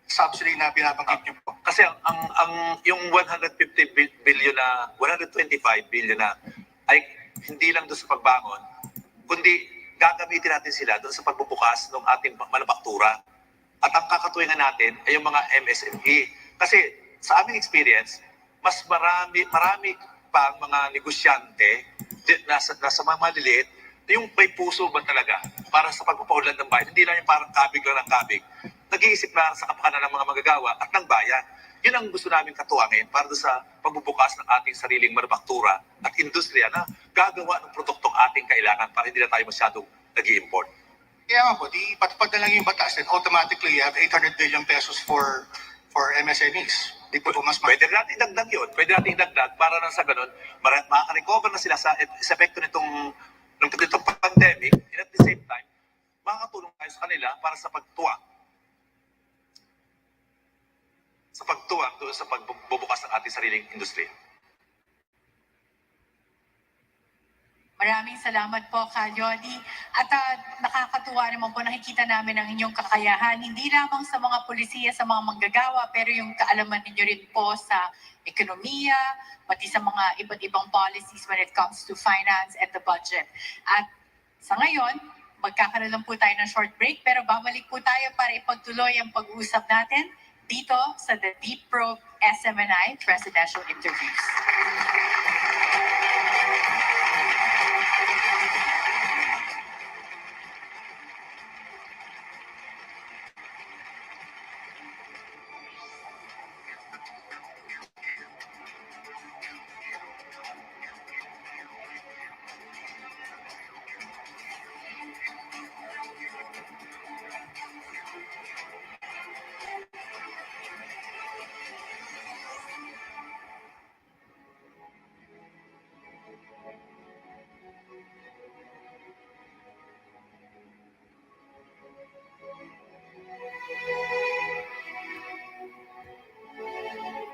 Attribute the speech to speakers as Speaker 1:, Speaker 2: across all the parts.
Speaker 1: subsidy na binabanggit niyo po?
Speaker 2: Kasi yung 125 billion na ay hindi lang doon sa pagbangon, kundi gagamitin natin sila doon sa pagbubukas ng ating manufaktura. At ang kakatuwingan natin ay yung mga MSME. Kasi sa aming experience, mas marami pang mga negosyante nasa mga maliliit, yung may puso ba talaga para sa pagpapaunlad ng bayan. Hindi lang yung parang kabig lang ng kabig. Nag-iisip na sa kapakanan ng mga magagawa at ng bayan. Yun ang gusto namin katuwangin para sa pagbubukas ng ating sariling manufaktura at industriya na gagawa ng produktong ating kailangan para hindi na tayo masyadong nag-i-import.
Speaker 1: Kaya nga po, di patupad na lang yung batas and automatically you have 800 billion pesos for MSMEs. Di po mas
Speaker 2: Pwede natin idagdag yun. Pwede natin idagdag para na sa ganun, makaka-recover na sila sa epekto nitong pandemic, and at the same time, makakatulong tayo sa kanila para sa pagtuwang doon sa pagbubukas ng ating sariling industriya.
Speaker 3: Maraming salamat po, Ka Jody. At nakakatuwa naman po, nakikita namin ang inyong kakayahan, hindi lamang sa mga pulisiya, sa mga manggagawa, pero yung kaalaman ninyo rin po sa ekonomiya, pati sa mga iba't ibang policies when it comes to finance and the budget. At sa ngayon, magkakaroon lang po tayo ng short break, pero babalik po tayo para ipagtuloy ang pag-uusap natin dito sa The Deep Probe SMNI Presidential Interviews.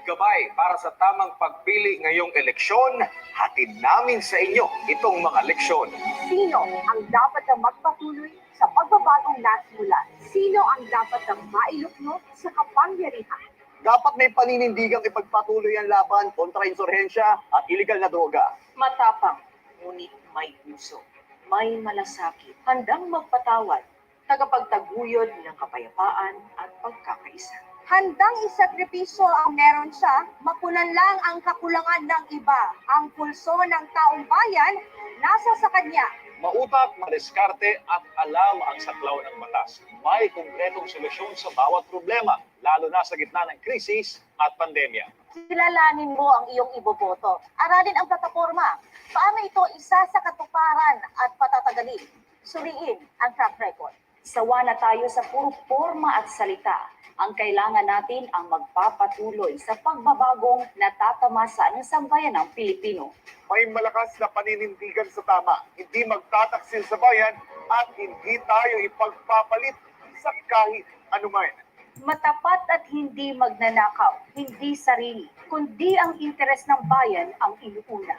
Speaker 4: Gabay para sa tamang pagpili ngayong eleksyon, hatid namin sa inyo itong mga leksyon.
Speaker 5: Sino ang dapat na magpatuloy sa pagbabagong nasimulan? Sino ang dapat na mailukno sa kapangyarihan?
Speaker 4: Dapat may paninindigang ipagpatuloy ang laban kontra insurhensya at iligal na droga.
Speaker 5: Matapang, ngunit may puso, may malasakit, handang magpatawad, tagapagtaguyod ng kapayapaan at pagkakaisa. Handang isakripisyo ang meron siya, mapunan lang ang kakulangan ng iba. Ang pulso ng taong bayan, nasa sa kanya.
Speaker 4: Mautak, madiskarte at alam ang saklaw ng batas. May kumpletong solusyon sa bawat problema, lalo na sa gitna ng krisis at pandemya.
Speaker 5: Kilalanin mo ang iyong iboboto. Aralin ang plataforma. Paano ito isa sa katuparan at patatagalin? Suriin ang track record. Sawa na tayo sa puro forma at salita. Ang kailangan natin ang magpapatuloy sa pagbabagong natatamasa ng sambayan ng Pilipino.
Speaker 4: May malakas na paninindigan sa tama, hindi magtataksil sa bayan at hindi tayo ipagpapalit sa kahit anuman.
Speaker 5: Matapat at hindi magnanakaw, hindi sarili, kundi ang interes ng bayan ang inuuna.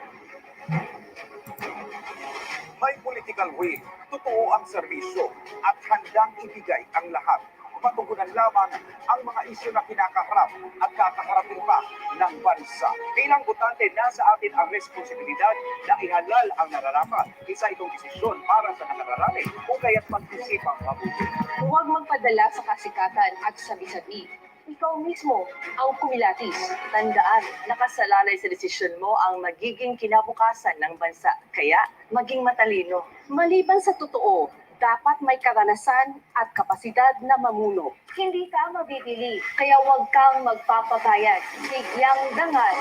Speaker 4: May political will, totoo ang serbisyo at handang ibigay ang lahat. Matugunan lamang ang mga isyu na kinakaharap at kakaharapin pa ng bansa. Bilang botante, nasa atin ang responsibilidad na ihalal ang nararapat. Isa itong desisyon para sa nakararami o kaya't mag-isipang mabuti.
Speaker 5: Huwag magpadala sa kasikatan at sabi-sabi. Ikaw mismo ang kumilatis. Tandaan, nakasalalay sa desisyon mo ang magiging kinabukasan ng bansa. Kaya, maging matalino. Maliban sa totoo, dapat may karanasan at kapasidad na mamuno. Hindi ka mabibili, kaya huwag kang magpapagayad. Bigyang dangal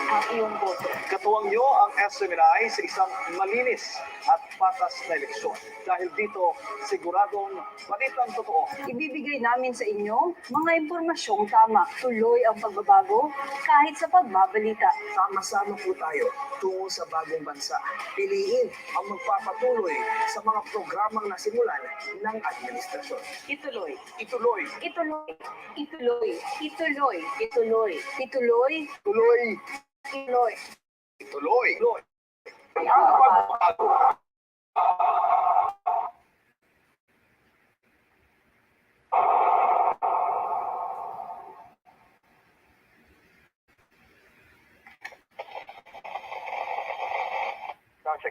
Speaker 5: ang iyong boto.
Speaker 4: Katuwang nyo ang SMNI sa isang malinis at patas na eleksyon. Dahil dito, siguradong balitang totoo.
Speaker 5: Ibibigay namin sa inyo mga impormasyong tama. Tuloy ang pagbabago kahit sa pagbabalita.
Speaker 4: Sama-sama po tayo tungo sa bagong bansa. Piliin ang magpapatuloy sa mga programang nasimulan ng administrasyon.
Speaker 5: Ituloy.
Speaker 4: Ituloy.
Speaker 5: Ituloy. Ituloy. Ituloy. Ituloy. Ituloy.
Speaker 4: Tuloy.
Speaker 5: Ituloy.
Speaker 4: Ituloy. Ituloy. Ang pagbabago.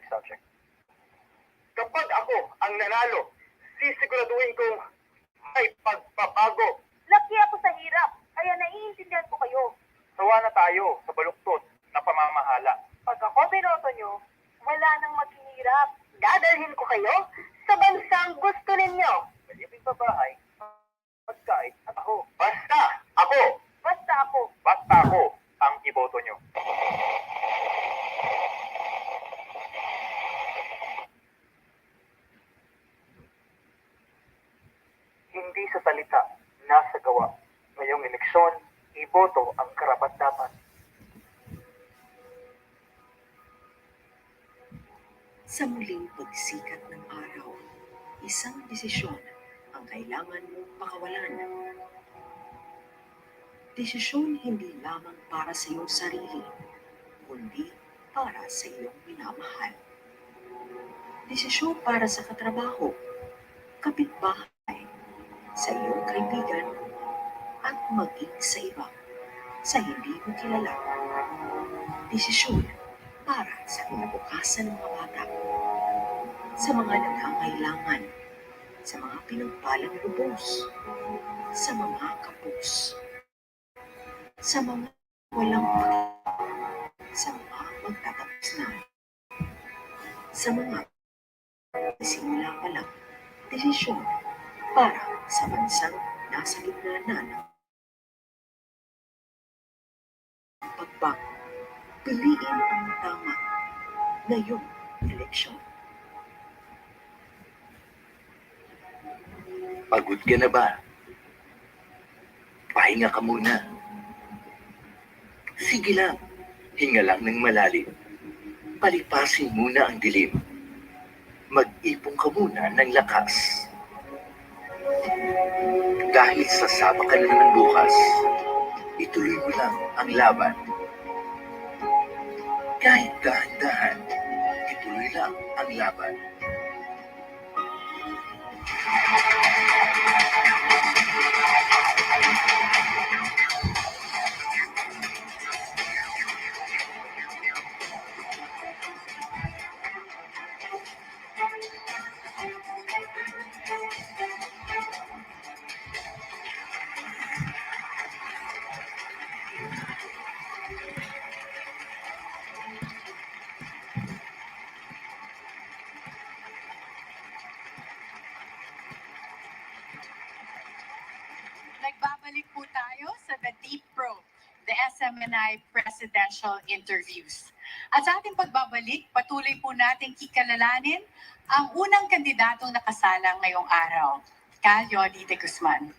Speaker 6: Next subject. Kapag ako ang nanalo, sisiguraduhin kong may pagpapago.
Speaker 7: Laki ako sa hirap, kaya naiintindihan ko kayo.
Speaker 6: Sawa na tayo sa baluktot na pamamahala.
Speaker 7: Pag ako binoto nyo, wala nang maghihirap. Dadalhin ko kayo sa bansang gusto ninyo.
Speaker 6: May ibig babahay, pagkain at ako. Basta ako!
Speaker 7: Basta ako.
Speaker 6: Basta ako ang iboto nyo. Hindi sa salita, nasa gawa. Ngayong eleksyon, iboto ang karapat-dapat.
Speaker 8: Sa muling pagsikat ng araw, isang desisyon ang kailangan mong pakawalan. Desisyon hindi lamang para sa iyong sarili, kundi para sa iyong minamahal. Desisyon para sa katrabaho, kapitbahay, sa iyong kaibigan, at maging sa iba, sa hindi mo kilala. Desisyon para sa kinabukasan ng mga bata, sa mga nangangailangan, sa mga pinagpalang lubos, sa mga kapos, sa mga walang pag sa mga magtatapos na, sa mga simula pa lang, desisyon para sa bansang nasa gitna na ng pagbago. Piliin ang tama ngayong eleksyon.
Speaker 9: Pagod ka na ba? Pahinga ka muna. Sige lang, hinga lang ng malalim. Palipasin muna ang dilim. Mag-ipon ka muna ng lakas. Dahil sasama ka na naman bukas, ituloy mo lang ang laban. Kahit dahan-dahan, ituloy lang ang laban.
Speaker 3: Nagbabalik po tayo sa The Deep Probe, the SMNI Presidential Interviews. At sa ating pagbabalik, patuloy po natin kikalalanin ang unang kandidatong nakasalang ngayong araw, Cal Yoli de Guzman.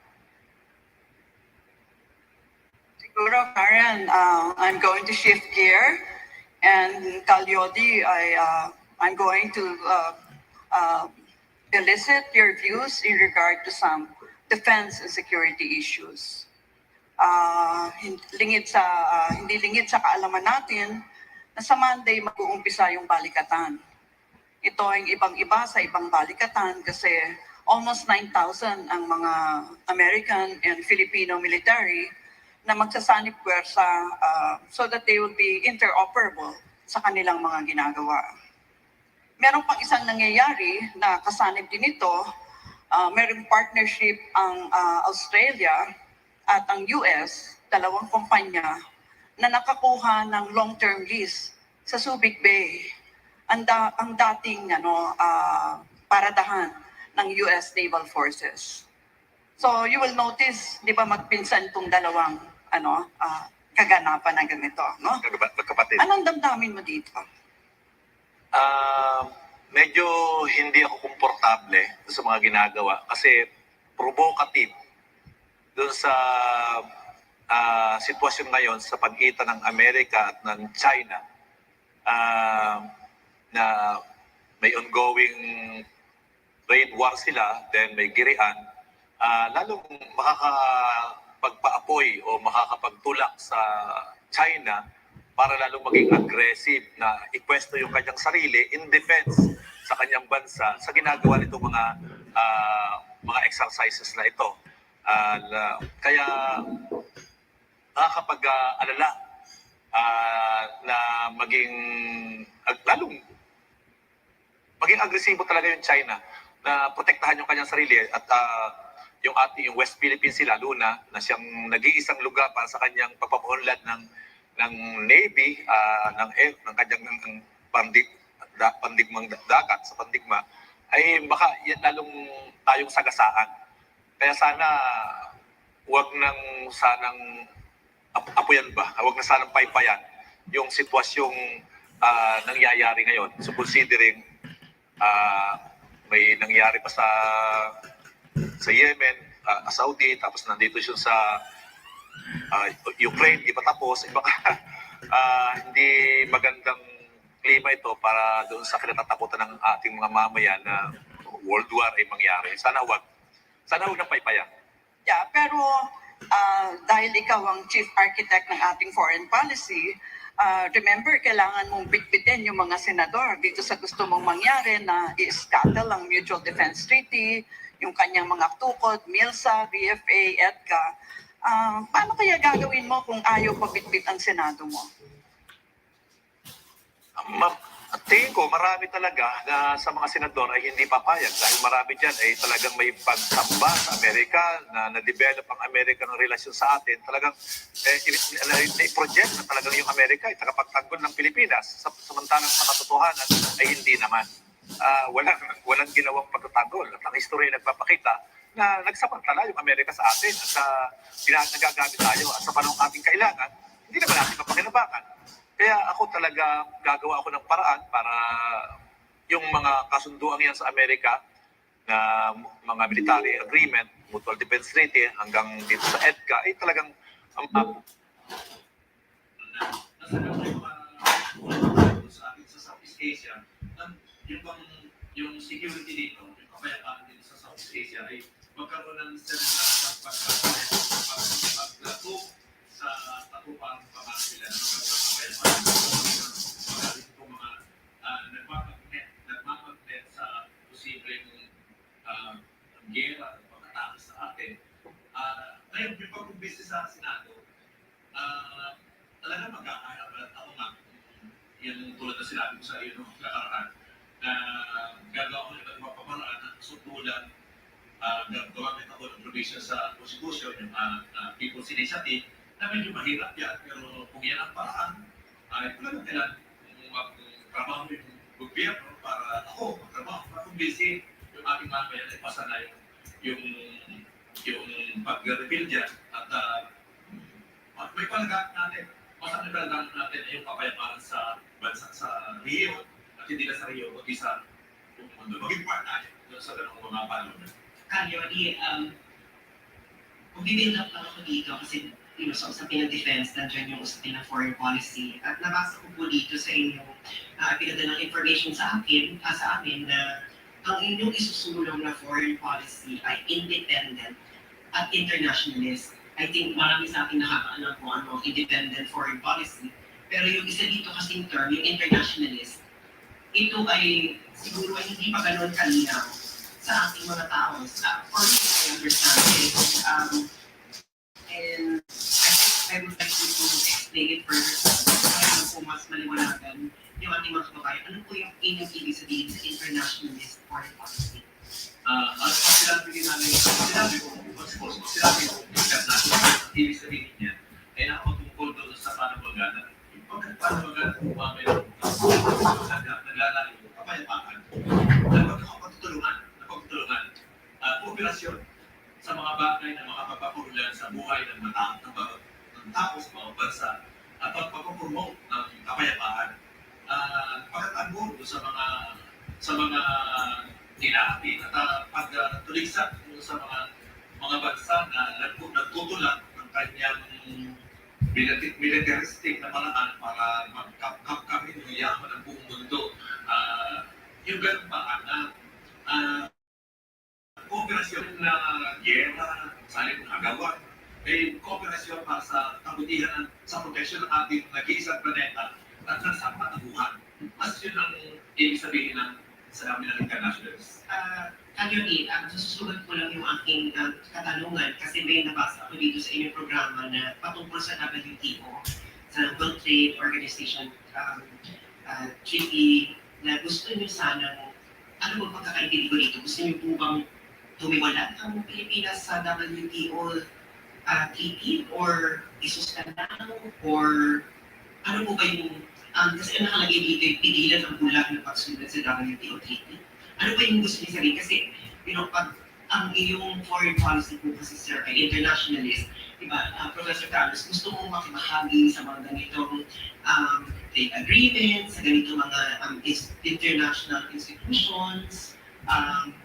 Speaker 10: Siguro, Karen, I'm going to shift gear, and Kalyodi, I'm going to elicit your views in regard to some defense and security issues. Hindi lingid sa kaalaman natin na sa Monday mag-uumpisa yung balikatan. Ito ang ibang-iba sa ibang balikatan kasi almost 9,000 ang mga American and Filipino military na magsasanib puwersa so that they will be interoperable sa kanilang mga ginagawa. Meron pang isang nangyayari na kasanib din ito. Merong partnership ang Australia at ang US, dalawang kumpanya, na nakakuha ng long-term lease sa Subic Bay. Ang dating paradahan ng US Naval Forces. So you will notice, di ba magpinsan itong dalawang kaganapan na ganito, no?
Speaker 2: Magkapatid.
Speaker 10: Anong damdamin mo dito?
Speaker 2: Medyo hindi ako komportable sa mga ginagawa kasi provocative doon sa sitwasyon ngayon sa pagitan ng Amerika at ng China na may ongoing trade war sila, then may girian, lalong makakapagpaapoy o makakapagtulak sa China para lalong maging aggressive na ipwesto yung kanyang sarili in defense sa kanyang bansa sa ginagawa nitong mga exercises na ito. Kaya nakakapag-alala na maging lalong maging agresibo talaga yung China na protektahan yung kanyang sarili at yung West Philippines sila, Luna, na siyang nag-iisang lugar para sa kanyang pagpapaunlad ng Navy, ng kanyang pandigmang dagat sa pandigma, ay baka lalong tayong sagasaan. Kaya sana wag nang sanang apuyan ba, wag na sanang paypayan yung sitwasyong nangyayari ngayon. So considering may nangyari pa sa Yemen, Saudi, tapos nandito siya sa Ukraine, di pa tapos, baka hindi magandang klima ito para doon sa kinatatakutan ng ating mga mamayan na World War ay mangyari. Sana wag nang paypayan.
Speaker 10: Yeah, pero dahil ikaw ang chief architect ng ating foreign policy, remember, kailangan mong bitbitin yung mga senador dito sa gusto mong mangyari na i-scuttle ang Mutual Defense Treaty, yung kanyang mga tukod, MILSA, BFA, EDCA. Paano kaya gagawin mo kung ayaw pabitbit ang Senado mo?
Speaker 2: Tingin ko, marami talaga na sa mga senador ay hindi papayag dahil marami dyan ay talagang may pagsamba sa Amerika na na-develop ang Amerika ng relasyon sa atin. Talagang na-project na talagang yung Amerika ay tagapagtanggol ng Pilipinas. Samantalang sa katotohanan ay hindi naman. Walang ginawang pagtatanggol. At ang history nagpapakita na nagsapantala yung Amerika sa atin at nagagamit tayo. At sa panahong ating kailangan, hindi naman natin mapakinabangan. Kaya ako talaga gagawa ako ng paraan para yung mga kasunduan yan sa Amerika na mga military agreement, mutual defense treaty hanggang dito sa EDCA ay talagang sa Southeast Asia, yung security dito, yung kapayapaan dito sa Southeast Asia ay magkaroon ng paglato sa tatupang pamahila ng kapayapaan. Magaling po mga nagmamagnet sa posibleng gera at pagkatapos sa atin. Ngayon, yung pag-business sa Senado, talaga mag-aarap at ako nga, yan tulad na sinabi ko sa iyo noong nakaraan, na gagawa ko ng ibang pamaraan at sutulan, gawamit ako ng provision sa Constitution, yung People's Initiative, na medyo mahirap yan. Pero kung yan ang paraan, ay talagang kailangan magtrabaho yung gobyerno para ako magtrabaho, para kumbisi yung ating mamayan ay pasa na yung pag-repeal dyan at may palagaan natin. Masak na palagaan natin ay yung kapayapaan sa bansa sa Rio at hindi na sa Rio, kundi sa mundo. Maging part natin sa ganong mga panahon.
Speaker 11: Kanyo, mag-build up lang ako dito kasi sa usapin ng defense, nandiyan yung usapin ng foreign policy. At nabasa ko po dito sa inyong pinadalang information sa amin na ang inyong isusulong na foreign policy ay independent at internationalist. I think marami sa atin nakakaalam kung ano independent foreign policy. Pero yung isa dito kasing term, yung internationalist, ito ay siguro ay hindi pa ganun kalinaw sa ating mga tao. For me, I understand it. And I would like you to explain it further para po mas maliwanagan yung ating mga kababayan. Ano po yung inyong ibig sabihin sa internationalist foreign policy?
Speaker 2: At sinabi ko, ibig sabihin niya, ay nakapagtungkol doon sa panamagalan. Yung pagkapanamagalan, umamay naglalayo, kapayapaan, napagtutulungan, kooperasyon sa mga bagay na makapagpapulan sa buhay ng tao sa mga bansa at pagpapromote ng kapayapaan. Pagkataguro sa mga tinapin at pagtuligsa sa mga bansa na nagtutulak ng kanyang militaristic na paraan para magkapkapin yung yaman ng buong mundo. Yung ganun paraan na kooperasyon na gera, saling agawan, ay kooperasyon para sa kabutihan sa proteksyon ng ating nag-iisang planeta at ng sapataguhan. Mas yun ang ibig sabihin ng sa amin ng internationalists.
Speaker 11: Kanyonin, sususulat ko lang yung aking katanungan kasi may nabasa ako dito sa inyong programa na patungkol sa WTO, sa World Trade Organization Treaty, na gusto nyo sanang ano po pagkakaintindi ko dito? Gusto niyo po bang tumiwala ang Pilipinas sa WTO treaty or isuspend lang or ano po ba yung kasi ang nakalagay dito yung pigilan ang bulag ng pagsunod sa WTO treaty. Ano ba yung gusto niyo sabihin? Kasi, pag ang iyong foreign policy po kasi, sir, ay internationalist, diba, Professor Carlos, gusto mong makibahagi sa mga ganitong trade agreements, sa ganitong mga international institutions,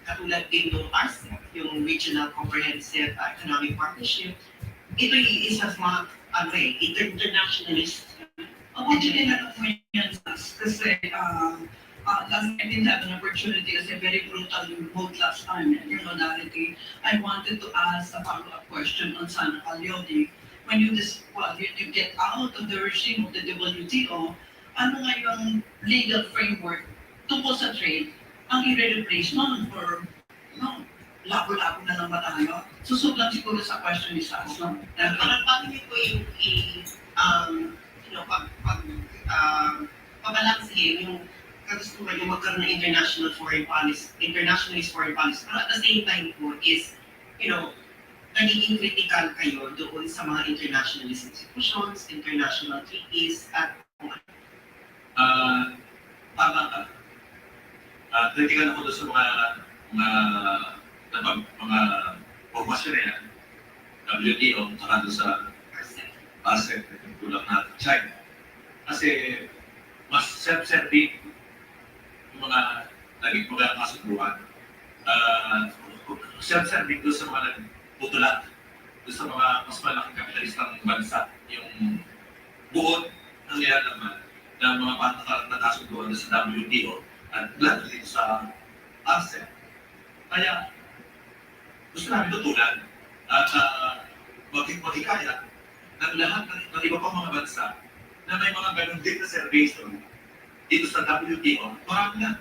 Speaker 11: katulad din ng RCEP, yung Regional Comprehensive Economic Partnership. Ito yung isa sa mga internationalist.
Speaker 10: Ako din na po yan, kasi last time I didn't have an opportunity kasi very brutal yung vote last time, your modality. I wanted to ask a follow-up question on Sana Caliotti. When you get out of the regime of the WTO, ano nga yung legal framework tungkol sa trade ang i-replace nun for labo-labo na lang ba tayo? Susublang siguro sa question ni Sas, no?
Speaker 11: Paano niyo po yung pabalansihin yung kagustuhan yung magkaroon ng internationalist foreign policy, pero at the same time po is, nagiging critical kayo doon sa mga internationalist institutions, international treaties, at
Speaker 2: tama ka. Critical ako doon sa mga formasyon na yan, WTO, saka doon sa ASEP, tulad natin, China. Kasi mas self-serving yung mga naging kasubuan. Self-serving doon sa mga nagputulak, doon sa mga mas malaking kapitalistang bansa, yung buod ng nilalaman ng mga nagkasubuan sa WTO at lalo dito sa ASEP. Kaya gusto namin tutulan at magkikaya ng lahat ng iba pang mga bansa na may mga ganun din na servisyo dito sa WTO. Marami na.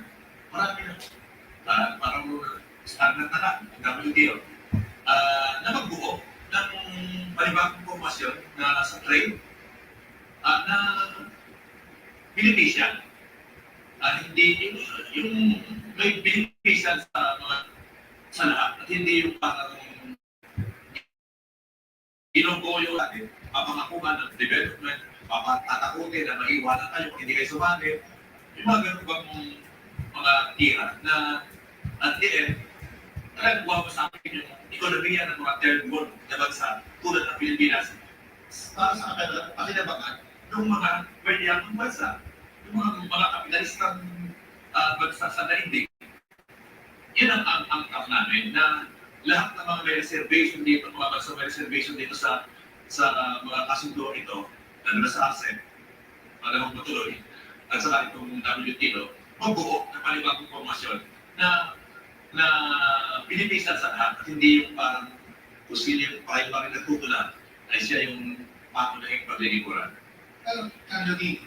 Speaker 2: Parang standard na lang ang WTO na magbuo ng panibagong formasyon na sa trade na beneficial. Hindi yung may beneficial sa lahat at hindi yung parang inubuyo natin, papangakuhan ng development, papatatakutin na maiwanan kayo kung hindi kayo sumali. Yung mga ganun bang mga tira na at the end, talagang buwan sa akin yung ekonomiya ng mga third world na bansa tulad ng Pilipinas para sa pakinabangan ng mga pwedeyang bansa, yung mga kapitalistang bansa sa daigdig. Yun ang angkap namin na lahat ng mga may reservation dito, mga bansa may reservation dito sa mga kasundo ito, lalo na sa ASEP, malamang matuloy, at saka itong WTO, mabuo ng panibagong formasyon na pinipisan sa lahat at hindi yung parang kung sino yung pahay pa rin nagtutula ay siya yung patunahing paglilikuran.
Speaker 1: Kandagi,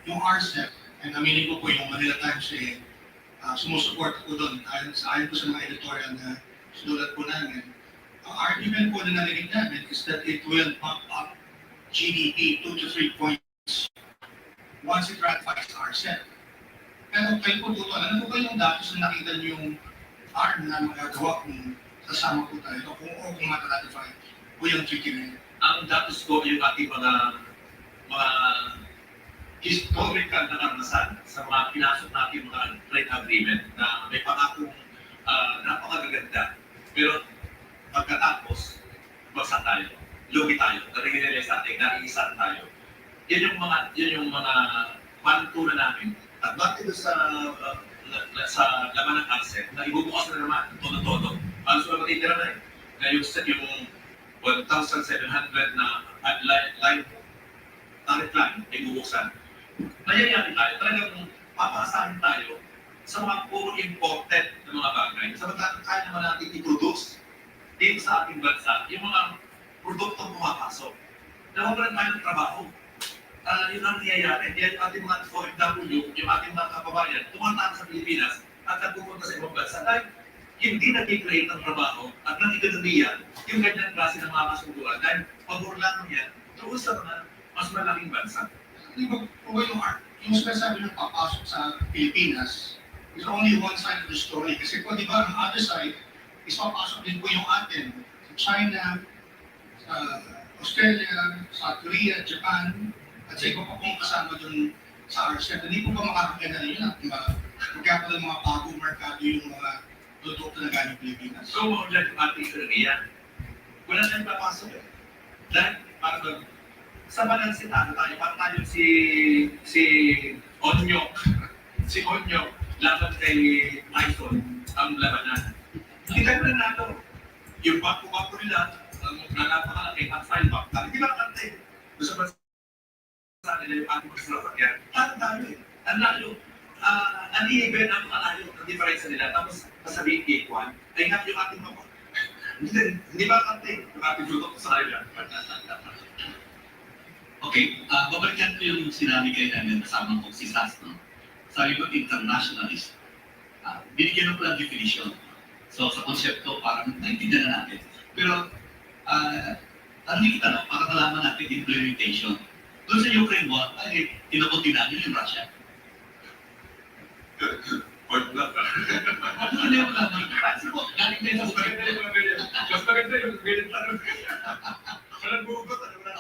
Speaker 1: yung RCEP, and aminin ko po yung Manila Times sumusuport ko doon ayon po sa mga editorial na sinulat po namin. Ang argument po na narinig namin is that it will pump up GDP 2 to 3 points once it ratifies RCEP. Pero kayo po doon, ano po ba yung datos na nakita niyo yung harm na magagawa kung sasama po tayo o kung mata-ratify po yung treaty na yun?
Speaker 2: Ang datos ko yung ating mga historical na karanasan sa mga pinasok natin mga trade agreement na may pangakong napakagaganda. Pero pagkatapos, bagsak tayo, lugi tayo, nare-realize natin, naiisan tayo. Yun yung mga pantura namin. At bakit sa laman ng ASEP na ibubukas na naman, todo-todo. Paano sila matitira na na yung 1,700 na line target line ay bubuksan. Nayayari tayo, talagang papasahin tayo sa mga puro imported na mga bagay. Samantalang kaya naman natin i-produce dito sa ating bansa yung mga produktong pumapasok. Nawawalan tayo ng trabaho. Yun ang nangyayari. Yung ating mga OFW, yung ating mga kababayan, tumataan sa Pilipinas at nagpupunta sa ibang bansa dahil hindi nag-create ng trabaho at ng ekonomiya yung ganyan klase ng mga kasunduan dahil pabor lang yan doon sa mga mas malaking bansa.
Speaker 1: Di ba po yung sinasabi ng papasok sa Pilipinas, It's only one side of the story. Kasi po, di ba, ang other side, is papasok din po yung atin. Sa China, sa Australia, South Korea, Japan, at sa iba pa pong kasama dun sa RCEP. Hindi po ba makakagana yun at magkakaroon ng mga bagong merkado yung mga produkto na galing Pilipinas?
Speaker 2: So, like ating ekonomiya, wala tayong papasok eh. Dahil, parang sa balansitado tayo, parang tayo si Onyo, si Onyo, laban kay Tyson, ang labanan. Hindi tayo nanalo. Yung bako-bako nila, ang nanapakalaki at file back. Hindi ba nakantay? Gusto ba sa nila yung ating masasakyan? Parang tayo eh. Ang lalo, ang i-event ang kalayo, ang diferensya nila. Tapos, sasabihin equal, ay nga yung ating mga. Hindi ba nakantay? Yung ating luto ko sa kanila.
Speaker 12: Okay, babalikan ko yung sinabi kayo namin kasama ko si Sas, no? Sabi ko, internationalist. Binigyan ko lang definition. So, sa konsepto, parang naintindihan na natin. Pero, ano kita, no? Para nalaman natin implementation. Doon sa Ukraine war, ay, tinakuntinan nyo yung Russia.
Speaker 2: Point lang.
Speaker 12: Ano yung naman? Kasi po, galing din sa Ukraine.
Speaker 2: Mas maganda yung ganyan tanong. Walang bugot, ano na?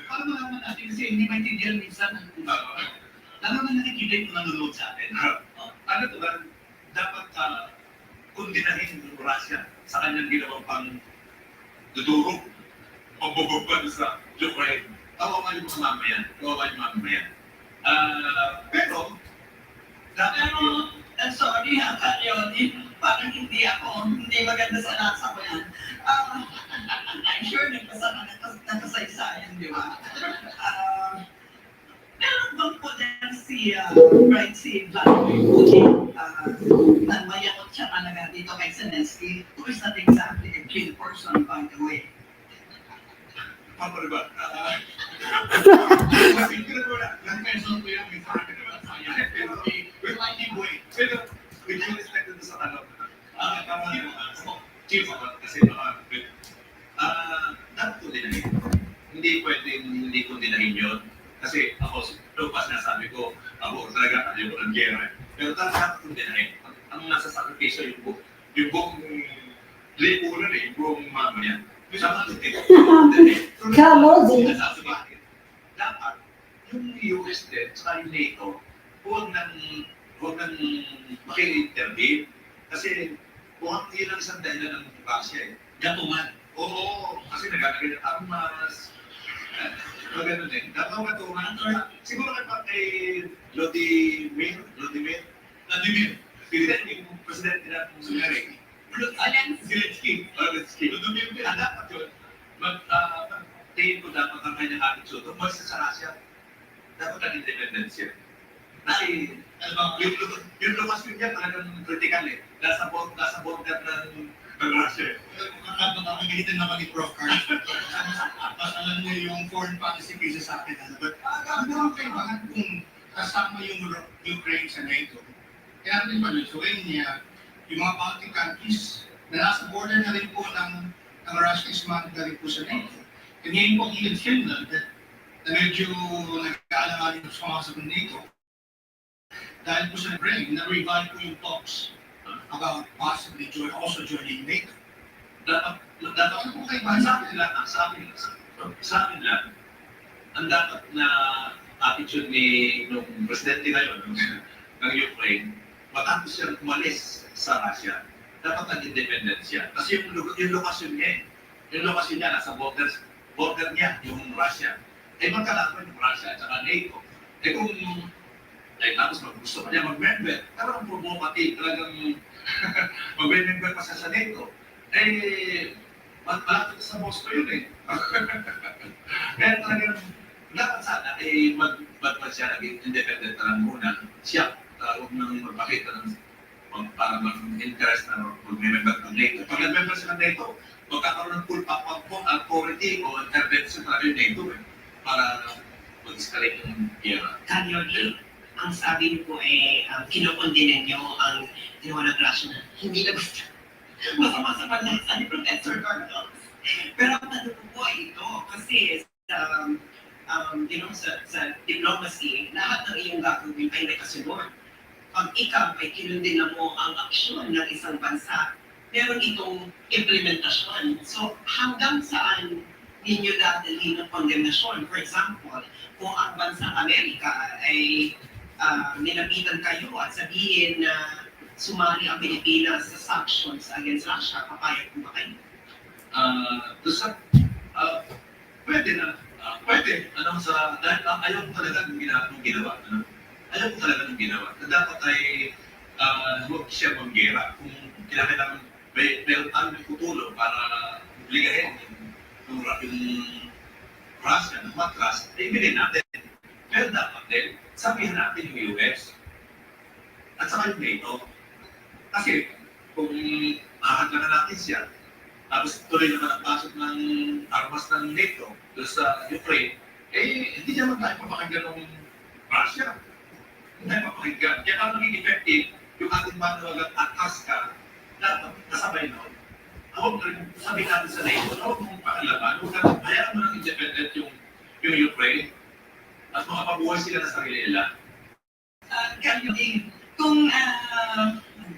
Speaker 12: Para malaman natin kasi hindi maintindihan minsan ang usapan. Lalo na nakikita yung nanonood sa atin.
Speaker 2: Ano to ba? Dapat kundinahin yung Russia sa kanyang ginawang pang-dudurog o bubugban sa Ukraine. Kawawa yung mga mamayan. Kawawa yung mga mamayan. Pero, dapat yun.
Speaker 10: Sorry ha, yun. Parang hindi maganda sa nasa ko yan. I'm sure nagpasa na nakasaysayan, di ba? Meron bang po din si Vladimir Putin na mayakot siya talaga dito kay Zelensky, who is not exactly a clean person, by the way.
Speaker 2: Paano ba? Kasi pinagwala. Nag-mention ko yan, may sa akin naman sa kanya. Pero, with my team way. Pero, with due respect to sa tanong. Chief, kasi dapat ko dinahin. Hindi pwedeng hindi ko dinahin yun. Kasi ako, lupas na sabi ko, ako talaga ayaw ko ng gera. Pero dapat ko dinahin. Ang nasa sakripisyo yung buong lipunan yung buong mamaya.
Speaker 13: Kamodi.
Speaker 2: Dapat, yung US din, saka yung NATO, huwag nang maki-intervene. Kasi mukhang yun ang isang dahilan ng Russia eh.
Speaker 12: Gatuman.
Speaker 2: Oo, kasi nagagawin ng armas. Magano din. Dapat gatuman. Siguro kay Vladimir, yung presidente ng Smni. Zelensky. Dapat yun. Tingin ko dapat ang kanyang attitude. Kung mas sa Russia, dapat ang independence yun. Kasi, yung lokasyon niya talagang critical eh. Nasa border ng Russia.
Speaker 1: Makakagalitan naman ni Prof. Carl. Mas alam niyo yung foreign policy kasi sa akin. But ano ang kaibahan kung kasama yung Ukraine sa NATO? Kaya rin ba Lithuania, yung mga Baltic countries na nasa border na rin po ng Russia is na rin po sa NATO. And ngayon po even Finland na medyo nagkaalanganin sa mga sa NATO. Dahil po sa Ukraine, na-revive po yung talks about possibly also joining NATO.
Speaker 2: Dapat ano po kayo sa akin lang, ang dapat na attitude ni nung presidente ngayon ng Ukraine, matapos siyang umalis sa Russia, dapat nag-independent siya. Kasi yung lokasyon niya nasa border niya, yung Russia. Magkalaban yung Russia at saka NATO. Kung tapos gusto pa niya mag-member, pero ang provocative talagang mag-member pa sa NATO. Malapit sa Moscow yun eh. Kaya talagang dapat sana mag siya naging independent na lang muna. Siya, huwag nang magpakita ng para mag-interest na mag-member ng NATO. Pag nag-member siya ng NATO, magkakaroon ng full authority o intervention talaga yung NATO eh. Para mag-escalate yung gera.
Speaker 11: Kanyo, ang sabi niyo po ay kinokondinin niyo ang ginawa ng Russia na hindi na gusto. Masama sa panlasa ni Professor Carlos. Pero ang tanong ko po ay ito, kasi sa diplomacy, lahat ng iyong gagawin ay may kasunod. pag ikaw ay kinundina mo ang aksyon ng isang bansa, meron itong implementasyon. So hanggang saan ninyo dadalhin ng condemnation? For example, kung ang bansang Amerika ay nilapitan kayo at sabihin na sumali ang Pilipinas sa sanctions against Russia, papayag po ba kayo?
Speaker 2: Pwede na. Pwede. Dahil ayaw ko talaga ng ginawa. Ayaw ko talaga ng ginawa. Na dapat ay huwag siya manggera. Kung kailangan meron tayo ng tutulong para obligahin yung Russia ng matras, ay ibigay natin. Pero dapat din, sabihin natin yung US at saka yung NATO. Kasi kung ahadlangan natin siya, tapos tuloy naman ang pasok ng armas ng NATO doon sa Ukraine, hindi naman tayo papakinggan ng Russia. Hindi tayo papakinggan. Kaya kung maging effective, yung ating manawagang atas ka, dapat kasabay noon. Huwag sabihin natin sa NATO, huwag mong pakilaban, hayaan mo ng independent yung Ukraine at makapabuhay sila na sarili nila.
Speaker 10: Kung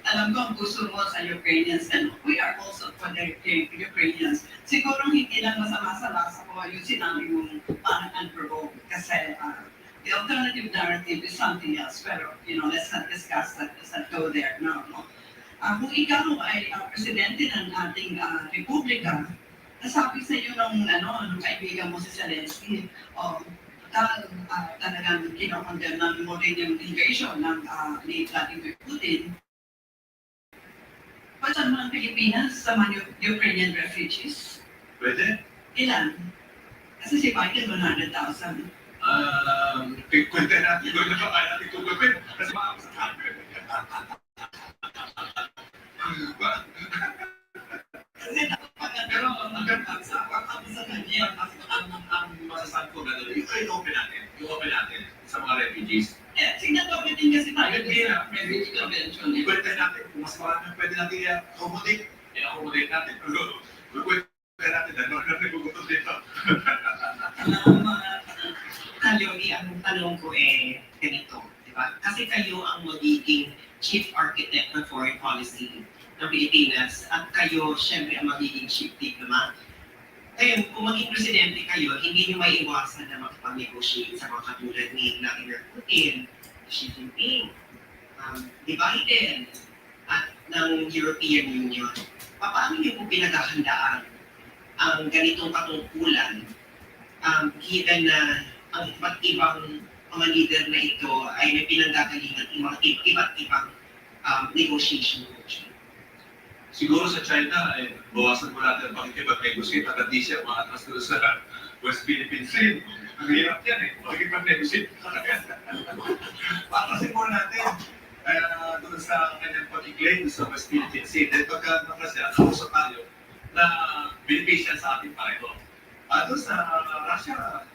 Speaker 10: alam ko ang gusto mo sa Ukrainians, and we are also for the Ukrainians, siguro hindi lang masama sa lasa ko yung sinabi mong parang unprovoked kasi the alternative narrative is something else. Pero, let's not discuss that. Let's not go there now. No? Kung ikaw ay presidente ng ating republika, nasabi sa iyo ng kaibigan mo si Zelensky, talagang kinokondemnan mo rin yung invasion ng ni Vladimir Putin. Pasan mo ng Pilipinas sa mga Ukrainian refugees?
Speaker 2: Pwede?
Speaker 10: Ilan? Kasi si Biden 100,000.
Speaker 2: Kwenta natin doon na kaya natin tugapin kasi mga sa camera.
Speaker 10: Kasi pero ang sa kanya,
Speaker 2: ang masasabi ko gano'n, yung open natin sa mga refugees.
Speaker 10: Signatory din kasi tayo sa refugee convention.
Speaker 2: Kwenta natin, kung mas marami pwede natin i-accommodate natin. Kwenta natin, ano na nagugutom dito.
Speaker 11: Leonie, ang tanong ko ganito, di ba? Kasi kayo ang magiging chief architect ng foreign policy ng Pilipinas at kayo, syempre, ang magiging chief diplomat. Ngayon, kung maging presidente kayo, hindi niyo maiiwasan na makipag-negotiate sa mga katulad ni Vladimir Putin, Xi Jinping, Biden, at ng European Union. Paano niyo po pinaghahandaan ang ganitong katungkulan given na ang iba't ibang mga leader na ito ay may pinanggagalingan ng mga iba't ibang negotiation motion?
Speaker 2: Siguro sa China, bawasan mo natin ang pakikipag-negotiate at hindi siya umaatras doon sa West Philippine Sea. Ang hirap yan pakikipag-negotiate. Patrasin mo natin doon sa kanyang pag-claim sa West Philippine Sea. Dahil pagka siya, kausap tayo na beneficial sa ating pareho. Doon sa Russia,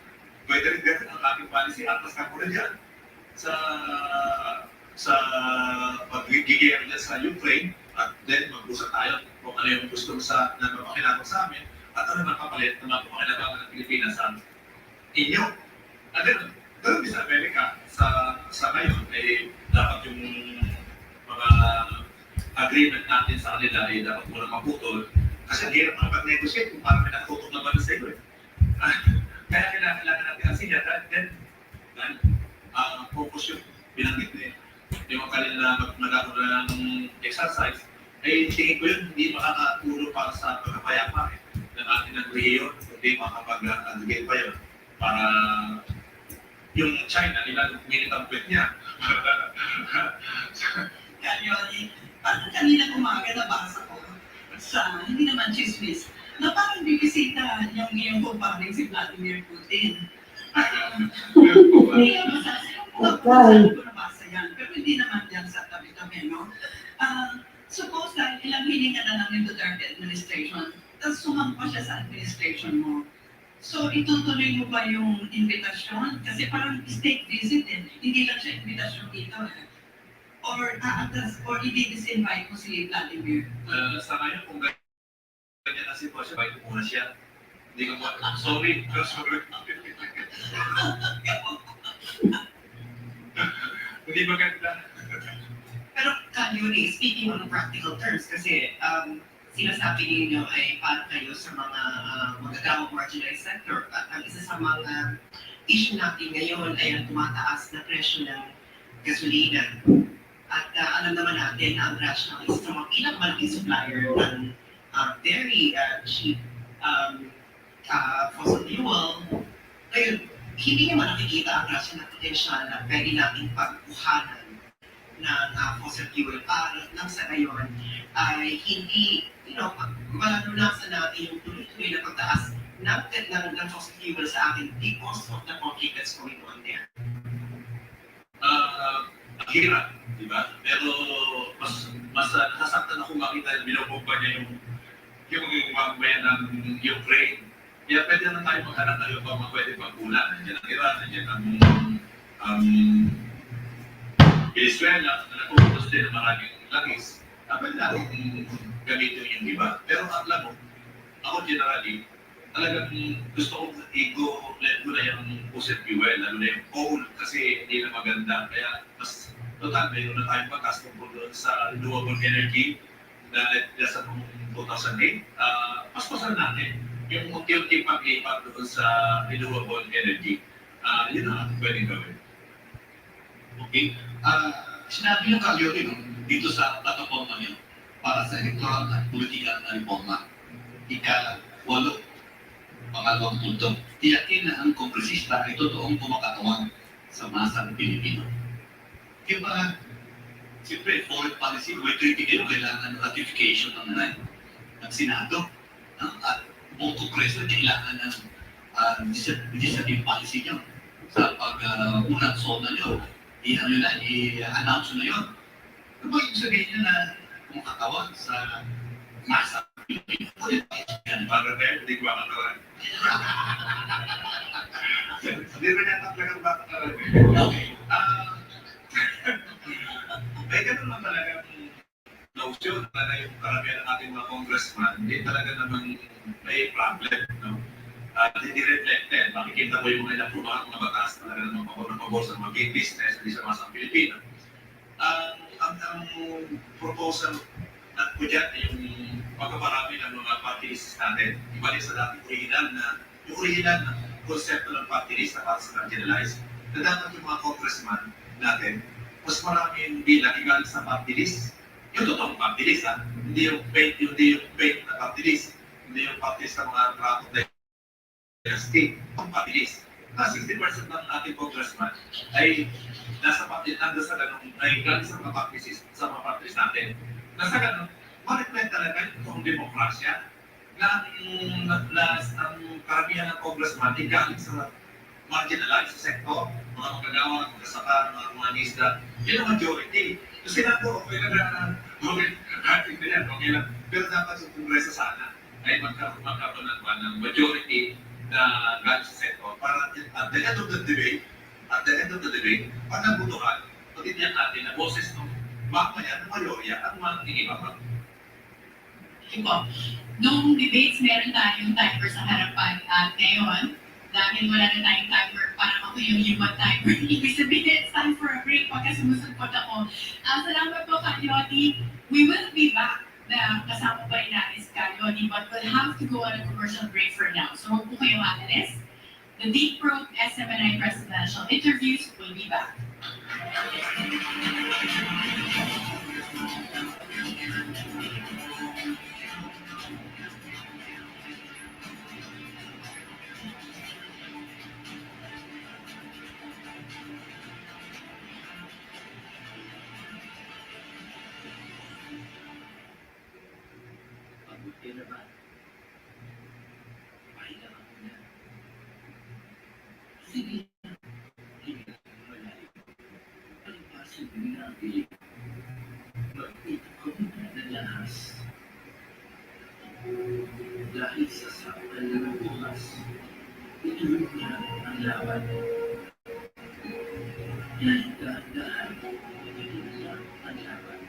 Speaker 2: pwede rin ganun ang ating policy. Atras ka muna dyan sa pag-gigayar dyan sa Ukraine. At then mag-usap tayo kung ano yung gusto mo na mapakinabang sa amin at ano makapalit na mapapakinabangan ng Pilipinas sa inyo. At then, ganun din sa Amerika, sa ngayon, dapat yung mga agreement natin sa kanila ay dapat muna maputol. Kasi ang hirap na pag-negotiate kung parang may nakatutok na ba sa iyo. Kaya kailangan natin ang sinya then focus yung binanggit na yung kanila magkakaroon ng exercise, tingin ko yun hindi makakatulong para sa pagkapayapa ng ating rehiyon, hindi makapag-advocate pa yun para yung China, ilang minute ang kwet niya.
Speaker 10: Parang kanina umaga nabasa ko sa, hindi naman chismis, na parang bibisita yung iyong kumparing si Vladimir Putin. Hindi naman nabasa yan, pero hindi naman yan sa tabi-tabi, no? Suppose dahil ilang hininga na lang yung Duterte administration, tapos sumampa siya sa administration mo. So, itutuloy mo ba yung invitasyon? Kasi parang state visit hindi lang siya invitasyon dito Or i-disinvite mo si Vladimir?
Speaker 2: Sa ngayon, kung ganyan ang sitwasyon, bakit muna siya? Hindi ko mo, sorry. Hindi maganda.
Speaker 11: Yuri, speaking on practical terms, kasi sinasabi ninyo ay para kayo sa mga magagawang marginalized sector. At ang isa sa mga issue natin ngayon ay ang tumataas na presyo ng gasolina. At alam naman natin na ang Russia ay isa sa mga pinakamalaking supplier ng very cheap fossil fuel. Ngayon, hindi naman nakikita ang Russia na potensyal na pwede natin pagkuhanan ng fossil fuel para nang sa ngayon ay hindi, malalunasan natin yung tuloy-tuloy na pagtaas ng fossil fuel sa atin because of the conflict that's going on there.
Speaker 12: Ang hirap, di ba? Pero mas nasasaktan ako makita na binubomba niya yung mamaya ng Ukraine. Kaya pwede na tayo maghanap tayo pa mga pwede pagkulan. Nandiyan ang Iran, nandiyan ang Venezuela, na nagpupuntos din ng maraming langis. Pwede natin gamitin yung iba. Pero alam mo, ako generally, talagang gusto kong let ko na yung fossil fuel, lalo na yung coal, kasi hindi na maganda. Kaya mas total, mayroon na tayong bakas tungkol doon sa renewable energy na nasa 2008. Paspasan natin yung unti-unti pag-ipat doon sa renewable energy. Yun ang pwedeng gawin.
Speaker 13: Okay? Sinabi niyo kayo rin dito sa plataforma niyo para sa electoral at political na reforma. Ika-8, pangalawang punto, tiyakin na ang kongresista ay totoong kumakatawan sa masang Pilipino. Di ba, siyempre, foreign policy, may critical, kailangan ratification ng Senado. At buong kongreso, kailangan ng legislative policy niyo. Sa pag-unang zona niyo, i-announce na yun. Ano ba yung sabihin niya na kumakatawan sa masa Pilipino?
Speaker 12: Para hindi ko makakaroon. Hindi rin yata talagang makakaroon.
Speaker 13: Okay.
Speaker 12: May ganun lang talagang notion na yung karamihan ng ating mga congressman, hindi talaga naman may problem. No? Hindi reflected. Makikita mo yung mga inaprobahan mga batas talaga naman pabor sa mga big business, hindi sa masang Pilipino. Ang proposal na po dyan yung pagkaparami ng mga party lists natin. Ibalik sa dating original na konsepto ng party list na para sa marginalized, na dapat yung mga congressman natin, mas marami yung bilang igaling sa party list. Yung totoong party list, hindi yung paint na party list, hindi yung party list sa mga trato dynasty, ang party list. Na 60% ng ating congressman ay nasa party, nanda sa ganun, ay galing sa mga party list natin. Nasa ganun, ma-reflect talaga yung demokrasya na ang karamihan ng congressman ay galing sa marginalized sa sektor, mga magagawa, magkasaka, mga isda. Yun ang majority. Kasi nato, okay lang okay lang. Pero dapat sa kongreso sana ay magkaroon ng majority na galing sa sektor para at the end of the debate, pag nabutuhan, pagtitiyak natin na boses ng mamaya ng mayorya ang mangingibabaw.
Speaker 3: Diba? Noong debates, meron tayong timer sa harapan. At ngayon, dahil wala na tayong timer, parang ako yung human timer. Ibig sabihin, it's time for a break pagka sumusugpot ako. Salamat po, Kanyoti. We will be back na kasama pa rin natin si Kanyoti, but we'll have to go on a commercial break for now. So huwag po kayong aalis. The Deep Road Smni presidential interviews will be back.
Speaker 13: Mabuti naman. Pahinga ka muna. Sige. Hinga ka malalim. Palipasin mo na ang dilim. Mag-ito ka muna ng lahas. Dahil sa saktan ng bukas, ituloy na ang laban. Dahil dahan-dahan, ituloy na ang laban.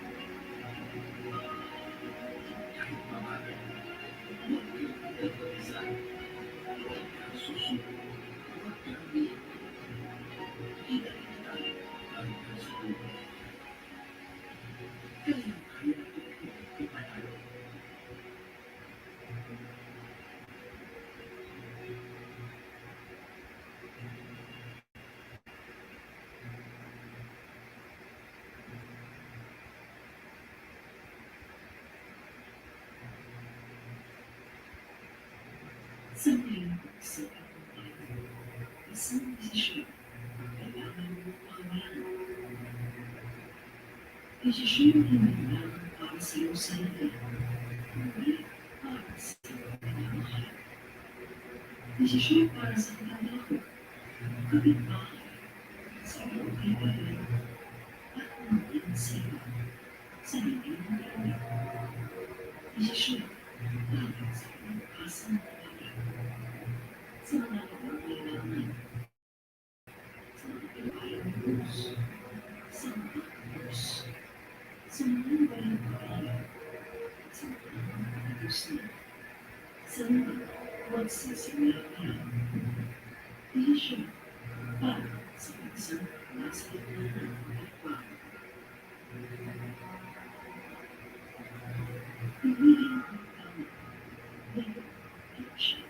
Speaker 13: Kahit mabagal, huwag kang nagpapisa. Huwag kang susunod. Huwag kang biyak. Hinahintay ang kasusunod.
Speaker 8: Sa muling pagsikat ng araw, isang desisyon ang kailangan mo pakawalan. Desisyon na hindi lamang para sa iyong sarili, kundi para sa iyong pinamahal. Desisyon para sa katrabaho, kapitbahay, sa iyong kaibigan, at maging sa iba, sa hindi mo narinig. Desisyon para sa kinabukasan ng pamilya, sa mga nangangailangan, sa mga pinahayang Diyos, sa mga Diyos, sa mga walang pamilya, sa mga nangangayos na, sa mga magsisimulahan. Desisyon para sa bansang nasa gitna ng pagbabago. Piliin ang tama ngayong eleksyon.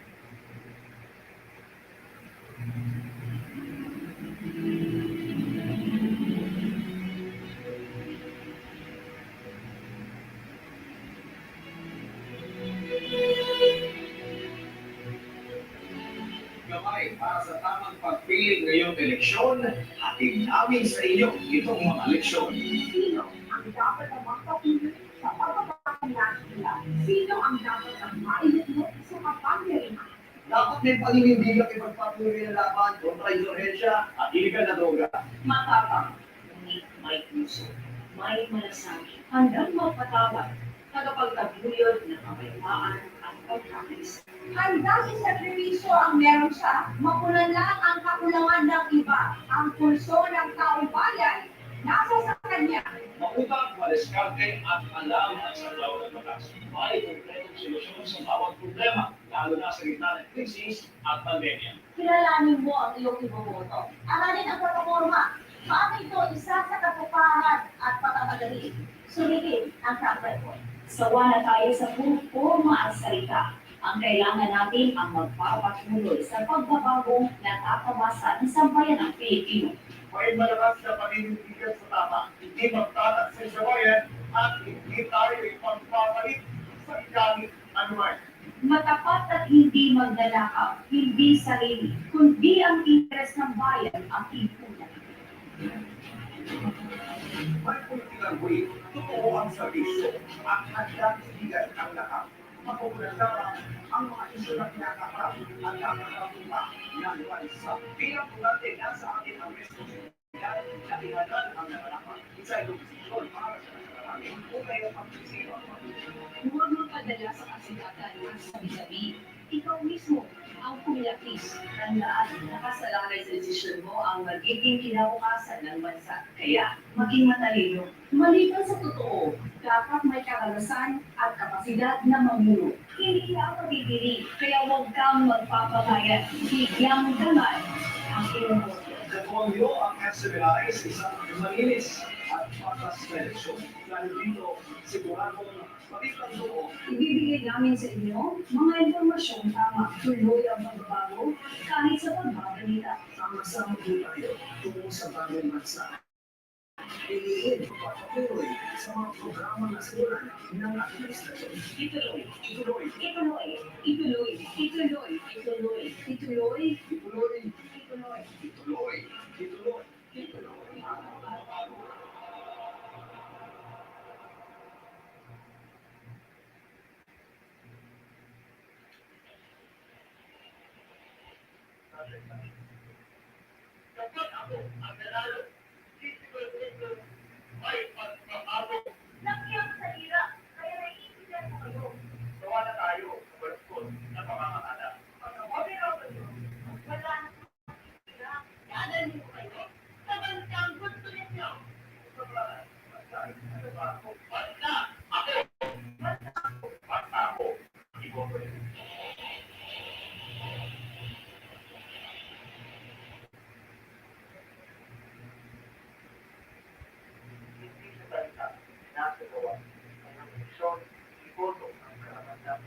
Speaker 4: Gamay para sa tamang pagpili ngayong eleksyon, hatid namin sa inyo itong mga leksyon.
Speaker 7: Sino ang dapat na magpapili sa pagpapakilala nila? Sino ang dapat na mailit mo sa kapangyarihan?
Speaker 4: Dapat may paninindigang ipagpatuloy na laban kontra insurhensya at iligal na droga.
Speaker 5: Matapang, ngunit may puso, may malasakit, handang magpatawad, tagapagtaguyod ng kapayapaan at pagkakaisa.
Speaker 7: Handang isakripisyo ang meron siya, mapunan lang ang kakulangan ng iba. Ang pulso ng taong bayan, nasa sa kanya.
Speaker 4: Mautang, maliskarte at alam ang saklaw ng batas. May konkretong solusyon sa bawat problema, lalo na sa gitna ng krisis at pandemya.
Speaker 7: Kilalanin mo ang iyong iboboto. Aralin ang plataforma. Paano ito isa sa katuparan at patamadali? Sulitin ang track record.
Speaker 5: Sawa na tayo sa purporma at salita. Ang kailangan natin ang magpapatuloy sa pagbabagong natatabasa ng sambayan ng Pilipino.
Speaker 4: May malakas na paninindigan sa tama, hindi magtataksil sa bayan at hindi tayo ipagpapalit sa gamit anuman.
Speaker 5: Matapat at hindi magdalakaw, hindi sarili, kundi ang interes ng bayan ang ipunan.
Speaker 4: May political way, totoo ang serbisyo at handang ibigay ang lahat. Mapupunan lamang ang mga isyo na kinakaharap at kakaharapin pa ng bansa. Bilang tulad nasa atin ang responsibilidad na tinadal ang nangarapan. Isa itong desisyon para sa nakarami kung kayo ang sino ang matutunan.
Speaker 5: Huwag magpadala sa kasikatan at sabi-sabi. Ikaw mismo ang kumilakis. Tandaan, nakasalalay sa desisyon mo ang magiging kinabukasan ng bansa. Kaya, maging matalino. Maliban sa totoo, dapat may karanasan at kapasidad na mamuno. Hindi ka pabibili, kaya huwag kang magpapagayat. Bigyang gamay ang iyong boto.
Speaker 4: Katuwang niyo ang Smni sa isang malinis at patas na eleksyon. Dahil dito, siguradong matitang loob.
Speaker 5: Ibibigay namin sa inyo mga impormasyong tama, tuloy ang pagbabago kahit sa pagbabalita.
Speaker 4: Sama-sama po tayo tungo sa bagong bansa. Piliin pagpapatuloy sa mga programa na simulan ng administrasyon.
Speaker 5: Ituloy,
Speaker 4: Ituloy,
Speaker 5: ituloy, ituloy, ituloy, ituloy, ituloy,
Speaker 4: ituloy,
Speaker 5: ituloy.
Speaker 4: ituloy, ituloy, ituloy. Kapag ako ang nanalo, siguro may pagbabago.
Speaker 7: Nakiyang sa hirap, kaya naiintindihan mo kayo.
Speaker 4: Gawa na tayo sa balkon na pamamahala.
Speaker 7: Pagkawabi raw kayo, wala na hirap. Dadalhin ko kayo sa bansang gusto ninyo.
Speaker 4: Basta ako, iboto rin. Hindi sa salita, nasa gawa. Ang misyon, iboto ang karapatan.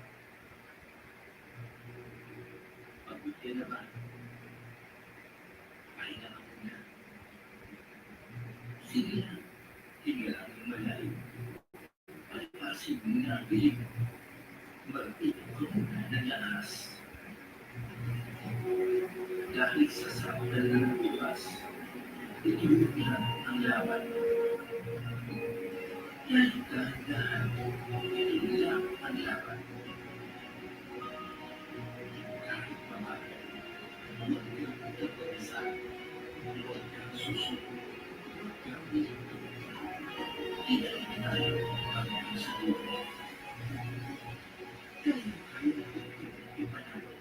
Speaker 9: Mabuti naman. Pahinga ka muna. Sige lang. Hinga lang yung malalim. Palipasin muna ang bilig. Mag-ipon ka muna ng lakas.
Speaker 12: Dahil sa sakdal ng bukas, itutulan ang laban. Dahil dahan-dahan, itutulan ang laban. Kahit paman, huwag kang pagpapasa, huwag kang susuko, huwag kang bilito. Idahin tayo hanggang sa dulo. Kayo ipanalo.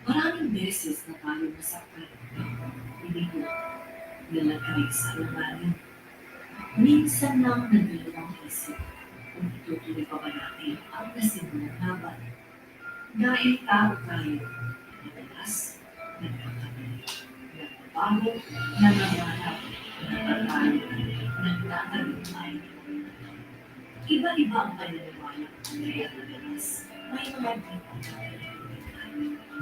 Speaker 8: Maraming beses na tayo nasaktan. Hindi ko nalagay sa alamanin. Minsan lang nandilong ang isip kung itutuloy pa ba natin ang nasimulang laban. Dahil tao tayo, madalas, nagkakamali, nagbabago, nangangarap, natatalo, nagtatagumpay. Iba-iba ang paniniwala, kaya madalas, may mga di pagkakalimutan.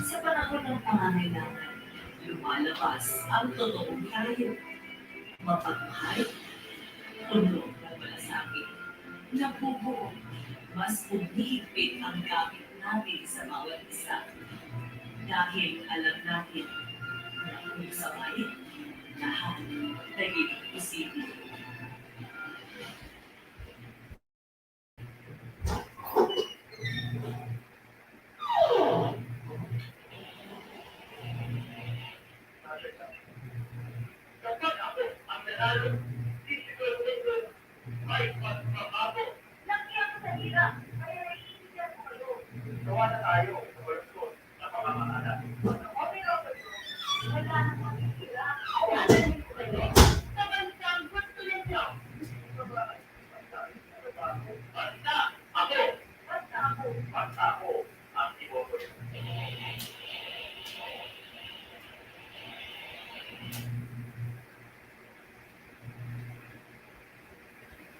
Speaker 8: Sa panahon ng pangangailangan, lumalabas ang totoong tayo. Mapagmahal, puno ng malasakit, nabubuo, mas umihigpit ang gamit natin sa bawat isa. Dahil alam natin na kung sabay, lahat naging posible.
Speaker 12: Kapag ako ang nanalo, isiguro may pagbabago.
Speaker 7: Laki ako sa hirap, kaya naiintindihan ko kayo.
Speaker 12: Gawa na tayo sa version na pamamahala.
Speaker 7: Okay lang ba yun? Wala namang hirap. Nagaling ko kayo.
Speaker 12: Kabansang gusto ninyo. Basta ako.
Speaker 7: Basta ako.
Speaker 12: Basta ako ang iboto.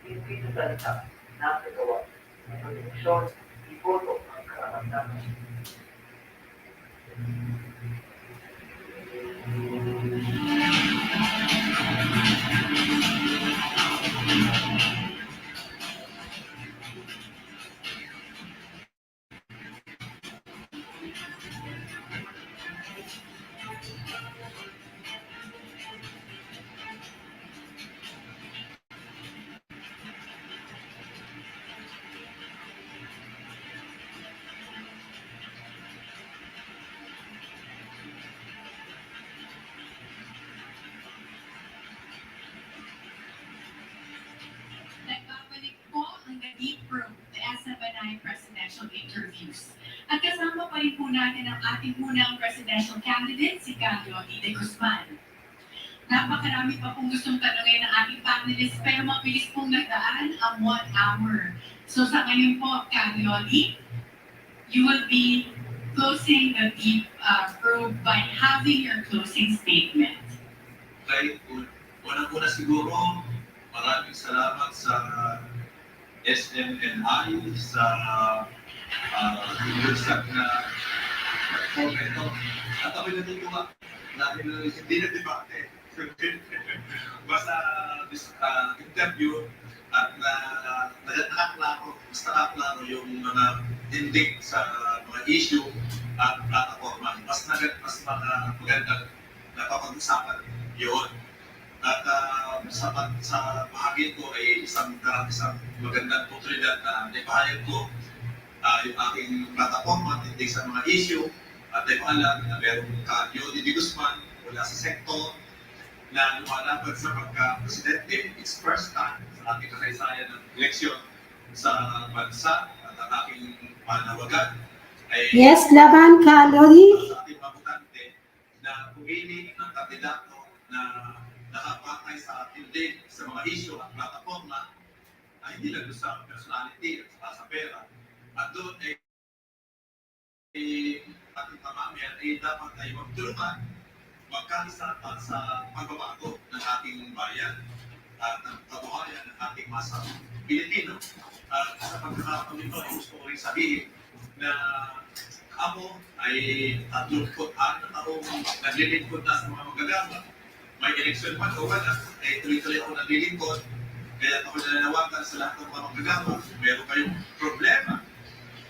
Speaker 12: Hindi sa salita, nasa gawa. Ang eleksyon, iboto ang kararamdaman.
Speaker 3: Nagbabalik po ang The Deep Room, the Smni presidential interviews. At kasama pa rin po natin ang ating unang presidential candidate, si Yodi de Guzman. Napakarami pa pong gustong tanongin ng ating panelists, pero mabilis pong nagdaan ang 1 hour. So sa ngayon po, Yodi, you will be closing the Deep Room by having your closing statement.
Speaker 2: Okay, unang-una siguro, maraming salamat sa SMNI sa Bulsak na platform ito. At ako'y natutuwa dahil hindi na debate. Basta interview at nakaklaro, mas nakaklaro yung mga tindig sa mga issue at platforma. Mas magandang napapag-usapan yun. At sa bahagi ko ay isang magandang oportunidad na naipahayag ko yung aking plataforma tindig sa mga issue at naipaalam na meron Yodi de Guzman mula sa sektor na lumalaban sa pagka-presidente. It's first time sa ating kasaysayan ng eleksyon sa bansa at ang aking panawagan ay
Speaker 14: Yes, laban ka, Lodi.
Speaker 2: sa ating mabutante na pumili ng kandidato na nakapatay sa tindig sa mga issue at plataforma ay hindi lang sa personality at sa pera. At doon ay ating pamamayan ay dapat ay magtulungan magkaisa at sa pagbabago ng ating bayan at ng kabuhayan ng ating masang Pilipino. At sa pagkakataon nito, ay gusto ko rin sabihin na
Speaker 13: Ako ay 34 na taong naglilingkod na sa mga magagama. May eleksyon pa o wala, ay tuloy-tuloy ako naglilingkod. Kaya ako nananawagan sa lahat ng mga magagama, meron kayong problema,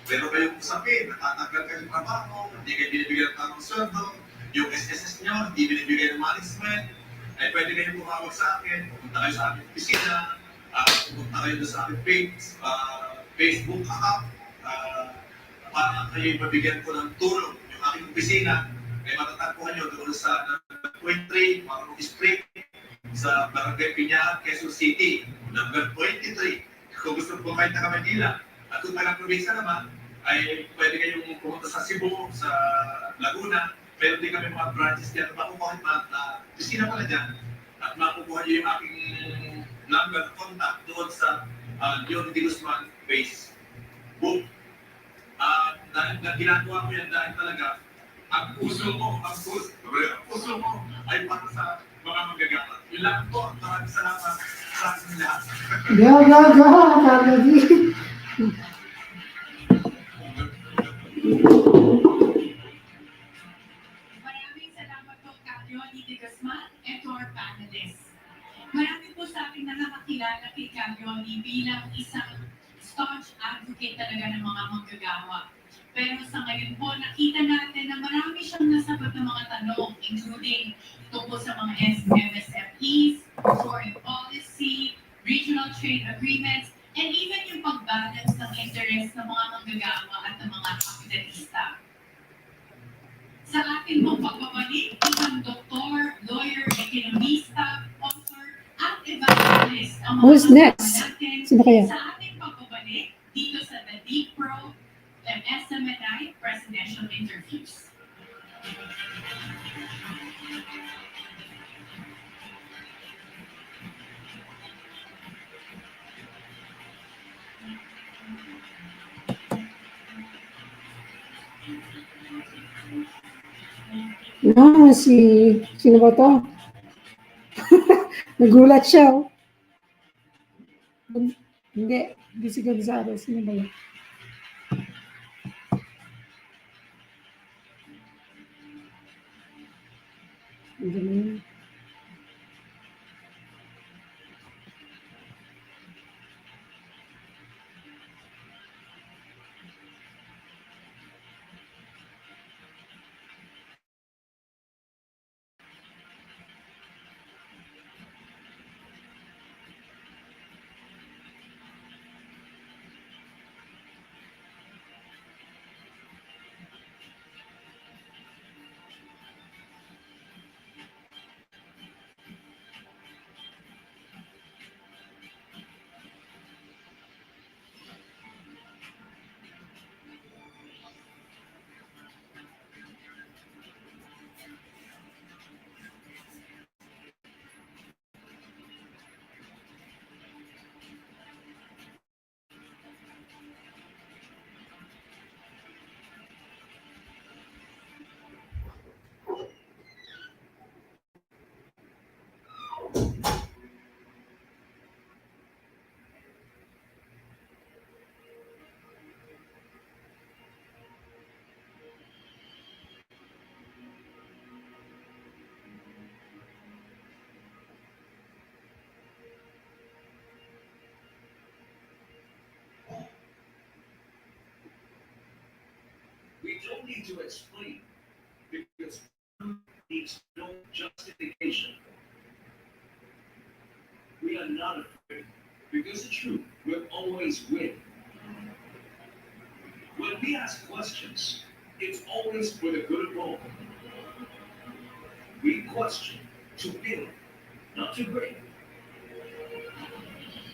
Speaker 13: meron kayong usapin, natatanggal kayong trabaho, hindi kayo binibigyan ng tamang sweldo, yung SSS nyo, hindi binibigay ng management, ay pwede kayong tumawag sa akin, pupunta kayo sa aking opisina, pupunta kayo sa aking Facebook account, para kayo mabigyan ko ng tulong. Yung aking opisina, ay matatagpuan nyo doon sa 23, Marunong Street, sa Barangay Piñahan, Quezon City, number 23. Kung gusto po kayo taga Manila, at kung taga probinsya naman, ay pwede kayong pumunta sa Cebu, sa Laguna, pero din kami mga branches dyan, makukuha na opisina pala dyan, at makukuha nyo yung aking number contact doon sa Leon D. Guzman Facebook. Dahil na ginagawa ko yan dahil talaga ang puso mo ay para sa mga magagawa. Yun lang po. Maraming salamat sa ating lahat.
Speaker 14: Go, Kalodi.
Speaker 3: Maraming salamat po, Kalodi de Guzman, and to our panelists. Marami po sa ating nakakakilala kay Kalodi bilang isang staunch advocate talaga ng mga manggagawa. Pero sa ngayon po, nakita natin na marami siyang nasagot ng mga tanong, including tungkol sa mga MSFEs, foreign policy, regional trade agreements, and even yung pag-balance ng interest ng mga manggagawa at ng mga kapitalista. Sa ating pong pagbabalik, isang doktor, lawyer, ekonomista, author, at evangelist ang mga
Speaker 14: Who's next?
Speaker 3: natin
Speaker 14: Sino kaya?
Speaker 3: sa ating pagbabalik dito sa The Deep Pro and Smni presidential interviews.
Speaker 14: No, sino ba to? Nagulat siya. Oh. Hindi si Gonzalo. Sino ba yun? Hindi na yun.
Speaker 15: We don't need to explain because truth needs no justification. We are not afraid because the truth will always win. When we ask questions, it's always for the good of all. We question to build, not to break.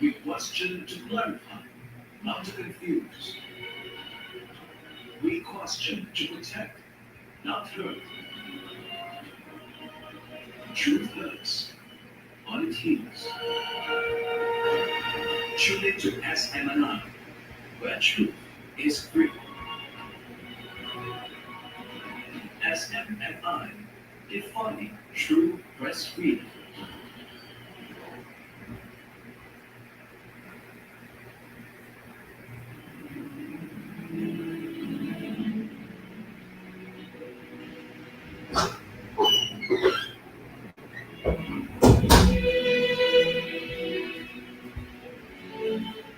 Speaker 15: We question to clarify, not to confuse. We question to protect, not hurt. Truth hurts, but it heals. Tune into SMNI, where truth is free. SMNI, defining true press freedom.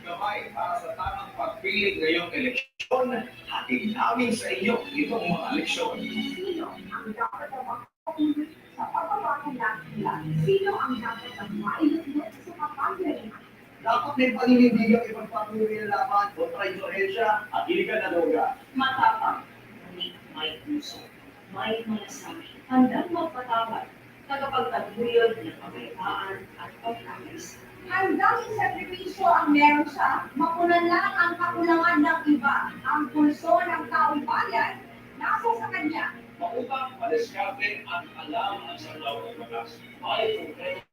Speaker 15: Gabay para sa tamang pagpili ngayong eleksyon, hatid namin sa inyo itong mga leksyon.
Speaker 7: Sino ang dapat na makapili sa pagbabago ng ilan? Sino ang dapat na mailugmot sa kampanya?
Speaker 15: Dapat may paninindigang ipagpatuloy ng laban kontra influensya at iligan na droga.
Speaker 7: Matapang, ngunit may puso, may malasakit, handang magpatawad, tagapagtaguyod ng pagkaitaan at pagkakaisa. Hanggang isakripisyo ang meron siya, mapunan lang ang kakulangan ng iba. Ang pulso ng taong bayan, nasa sa kanya.
Speaker 15: Mautang, madiskarte at alam ang sarlaw ng batas. May konkretong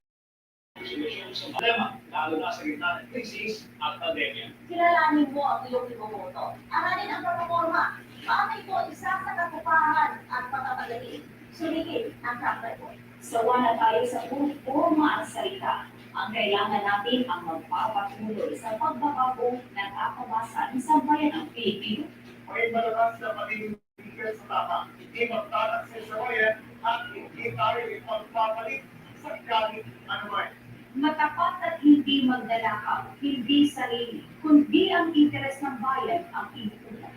Speaker 15: solusyon sa problema, lalo na sa gitna ng krisis at pandemya.
Speaker 7: Kilalanin mo ang iyong iboboto. Aralin ang plataforma. Paano ito isa sa katuparan at pagkakagaling? Sulitin ang track record. Sawa na tayo sa forma at salita. Ang kailangan natin ang magpapatuloy sa pagbabagong nakakabasan sa bayan ng Pilipino.
Speaker 15: May malakas na panindigan sa tama, hindi magtataksil sa bayan at hindi tayo ipagpapalit sa kahit anuman.
Speaker 7: Matapat at hindi magdalakaw, hindi sarili, kundi ang interes ng bayan ang inuuna.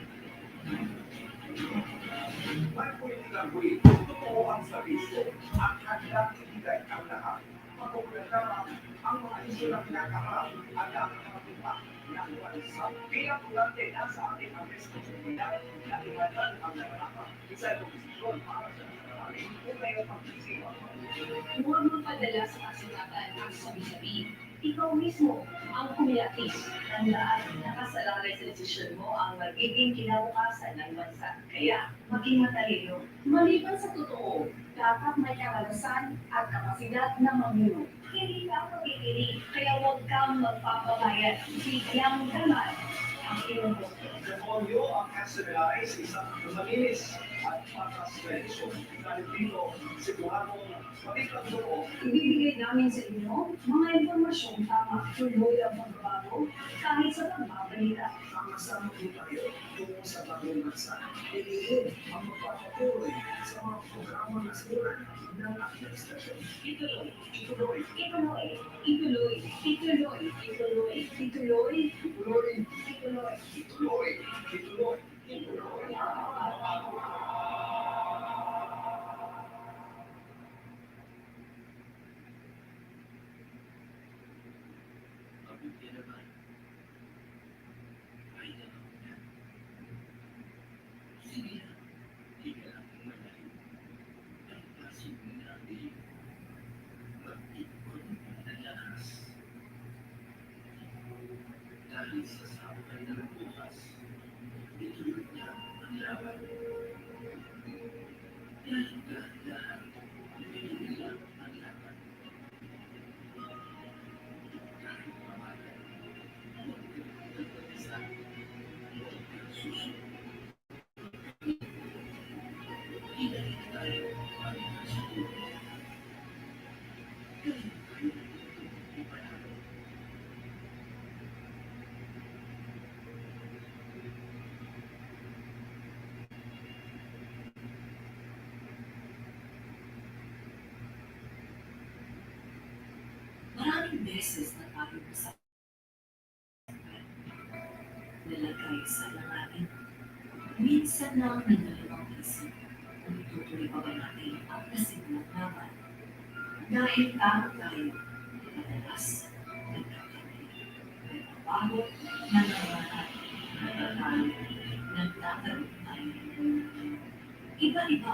Speaker 4: May political will, totoo ang serbisyo at handang ibigay ang lahat. Patuloy lamang ang mga isyu na kinakaharap at nakakarating pa ng bansa. Bilang tulante na sa ating ang responsibilidad na ingatan ang naranapan. Isa itong desisyon para sa nakarami kung mayroon pang sisiwa.
Speaker 7: Huwag magpadala sa kasikatan ang sabi-sabi. Ikaw mismo ang kumilatis. Tandaan, nakasalalay sa desisyon mo ang magiging kinabukasan ng bansa. Kaya, maging matalino. Maliban sa totoo, dapat may karanasan at kapasidad na mamuno. Hindi ka pagkikiri, kaya huwag kang magpapabayad. Bigyang daman ang iyong boto.
Speaker 15: Demonyo ang SMNI sa isang malinis at patas na eleksyon. Dahil dito, siguradong matitang loob.
Speaker 7: Ibibigay namin sa inyo mga impormasyong tama, tuloy ang pagbabago kahit sa pagbabalita.
Speaker 15: Ang kasama po tayo tungo sa bagong bansa. Iliin ang magpapatuloy sa mga programa na simulan ng administrasyon.
Speaker 7: Ituloy,
Speaker 15: Ituloy,
Speaker 7: ituloy, ituloy, ituloy, ituloy, ituloy,
Speaker 15: ituloy,
Speaker 7: ituloy.
Speaker 15: ituloy, ituloy, ituloy.
Speaker 12: Mabuti naman. Ay, naman na. Sige na. Higa lang ng malalim. Ang pasig mo na ang dilim. Mag-ikot ng lakas. Dahil sa sabay ng bukas, ituloy na ang laban. Dahil dahan-dahan, ituloy lang ang laban. Kahit pamalan, huwag kang mag-isa. Huwag kang susunod. Hinahit tayo para siguro. Galing tayo ipanalo.
Speaker 8: Maraming beses na tayo sa nalagay sa langanin. Minsan lang nagdalawang isip kung itutuloy pa ba natin ang nasimulang laban. Dahil tao tayo, madalas nagkakamali. Pero bago, nananahan, natatalo, nagtatanong tayo. Iba-iba.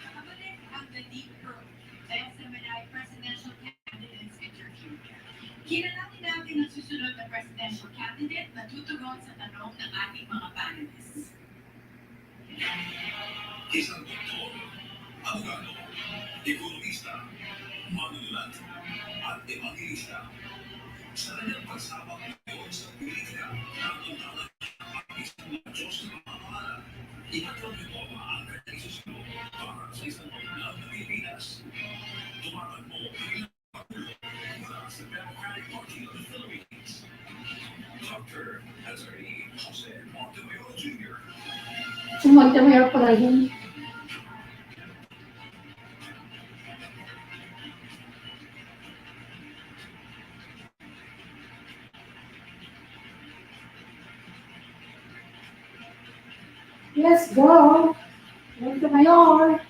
Speaker 3: Kabalik ang The Deep Road, the Smni Presidential Candidates Interview. Kinalangin natin ang susunod na presidential candidate na tutugon sa tanong ng ating mga panelists.
Speaker 13: Isang doktor, abogado, ekonomista, manunulat, at evangelista. Sa kanyang pagsabak ngayon sa politika, natuntanan ang isang
Speaker 14: Magkamera pala yun. Let's go. Let's go, Mayor.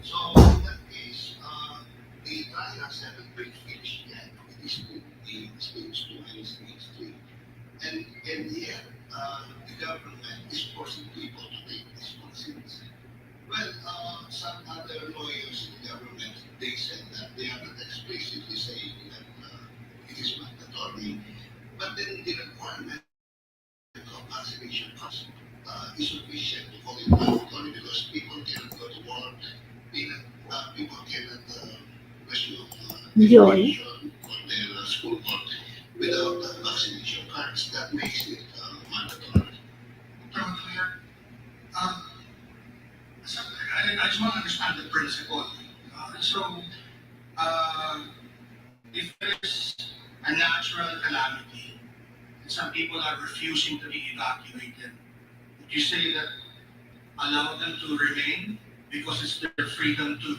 Speaker 1: So in that case, the trials haven't been finished yet. It is in stage 2 and stage 3. And yet, the government is forcing people to take these vaccines. Well, some other lawyers in the government, they said that they are not explicitly saying that it is mandatory, but then the requirement of vaccination cost is sufficient to call it mandatory because people cannot go to work, people cannot resume
Speaker 14: Joy.
Speaker 1: education or their school work without vaccination cards. That makes it mandatory. Pero kaya, I I just want to understand the principle. If there's a natural calamity and some people are refusing to be evacuated, would you say that allow them to remain because it's their freedom to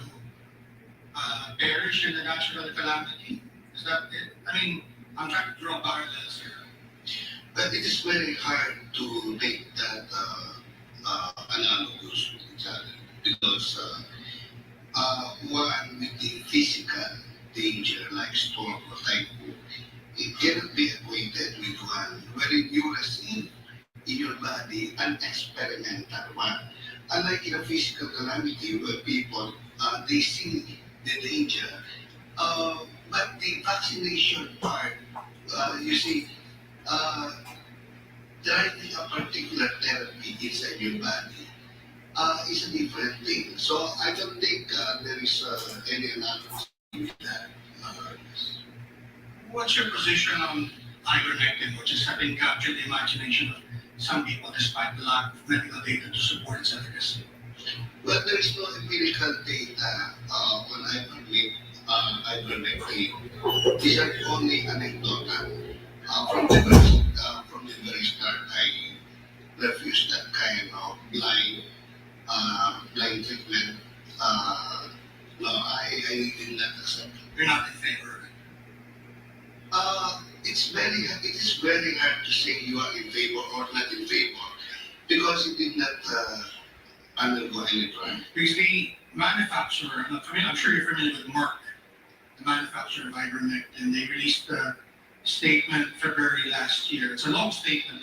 Speaker 1: perish in the natural calamity? Is that it? I mean, I'm trying to draw parallels here.
Speaker 16: But it is very hard to make that analogous with each other because one with the physical danger like storm or typhoon, it cannot be equated with one wherein you receive in your body an experimental one. Unlike in a physical calamity where people they see the danger, but the vaccination part, you see, driving a particular therapy inside your body is a different thing. So I don't think there is any analogy with that.
Speaker 1: What's your position on ivermectin, which is having captured the imagination of some people despite the lack of medical data to support its efficacy?
Speaker 16: Well, there is no empirical data on ivermectin. These are only anecdotal. From the very start, I refused that kind of blind treatment. No, I did not accept it.
Speaker 1: You're not in favor of it?
Speaker 16: It is very hard to say you are in favor or not in favor because it did not undergo any trial.
Speaker 1: Because the manufacturer, I'm sure you're familiar with Merck, the manufacturer of ivermectin, they released a statement February last year. It's a long statement.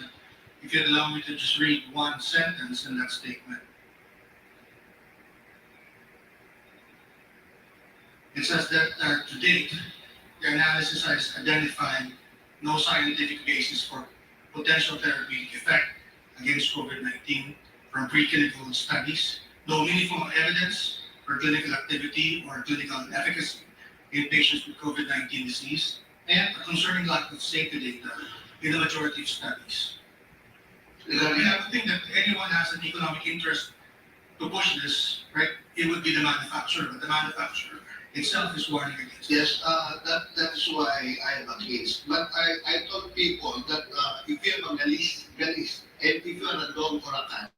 Speaker 1: If you'd allow me to just read one sentence in that statement. It says that to date, the analysis has identified no scientific basis for potential therapeutic effect against COVID-19 from preclinical studies, no meaningful evidence for clinical activity or clinical efficacy in patients with COVID-19 disease, and a concerning lack of safety data in the majority of studies. I would think that anyone has an economic interest to push this, right? It would be the manufacturer, but the manufacturer itself is warning against it.
Speaker 16: Yes, that is why I am against. But I told people that if you have a galis, and if you are a dog or a cat,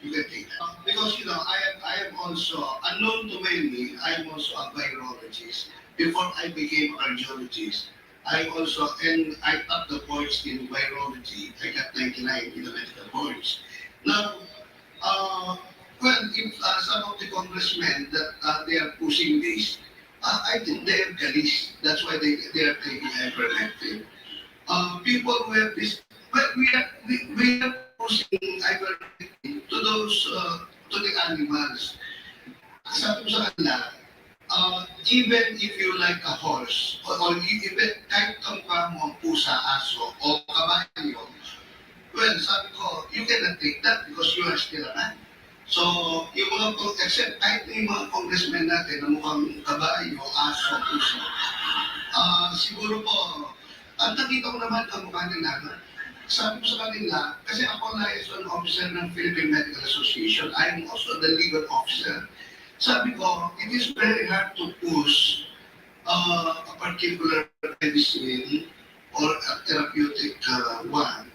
Speaker 16: you can take that. Because I am also, unknown to many, I am also a virologist. Before I became a cardiologist, I took the boards in virology. I got 99 in the medical boards. Now, if some of the congressmen that they are pushing this, I think they have galis. That's why they are taking ivermectin. People who have this, but we are pushing ivermectin to those to the animals. Sabi ko sa kanila, even if you like a horse, or even kahit kamukha mo ang pusa, aso, o kabayo, well, sabi ko, you cannot take that because you are still a man. So, yung mga, except kahit yung mga congressmen natin na mukhang kabayo, aso, puso, siguro po, ang nakita ko naman kamukha nila, sabi ko sa kanila, kasi ako liaison officer ng Philippine Medical Association, I'm also the legal officer. Sabi ko, it is very hard to push a particular medicine or a therapeutic one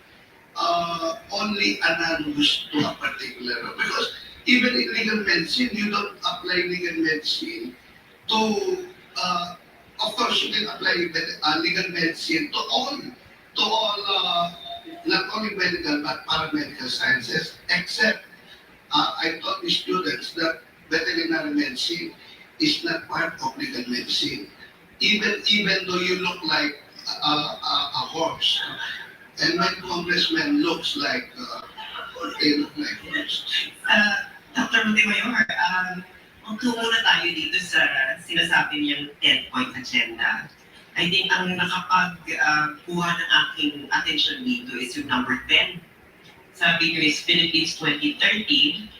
Speaker 16: only analogous to a particular, because even in legal medicine, you don't apply legal medicine to, of course, you can apply legal medicine to all, not only medical but paramedical sciences, except I taught the students that veterinary medicine is not part of legal medicine. Even though you look like a horse, and my congressman looks like they look like horses.
Speaker 11: Dr. Montemayor, magtungo na tayo dito sa sinasabi niyang 10-point agenda. I think ang nakapagkuha ng aking attention dito is yung number 10. Sabi niyo is Philippines 2030,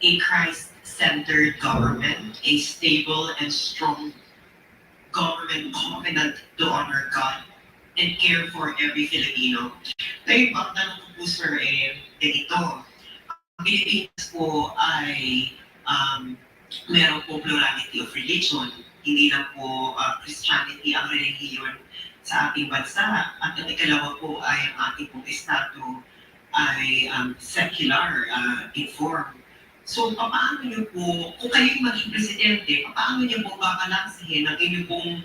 Speaker 11: a Christ-centered government, a stable and strong government covenant to honor God and care for every Filipino. Tayo bang tanong ko po, sir, ganito. Pilipinas po ay meron po plurality of religion. Hindi lang po Christianity ang religion sa ating bansa. At ang ikalawa po ay ang ating pong estado ay secular, informed. So, paano niyo po, kung kayo maging presidente, paano niyo po babalansihin ang inyong pong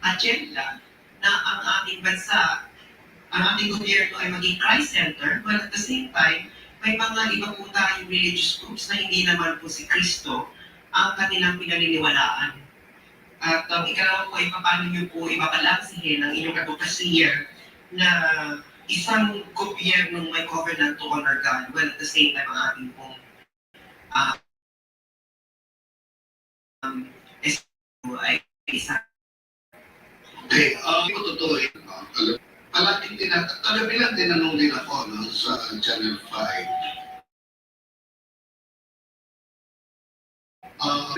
Speaker 11: agenda na ang ating bansa, ang ating gobyerno ay maging Christ center, but at the same time, may mga iba po tayong religious groups na hindi naman po si Kristo ang kanilang pinaniniwalaan. At ang ikalawa po ay paano niyo po ibabalansihin ang inyong advokasya na isang gobyernong may covenant to honor God, while at the same time ang ating pong ay isang.
Speaker 16: Okay, totoo yun. Palaging kagabi lang tinanong din ako sa Channel 5.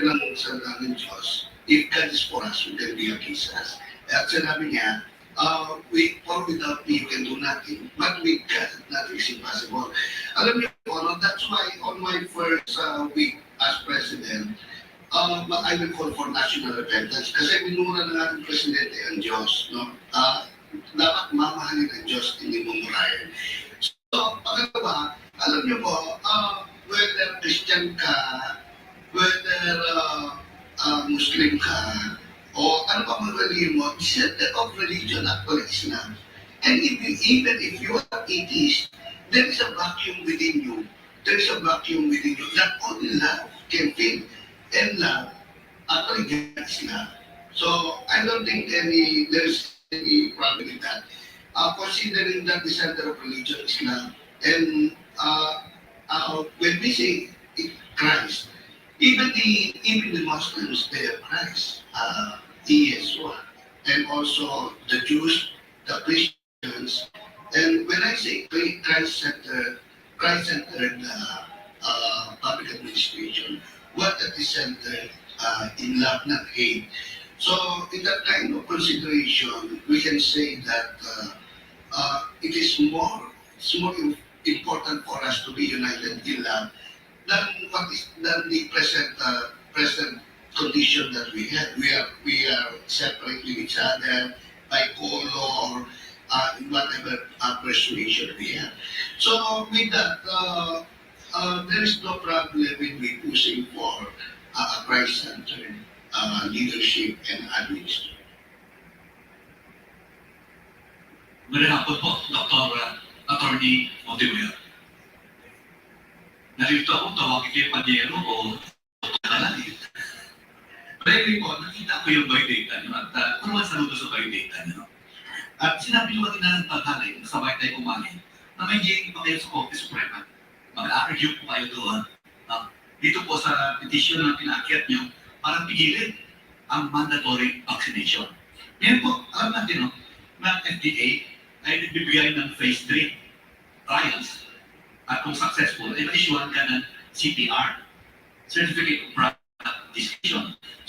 Speaker 16: Lang sa ng Diyos, if God is for us, we can be against us. At sinabi niya, for without me, you can do nothing. But with God, nothing is impossible. Alam niyo po, that's why on my first week as President, I will call for national repentance. Kasi minura ng ating Presidente ang Diyos. No? Dapat mamahalin ang Diyos, hindi mumurahin. So, pangalawa, alam niyo po, whether Christian ka, whether Muslim ka, o ano pa mga religion mo, the center of religion actually is Islam. And even if you are atheist, there is a vacuum within you. There is a vacuum within you that only love can fill. And love actually gets love. So I don't think there's any problem with that. Considering that the center of religion is love, and when we say Christ, even the Muslims, they have Christ. He is one. And also the Jews, the Christians. And when I say Christ-centered public administration, what at the center in love, not hate. So in that kind of consideration, we can say that it is more important for us to be united in love than the present condition that we have. We are separating each other by color, whatever persuasion we have. So with that, there is no problem with me pushing for a Christ-centered leadership and administration.
Speaker 12: Magandang hapon po, Dr. Attorney Montemayor. Narito ako, tawagin kayo Panyero o Kalali. Pero anyway po, nakita ko yung buy data nyo at kung naman saludo sa buy data nyo. At sinabi nyo kanina ng paghalay, sabay tayo kumain, na may hearing pa kayo sa Korte Suprema. Mag-argue po kayo doon. Dito po sa petition na pinaakyat nyo, para pigilin ang mandatory vaccination. Ngayon po, alam natin na FDA ay nagbibigay ng phase 3 trials. At kung successful, ay ma-issuean ka ng CPR, Certificate of Practice.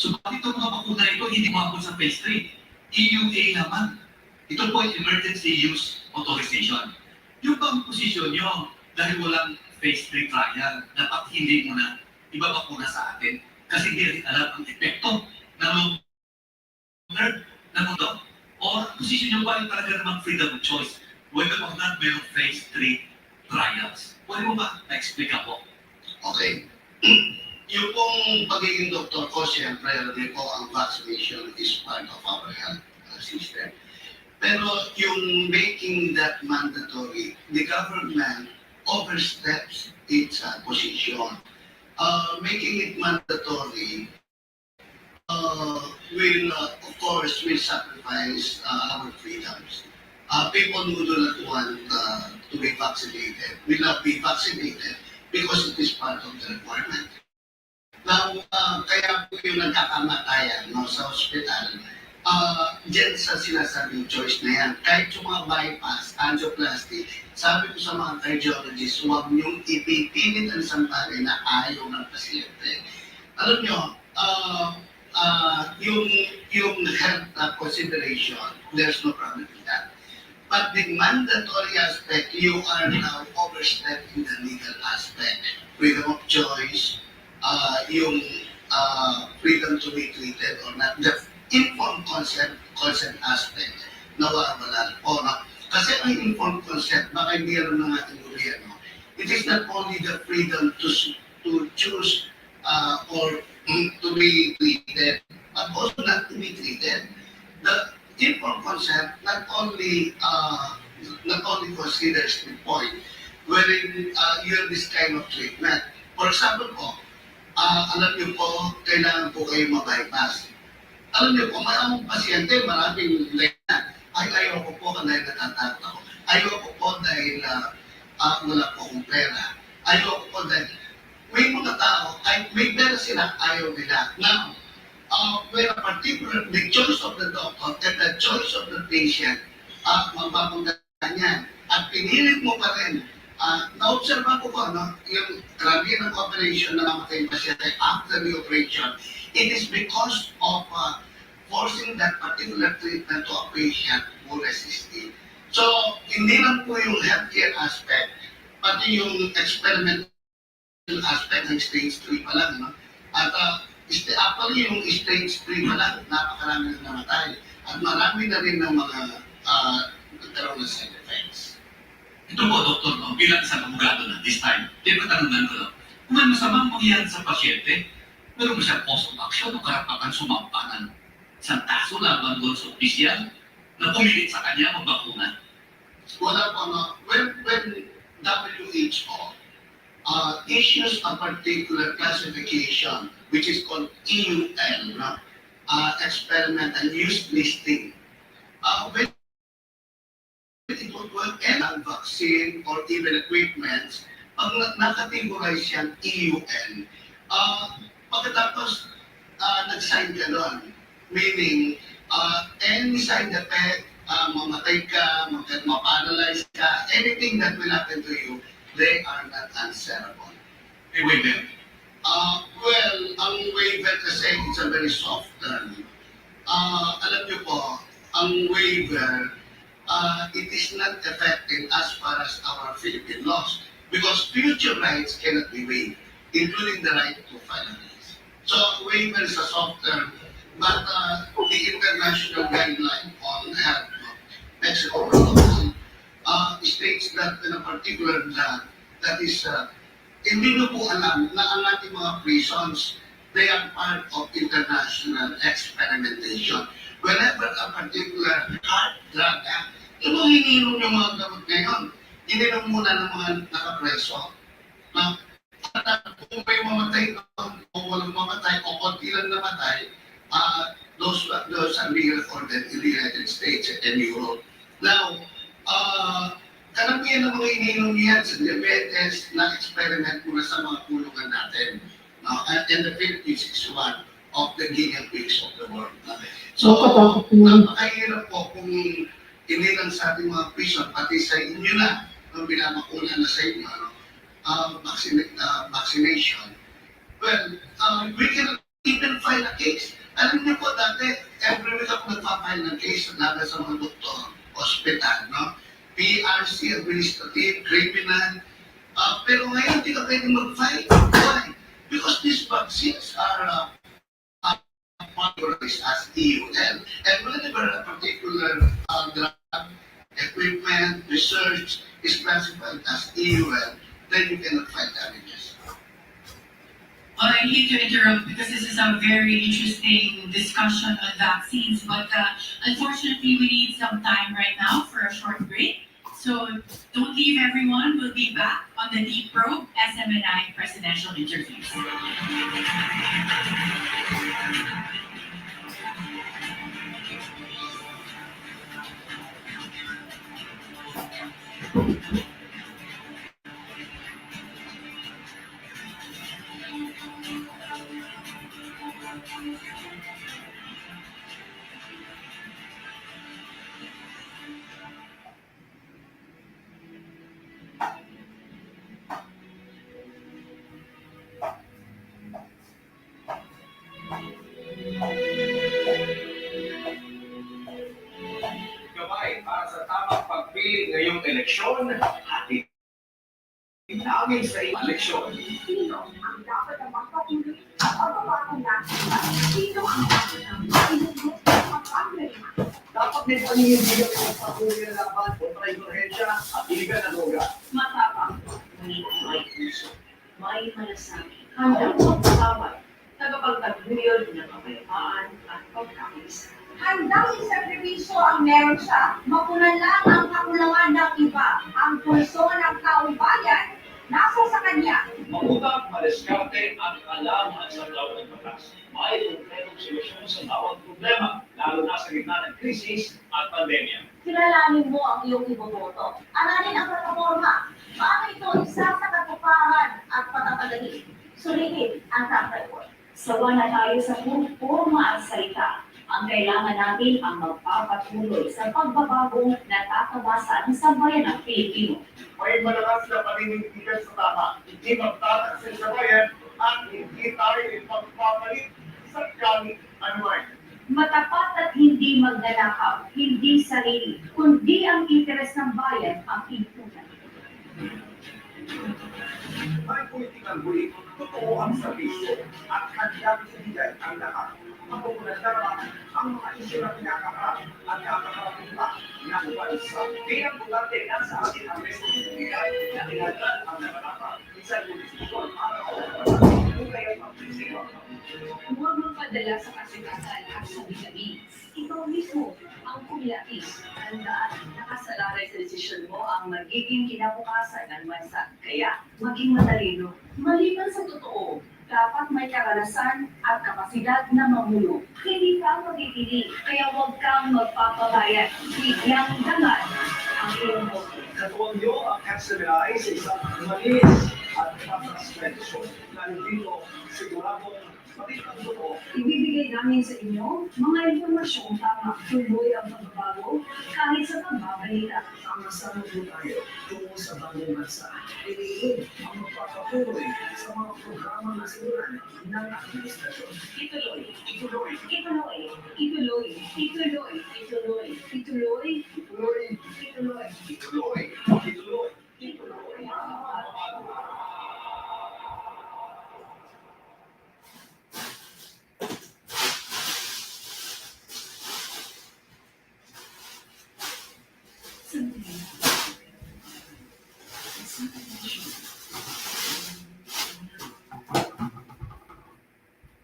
Speaker 12: So bakit itong mga bakuna ito hindi mabot sa phase 3? EUA naman. Ito po ay Emergency Use Authorization. Yung bang posisyon nyo dahil walang phase 3 trial, dapat hindi mo na ibabakuna sa atin kasi hindi rin alam ang epekto ng long-term na mundo. Or posisyon nyo ba yung talaga namang freedom of choice whether or not mayroong phase 3 trials? Pwede mo ba na-explain po?
Speaker 16: Okay. Yung pong pagiging doktor ko, siyempre, po ang vaccination is part of our health system. Pero yung making that mandatory, the government oversteps its position. Making it mandatory will, of course, will sacrifice our freedoms. People who do not want to be vaccinated will not be vaccinated because it is part of the requirement. Now, kaya po yung nagkakamatayan sa hospital, dyan sa sinasabing choice na yan. Kahit yung mga bypass, angioplasty, sabi ko sa mga cardiologists, huwag niyong ipipilit ang isang bagay na ayaw ng pasyente. Alam niyo, yung health consideration, there's no problem with that. But the mandatory aspect, you are now overstepping the legal aspect. Freedom of choice, yung freedom to be treated or not, the informed consent aspect, nawawala po. No? Kasi ang informed consent, baka hindi alam ng ating gobyerno, it is not only the freedom to choose or to be treated, but also not to be treated. The informed consent not only considers the point wherein you have this kind of treatment. For example po, alam niyo po, kailangan po kayo ma-bypass. Alam niyo po, maraming pasyente, maraming lena. Ay, ayaw ko po dahil natatakot ako. Ayaw ko po dahil wala po akong pera. Ayaw ko po dahil may mga tao, ay may pera sila, ayaw nila. Now, when a particular, the choice of the doctor and the choice of the patient, magpapagdaan yan. At pinilit mo pa rin, na-observe ko po, no, yung grabe ng operation na namatay yung pasyente after the operation, it is because of forcing that particular treatment to a patient who resisted. So, hindi lang po yung healthcare aspect, pati yung experimental aspect ng stage 3 pa lang, no? At actually yung stage 3 pa lang, napakarami na namatay. At marami na rin ng mga nagkaroon ng side effects.
Speaker 12: Ito po, Doktor, no, bilang isang abogado na this time, katanungan ko, no, kung may masamang mangyayari sa pasyente, meron mo siyang cause of action o karapatan sumampanan. Isang kaso laban doon sa opisyal na pumilit sa kanya magbakuna.
Speaker 16: Wala po, no? When WHO issues a particular classification, which is called EUL, no? Experiment and use listing. When it would work and vaccine or even equipments, pag nakategorize yan EUL, pagkatapos nag-sign ka doon, meaning any side effect, mamatay ka, maparalyze ka, anything that will happen to you, they are not answerable.
Speaker 12: May waiver?
Speaker 16: Well, ang waiver kasi it's a very soft term. Alam niyo po, ang waiver, it is not effective as far as our Philippine laws because future rights cannot be waived, including the right to file a case. So, waiver is a soft term, but the international guideline on health, Mexico protocol, states that in a particular drug that is, hindi nyo po alam na ang ating mga prisons, they are part of international experimentation. Whenever a particular drug, yung mga ininom yung mga gamot ngayon, ininom muna ng mga nakapreso. Kung may mamatay o walang mamatay o konti lang namatay, those are being recorded in the United States and Europe. Now, karamihan ng mga ininom niyan sa diabetes na experiment muna sa mga kulungan natin. And the Philippines is one of the guinea pigs of the world. So, napakahirap po kung hindi lang sa ating mga prison, pati sa inyo na, nung binabakuna na sa inyo, vaccination. Well, we can even file a case. Alam niyo po dati, every week ako nagpa-file ng case na sa mga doktor, hospital, no? PRC, administrative, criminal. Pero ngayon, hindi ka pwede mag-file. Why? Because these vaccines are categorized as EUL. And whenever a particular drug, equipment, research is classified as EUL, then you cannot file damages.
Speaker 3: Well, I hate to interrupt because this is a very interesting discussion on vaccines, but unfortunately we need some time right now for a short break. So don't leave everyone, we'll be back on the Deep Probe SMNI presidential interviews.
Speaker 4: Gabay para sa tamang
Speaker 15: ngayong eleksyon, hati namin sa eleksyon.
Speaker 7: Sino ang dapat na magpatuloy sa pagbabago natin? Sino ang dapat na makinulos sa pagkakalima?
Speaker 15: Dapat may paninindigan ng patuloy na laban kontra insurhensya at iligan na droga.
Speaker 7: Matapang, ngunit may puso, may malasakit, handang magpapaway, tagapagtaguyod ng kapayapaan at pagkakaisa. Handang isakripisyo ang meron siya, mapunan lang ang kakulangan ng iba. Ang pulso ng taong bayan, nasa sa kanya.
Speaker 15: Mautang, madiskarte at alam ang saklaw ng batas. May konkretong solusyon sa bawat problema, lalo na sa gitna ng krisis at pandemya.
Speaker 7: Kilalanin mo ang iyong iboboto. Aralin ang plataforma. Paano ito isa sa katuparan at patatagaling? Sulitin ang track record. Sawa na tayo sa purma at salita. Ang kailangan natin ang magpapatuloy sa pagbabagong natatawasan sa bayan ng Pilipino.
Speaker 15: May malakas na paninindigan sa tama, hindi magtataksil sa bayan at hindi tayo ipagpapalit sa kahit anuman.
Speaker 7: Matapat at hindi magnanakaw, hindi sarili, kundi ang interes ng bayan ang inuunan.
Speaker 4: May political will, totoo ang serbisyo at handang ibigay ang lahat. Mapupunan lamang ang mga isyu na kinakaharap at kakaharapin pa ng bansa.
Speaker 15: Bilang bugante na sa atin ang responsibilidad na tinagdan ang nakalapa. Isang jurisdiksyon para sa kung kayo mag-presido.
Speaker 7: Huwag magpadala sa kasikatan at sabi-sabi. Ikaw mismo ang kumilatis. Tandaan, nakasalalay sa desisyon mo ang magiging kinabukasan ng bansa. Kaya, maging matalino. Maliban sa totoo, dapat may karanasan at kapasidad na mamulo. Hindi ka magigili, kaya huwag kang magpapabayad. Biglang dangan ang iyong boto.
Speaker 15: Katuwang niyo ang Smni sa isang malinis at mataas na edisyon na hindi mo siguradong matitang totoo.
Speaker 7: Ibibigay namin sa inyo mga impormasyong tama, tuloy ang pagbabago kahit sa pagbabalita.
Speaker 15: Ang masama po tayo tungo sa bagong bansa. Iniin ang magpapatuloy sa mga programa na simulan ng administrasyon.
Speaker 7: Ituloy,
Speaker 15: Ituloy,
Speaker 7: ituloy, ituloy, ituloy, ituloy, ituloy,
Speaker 15: ituloy,
Speaker 7: ituloy.
Speaker 15: ituloy, ituloy, ituloy.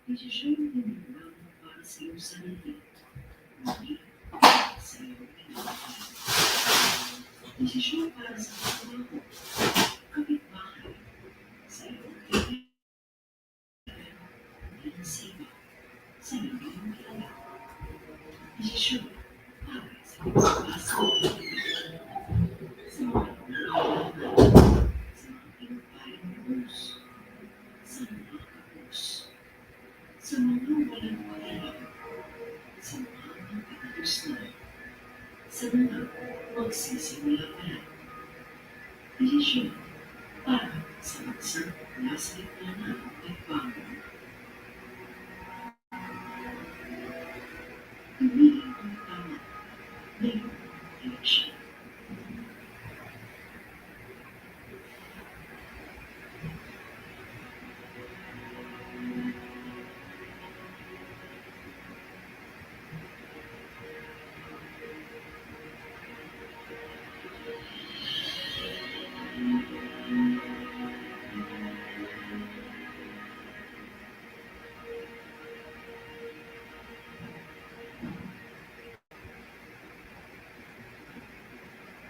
Speaker 7: Desisyon din lang para sa iyong sarili. Hindi sa iyong pinapalit. Desisyon para sa trabaho, kapitbahay, sa iyong kaibigan, binasiba, sa iyong kilala. Desisyon para sa pagpapasok, sa mga pagpapasok, sa mga pinagpaling bus, sa mga kapos, sa mga walang pahirap, sa mga kapatid na, sa mga magsisimula pa lang. Desisyon para sa bansang nasa gitna ng pagbabago. Pumili ang tama ngayong eleksyon.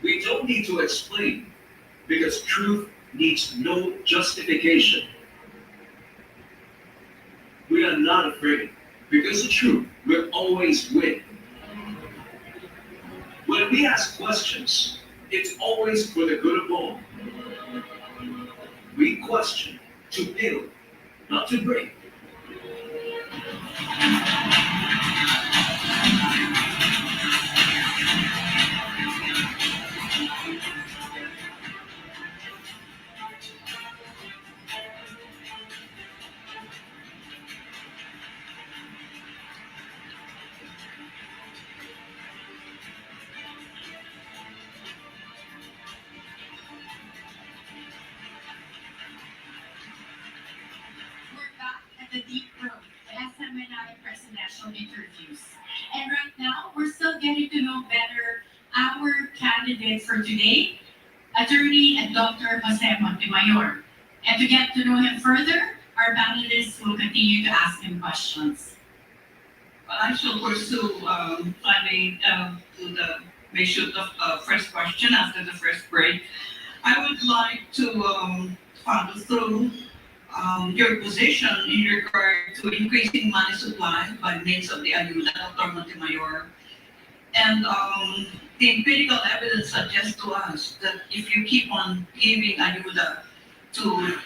Speaker 15: We don't need to explain because truth needs no justification. We are not afraid because the truth will always win. When we ask questions, it's always for the good of all. We question to build, not to break.
Speaker 3: the deep throat, the Smni presidential interviews. And right now, we're still getting to know better our candidate for today, Attorney and Dr. Jose Montemayor. And to get to know him further, our panelists will continue to ask him questions.
Speaker 11: I shall pursue, may shoot the first question after the first break. I would like to follow through your position in regard to increasing money supply by means of the ayuda, Dr. Montemayor. And the empirical evidence suggests to us that if you keep on giving ayuda to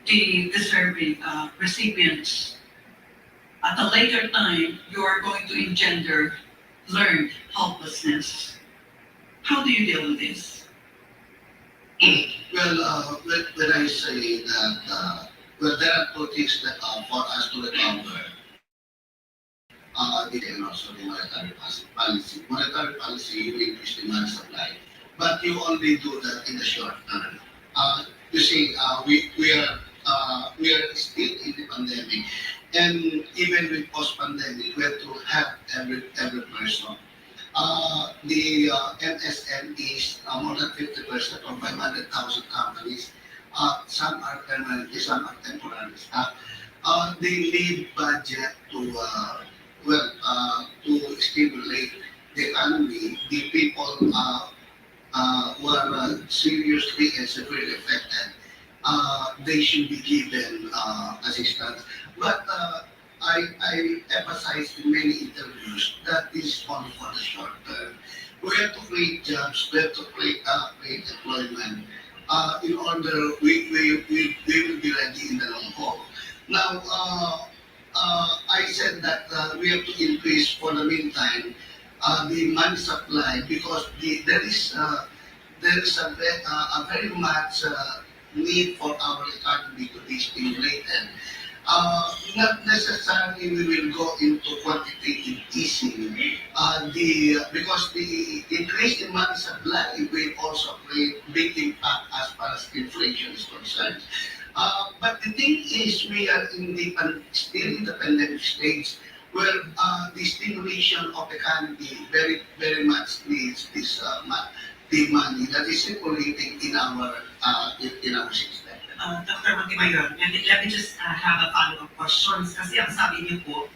Speaker 11: the deserving recipients, at a later time, you are going to engender learned helplessness. How do you deal with this?
Speaker 16: Well, when I say that, well, there are two things that for us to recover, and also the monetary policy. Monetary policy, you increase the money supply, but you only do that in the short term. You see, we are still in the pandemic, and even with post-pandemic, we have to have every person. The MSMEs, more than 50% of 500,000 companies, some are permanently, some are temporary. They need budget to to stimulate the economy. The people who are seriously and severely affected, they should be given assistance. But I emphasize in many interviews that this is only for the short term. We have to create jobs, we have to create employment. In order, we will be ready in the long haul. Now, I said that we have to increase for the meantime the money supply because there is a very much need for our economy to be stimulated. Not necessarily we will go into quantitative easing because the increase in money supply will also create big impact as far as inflation is concerned. But the thing is, we are still in the pandemic stage where the stimulation of the economy very much needs the money that is circulating in our system.
Speaker 11: Dr. Montemayor, let me just have a follow-up question. Kasi ang sabi niyo po,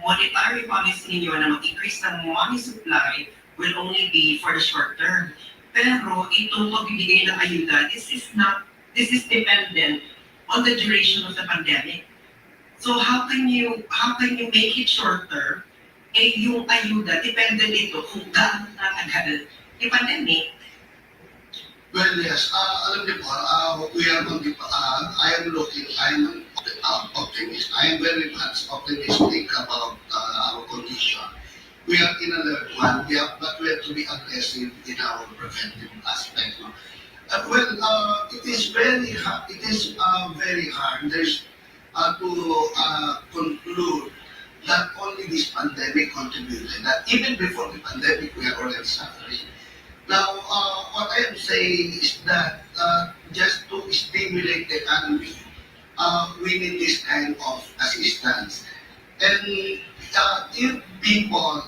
Speaker 11: monetary policy ninyo na mag-increase ng money supply will only be for the short term. Pero itong pagbibigay ng ayuda, this is dependent on the duration of the pandemic. So how can you make it shorter? Yung ayuda, dependent ito kung gaano natagal yung pandemic.
Speaker 16: Well, yes. Alam niyo po, we are on the, I am optimist. I am very much optimistic about our condition. We are in a level one, but we have to be aggressive in our preventive aspect. No? It is very hard. It is very hard. There's to conclude that only this pandemic contributed. That even before the pandemic, we are already suffering. Now, what I am saying is that just to stimulate the economy, we need this kind of assistance. And if people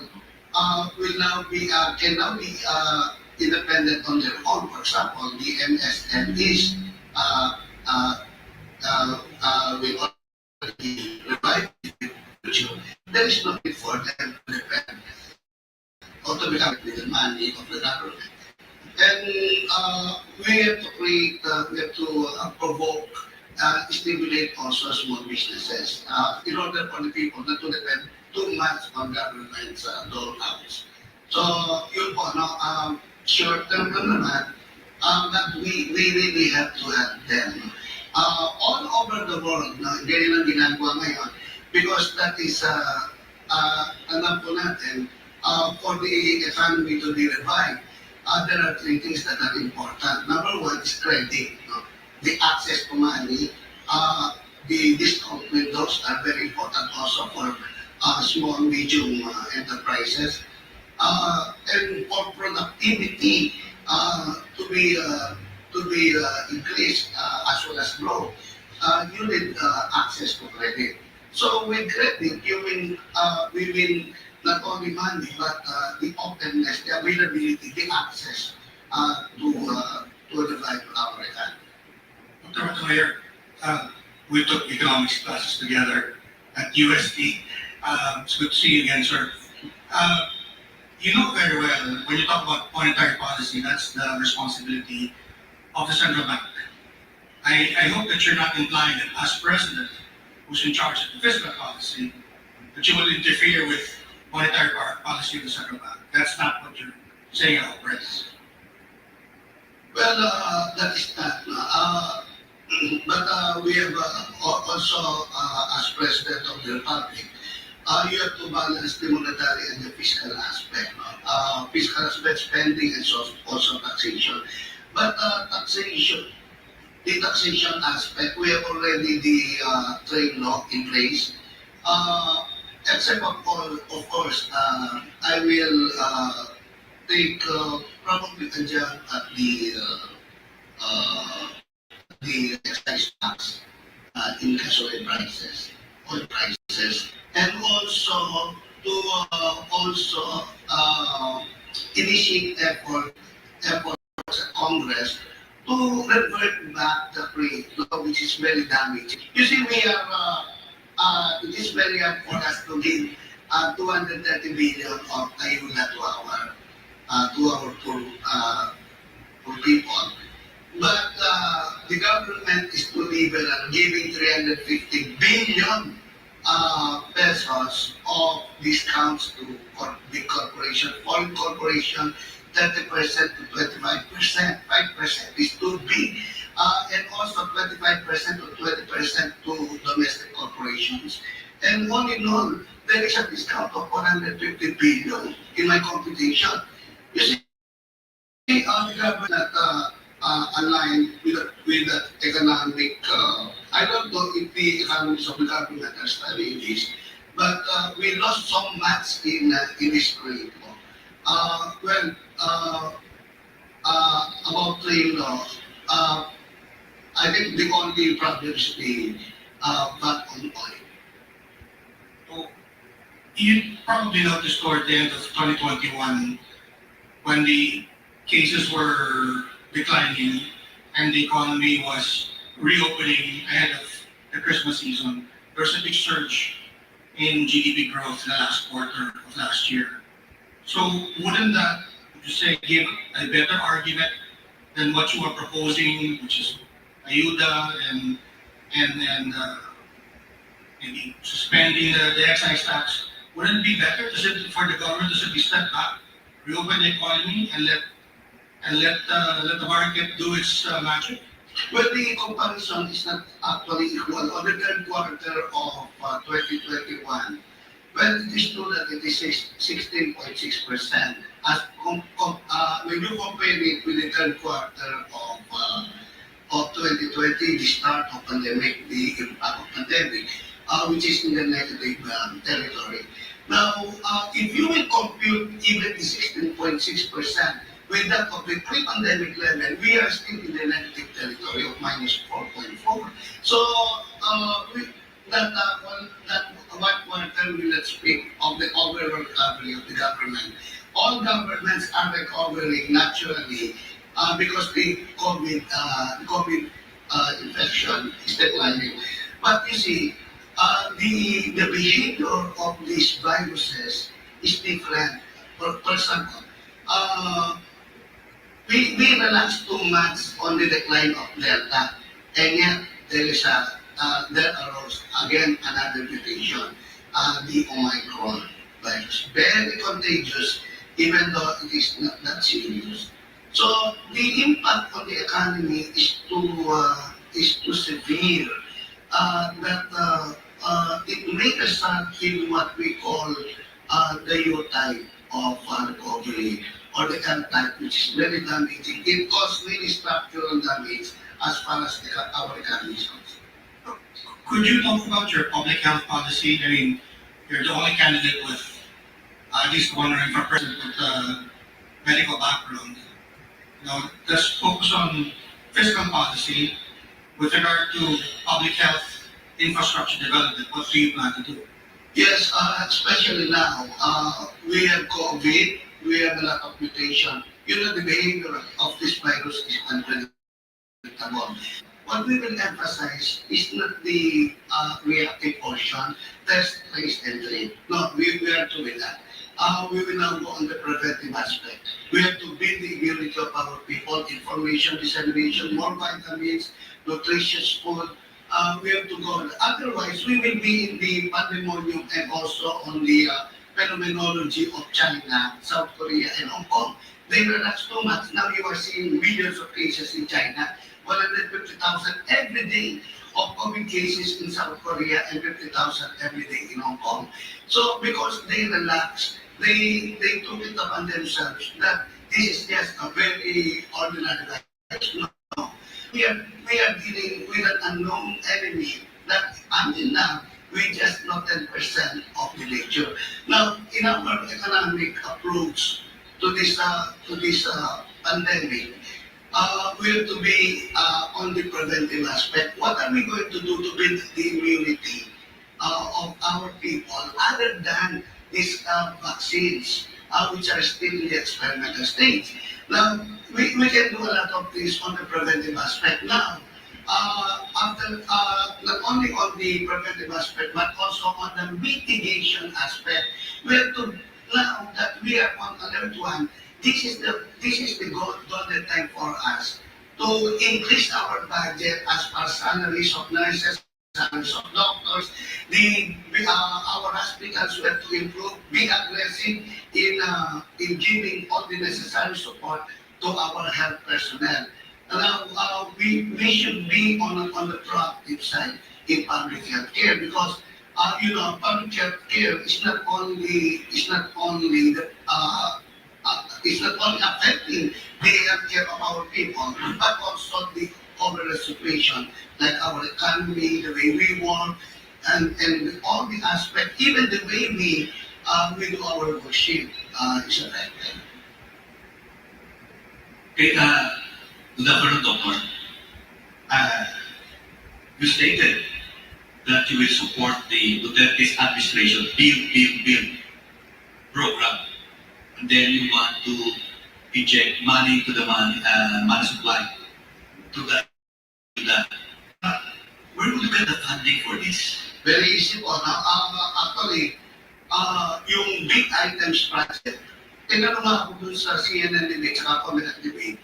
Speaker 16: will now be can now be independent on their own, for example, the MSMEs will already revive the future. There is no need for them to depend or to become with the money of the government. And we have to create, we have to provoke, stimulate also small businesses in order for the people not to depend too much on government's dollars. So, yun po, no, short term naman, that we really have to help them. All over the world, no, ganyan ang ginagawa ngayon, because that is, alam po natin, for the economy to be revived, there are three things that are important. Number one is credit. No? The access to money, the discount windows are very important also for small, medium enterprises. And for productivity to be increased as well as grow. you need access to credit. So with credit, we will not only money, but the openness, the availability, the access to the life of our economy.
Speaker 1: Dr. Mayor, we took economics classes together at USD. It's good to see you again, sir. You know very well, when you talk about monetary policy, that's the responsibility of the central bank. I hope that you're not implying that as president, who's in charge of the fiscal policy, that you will interfere with monetary policy of the central bank. That's not what you're saying at all, right?
Speaker 16: Well, that is not. But we have also, as president of the republic, you have to balance the monetary and the fiscal aspect. Fiscal aspect, spending, and also taxation. But the taxation aspect, we have already the trade law in place. Except of course, I will take probably adjust at the excise tax in gasoline prices, oil prices, and also to initiate efforts at Congress to revert back the trade law, which is very damaging. You see, it is very hard for us to give 230 billion of ayuda to our poor people. But the government is too liberal, giving 350 billion pesos of discounts to big corporation, foreign corporation, 30% to 25%, 5% is too big, and also 25% to 20% to domestic corporations. And all in all, there is a discount of 450 billion in my computation. You see, the government aligned with the economic, I don't know if the economists of the government are studying this, but we lost so much in this trade law. About trade law, I think the only problem is the VAT on oil.
Speaker 1: So, you probably noticed toward the end of 2021, when the cases were declining and the economy was reopening ahead of the Christmas season, there was a big surge in GDP growth in the last quarter of last year. So wouldn't that, would you say, give a better argument than what you are proposing, which is ayuda and maybe suspending the excise tax? Wouldn't it be better for the government to simply step back, reopen the economy, and let the market do its magic?
Speaker 16: Well, the comparison is not actually equal. On the third quarter of 2021, well, it is true that it is 16.6%. When you compare it with the third quarter of 2020, the start of pandemic, the impact of pandemic, which is in the negative territory. Now, if you will compute even the 16.6% with that of the pre-pandemic level, we are still in the negative territory of minus 4.4. So, that one quarter we will speak of the overall recovery of the government. All governments are recovering naturally because the COVID infection is declining. But you see, the behavior of these viruses is different. For example, we relax too much on the decline of Delta, and yet there arose again another mutation, the Omicron virus. Very contagious, even though it is not that serious. So the impact on the economy is too severe that it may result in what we call the U type of recovery, or the L type, which is very damaging. It causes really structural damage as far as our economy is concerned.
Speaker 1: Could you talk about your public health policy? I mean, you're the only candidate with, at least one running for president with a medical background. You know, let's focus on fiscal policy with regard to public health infrastructure development, what do you plan to do?
Speaker 16: Yes, especially now, we have COVID, we have a lot of mutation. You know, the behavior of this virus is unpredictable. What we will emphasize is not the reactive portion, test, trace, and treat. No, we are doing that. We will now go on the preventive aspect. We have to build the immunity of our people, information dissemination, more vitamins, nutritious food. We have to go. Otherwise, we will be in the pandemonium and also on the phenomenology of China, South Korea, and Hong Kong. They relax too much. Now you are seeing millions of cases in China, 150,000 every day of COVID cases in South Korea and 50,000 every day in Hong Kong. So because they relaxed, they took it upon themselves that this is just a very ordinary virus. No. We are dealing with an unknown enemy that until now we just know 10% of the nature. Now, in our economic approach to this pandemic, we have to be on the preventive aspect. What are we going to do to build the immunity of our people other than these vaccines, which are still in the experimental stage? Now, we can do a lot of things on the preventive aspect now. After not only on the preventive aspect, but also on the mitigation aspect, we have to, now that we are on alert one, this is the golden time for us to increase our budget as per salaries of nurses, salaries of doctors. Our hospitals have to improve, be aggressive in giving all the necessary support to our health personnel. Now, we should be on the proactive side in public health care because public health care is not only affecting the health care of our people, but also the overall situation, like our economy, the way we work, and all the aspects, even the way we do our worship is affected.
Speaker 13: Okay, good afternoon, Doctor. You stated that you will support the Duterte's administration build program, and then you want to inject money into the money supply to that. Where will you get the funding for this?
Speaker 16: Very easy po. Actually, yung big items project, tinanong nga ako dun sa CNN debate, saka Comelec debate,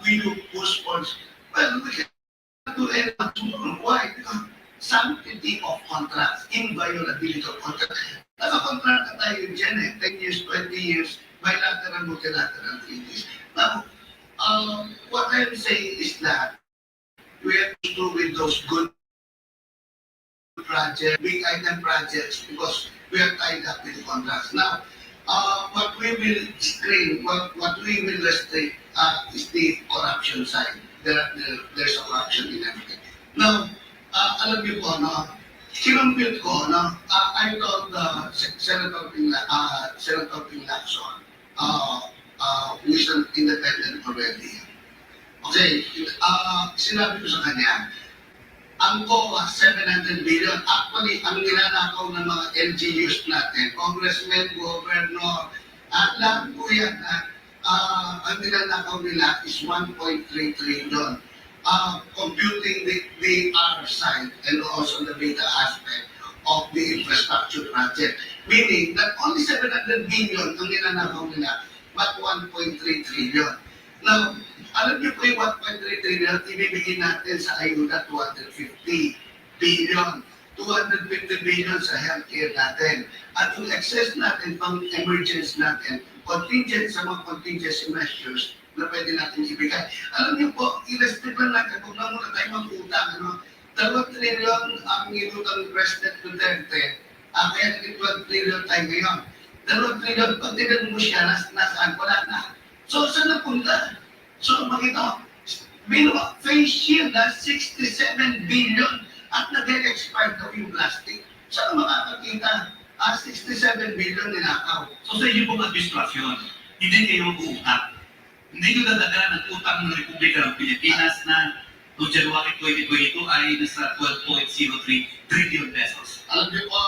Speaker 16: we do push for, well, we can do anything tomorrow. Why? Because sanctity of contracts, inviolability of contracts. Naka-contract na tayo dyan 10 years, 20 years, bilateral, multilateral treaties. Now, what I'm saying is that we have to do with those good projects, big item projects, because we are tied up with the contracts. Now, what we will screen, what we will restrict is the corruption side. There's a corruption in everything. Now, alam niyo po, kinumpute ko, I told Senator Pinlacson, who is an independent already. Okay, sinabi ko sa kanya, ang COA, 700 billion. Actually, ang nilalakaw ng mga LGUs natin, congressmen, governor, lahat po yan, ang nilalakaw nila is 1.3 trillion. Computing the R side and also the beta aspect of the infrastructure project. Meaning that only 700 billion ang nilalakaw nila, but 1.3 trillion. Now, alam niyo po yung 1.3 trillion, ibibigay natin sa ayuda 250 billion. 250 billion sa healthcare natin. At yung excess natin, pang emergency natin, contingent sa mga contingency measures na pwede natin ibigay. Alam niyo po, i-restrict lang natin, kung na muna tayo mag-utang, 2 trillion ang inutang ni President Duterte, kaya naging 12 trillion tayo ngayon. 2 trillion, pag tinanong mo siya, nasaan? Wala na. So, saan napunta? So, makita mo, face shield na 67 billion at nag-expire daw yung plastic. Saan makakakita? 67 billion ninakaw.
Speaker 13: So sa inyo pong administrasyon, hindi kayo mag-uutang. Hindi nyo dadagdagan ang utang ng Republika ng Pilipinas na
Speaker 12: noong January 2022 ay nasa 12.03 trillion pesos.
Speaker 16: Alam niyo po,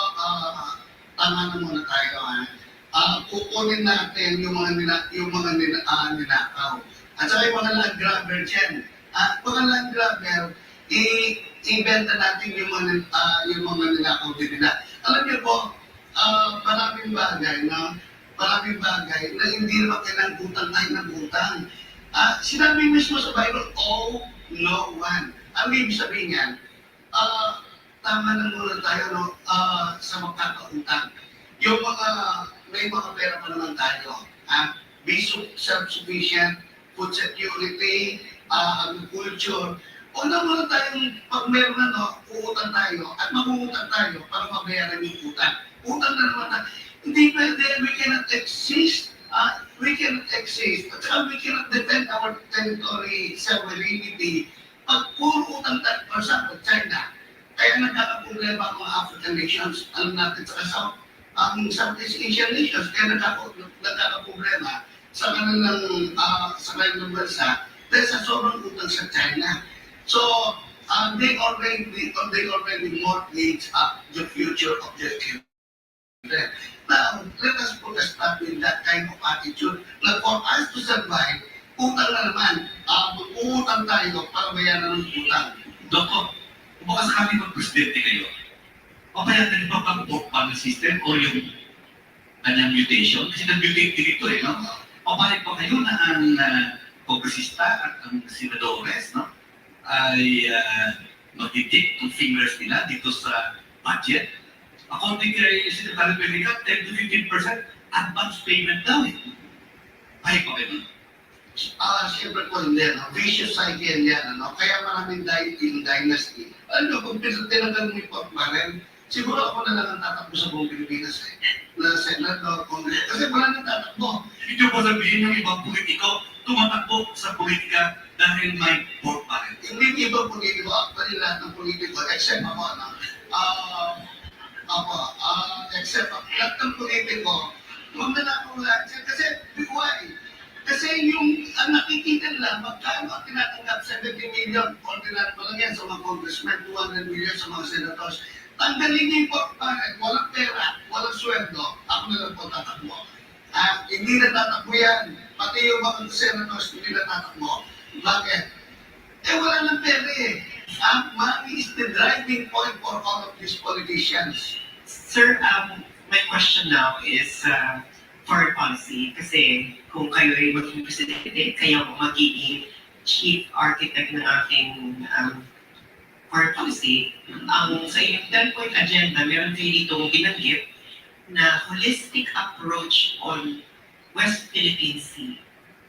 Speaker 16: tama na muna tayo. Kukunin natin yung mga ninakaw. At saka yung mga land grabber dyan. Mga land grabber, i-inventa natin yung mga ninakaw din nila. Alam niyo po, maraming bagay na hindi naman kailangang utang tayo ng utang. Sinabi mismo sa Bible, oh, no one. Ang ibig sabihin yan, tama na muna tayo sa magkakautang. Yung may mga pera pa naman tayo. Be self-sufficient, food security, agriculture. Huwag na muna tayong pag meron uutang tayo at mangungutang tayo para mabayaran yung utang. Utang na naman tayo. Hindi pwede, we cannot exist. We cannot exist. At saka we cannot defend our territory, sovereignty. Pag puro utang tayo, for example, China, kaya nagkakaproblema ang mga African nations, alam natin ang Southeast Asian nations, kaya nagkakaproblema sa kanilang bansa dahil sa sobrang utang sa China. So, they already mortgage up the future of their children. Now, let us put a stop in that kind of attitude na for us to survive, utang na naman, mag-uutang tayo para bayaran ng utang.
Speaker 12: Doktor, kung baka sakali mag-presidente kayo, papayagan niyo ba pag-vote panel system o yung kanyang mutation? Kasi nag-mutate din ito no? Papayag pa kayo na ang kongresista at ang senadores, no? Ay mag-dictate ng fingers nila dito sa budget. According kay Secretary Pelican, 10 to 15% advance payment daw eh. Ay, pa kayo.
Speaker 16: Siyempre po hindi, vicious cycle yan, Kaya maraming dynasty. Kung tinanggal mo yung pagmaren, siguro ako na lang ang tatakbo sa buong Pilipinas na Senate o Congress. Kasi wala nang tatakbo.
Speaker 12: Ito po sabihin ng ibang politiko, tumatakbo sa politika dahil may vote pa rin.
Speaker 16: Hindi yung ibang politiko, actually lahat ng politiko, except ako, except lahat ng politiko, huwag na ako lahat. Kasi, why? Kasi ang nakikita nila, magkano ang tinatanggap 70 million, ordinary pa lang yan sa mga congressmen, 200 million sa mga senators. Tanggalin niyo yung portparet, walang pera, walang sweldo, ako na lang po tatakbo. Hindi na tatakbo yan. Pati yung mga senators, hindi na tatakbo. Bakit? Wala nang pera eh. Money is the driving point for all of these politicians.
Speaker 11: Sir, my question now is foreign policy. Kasi kung kayo ay maging presidente, kayo magiging chief architect ng ating foreign policy. Sa inyong 10-point agenda, meron kayo dito binanggit na holistic approach on West Philippine Sea.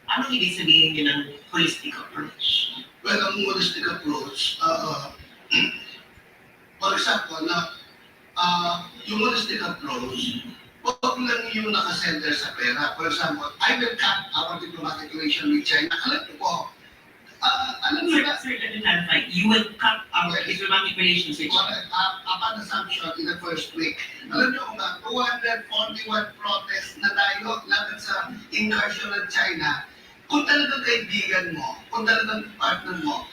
Speaker 11: Anong ibig sabihin niyo ng holistic approach?
Speaker 16: Well, ang holistic approach, for example, yung holistic approach, huwag lang yung nakasenter sa pera. For example, I will cut our diplomatic relation with China. Alam niyo po,
Speaker 11: Sir, let me clarify. You will cut our diplomatic relations with China.
Speaker 16: Upon assumption in the first week, alam niyo kung 241 protests na tayo laban sa incursion ng China. Kung talagang kaibigan mo, kung talagang partner mo,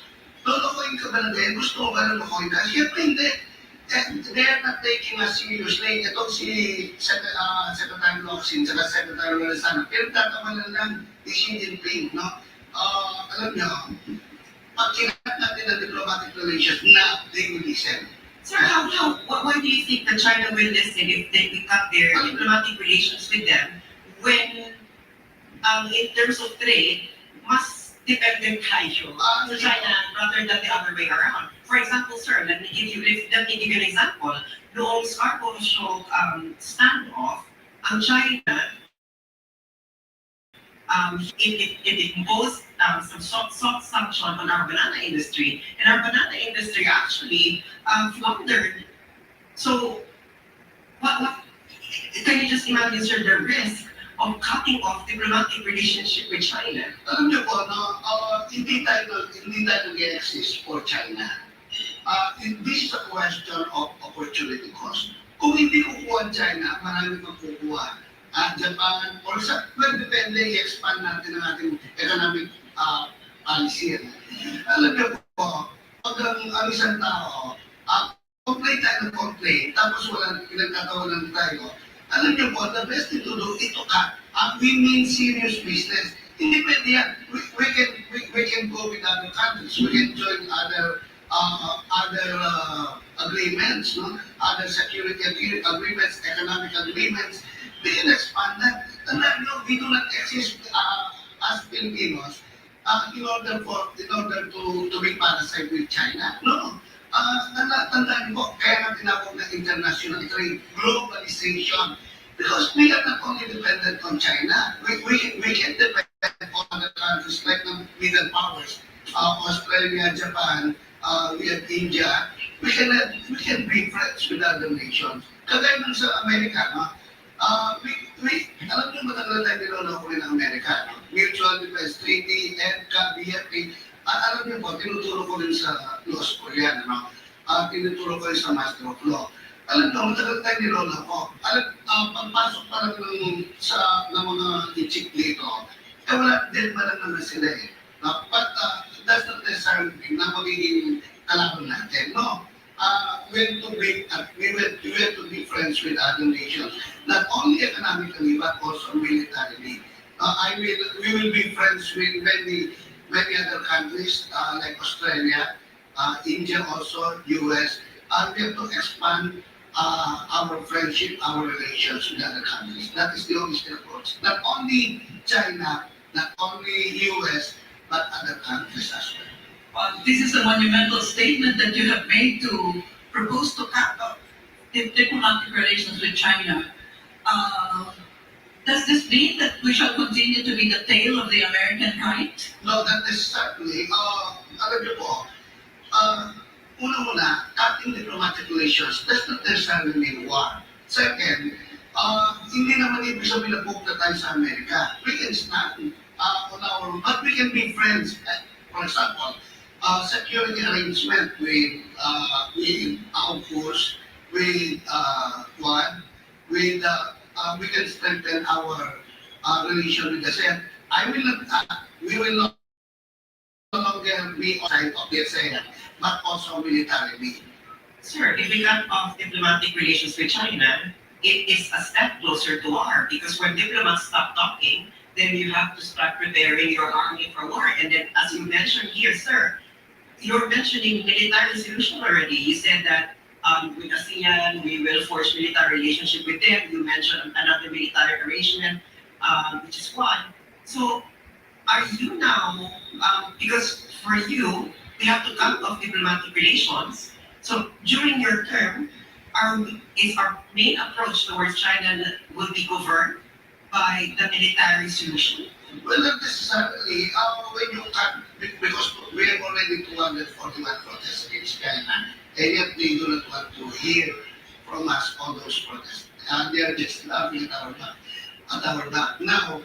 Speaker 16: lolokohin ka ba na ganyan? Gusto mo ba na lolokohin ka? Siyempre hindi. They are not taking us seriously. Itong si Secretary Locsin, saka Secretary Lozano, pinagtatawanan lang ni Xi Jinping, alam niyo, pag kinat natin ang diplomatic relations, na they will listen.
Speaker 11: Sir, why do you think that China will listen if they cut their diplomatic relations with them when in terms of trade, mas dependent tayo sa China rather than the other way around? For example, sir, let me give you an example. Noong Scarborough Shoal standoff, ang China, it imposed some soft sanction on our banana industry, and our banana industry actually floundered. So, what can you just imagine, sir, the risk of cutting off diplomatic relationship with China?
Speaker 16: Alam niyo po, hindi tayo nag-exist for China. This is a question of opportunity cost. Kung hindi kukuha ang China, marami pang kukuha. Japan, or depende, i-expand natin ang ating economic policy. Alam niyo po, ang isang tao, complain tayo ng complain, tapos walang pinagtatawanan tayo. Alam niyo po, the best thing to do, ito ka. We mean serious business. Hindi pwede yan. We can go with other countries. We can join other agreements, no? Other security agreements, economic agreements. We can expand that. And then, no, we do not exist as Filipinos in order to be parasite with China. No. Tandaan po, kaya nga tinawag na international trade, globalization. Because we are not only dependent on China, we can depend on other countries like the middle powers, Australia, Japan, we have India. We can be friends with other nations. Kagaya ng sa Amerika, no? Alam niyo matagal tayo niloloko rin ng Amerika, no? Mutual Defense Treaty, EDCA, BFP. Alam niyo po, tinuturo ko rin sa law school yan, no? Tinuturo ko rin sa Master of Law. Alam niyo, matagal tayo niloloko. Pagpasok pa lang ng mga ichik dito, wala din ba lang naman sila eh. But that's not necessarily na magiging kalaban natin, no? We have to be friends with other nations, not only economically but also militarily. We will be friends with many other countries like Australia, India also, US. We have to expand our friendship, our relations with other countries. That is the only approach. Not only China, not only US, but other countries as well.
Speaker 10: This is a monumental statement that you have made to propose to cut off diplomatic relations with China. Does this mean that we shall continue to be the tail of the American kite?
Speaker 16: No, not necessarily. Alam niyo po, una-una, cutting diplomatic relations does not necessarily mean war. Second, hindi naman ibig sabihin na pupunta tayo sa Amerika. We can stand on our own, but we can be friends. For example, security arrangement with AUKUS, with Quad, we can strengthen our relation with the Sen. We will not longer be on side of the Sen, but also militarily.
Speaker 11: Sir, if we cut off diplomatic relations with China, it is a step closer to war because when diplomats stop talking, then you have to start preparing your army for war. And then, as you mentioned here, sir, you're mentioning military solution already. You said that with ASEAN, we will forge military relationship with them. You mentioned another military arrangement, which is Quad. So, are you now, because for you, we have to cut off diplomatic relations. So, during your term, is our main approach towards China will be governed by the military solution?
Speaker 16: Well, not necessarily. When you cut, because we have already 241 protests against China, and yet they do not want to hear from us all those protests. They are just laughing at our back. Now,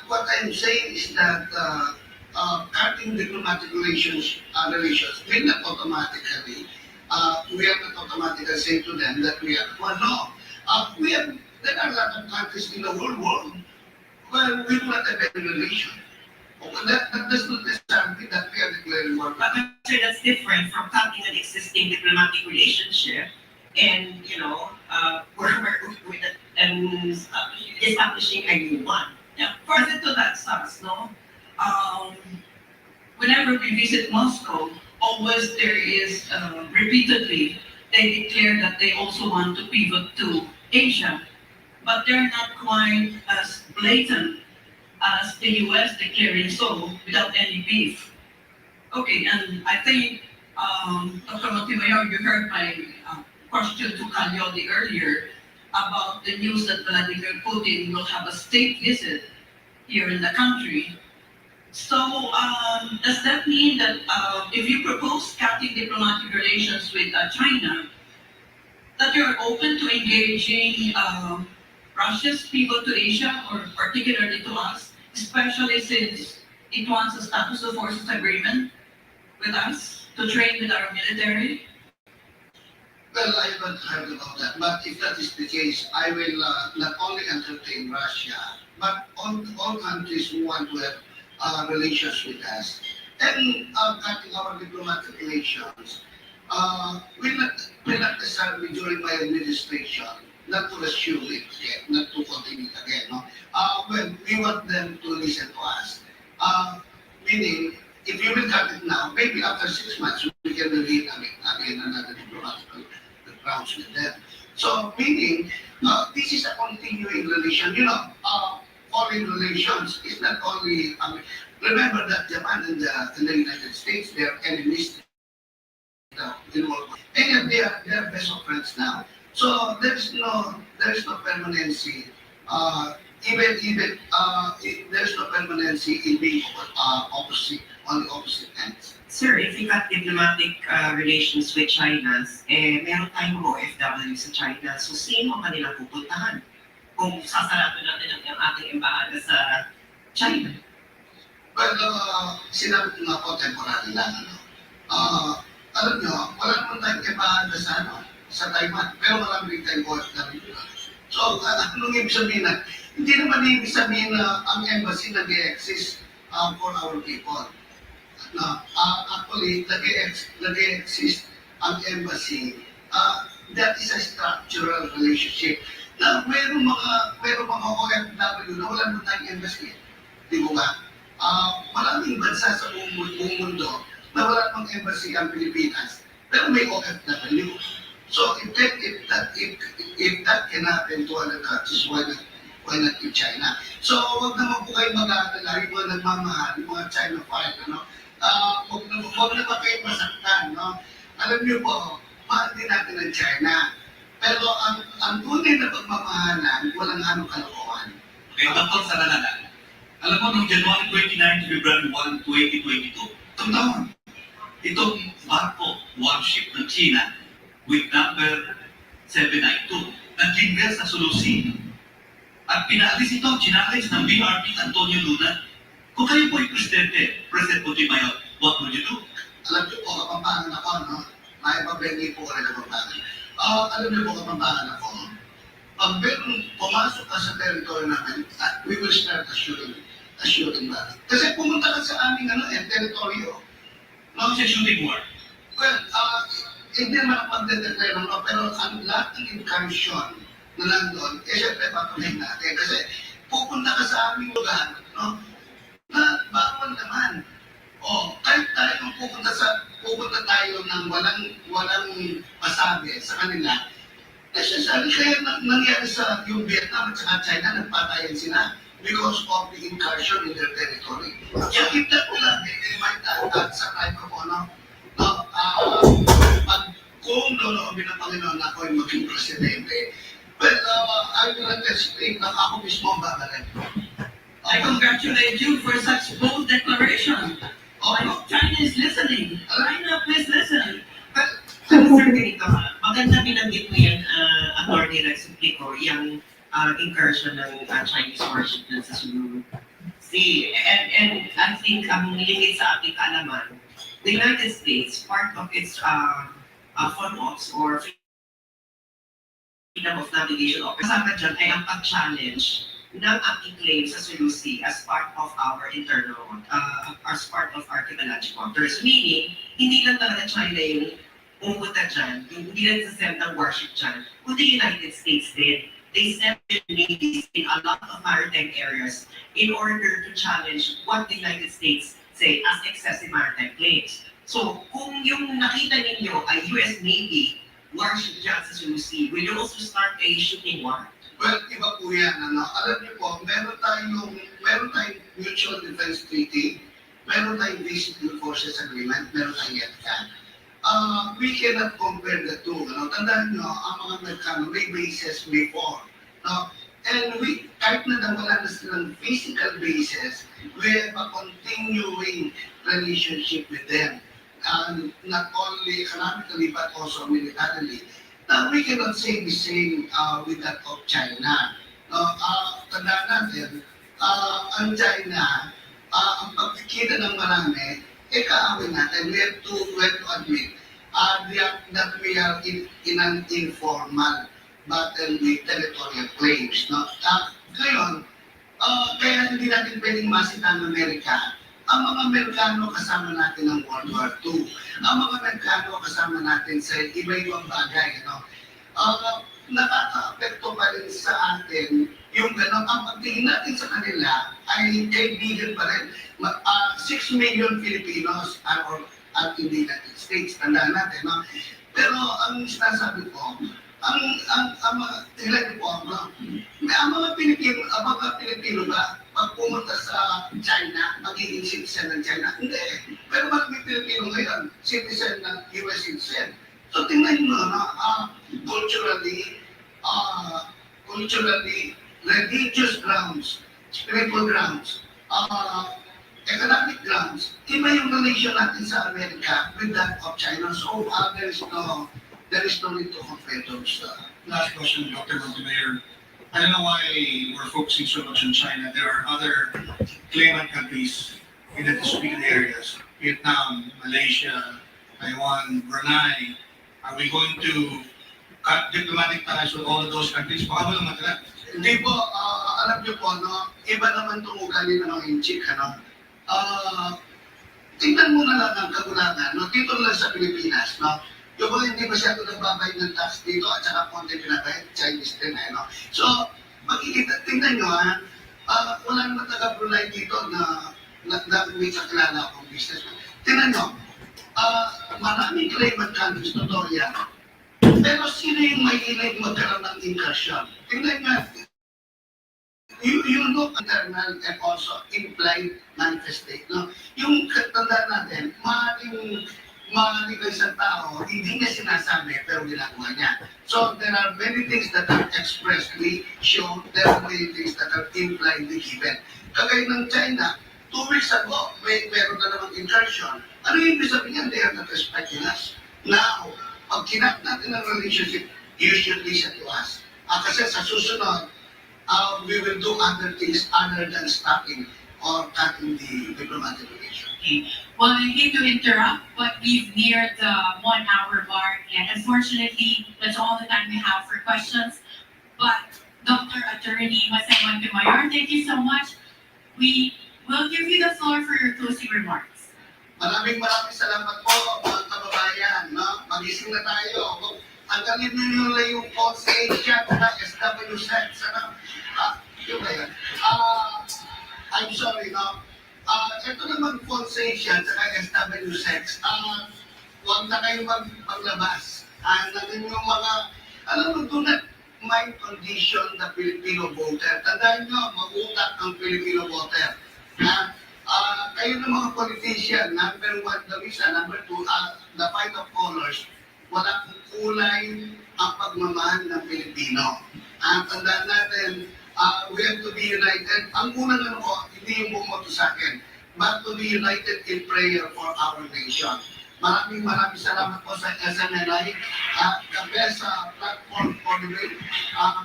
Speaker 16: what I'm saying is that cutting diplomatic relations will not automatically, we are not automatically saying to them that we are one. No, there are a lot of countries in the whole world where we do not have any relation. That does not necessarily mean that we are declaring war.
Speaker 11: But sir, that's different from cutting an existing diplomatic relationship and, establishing a new one.
Speaker 10: Yeah, further to that, Sas, no? Whenever we visit Moscow, always there is, repeatedly, they declare that they also want to pivot to Asia, but they're not quite as blatant as the US declaring so without any beef. Okay, and I think, Dr. Montemayor, you heard my question to Calyodi earlier about the news that Vladimir Putin will have a state visit here in the country. So, does that mean that if you propose cutting diplomatic relations with China, that you're open to engaging Russia's pivot to Asia, or particularly to us, especially since it wants a status of forces agreement with us to train with our military?
Speaker 16: Well, I haven't heard about that, but if that is the case, I will not only entertain Russia, but all countries who want to have relations with us. And cutting our diplomatic relations will not necessarily during my administration not to resume it again, not to continue it again. No? Well, we want them to listen to us. Meaning, if you will cut it now, maybe after 6 months, we can begin again another diplomatic rounds with them. So, meaning, this is a continuing relation. You know, foreign relations is not only, remember that Japan and the United States, they are enemies in world. And yet they are best of friends now. So there is no permanency. There's no permanency in being opposite on the opposite ends.
Speaker 11: Sir, if you got diplomatic relations with China, meron tayong OFW sa China, so sino ang kanilang pupuntahan? Kung sasarado natin ang ating embahada sa China.
Speaker 16: Well, sinabi ko nga po, temporary lang. Alam nyo, wala naman tayong embahada sa Taiwan, pero marami rin tayong OFW. So, anong ibig sabihin na? Hindi naman ibig sabihin na ang embassy nag-exist for our people. Actually, nag-exist ang embassy. That is a structural relationship. Na mayroong mga OFW na wala naman tayong embassy. Di mo ba? Maraming bansa sa buong mundo na wala namang embassy ang Pilipinas. Pero may OFW. So if that can happen to other countries, why not in China? So wag naman po kayo mag-aalala, yung mga nagmamahal, yung mga China file, wag na ba kayo masaktan, no? Alam niyo po, mahal din natin ang China. Pero ang tunay na pagmamahalan, walang anong kalokohan.
Speaker 13: Okay, Dr. Sarananan, alam mo, noong January 29 to February 1, 2022, taon, itong barko, warship ng China, with number 792, nag-linger sa Sulusi. At pinaalis ito, chinalis ng BRP Antonio Luna. Kung kayo po ay presidente, President Pujimayo, what would you do?
Speaker 16: Alam niyo po, Kapampangan ako, no? May pabengi po ka na Kapampangan. Alam niyo po, Kapampangan ako, pag meron pumasok ka sa territory namin, we will start assuring that. Kasi pumunta ka sa aming teritoryo.
Speaker 13: Ano siya shooting war?
Speaker 16: Well, hindi naman ako magdedeclare ng pero ang lahat ng incursion na nandun, syempre patuloy natin. Kasi pupunta ka sa aming lugar, no? Na bawal naman. Kahit tayo pupunta tayo ng walang masabi sa kanila. Necessary, kaya nangyari sa yung Vietnam at saka China, nagpatayan sila because of the incursion in their territory. So if that will not be reminded sa time ko kung loloobin ng Panginoon na ako ay maging presidente, well, I will not hesitate na ako mismo ang babalik.
Speaker 11: I congratulate you for such bold declaration. I hope China is listening. China, please listen. Sir, ganito ha, maganda binanggit mo yan, Attorney Rex Pico, yung incursion ng Chinese warship dun sa Sulu. See, and I think ang limit sa ating kaalaman, the United States, part of its FONOPS or Freedom of Navigation Office, kasama dyan ay ang pag-challenge ng ating claim sa Sulusi as part of our internal, as part of archipelagic waters. Meaning, hindi lang talaga China yung pumunta dyan, hindi lang sa-send ng warship dyan, kundi United States din. They sent navies in a lot of maritime areas in order to challenge what the United States say as excessive maritime claims. So, kung yung nakita ninyo ay US Navy warship dyan sa Sulusi, will you also start a shooting war?
Speaker 16: Well, iba po yan. Alam niyo po, meron tayong Mutual Defense Treaty, meron tayong Basic Forces Agreement, meron tayong YETCA. We cannot compare the two. Tandaan nyo, ang mga may bases before. And kahit na wala na silang physical bases, we have a continuing relationship with them. Not only economically, but also militarily. Now, we cannot say the same with that of China. Tandaan natin, ang China, ang pagkikita ng marami, kaawin natin. We have to admit that we are in an informal battle with territorial claims. Ngayon, kaya hindi natin pwedeng masita ng Amerika, ang mga Amerikano kasama natin ng World War II. Ang mga Amerikano kasama natin sa iba-ibang bagay. Nakaka-apekto pa rin sa atin yung gano'n. Ang pagtingin natin sa kanila ay kaibigan pa rin. 6 million Filipinos at in the United States. Tandaan natin, no? Pero ang sinasabi ko, ang mga tingnan po ang mga Pilipino ba pag pumunta sa China, magiging citizen ng China? Hindi. Pero maraming Pilipino ngayon, citizen ng US citizen. So tingnan mo, culturally, religious grounds, spiritual grounds, economic grounds, iba yung relation natin sa Amerika with that of China. So there is no need to compare those.
Speaker 1: Last question, Dr. Montemayor. I don't know why we're focusing so much on China. There are other claimant countries in the disputed areas. Vietnam, Malaysia, Taiwan, Brunei. Are we going to cut diplomatic ties with all of those countries? Baka walang matala.
Speaker 16: Hindi po, alam niyo po, no, iba naman itong ugali ng mga inchik, tingnan mo na lang ang kagulangan, no, dito lang sa Pilipinas, no, yung mga hindi masyado nagbabayad ng tax dito at saka konti pinabayad, Chinese din, no. So, makikita, tingnan nyo, wala naman taga Brunei dito na may kakilala akong business. Tingnan nyo, maraming claimant countries, totoo yan. Pero sino yung may hilig magkaroon ng incursion? Tingnan nga, you look internal and also implied manifestate. No? Yung katandaan natin, maaaring isang tao, hindi niya sinasabi, pero ginagawa niya. So there are many things that are expressly shown, there are many things that are impliedly given. Kagaya ng China, 2 weeks ago, meron na namang incursion. Ano yung ibig sabihin? They are not respecting us. Now, pag kinap natin ang relationship, you should listen to us. Kasi sa susunod, we will do other things other than stopping or cutting the diplomatic relations.
Speaker 3: Well, I hate to interrupt, but we've neared the 1 hour mark, and unfortunately, that's all the time we have for questions. But Dr. Attorney Jose Montemayor, thank you so much. We will give you the floor for your closing remarks.
Speaker 16: Maraming salamat po, mga kababayan. No? Magising na tayo. Tanggalin nyo lang yung false Asia at SW sex. Yun ba yan? I'm sorry, no? Ito naman false Asia at SW sex. Huwag na kayo maglabas. Naging yung mga, alam mo, do not mind condition the Filipino voter. Tandaan nyo, mag-utak ang Filipino voter. Kayo ng mga politician, number 1, the visa, number 2, the fight of colors, wala kong kulay ang pagmamahal ng Pilipino. Tandaan natin, we have to be united. Ang unang hindi yung bumoto sa akin, but to be united in prayer for our nation. Maraming salamat po sa SMNI, the best platform for the way.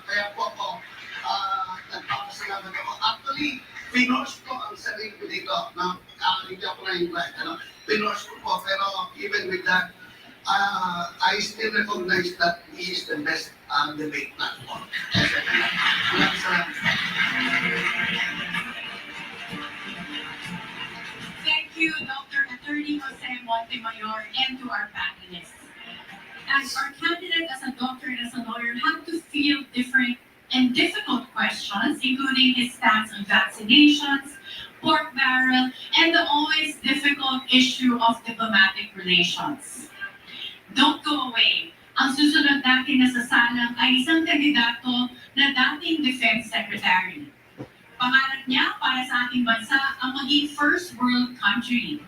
Speaker 16: Kaya po ako, nagpapasalamat ako. Actually, pinorse ko ang sarili ko dito. Hindi ako na-invite. Pinorse ko po, pero even with that, I still recognize that this is the best debate platform. Maraming salamat.
Speaker 3: Thank you, Dr. Attorney Jose Montemayor, and to our panelists. As our candidate as a doctor and as a lawyer have to field different and difficult questions, including his stance on vaccinations, pork barrel, and the always difficult issue of diplomatic relations. Don't go away. Ang susunod natin na sasalang ay isang kandidato na dating Defense Secretary. Pangarap niya para sa ating bansa ang maging first world country.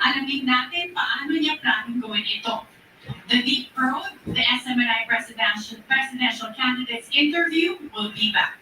Speaker 3: Alamin natin paano niya planong gawin ito. The Deep Road, the SMNI presidential candidates interview will be back.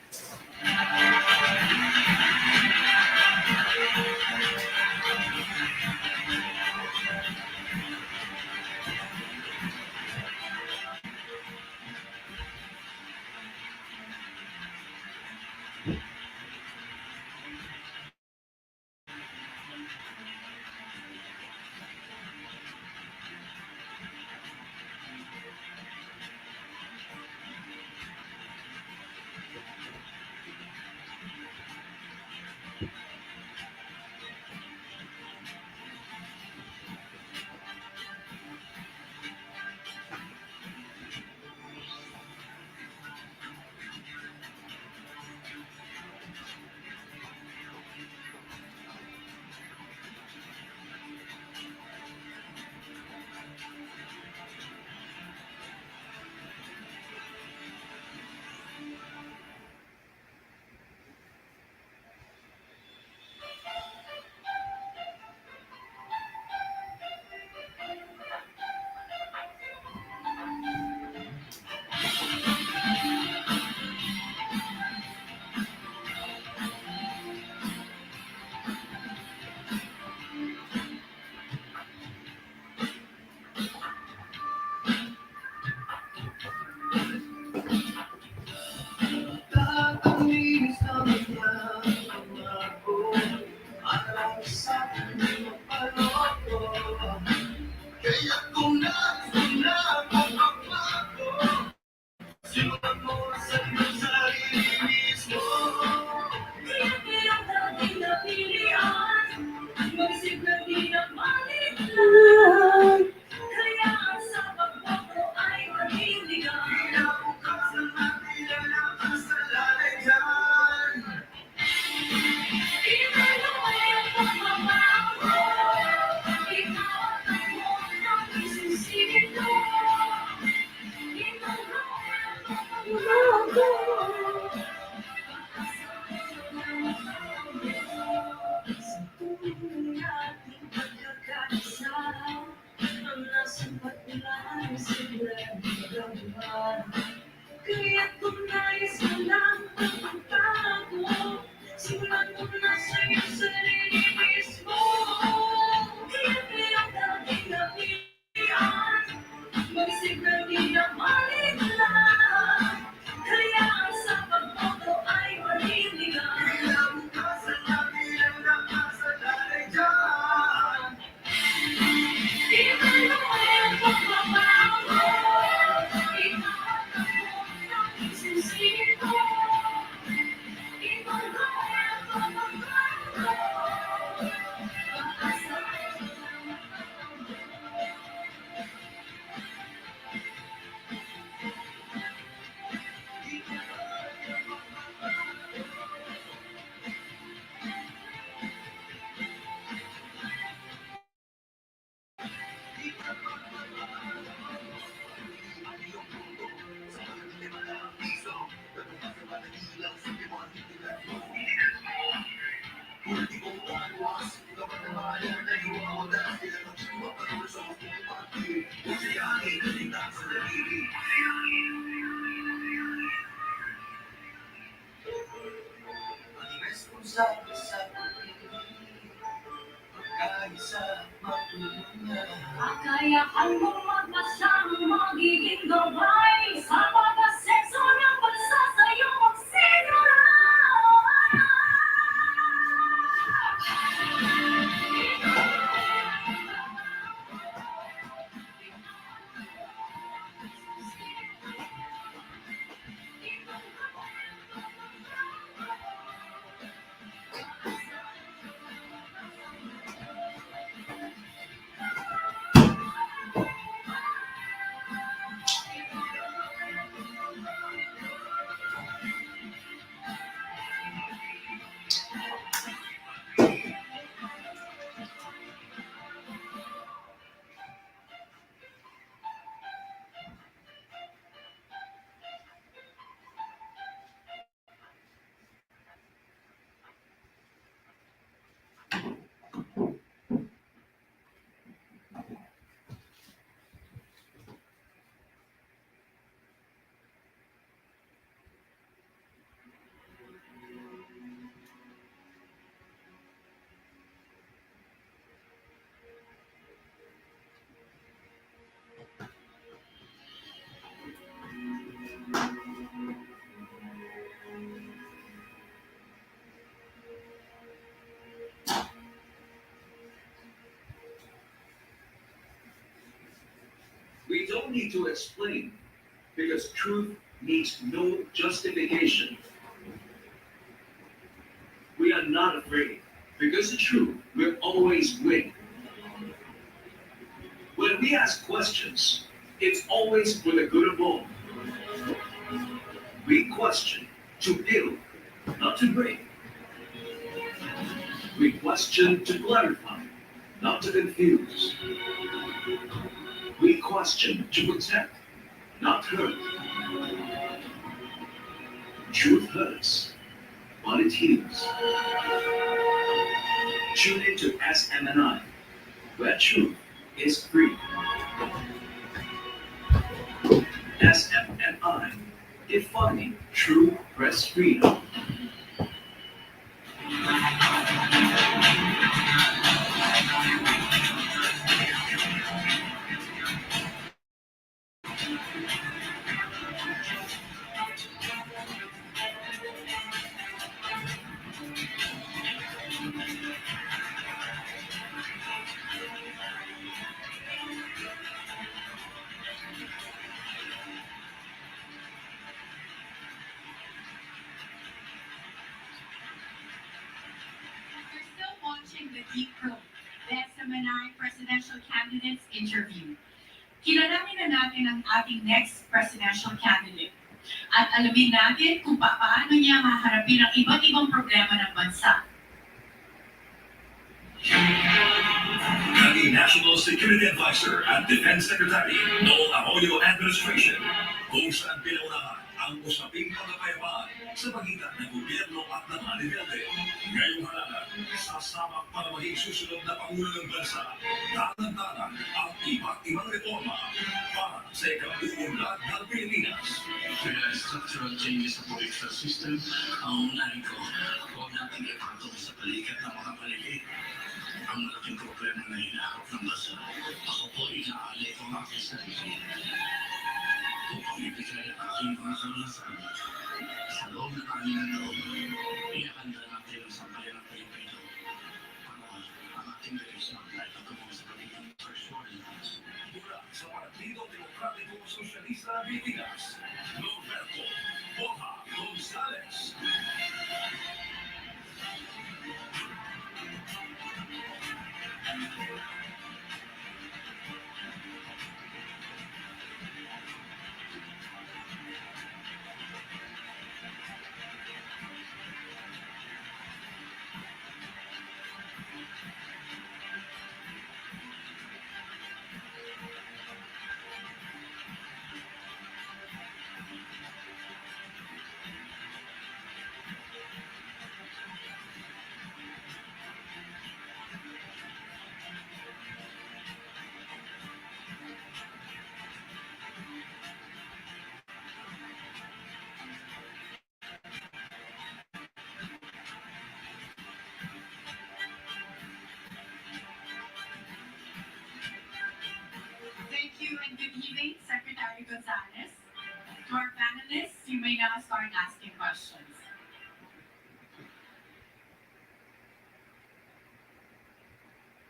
Speaker 7: Kaya kung nais mo lang magbago, simulan mo na sa'yo sarili mismo. Kaya dating napiyan, mag-isip na di na maliglan. Kaya ang sa pagboto ay manindigan. Kinabukasan natin ang nakasalalay dyan. Ikaw ang pagbabago. Kakayahan mong magmasang magiging gabay sa pag-asenso ng bansa sa'yo magsimula.
Speaker 15: We don't need to explain because truth needs no justification. We are not afraid because the truth will always win. When we ask questions, it's always with a good of all. We question to build, not to break. We question to clarify, not to confuse. We question to protect, not hurt. Truth hurts, but it heals. Tune into SMNI, where truth is free. SMNI, defining true press freedom.
Speaker 3: You're still watching the Deep Probe, the SMNI Presidential Candidates Interview. Kilalanin na natin ang ating next presidential candidate. At alamin natin kung paano niya haharapin ang iba't ibang problema ng bansa.
Speaker 15: The National Security Advisor at Defense Secretary Noel Arroyo Administration, kung saan pinaunahan ang usaping pagkakayapaan sa pagitan ng gobyerno at ng mga rebelde. Ngayong halalan, sasamak para maging susunod na Pangulo ng Bansa, dalan-dalan ang iba't ibang reforma para sa ikabuunlad Lahat ng Pilipinas.
Speaker 12: Kaya structural changes sa political system, ang unahin ko, huwag natin ipatong sa balikat ng mga maliliit. Ang malaking problema na hinaharap ng bansa. Ako po inaalay ko ang aking sarili. Upang ibigay ang aking mga karanasan. Sa loob ng amin na loob, ihahanda natin ang sambayan ng Pilipino para ang ating direksyon ay patungo sa pagiging persuaded.
Speaker 15: Mula sa Partido Demokratiko Sosyalista ng Pilipinas, Norberto Boha Gonzales.
Speaker 3: Thank you and good evening, Secretary Gonzales. To our panelists, you may now start asking questions.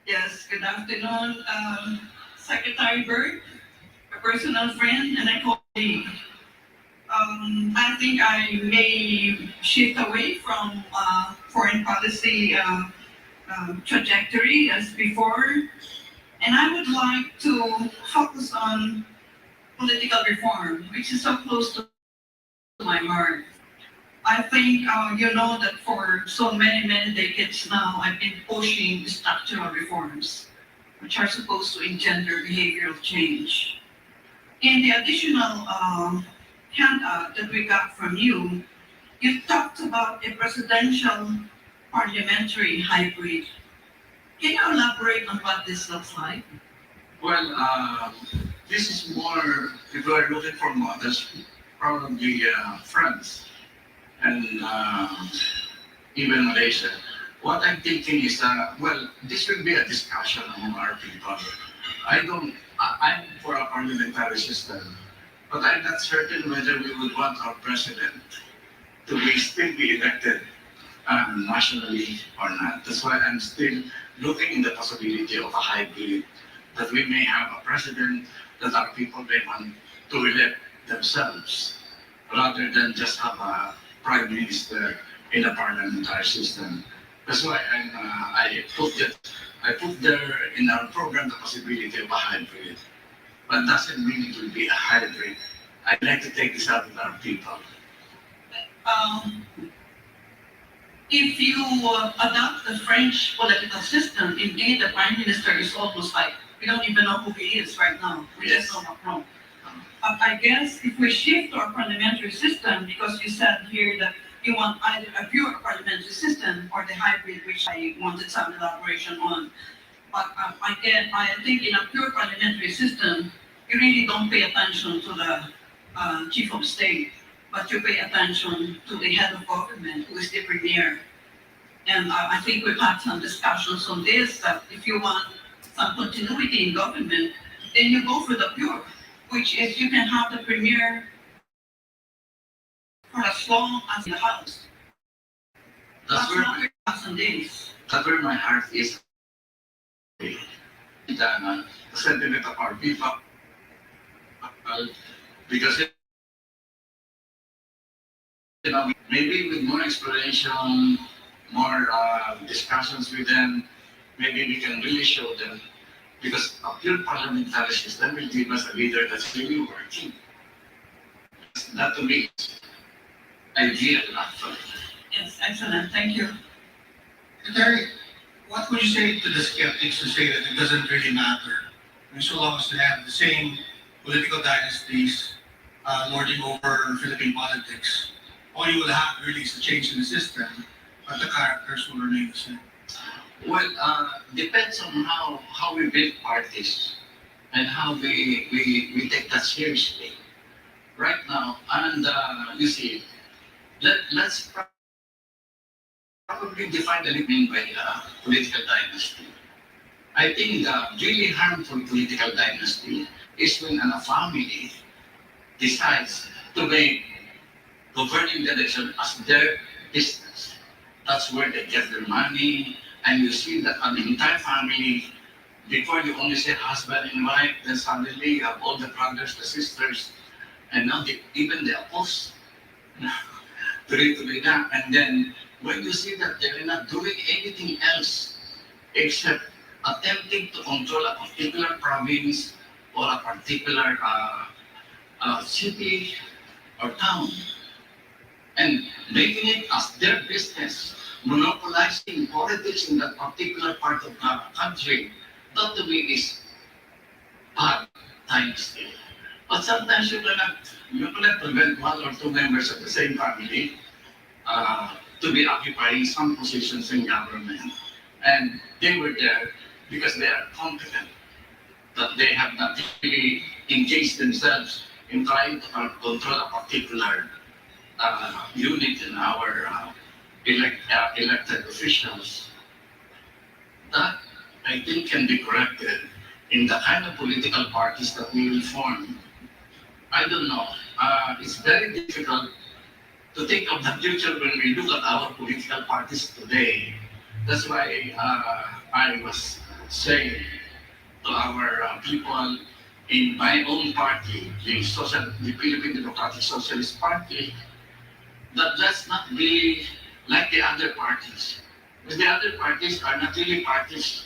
Speaker 10: Yes, good afternoon, Secretary Byrd, a personal friend and a colleague. I think I may shift away from foreign policy trajectory as before, and I would like to focus on political reform, which is so close to my heart. I think you know that for so many decades now, I've been pushing structural reforms, which are supposed to engender behavioral change. In the additional handout that we got from you, you talked about a presidential parliamentary hybrid. Can you elaborate on what this looks like?
Speaker 12: Well, this is more, if you are looking for models, probably France and even Malaysia. What I'm thinking is, well, this will be a discussion among our people. I'm for a parliamentary system, but I'm not certain whether we would want our president to still be elected nationally or not. That's why I'm still looking in the possibility of a hybrid, that we may have a president that our people may want to elect themselves, rather than just have a prime minister in a parliamentary system. That's why I put there in our program the possibility of a hybrid, but doesn't mean it will be a hybrid. I'd like to take this out with our people.
Speaker 10: If you adopt the French political system, indeed the prime minister is almost like, we don't even know who he is right now. We just know Macron. But I guess if we shift to our parliamentary system, because you said here that you want either a pure parliamentary system or the hybrid, which I wanted some elaboration on. But I think in a pure parliamentary system, you really don't pay attention to the chief of state, but you pay attention to the head of government, who is the premier. And I think we've had some discussions on this, that if you want some continuity in government, then you go for the pure, which is you can have the premier for as long as the house.
Speaker 12: That's where my,
Speaker 10: 1,000 days.
Speaker 12: that's where my heart is. The sentiment of our people, because maybe with more exploration, more discussions with them, maybe we can really show them, because a pure parliamentary system will give us a leader that's really working. That to me is ideal, actually.
Speaker 10: Yes, excellent, thank you.
Speaker 1: Terry, what would you say to the skeptics who say that it doesn't really matter? And so long as they have the same political dynasties lording over Philippine politics, all you will have really is a change in the system, but the characters will remain the same.
Speaker 12: Well, depends on how we build parties and how we take that seriously. right now, and you see, let's probably define a living by political dynasty. I think the really harmful political dynasty is when a family decides to make governing the nation as their business. That's where they get their money, and you see that an entire family, before you only say husband and wife, then suddenly you have all the brothers, the sisters, and now even the opposed. Tuloy-tuloy na. And then, when you see that they're not doing anything else except attempting to control a particular province or a particular city or town, and making it as their business, monopolizing politics in that particular part of the country, that to me is bad dynasty. But sometimes you cannot prevent one or two members of the same family to be occupying some positions in government. And they were there because they are competent, that they have not really engaged themselves in trying to control a particular unit in our elected officials. That, I think, can be corrected in the kind of political parties that we will form. I don't know. It's very difficult to think of the future when we look at our political parties today. That's why I was saying to our people in my own party, the Philippine Democratic Socialist Party, that let's not be like the other parties. Because the other parties are not really parties.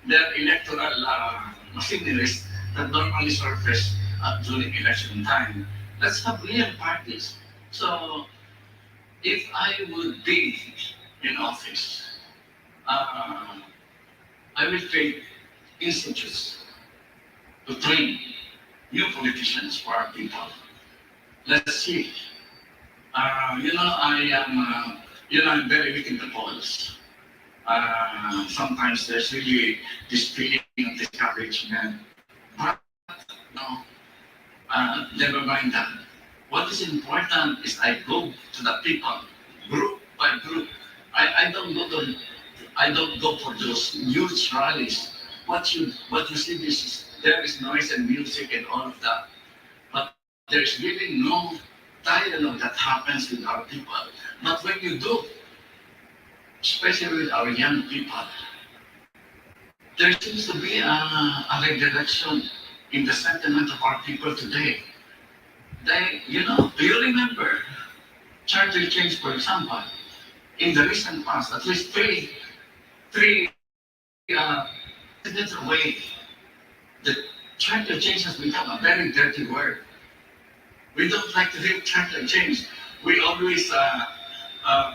Speaker 12: They're electoral machineries that normally surface during election time. Let's have real parties. So, if I would be in office, I will create institutes to train new politicians for our people. Let's see. I'm very weak in the polls. Sometimes there's really this feeling of discouragement. But, never mind that. What is important is I go to the people, group by group. I don't go for those huge rallies. What you see there is noise and music and all of that. But there's really no dialogue that happens with our people. But when you do, especially with our young people, there seems to be a redirection in the sentiment of our people today. Do you remember charter change, for example, in the recent past, at least three presidents away, the charter change has become a very dirty word. We don't like to hear charter change. We always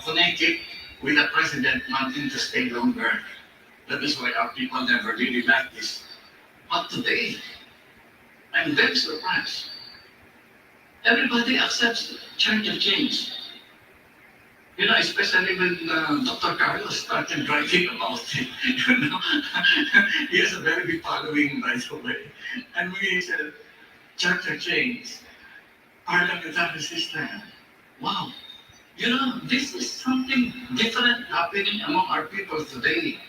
Speaker 12: connect it with the president wanting to stay longer. That is why our people never really like this. But today, I'm very surprised. Everybody accepts charter change. Especially when Dr. Carlos started writing about it. He has a very big following, by the way. And we said, charter change, parliamentary system. Wow. This is something different happening among our people today.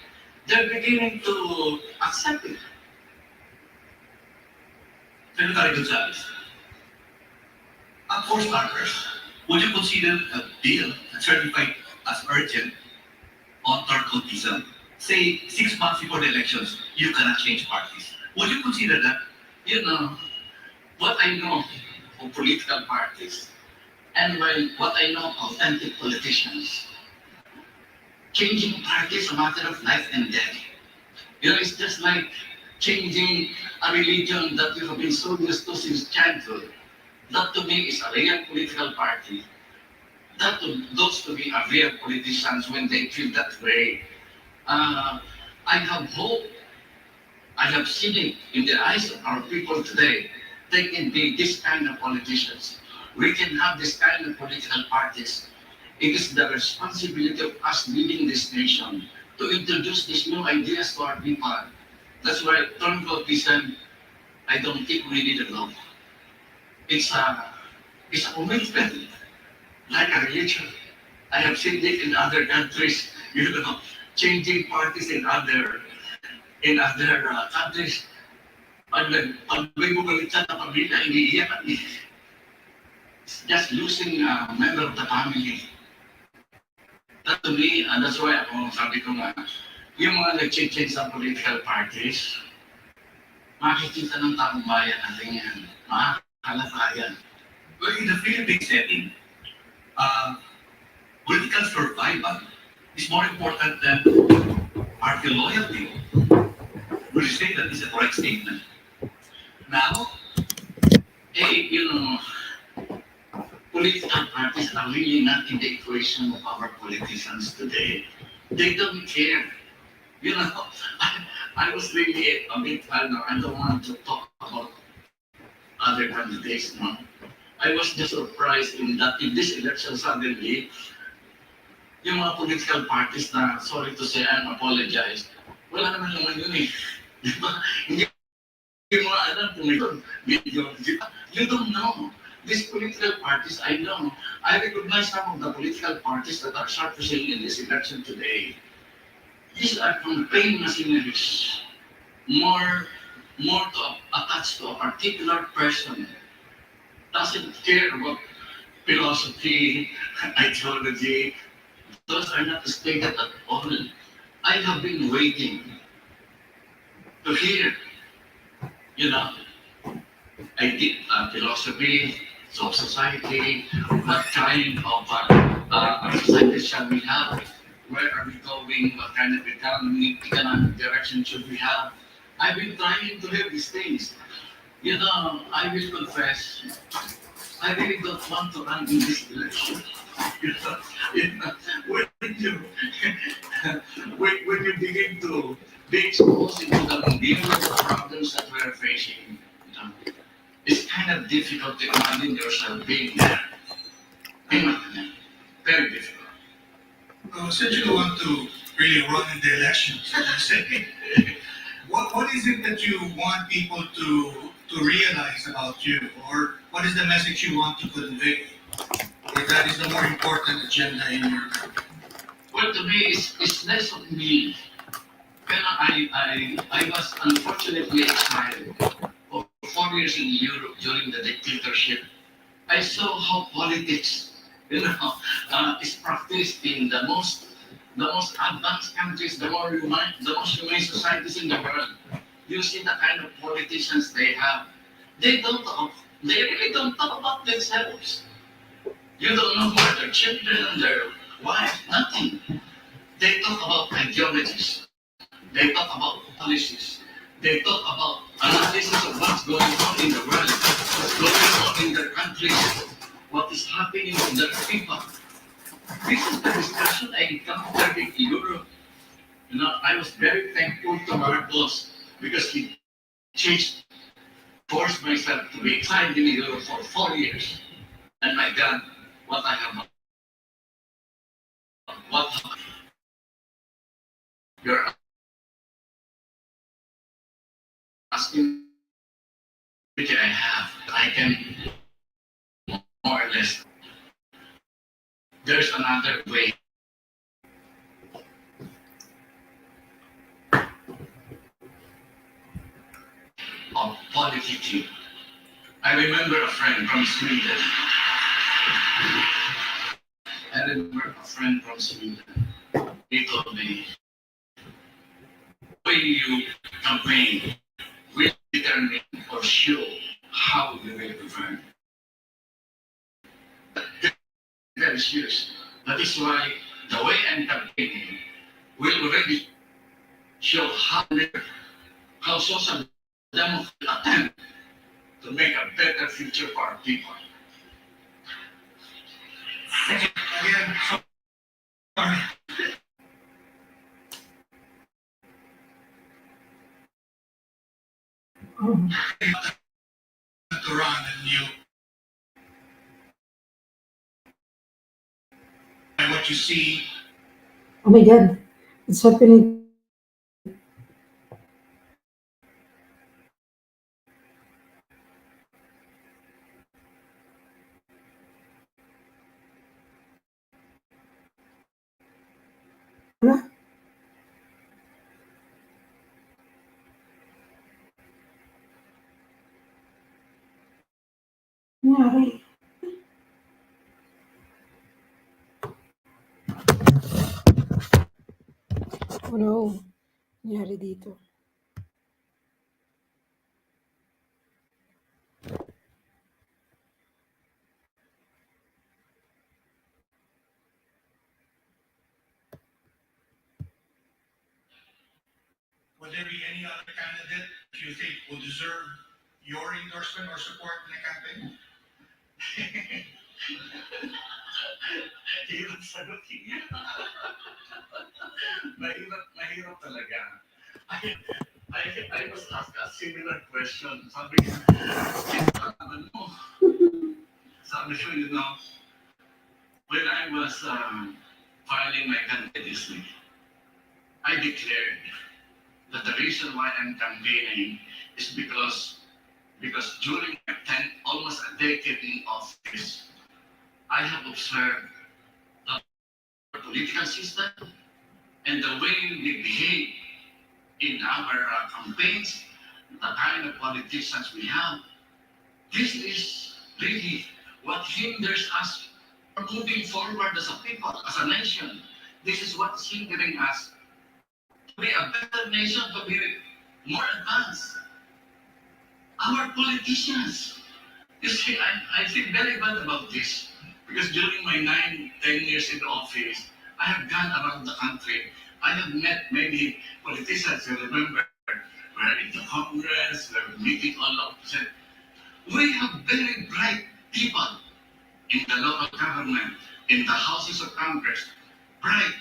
Speaker 12: They're beginning to accept it.
Speaker 13: Secretary Gonzales, for starters, would you consider a bill certified as urgent on turcotism? Say 6 months before the elections, you cannot change parties. Would you consider that?
Speaker 16: What I know of political parties and what I know of authentic politicians, changing parties is a matter of life and death. It's just like changing a religion that you have been so used to since childhood. That to me is a real political party. Those to me are real politicians when they feel that way. I have hope. I have seen it in the eyes of our people today. They can be this kind of politicians. We can have this kind of political parties. It is the responsibility of us leading this nation to introduce these new ideas to our people. That's why turnclotism, I don't think we need a law. It's is a commitment, like a religion. I have seen it in other countries, changing parties in other countries. Pag may bumalitan na pamilya, iniiyak at just losing a member of the family. That to me, and that's why ako sabi ko nga, yung mga nag-change sa political parties, makikita ng taong bayan natin yan. Makakalata yan.
Speaker 12: Well, in the Philippine setting, political survival is more important than party loyalty. Would you say that is a correct statement? Now,
Speaker 16: Political parties are really not in the equation of our politicians today. They don't care. I was really a bit, I don't want to talk about other candidates, no? I was just surprised in that in this election suddenly, yung mga political parties na, sorry to say, I apologize, wala naman naman yun eh. Di ba? Hindi mo alam kung you don't know. These political parties, I know. I recognize some of the political parties that are surfacing in this election today. These are campaign machineries, more attached to a particular person. Doesn't care about philosophy, ideology. Those are not stated at all. I have been waiting to hear, I did philosophy, of society, what kind of society shall we have, where are we going, what kind of economic direction should we have. I've been trying to hear these things. I will confess, I really don't want to run in this election. When you begin to be exposed into the numerous problems that we're facing, it's kind of difficult to imagine yourself being there. Very difficult.
Speaker 1: Since you don't want to really run in the elections, as you say, what is it that you want people to realize about you, or what is the message you want to convey? Or that is the more important agenda in your country?
Speaker 16: Well, to me, it's less of me. Pero I was unfortunately exiled for 4 years in Europe during the dictatorship. I saw how politics, is practiced in the most advanced countries, the most humane societies in the world. You see the kind of politicians they have. They really don't talk about themselves. You don't know who are their children, their wives, nothing. They talk about ideologies. They talk about policies. They talk about analysis of what's going on in the world, what's going on in their countries, what is happening to their people. This is the discussion I encountered in Europe. I was very thankful to our boss because he forced myself to be exiled in Europe for 4 years. And my God, what I have, what you're asking which I have, I can more or less. There's another way. Of politicking. I remember a friend from Sweden. He told me, the way you campaign will determine or show how you will govern. Very serious. That is why the way I'm campaigning will already show how social democrats attempt to make a better future for our people.
Speaker 1: Again, sorry. To run and what you see.
Speaker 14: Oh my God, it's happening. Nangyari. Oh no. Nangyari dito.
Speaker 1: Would there be any other candidate that you think would deserve your endorsement or support in the campaign?
Speaker 12: Hirap sagutin. Mahirap talaga. I was asked a similar question. Sabi ko, you know, when I was filing my candidacy, I declared that the reason why I'm campaigning is because during my almost a decade in office, I have observed the political system and the way we behave in our campaigns, the kind of politicians we have. This is really what hinders us from moving forward as a people, as a nation. This is what is hindering us to be a better nation, to be more advanced. Our politicians. You see, I feel very bad about this because during my 10 years in the office, I have gone around the country. I have met many politicians. You remember, we're in the Congress, we're meeting all of them. We have very bright people in the local government, in the houses of Congress, bright,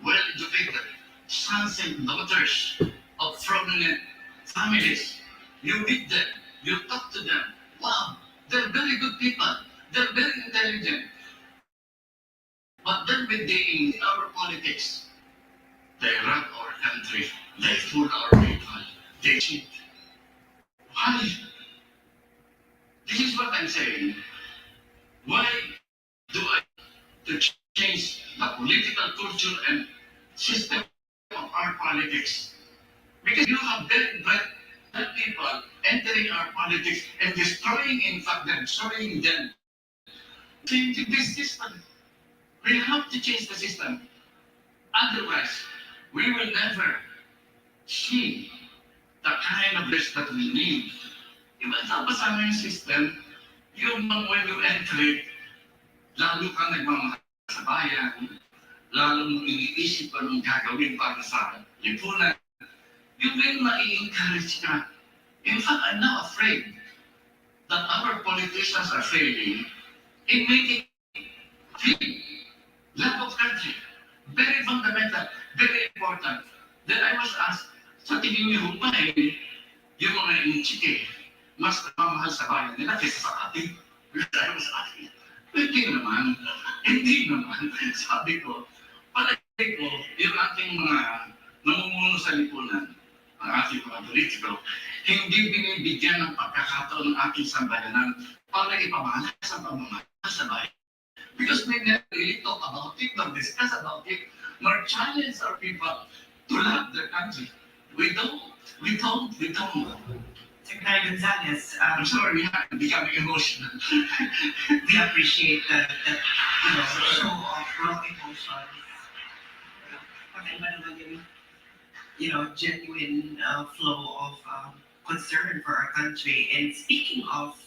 Speaker 12: well-educated, sons and daughters of prominent families. You meet them, you talk to them. Wow, they're very good people. They're very intelligent. But then when they in our politics, they run our country, they fool our people, they cheat. Why? This is what I'm saying. Why do I to change the political culture and system of our politics? Because you have very bright people entering our politics and destroying, in fact, they're destroying them. Changing this system. We have to change the system. Otherwise, we will never see the kind of risk that we need. Iba tapos sa aming system, yung when you enter it, lalo kang nagmamahal sa bayan, lalo mong iniisip anong gagawin para sa lipunan, you will ma-encourage ka. In fact, I'm now afraid that our politicians are failing in making love of country very fundamental, very important. Then I was asked, sa tingin niyo ba yung mga inchike, mas namamahal sa bayan nila kaysa sa atin? Because I was asking, hindi naman. Sabi ko, palagay ko, yung ating mga namumuno sa lipunan, ang ating mga politiko, hindi binibigyan ng pagkakataon ng ating sambayanan para ipamahal sa pamamahala sa bayan. Because we never really talk about it, nor discuss about it, nor challenge our people to love their country. We don't.
Speaker 11: Secretary Gonzalez,
Speaker 12: I'm sorry, I'm becoming emotional.
Speaker 11: we appreciate that show of raw emotions. Pakaiba naman yung, genuine flow of concern for our country. And speaking of,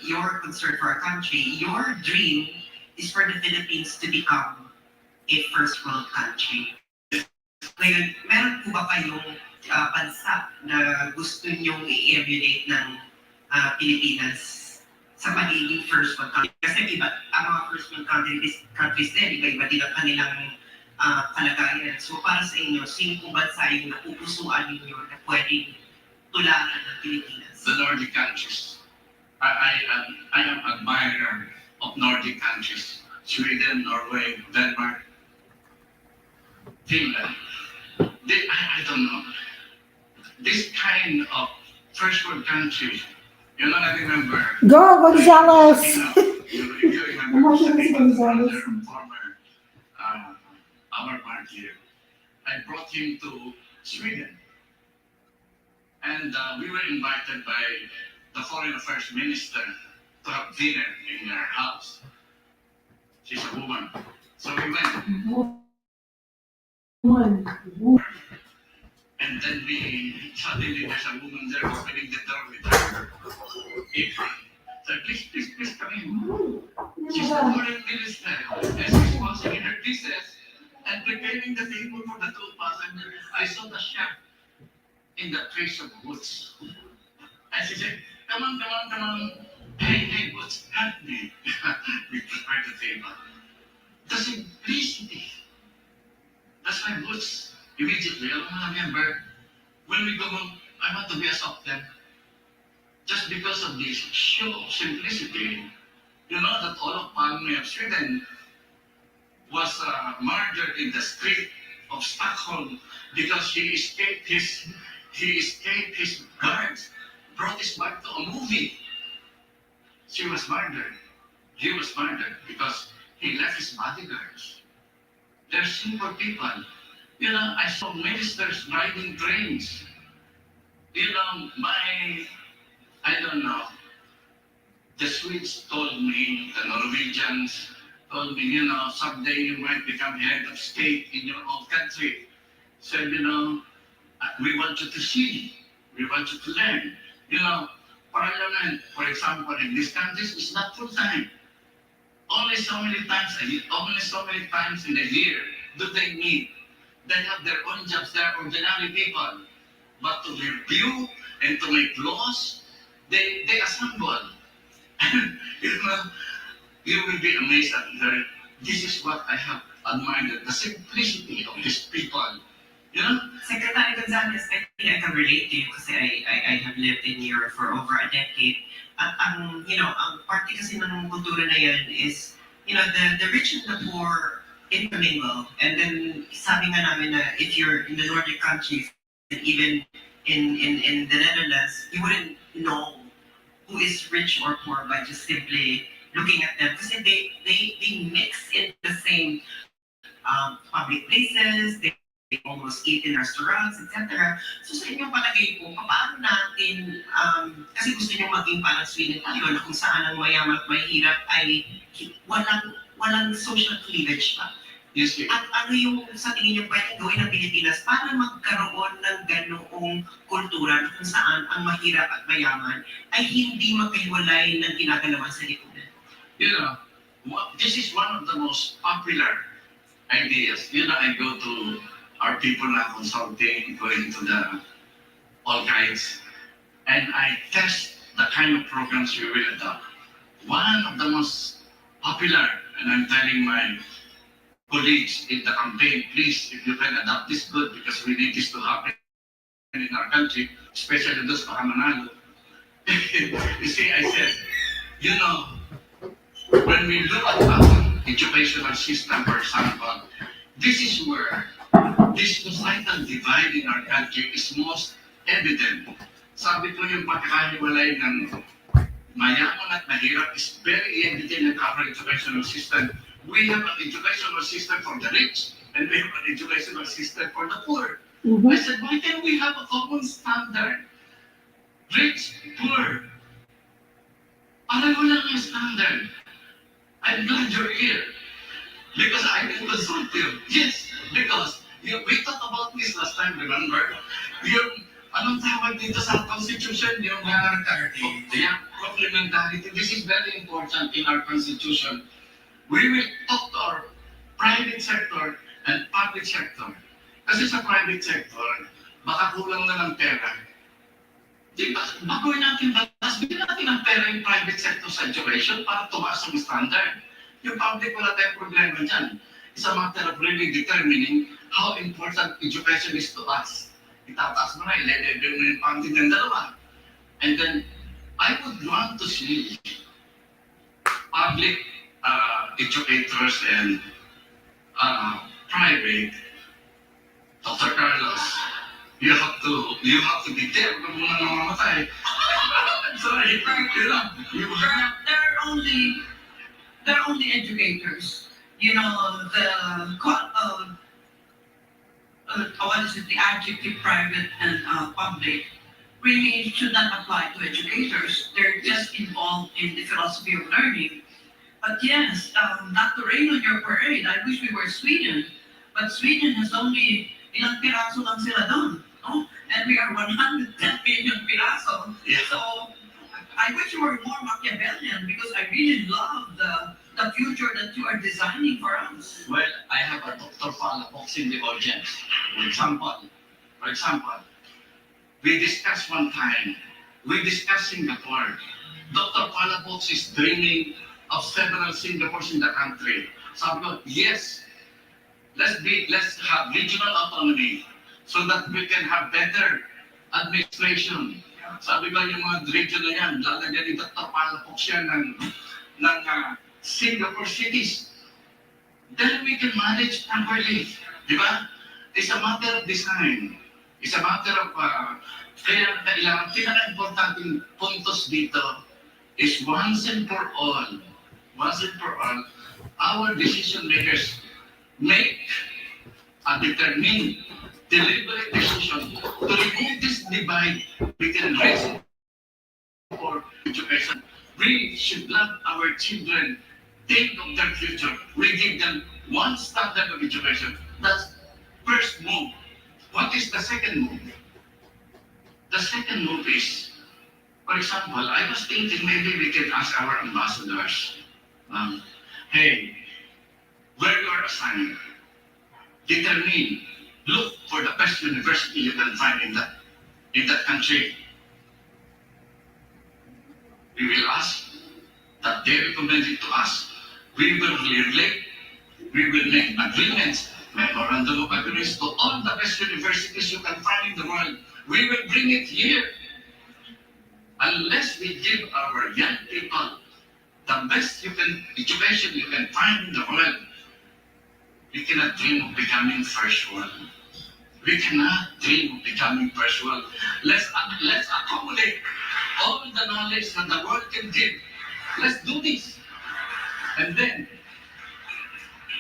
Speaker 11: your concern for our country, your dream is for the Philippines to become a first world country. Ngayon, meron po ba kayong bansa na gusto nyong i-emulate ng Pilipinas sa pagiging first world country? Kasi iba, ang mga first world countries din, iba-iba din ang kanilang kalagayan. So para sa inyo, sino pong bansa yung napupusuan ninyo na pwedeng tularan ng Pilipinas?
Speaker 12: The Nordic countries. I am admirer of Nordic countries. Sweden, Norway, Denmark, Finland. I don't know. This kind of first world country, I remember.
Speaker 14: Go, Gonzales!
Speaker 12: You remember
Speaker 14: Gonzales.
Speaker 12: former our mark here. I brought him to Sweden. And we were invited by the Foreign Affairs Minister to have dinner in her house. She's a woman. So we went. And then suddenly there's a woman there opening the door with her apron. So please come in. She's the foreign minister. And she's washing her dishes and preparing the table for the two of us. And I saw the chef in the trace of woods. And she said, come on. Hey, what's happening? We prepared the table. The simplicity. That's my roots. Immediately, I remember when we go home, I want to be as of them. Just because of this show of simplicity, you know that all of Palme of Sweden was murdered in the street of Stockholm because he escaped his guards, brought his wife to a movie. She was murdered. He was murdered because he left his bodyguards. They're simple people. You know, I saw ministers riding trains. You know, I don't know, the Swedes told me, the Norwegians told me, you know, someday you might become head of state in your own country. So, you know, we want you to see, we want you to learn. You know, parliament, for example, in these countries, is not full time. Only so many times in a year do they meet. They have their own jobs, they're ordinary people. But to review and to make laws, they assemble. And you know, you will be amazed at her. This is what I have admired, the simplicity of these people. You know?
Speaker 11: Secretary Gonzales, I think I can relate to you kasi I have lived in Europe for over a decade. At ang parte kasi ng kultura na yan is, you know, the rich and the poor intermingle. And then sabi nga namin na if you're in the Nordic countries, and even in the Netherlands, you wouldn't know who is rich or poor by just simply looking at them. Kasi they mix in the same public places, they almost eat in restaurants, etc. So sa inyong palagay po, paano natin, kasi gusto nyo maging parang Sweden tayo, na kung saan ang mayaman at mahirap ay walang social cleavage pa.
Speaker 12: Yes,
Speaker 11: at ano yung sa tingin nyo pwedeng gawin ng Pilipinas para magkaroon ng ganoong kultura na kung saan ang mahirap at mayaman ay hindi magkahiwalay ng ginagalawan sa lipunan?
Speaker 12: You know, this is one of the most popular ideas. You know, I go to our people now consulting, going to the all kinds, and I test the kind of programs we will adopt. One of the most popular, and I'm telling my colleagues in the campaign, please, if you can adopt this, good, because we need this to happen in our country, especially those Pakamanalo. You see, I said, you know, when we look at our educational system, for example, this is where this societal divide in our country is most evident. Sabi ko yung pagkakahiwalay ng mayaman at mahirap is very evident in our educational system. We have an educational system for the rich, and we have an educational system for the poor. I said, why can't we have a common standard? Rich, poor. Pareho lang ang standard. I'm glad you're here. Because I can consult you. Yes, because we talked about this last time, remember? Yung, anong tawag dito sa Constitution? Yung complementarity. This is very important in our Constitution. We will talk to our private sector and public sector. Kasi sa private sector, baka kulang na ng pera. Di ba, baguhin natin batas, bigyan natin ng pera yung private sector sa education para tumaas ang standard. Yung public, wala tayong problema dyan. It's a matter of really determining how important education is to us. Itataas mo na, ilelevel mo yung funding ng dalawa. And then, I would want to see public educators and private. Dr. Carlos, you have to be there kung muna namamatay. I'm sorry,
Speaker 10: They're only educators. You know, what is it, the adjective private and public really should not apply to educators. They're just involved in the philosophy of learning. But yes, not to rain on your parade, I wish we were Sweden. But Sweden has only ilang piraso lang sila doon, no? And we are 110 million piraso.
Speaker 13: Yes.
Speaker 10: So I wish you were more Machiavellian because I really love the future that you are designing for us.
Speaker 13: Well, I have a Dr. Palafox in the audience. For example, we discussed Singapore. Dr. Palafox is dreaming of several Singapores in the country. Sabi ko, yes, let's have regional autonomy so that we can have better administration. Sabi ko, yung mga region na yan, lalagyan ni Dr. Palafox yan ng Singapore cities. Then we can manage properly. Di ba? It's a matter of design. It's a matter of, kaya kailangan, pinaka-importanting puntos dito is once and for all, our decision makers make a determined, deliberate decision to remove this divide between race for education. We should love our children, think of their future. We give them one standard of education. That's first move. What is the second move? The second move is, for example, I was thinking maybe we can ask our ambassadors, hey, where you are assigned, determine, look for the best university you can find in that country. We will ask that they recommend it to us. We will relate, we will make agreements, memorandum of agreements to all the best universities you can find in the world. We will bring it here. Unless we give our young people the best education you can find in the world, we cannot dream of becoming first world. We cannot dream of becoming first world. Let's accumulate all the knowledge that the world can give. Let's do this. And then,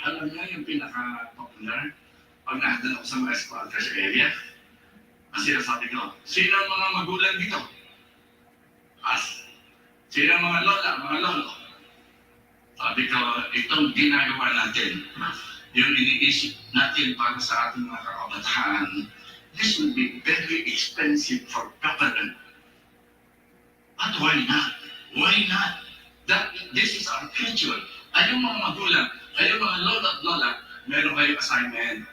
Speaker 13: alam niyo yung pinaka-popular, pag nandun ako sa mga squatters area, ang sinasabi ko, sino ang mga magulang dito? Sino ang mga lola, mga lolo? Sabi ko, itong ginagawa natin, yung iniisip natin para sa ating mga kabataan, this will be very expensive for government. But why not? Why not? This is our future. Ayong mga magulang, ayong mga lola at lola, meron kayong assignment.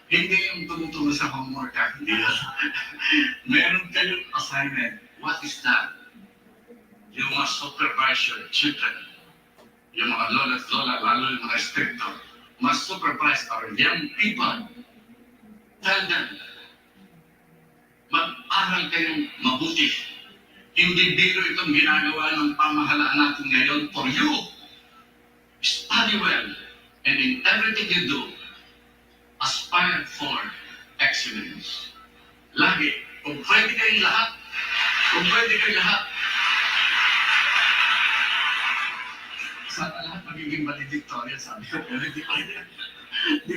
Speaker 13: Hindi yung tumutulong sa homework, hindi yan. Meron kayong assignment. What is that? You must supervise your children. Yung mga lola at lola, lalo yung mga instructor, must supervise our young people. Tell them, mag-aral kayong mabuti. Hindi biro itong ginagawa ng pamahalaan natin ngayon for you. Study well, and in everything you do, aspire for excellence. Lagi, kung pwede kayong lahat, sana lahat magiging valedictorian, sabi ko, pero hindi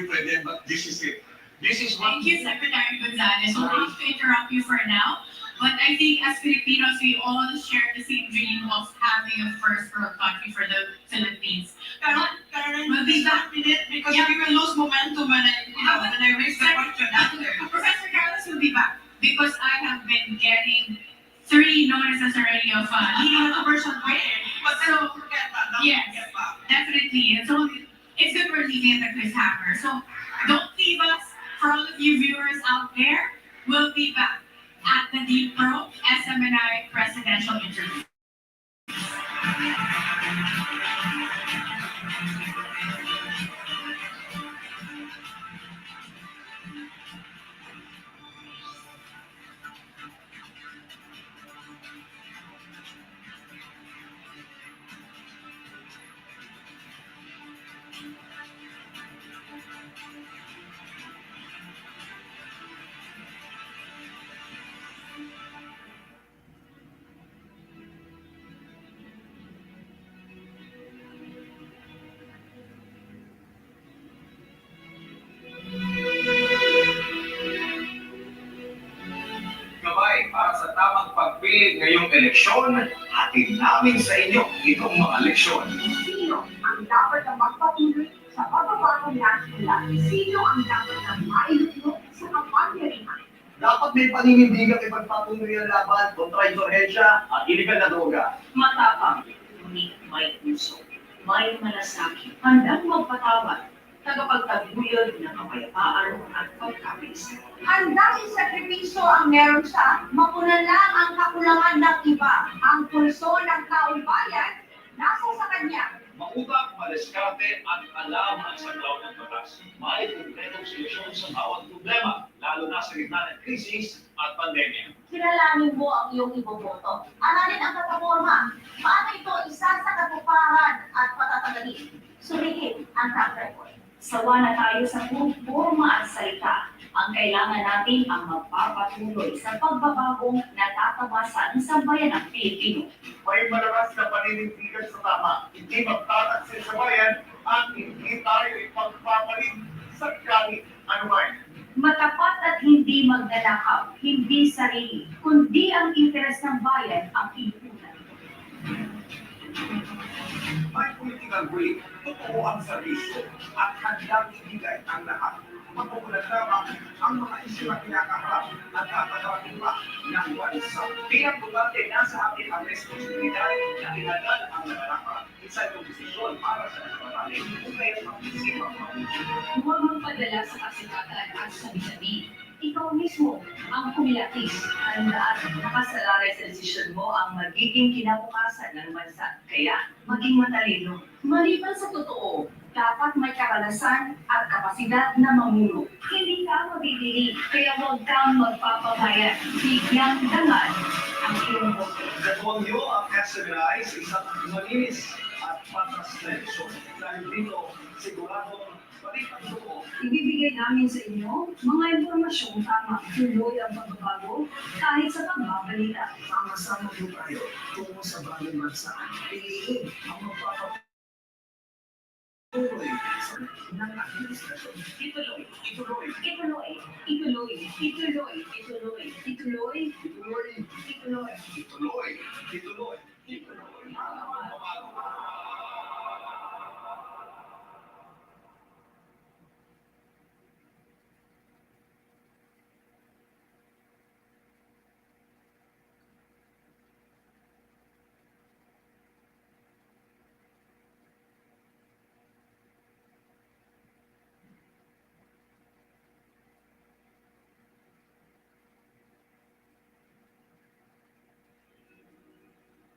Speaker 13: pwede, but this is it. This is what...
Speaker 3: Thank you, Secretary Gonzalez. We'll have to interrupt you for now. But I think as Filipinos, we all share the same dream of having a first world country for the Philippines.
Speaker 10: Pero we'll be back with it because we will lose momentum when I raise the question after.
Speaker 3: Professor Carlos will be back because I have been getting 3 notices already of legal commercial break.
Speaker 10: But so, forget that.
Speaker 3: Yes, definitely. And so it's good we're leaving at the cliffhanger. So don't leave us. For all of you viewers out there, we'll be back at the Deep Pro SMNI presidential interview.
Speaker 4: Muli ngayong eleksyon, hatid namin sa inyo itong mga leksyon.
Speaker 7: Sino ang dapat na magpatuloy sa pagbabago national? Sino ang dapat na mailuklok sa kapangyarihan?
Speaker 4: Dapat may paninindigang ipagpatuloy ang laban kontra insurhensya at iligal na droga.
Speaker 7: Matapang, ngunit may puso, may malasakit, handang magpatawad, tagapagtaguyod ng kapayapaan at pagkapilis. Handang isakripisyo ang meron siya, mapunan lang ang kakulangan ng iba. Ang pulso ng taong bayan, nasa sa kanya.
Speaker 4: Mautak, maliskarte at alam ang saglaw ng batas. May konkretong solusyon sa bawat problema, lalo na sa gitna ng krisis at pandemya.
Speaker 7: Kilalanin mo ang iyong iboboto. Aralin ang plataforma. Paano ito isa sa katuparan at patatagalin? Suriin ang track record. Sawa na tayo sa forma at salita. Ang kailangan natin ang magpapatuloy sa pagbabagong natatabasan sa bayan ng Pilipino.
Speaker 4: May malakas na paninindigan sa tama, hindi magtataksil sa bayan at hindi tayo ipagpapalit sa kahit anuman.
Speaker 7: Matapat at hindi magnanakaw, hindi sarili, kundi ang interes ng bayan ang inuunan.
Speaker 4: May political will, totoo ang serbisyo at handang ibigay ang lahat. Matugunan lamang ang mga isyu na kinakaharap at kakaharapin pa ng bansa. Bilang bugante, nasa atin ang responsibilidad na ilagan ang nararapat. Isa itong desisyon para sa nagpapalin kung kaya't mag-isip ang mabuti.
Speaker 7: Huwag magpadala sa kasikatan at sabi-sabi. Ikaw mismo ang kumilatis. Tandaan, nakasalalay sa desisyon mo ang magiging kinabukasan ng bansa. Kaya, maging matalino. Maliban sa totoo, dapat may karanasan at kapasidad na mamuno. Hindi ka mabibili, kaya huwag kang magpapabayad. Bigyang dangan ang iyong boto.
Speaker 4: Gagawin niyo ang Smni sa isang malinis at patas na eleksyon. Dahil dito, sigurado balik ang totoo.
Speaker 7: Ibibigay namin sa inyo mga impormasyong tama. Tuloy ang pagbabago kahit sa pagbabalita.
Speaker 4: Sama-sama po tayo tungo sa bagong bansa. Piliin ang magpapatuloy sa ng administrasyon.
Speaker 7: Ituloy,
Speaker 4: Ituloy,
Speaker 7: ituloy, ituloy, ituloy, ituloy, ituloy,
Speaker 4: ituloy,
Speaker 7: ituloy.
Speaker 4: ituloy, ituloy, ituloy.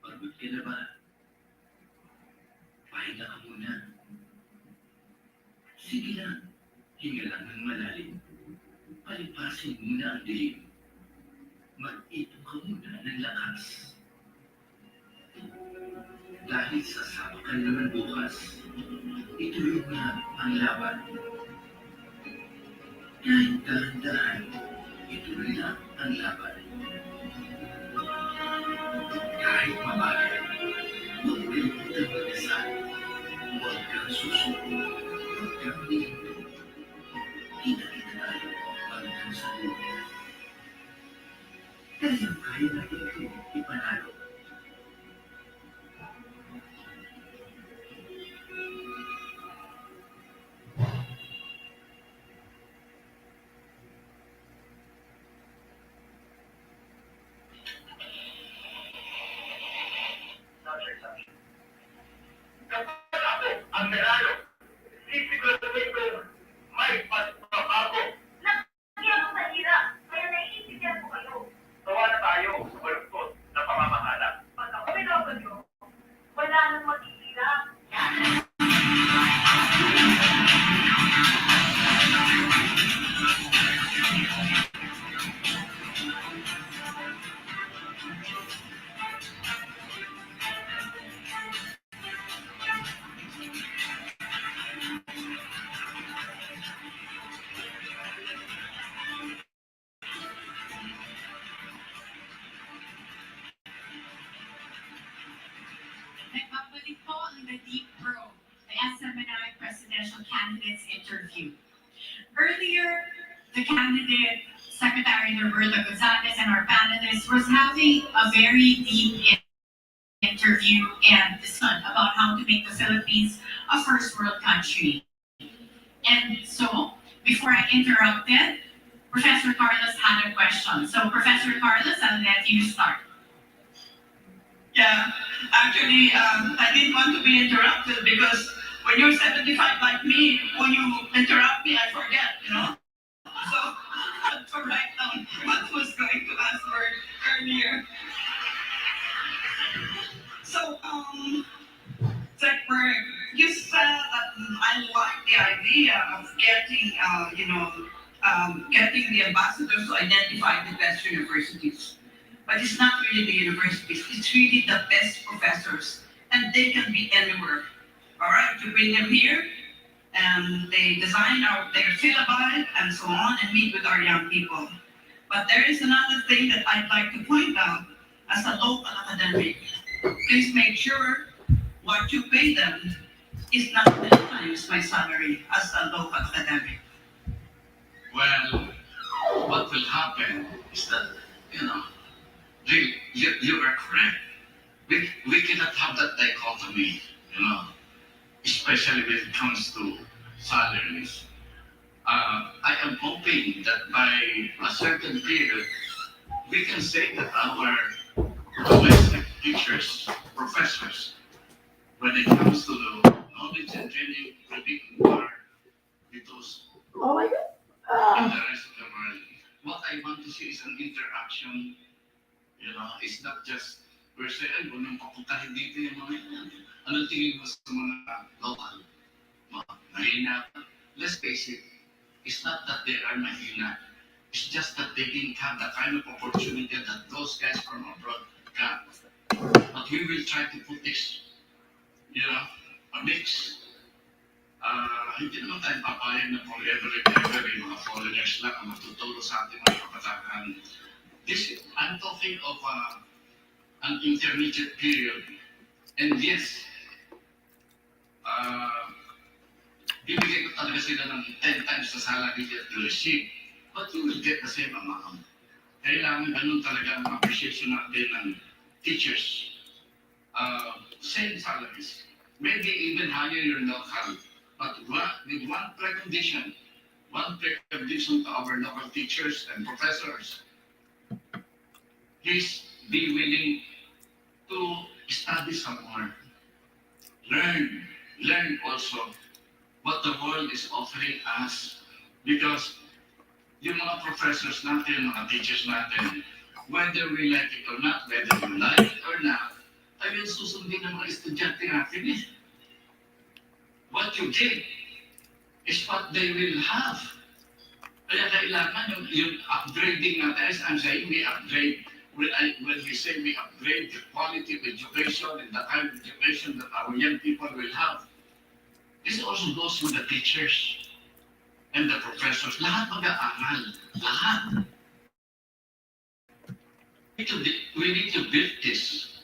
Speaker 9: Pagod ka na ba? Pahinga ka muna. Sige lang, hinga lang ng malalim. Palipasin muna ang dilim. Mag-ipon ka muna ng lakas. Dahil sasama ka naman bukas, ituloy mo na ang laban. Kahit dahan-dahan, ituloy na ang laban. Kahit mabagal, huwag kalimutang magdasal. Huwag kang susuko, huwag kang hihinto. Kita-kita tayo hanggang sa dulo. Kaya kaya natin ito ipanalo.
Speaker 4: Ang nanalo, sisiguraduhin ko may pagbabago.
Speaker 7: Nagyan mo mahira, kaya naiintindihan ko kayo.
Speaker 4: Tawa na tayo sa baluktot na pamamahala.
Speaker 7: Pag ako binawagan nyo, wala nang matitira.
Speaker 3: Nagbabalik po ang The Deep Probe, the Smni Presidential Candidates Interview. Earlier, the candidate Secretary Roberto Gonzalez and our panelists was having a very deep interview and discussion about how to make the Philippines a first world country. And so, before I interrupted, Professor Carlos had a question. So, Professor Carlos, I'll let you start.
Speaker 17: Yeah, actually, I didn't want to be interrupted because when you're 75 like me, when you interrupt me, I forget, you know? So, to write down what I was going to ask for earlier. So, Zachary, you said that I like the idea of getting, getting the ambassadors to identify the best universities. But it's not really the universities, it's really the best professors. And they can be anywhere. All right, you bring them here, and they design their syllabi and so on and meet with our young people. But there is another thing that I'd like to point out as a local academic. Please make sure what you pay them is not 10 times my salary as a local academic.
Speaker 13: Well, what will happen is that, you are correct. We cannot have that dichotomy, especially when it comes to salaries. I am hoping that by a certain period, we can say that our domestic teachers, professors, when it comes to the knowledge and training, will be compared with those in the rest of the world. What I want to see is an interaction. It's not just per se, ay, walang papuntahin dito yung mga yan. Anong tingin mo sa mga local? Mahina. Let's face it, it's not that they are mahina. It's just that they didn't have the kind of opportunity that those guys from abroad got. But we will try to put this, a mix. Hindi naman tayo papayag na forever and ever yung mga foreigners lang ang matutulong sa ating mga kabataan. I'm talking of an intermediate period. And yes, bibigay ko talaga sila ng 10 times the salary that you receive, but you will get the same amount. Kailangan ganun talaga ang appreciation natin ng teachers. Same salaries. Maybe even higher your local. But with one precondition to our local teachers and professors. Please be willing to study some more. Learn also what the world is offering us. Because yung mga professors natin, mga teachers natin, whether we like it or not, ay yung susundin ng mga estudyante natin eh. What you give is what they will have. Kaya kailangan yung upgrading natin, as I'm saying, we upgrade. When we say we upgrade the quality of education and the kind of education that our young people will have, this also goes with the teachers and the professors. Lahat mag-aaral. Lahat. We need to build this.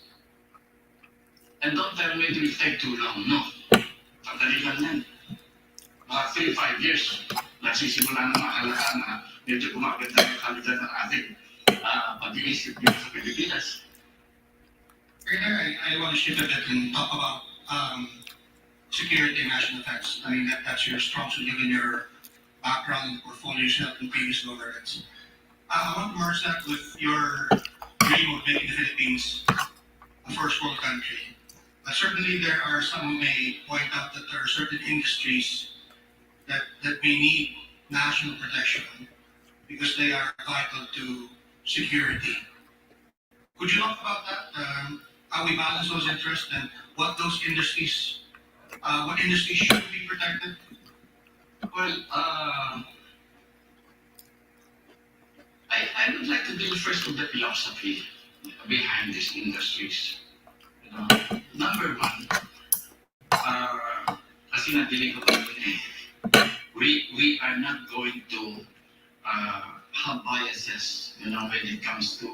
Speaker 13: And don't tell me it will take too long. No. Pagdali lang yan. Mga 3-5 years, nagsisimula ng mahalata na medyo kumapit na yung kalidad ng ating pag-iisip dito sa Pilipinas.
Speaker 1: I want to shift a bit and talk about security and national defense. I mean, that's your strong suit given your background and portfolio set in previous governments. I want to merge that with your dream of making the Philippines a first world country. But certainly there are some who may point out that there are certain industries that may need national protection because they are vital to security. Could you talk about that? How we balance those interests and what those industries, what industries should be protected?
Speaker 13: Well, I would like to deal first with the philosophy behind these industries. Number one, kasi nadinig ko we are not going to have biases, when it comes to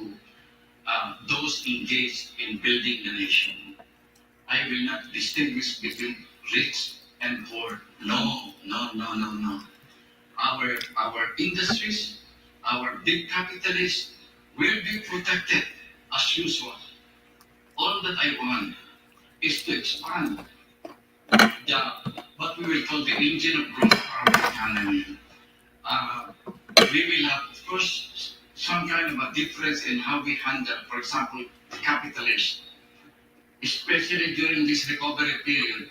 Speaker 13: those engaged in building the nation. I will not distinguish between rich and poor. No. Our industries our big capitalists will be protected as usual. All that I want is to expand what we will call the engine of growth of our economy. We will have, of course, some kind of a difference in how we handle, for example, the capitalists, especially during this recovery period.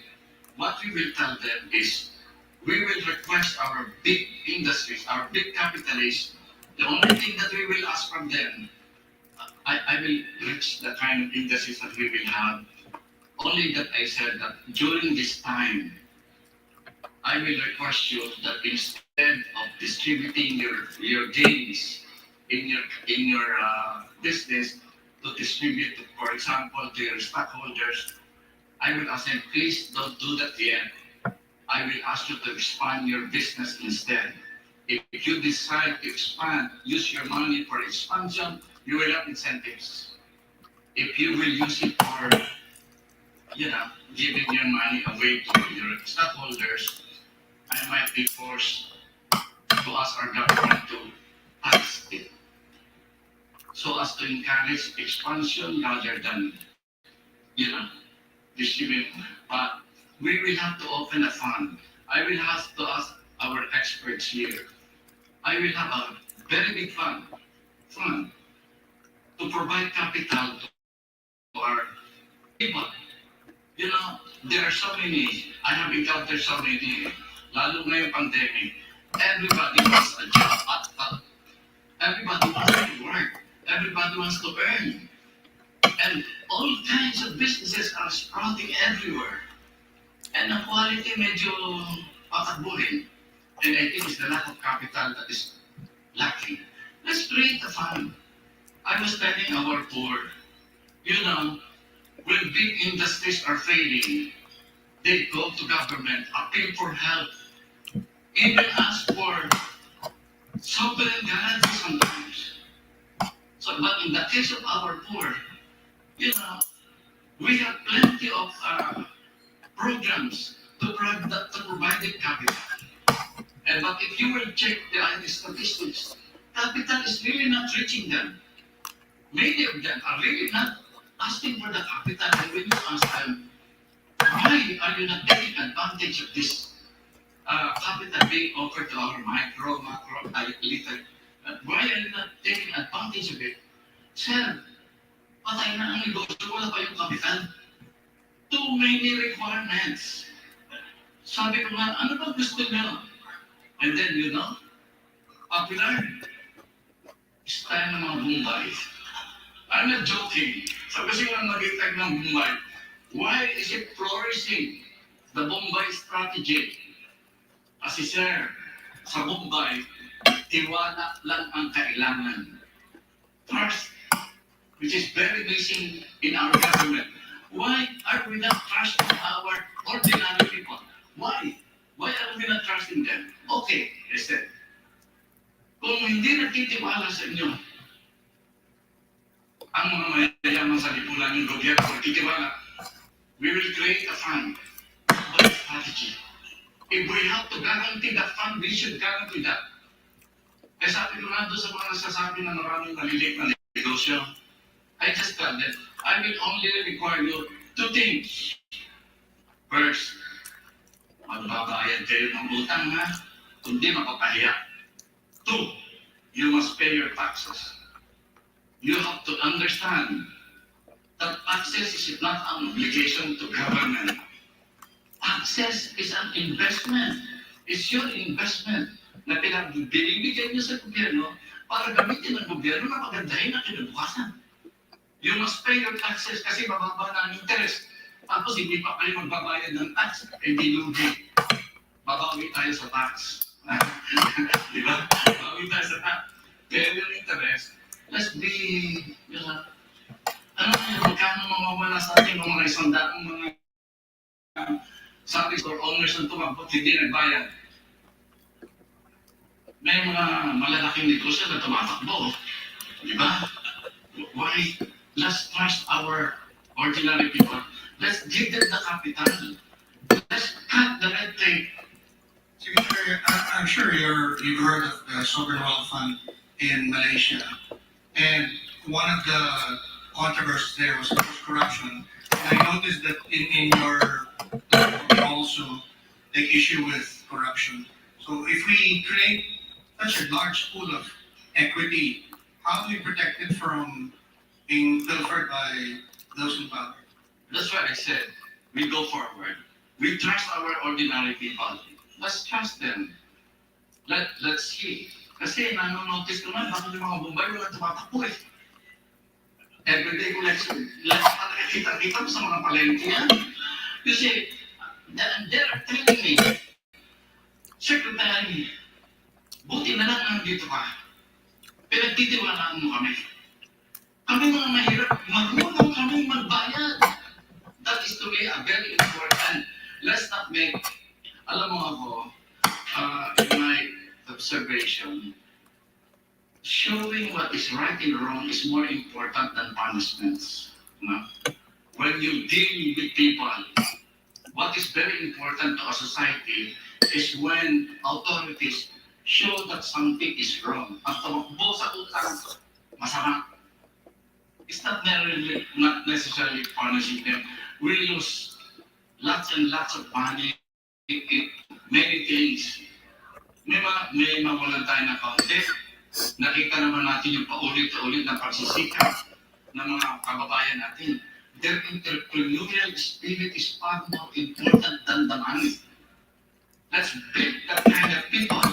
Speaker 13: What we will tell them is, we will request our big industries, our big capitalists, the only thing that we will ask from them, I will reach the kind of industries that we will have. Only that I said that during this time, I will request you that instead of distributing your gains in your business to distribute, for example, to your stockholders, I will ask them, please don't do that yet. I will ask you to expand your business instead. If you decide to expand, use your money for expansion, you will have incentives. If you will use it for, giving your money away to your stockholders, I might be forced to ask our government to tax it, so as to encourage expansion rather than, distribute. But we will have to open a fund. I will have to ask our experts here. I will have a very big fund to provide capital to our people. There are so many, I have encountered so many, lalo ngayong pandemic, everybody wants a job. Everybody wants to work. Everybody wants to earn. And all kinds of businesses are sprouting everywhere. And the quality medyo patakbuhin. And I think it's the lack of capital that is lacking. Let's create a fund. I was telling our poor, when big industries are failing, they go to government, appeal for help, even ask for sovereign guarantee sometimes. But in the case of our poor, we have plenty of programs to provide the capital. But if you will check the statistics, capital is really not reaching them. Many of them are really not asking for the capital. And when you ask them, why are you not taking advantage of this capital being offered to our micro, macro, little? Why are you not taking advantage of it? Sir, patay na ang negosyo, wala pa yung capital. Too many requirements. Sabi ko nga, ano ba gusto nyo? And then, popular style ng mga Bombay. I'm not joking. Sabi siya nga nag-tag ng Bombay. Why is it flourishing? The Bombay strategy. Kasi sir, sa Bombay, tiwala lang ang kailangan. Trust, which is very missing in our government. Why are we not trusting our ordinary people? Why? Why are we not trusting them? Okay, I said, kung hindi nagtitiwala sa inyo, ang mga mayayaman sa lipunan ng gobyerno, nagtitiwala, we will create a fund, a strategy. If we have to guarantee that fund, we should guarantee that. Eh sabi ko nga doon sa mga nasasabi na maraming maliliit na negosyo, I just tell them, I will only require you two things. First, magbabayad kayo ng utang ha, kundi mapapahiya. Two, you must pay your taxes. You have to understand that taxes is not an obligation to government. Taxes is an investment. It's your investment na binibigyan niyo sa gobyerno para gamitin ng gobyerno na pagandahin ang kinabukasan. You must pay your taxes kasi mababa na ang interest. Tapos hindi pa kayo magbabayad ng tax, hindi lugi. Babawi tayo sa tax. Di ba? Babawi tayo sa tax. Pero yung interest, let's be, magkano mawawala sa ating mga isang daang mga sabi store owners na tumabot, hindi nagbayad. May mga malalaking negosyo na tumatakbo. Di ba? Why? Let's trust our ordinary people. Let's give them the capital. Let's cut the red tape.
Speaker 1: I'm sure you've heard of the Sovereign Wealth Fund. in Malaysia. And one of the controversies there was corruption. And I noticed that in your you also take issue with corruption. So if we create such a large pool of equity, how do we protect it from being pilfered by those in power?
Speaker 13: That's why I said, we go forward. We trust our ordinary people. Let's trust them. Let's see. Kasi nanonotice ko na, bakit yung mga Bombay wala tumatakbo eh. Everyday collection. Lahat pa nakikita mo sa mga palengke yan. Kasi, they're telling me, Secretary, buti na lang nandito ka. Pinagtitiwalaan mo kami. Kami mga mahirap, marunong kami magbayad. That is to me a very important. Let's not make, alam mo ako, in my observation, showing what is right and wrong is more important than punishments. No? When you deal with people, what is very important to a society is when authorities show that something is wrong. At tumakbo sa utang, masama. It's not necessarily punishing them. We lose lots and lots of money in many things. May mawalan tayo ng kaunti. Nakita naman natin yung paulit-ulit na pagsisikap ng mga kababayan natin. Their entrepreneurial spirit is far more important than the money. Let's build that kind of people.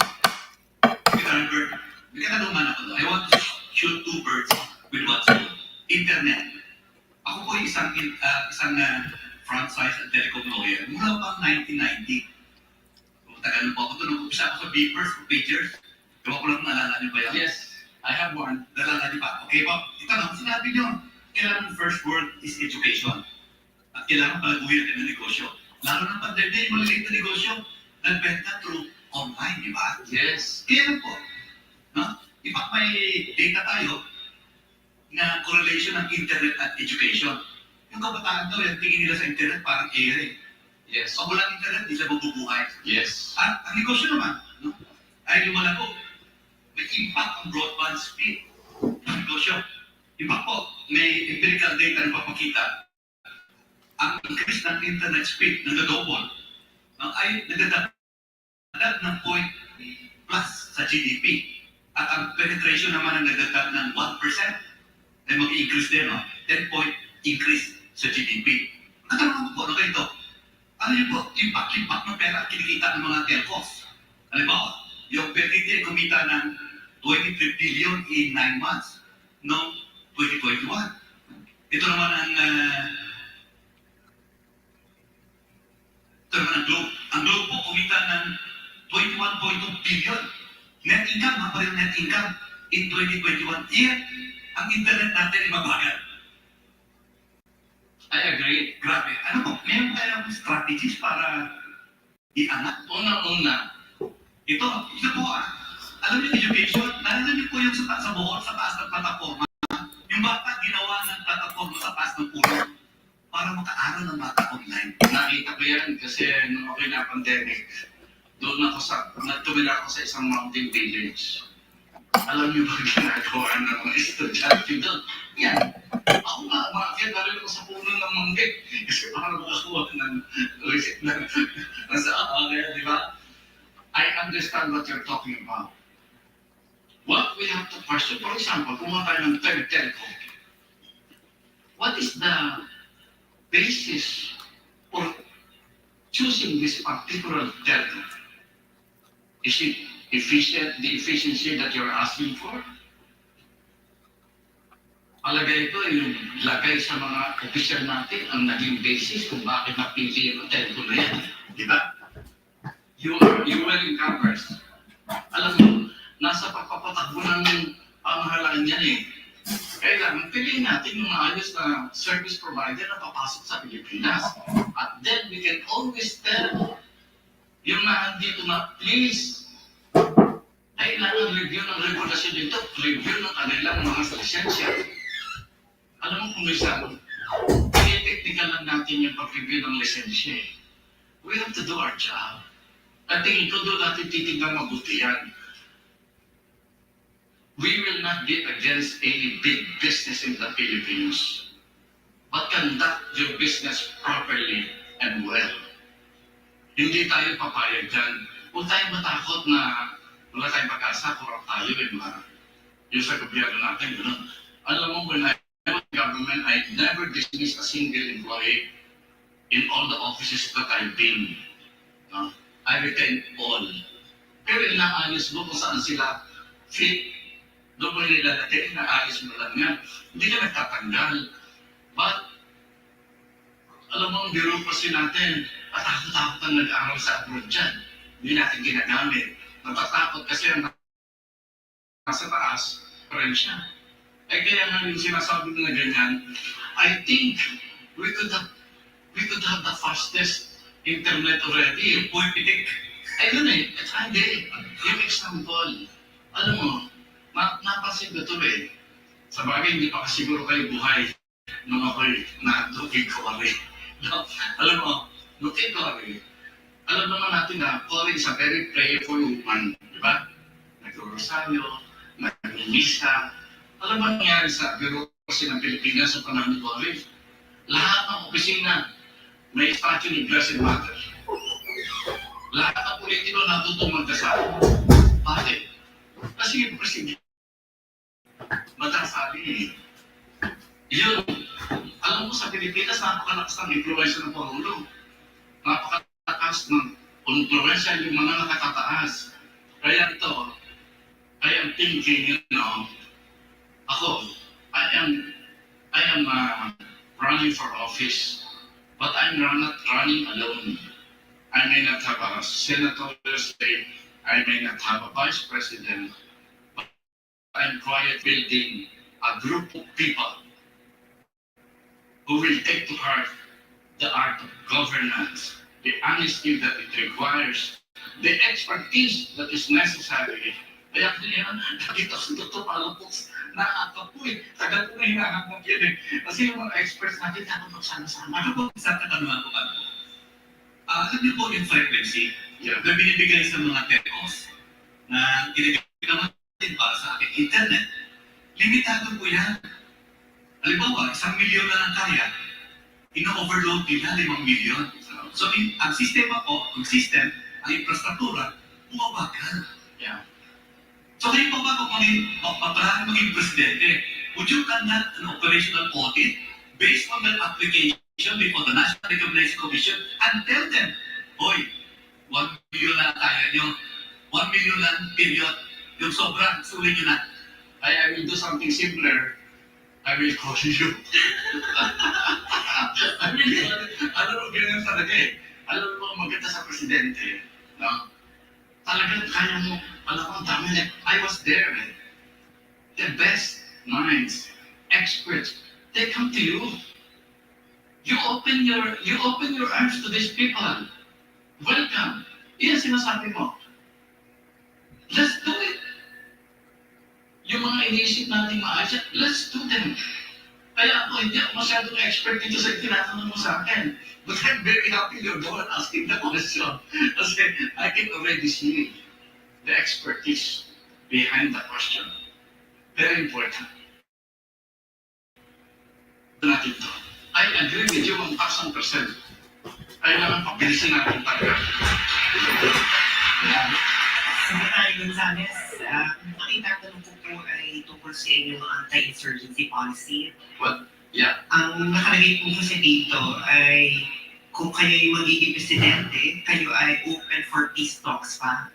Speaker 12: I want to shoot two birds with one stone. Internet. Ako po isang franchise at telecom lawyer. Mula pang 1990. Tagal po ako ito. Nung umpisa ako sa beepers, pagers. Gawa ko lang naalala niyo ba yan?
Speaker 13: Yes, I have one.
Speaker 12: Naalala niyo ba? Okay po. Itanong, sinabi niyo, kailangan first word is education. At kailangan palaguhin natin ng negosyo. Lalo na pandemya, yung maliliit na negosyo, nagbenta through online, di ba?
Speaker 13: Yes.
Speaker 12: Kaya lang po, no? Iba may data tayo na correlation ng internet at education. Yung kabataan daw, yung tingin nila sa internet parang ere.
Speaker 13: Yes.
Speaker 12: Pag walang internet, di sila mabubuhay.
Speaker 13: Yes.
Speaker 12: At ang negosyo naman, no? Ay lumalago. May impact ang broadband speed ng negosyo. Iba po, may empirical data na papakita. Ang increase ng internet speed nag-double. Ay nagdadagdag ng point plus sa GDP. At ang penetration naman ang nagdagdag ng 1%. Ay mag-increase din, no? 10 point increase sa GDP. Katanungan ko po, ano kayo ito? Ano yun po? Impact ng pera kinikita ng mga telcos. Alam mo, yung PTT kumita ng 23 billion in 9 months noong 2021. Ito naman ang Globe. Ang Globe po kumita ng 21.2 billion. Net income, mga net income in 2021. Yet, ang internet natin ay mabagal.
Speaker 13: I agree.
Speaker 12: Grabe. Ano po, mayroon kayong strategies para iangat?
Speaker 13: Una-una,
Speaker 12: Ito po alam niyo education, naalala niyo po yung sa Bohol, sa taas ng plataforma. Yung bata ginawa ng plataforma sa taas ng puno para makaaral ng bata online.
Speaker 13: nakita ko yan kasi nung okay na pandemic, doon tumira ako sa isang mountain village. Alam niyo ba ginagawa ng mga estudyante doon? Yan. Ako nga, umakyat na rin ako sa puno ng manggit. Kasi para makakuha ng di ba? I understand what you're talking about. What we have to question, for example, kumuha tayo ng third telco. What is the basis for choosing this particular telco? Is it the efficiency that you're asking for? Alagay ito yung lagay sa mga opisyal natin ang naging basis kung bakit napili yung telco na yan. Di ba? You were in Congress. Alam mo, nasa pagpapatakbo ng pamahalaan yan eh. Kailangan piliin natin yung maayos na service provider na papasok sa Pilipinas. At then we can always tell yung nandito na please, kailangan review ng regulasyon dito, review ng kanilang mga lisensya. Alam mo kung minsan, technical lang natin yung pag-review ng lisensya. We have to do our job. At tingin ko doon natin titignan mabuti yan. We will not be against any big business in the Philippines, but conduct your business properly and well. Hindi tayo papayag dyan. Huwag tayo matakot na wala tayong pag-asa, kurang tayo, yung sa gobyerno natin, gano'n. Alam mo, when I was in government, I never dismissed a single employee in all the offices that I've been. No? I retained all. Pero inaayos mo kung saan sila fit. Doon mo nilalagay, inaayos mo lang yan. Hindi ka nagtatanggal. But, alam mo, ang bureaucracy natin, patakot-takot ang nag-aaral sa abroad dyan. Hindi natin ginagamit. Natatakot kasi ang nasa taas, parang siya. Eh kaya nga yung sinasabi na ganyan, I think we could have the fastest internet already. Yung puipitik. Ayun eh, hindi. Yung example, alam mo, napansin ko ito eh. Sa bagay, hindi pa siguro kayo buhay nung ako'y na-looking ko kami. Alam mo, looking ko kami. Alam naman natin na Cory is a very prayerful woman, di ba? Nag-rosaryo, nag-misa. Alam mo nangyari sa bureaucracy ng Pilipinas sa panahon ni Cory? Lahat ng opisina may statue ni Blessed Mother. Lahat ng politiko natutong magdasal. Bakit? Kasi yung presidente, madasali eh. Yun, alam mo sa Pilipinas, napakalakas ng influensya ng Pangulo. Napakalakas ng influensya yung mga nakatataas. Kaya ito, I am thinking, ako, I am running for office, but I'm not running alone. I may not have a senatorial state, I may not have a vice president, but I'm quiet building a group of people who will take to heart the art of governance, the honesty that it requires, the expertise that is necessary. Kaya nakita sa totoo pala po, nakakapoy, tagal po na hinahanap yun eh. Kasi yung mga experts natin, dapat magsama-sama.
Speaker 12: Ano po, isang katanungan ko ano? Alam niyo po yung frequency na binibigay sa mga telcos na ginigay naman din para sa ating internet. Limitado po yan. Halimbawa, 1 milyon na lang kaya, ino-overload nila 5 milyon. So, ang sistema po, ang system, ang infrastruktura, bumabagal. Yeah. So, kayo pa ba kung maging presidente, would you conduct an operational audit based on that application before the National Recommendation Commission and tell them, hoy, 1 million na kaya nyo, 1 million lang, period, yung sobrang, sulit nyo na.
Speaker 13: I will do something simpler. I will call you. Alam mo, ganyan talaga eh. Alam mo, maganda sa presidente. No? Talagang kaya mo, alam mo, dami na. I was there eh. The best minds, experts, they come to you. You open your arms to these people. Welcome. Iyan sinasabi mo. Let's do it. Yung mga iniisip natin maayos, let's do them. Kaya ako, hindi ako masyadong expert dito sa tinatanong mo sa akin. But I'm very happy you're the one asking the question. Kasi I can already see the expertise behind the question. Very important. Natin to. I agree with you 1,000%. Kailangan pabilisin natin talaga.
Speaker 11: Secretary Gonzales, ang itatanong ko po ay tungkol sa inyong anti-insurgency policy.
Speaker 13: Well, yeah.
Speaker 11: Ang nakalagay po kasi dito ay kung kayo'y magiging presidente, kayo ay open for peace talks pa.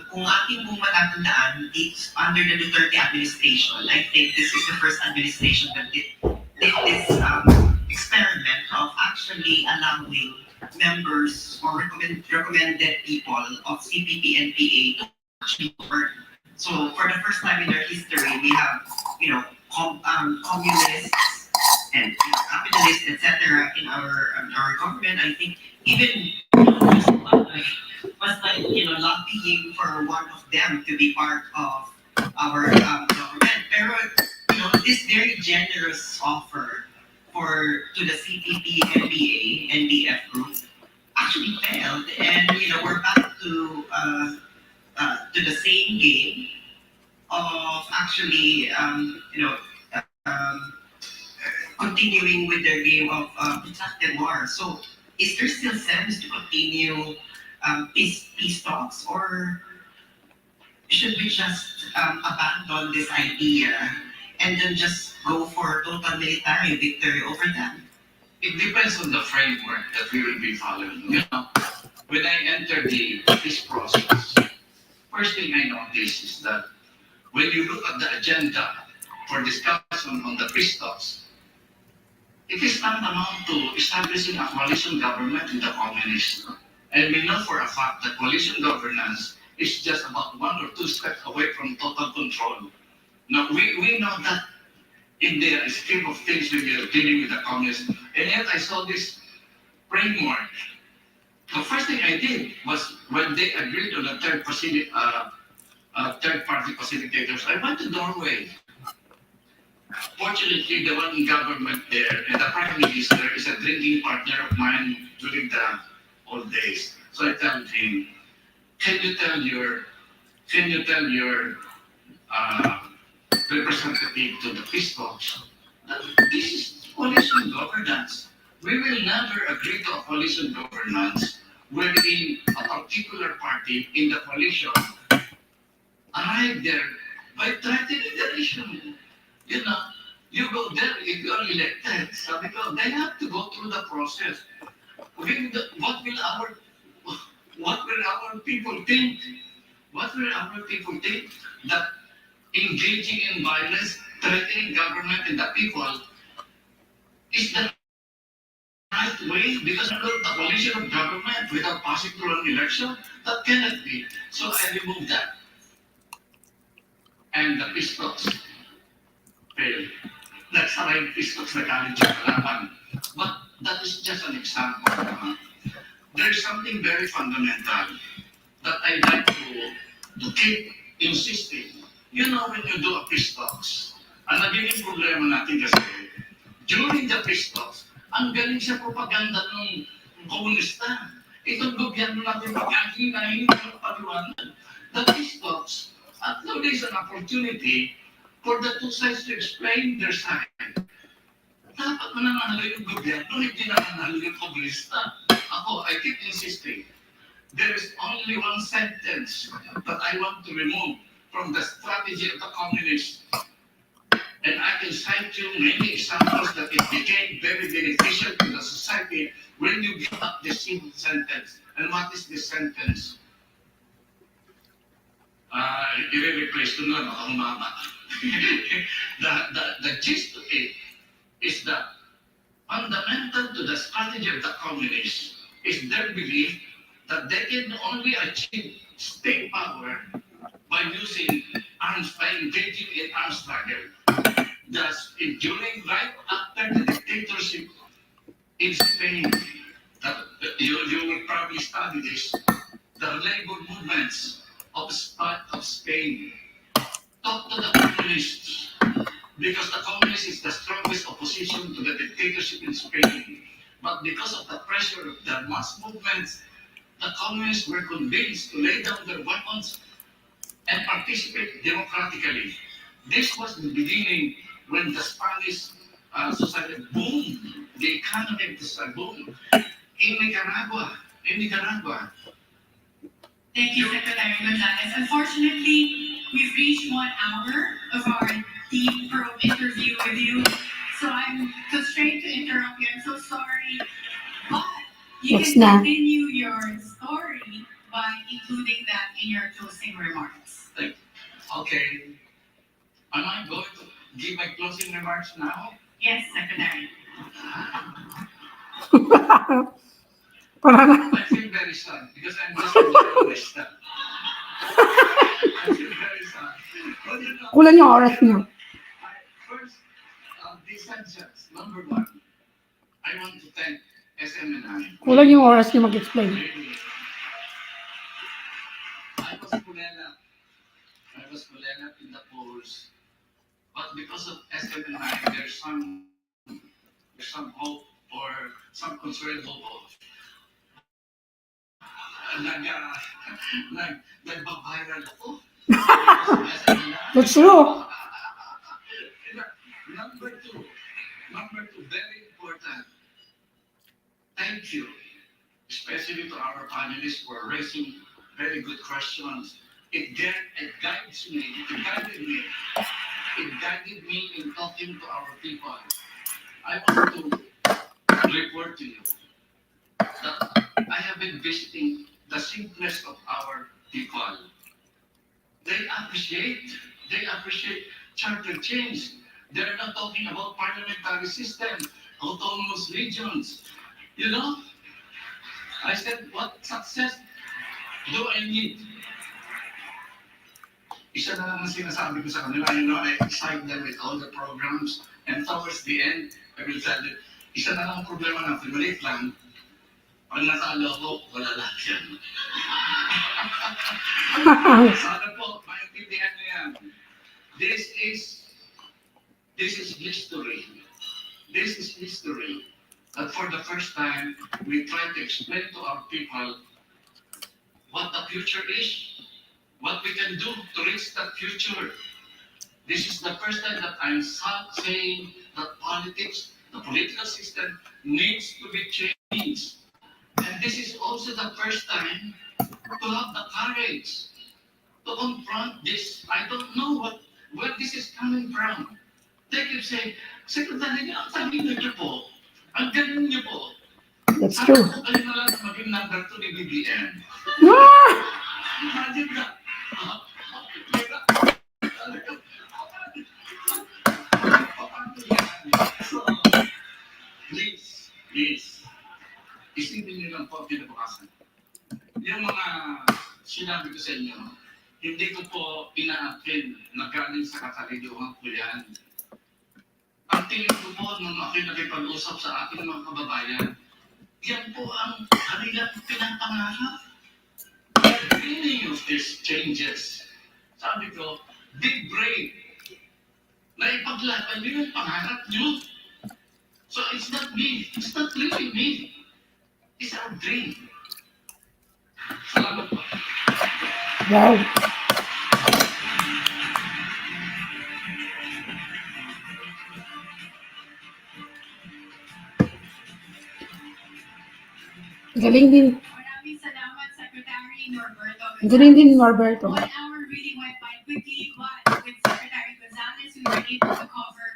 Speaker 11: Kung ating pong matatandaan, under the Duterte administration, I think this is the first administration that did this experiment of actually allowing members or recommended people of CPP and PA to actually work. So for the first time in their history, we have, communists and capitalists, etc. in our government. I think even was like lobbying for one of them to be part of our government. Pero this very generous offer to the CPP, NPA, NDF group actually failed, and we're back to the same game of actually, continuing with their game of protracted war. So, is there still sense to continue peace talks, or should we just abandon this idea and then just go for total military victory over them?
Speaker 13: It depends on the framework that we will be following. You know, when I entered this process, first thing I noticed is that when you look at the agenda for discussion on the peace talks, it is tantamount to establishing a coalition government with the communists. And we know for a fact that coalition governance is just about 1 or 2 steps away from total control. Now, we know that in the scheme of things when we are dealing with the communists, and yet I saw this framework. The first thing I did was when they agreed on the third party facilitators, I went to Norway. Fortunately, the one in government there and the prime minister is a drinking partner of mine during the old days. So I told him, can you tell your representative to the peace talks that this is coalition governance. We will never agree to a coalition governance wherein a particular party in the coalition arrived there by threatening the nation. You know, you go there if you are elected. So because they have to go through the process. What will our people think? What will our people think that engaging in violence, threatening government and the people is the right way? Because under the coalition of government without passing through an election, that cannot be. So I removed that. And the peace talks failed. Nagsara yung peace talks na galing sa kalaban. But that is just an example. There is something very fundamental that I like to keep insisting. You know, when you do a peace talks, ang nagiging problema natin kasi, during the peace talks, ang galing sa propaganda ng komunista. Itong gobyerno natin mag-ahinahin ng paliwanag. The peace talks, at now there is an opportunity for the two sides to explain their side. Dapat mananalo yung gobyerno, hindi nananalo yung komunista. Ako, I keep insisting, there is only one sentence that I want to remove from the strategy of the communists. And I can cite you many examples that it became very beneficial to the society when you give up the single sentence. And what is this sentence? I-replace ko na, ang mama. The gist of it is that fundamental to the strategy of the communists is their belief that they can only achieve state power by using arms, by engaging in arms struggle. Thus, during right after the dictatorship in Spain, you will probably study this, the labor movements of Spain talk to the communists because the communists is the strongest opposition to the dictatorship in Spain. But because of the pressure of the mass movements, the communists were convinced to lay down their weapons and participate democratically. This was the beginning when the Spanish society boomed, the economy of the society boomed. In Nicaragua.
Speaker 3: Thank you, Secretary Gonzalez. Unfortunately, we've reached 1 hour of our deep probe interview with you, so I'm constrained to interrupt you. I'm so sorry, but you can continue your story by including that in your closing remarks.
Speaker 13: Okay. Am I going to give my closing remarks now?
Speaker 3: Yes, Secretary.
Speaker 13: I feel very sad because I'm just a journalist. I feel very sad. But you know,
Speaker 14: Kulang yung oras niyo.
Speaker 13: First, the essentials. Number one, I want to thank Smni.
Speaker 14: Kulang yung oras niyo mag-explain.
Speaker 13: I was Kulena in the polls, but because of Smni, there's some hope or some considerable hope. Nagbabiral ako.
Speaker 14: That's true.
Speaker 16: Number two, very important. Thank you, especially to our panelists for raising very good questions. It guides me, it guided me in talking to our people. I want to report to you that I have been visiting the simplest of our people. They appreciate charter change. They're not talking about parliamentary system, autonomous regions. You know, I said, what success do I need? Isa na lang ang sinasabi ko sa kanila, I excite them with all the programs, and towards the end, I will tell them, isa na lang ang problema natin, maliit lang, pag nasa ko, wala lahat yan. Sana po, maintindihan niyo yan. This is history. This is history. That for the first time, we try to explain to our people what the future is, what we can do to reach that future. This is the first time that I'm saying that politics, the political system, needs to be changed. And this is also the first time to have the courage to confront this. I don't know where this is coming from. They keep saying, Secretary, ang sabihin niyo po, ang galing niyo po.
Speaker 14: That's true.
Speaker 16: Sana po kayo na lang maging number 2 ni BBM. Imagine that. So, please, isipin niyo lang po kinabukasan. Yung mga sinabi ko sa inyo, hindi ko po ina-append na galing sa kataliguan ko yan. Ang tingin ko po nung ako'y nakipag-usap sa ating mga kababayan, yan po ang kanilang pinapangarap. The meaning of these changes. Sabi ko, be brave. Na ipaglaban nyo yung pangarap nyo. So it's not me. It's not really me. It's our dream. Salamat po.
Speaker 14: Wow. Galing din.
Speaker 3: Maraming salamat, Secretary Norberto.
Speaker 14: Galing din, Norberto.
Speaker 3: 1 hour really went by quickly, but with Secretary Gonzalez, we were able to cover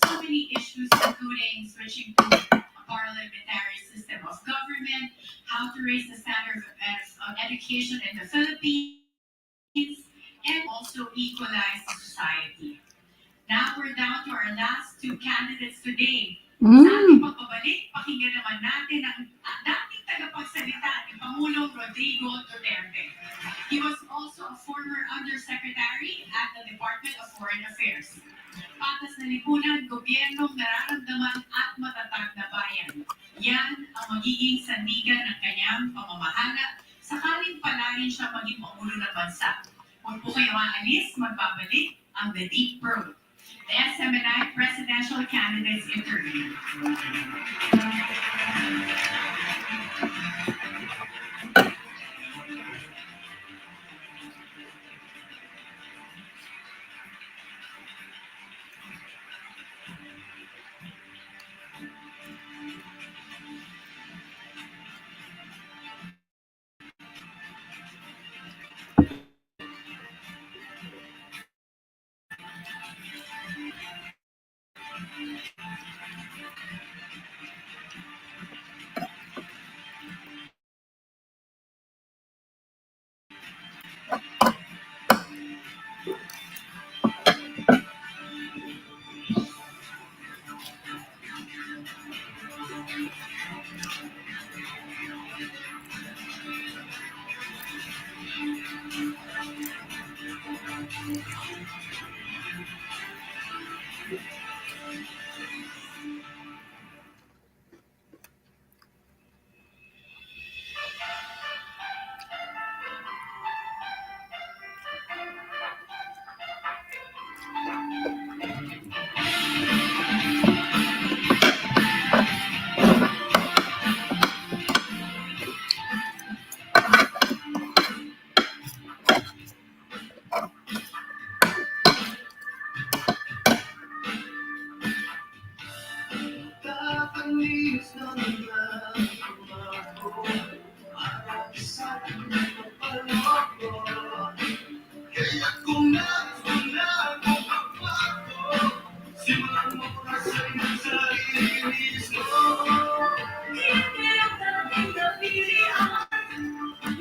Speaker 3: so many issues, including switching to a parliamentary system of government, how to raise the standard of education in the Philippines, and also equalize the society. Now we're down to our last two candidates today. Sa ating pagbabalik, pakinggan naman natin ang dating tagapagsalita ni Pangulong Rodrigo Duterte. He was also a former undersecretary at the Department of Foreign Affairs. Patas na lipunan, gobyernong nararamdaman at matatag na bayan. Yan ang magiging sandigan ng kanyang pamamahala sakaling palarin siya maging pangulo ng bansa. Huwag po kayo aalis, magbabalik ang The Deep Road. The Smni Presidential Candidates Interview.
Speaker 15: Kaya kung nais mo na magbago, simulan mo na sa'yo sarili mismo. Hindi ang dating napilian,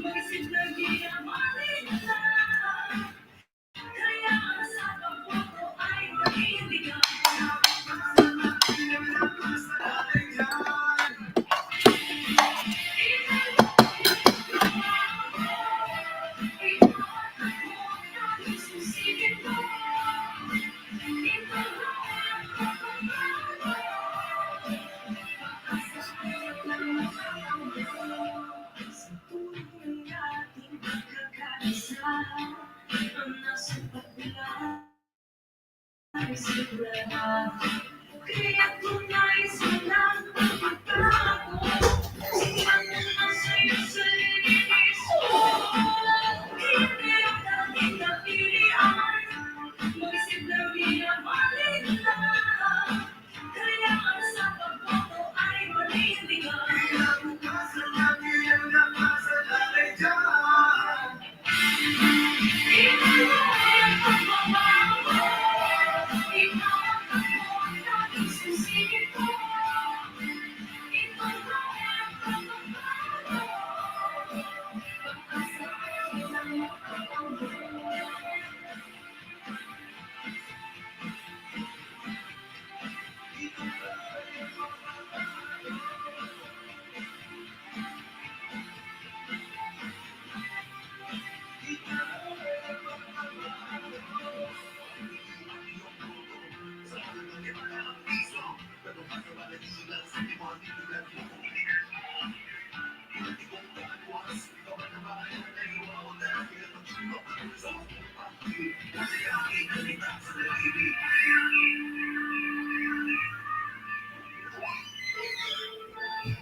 Speaker 15: mag-isip na di ang maligtan. Kaya sa pagboto ay mahihigan. Kaya kung nais mo lang magbago, simulan mo na sa'yo sarili mismo. Hindi ang dating napilian, mag-isip na di ang maligtan. Kaya sa pagboto ay manindigan. Kinabukasan natin ang nakasalalay dyan. Ikaw ang pagbabago, ikaw ang pagbabago, naging sisigit ko. Ikaw ang pagbabago, pag-asa ay lang magbabago.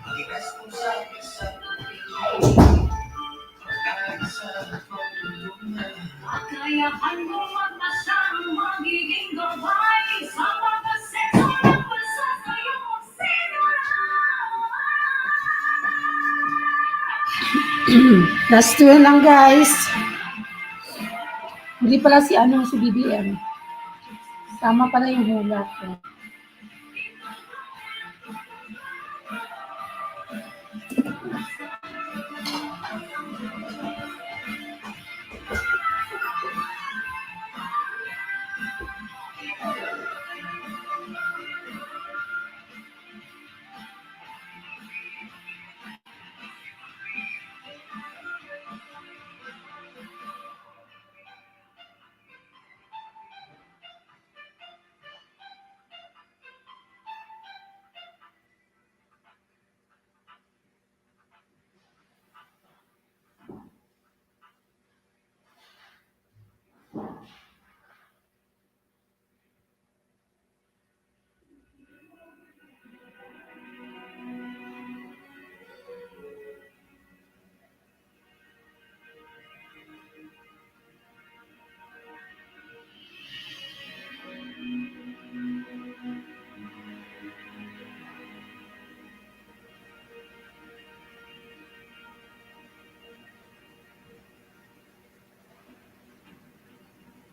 Speaker 15: Ang responsable sa pagkaisa pagtulungan. Kakayahan mo magmasang magiging gabay sa mga sektor ng bansa sa'yo magsimula.
Speaker 14: Last two lang guys. Hindi pala si si BBM. Tama pala yung hula ko.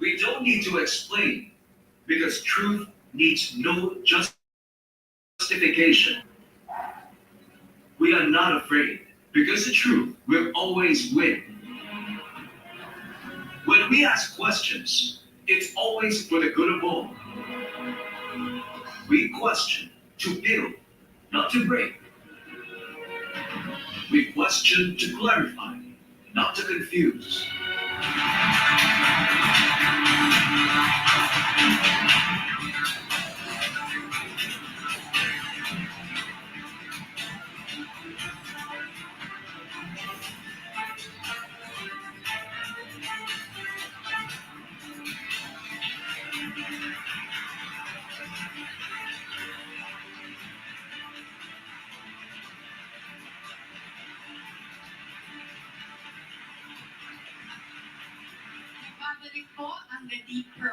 Speaker 15: We don't need to explain because truth needs no justification. We are not afraid because the truth will always win. When we ask questions, it's always for the good of all. We question to build, not to break. We question to clarify, not to confuse.
Speaker 3: Babalik po ang The Deep Pro.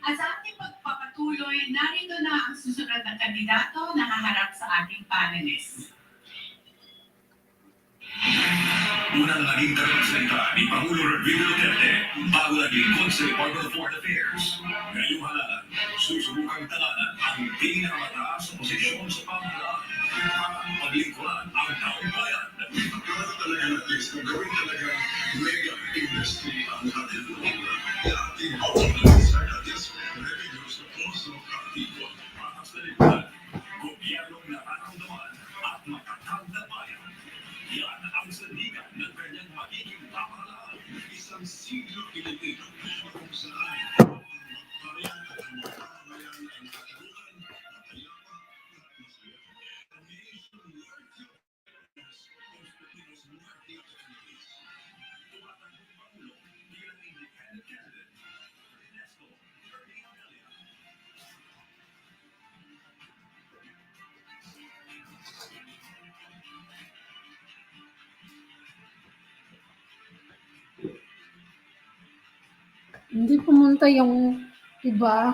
Speaker 3: At sa ating pagpapatuloy, narito na ang susunod na kandidato na haharap sa ating panelists.
Speaker 15: unang naging tagapagsalita ni Pangulo Rodrigo Duterte bago naging lingkod sa Department of Foreign Affairs. Ngayong halalan, susubukang talanan ang pinakamataas na posisyon sa pamahalaan para paglingkuran ang taong bayan. Ano talaga na please kung gawin talaga mega industry ang ating kultura. Ating outcomes ay ating revenues na puso aktibo para sa lipunan. Gobyernong nararamdaman at matatag na bayan. Yan ang sandigan ng kanyang magiging pamahalaan. Isang siglo Pilipino kung saan ang bayan at ang mamamayan ang katulungan at hayapa at masaya. A nation worthy of greatness of Filipinos worthy of countries. Tumatangong Pangulo bilang independent candidate. UNESCO, Ernie Amelia.
Speaker 14: Hindi pumunta yung iba.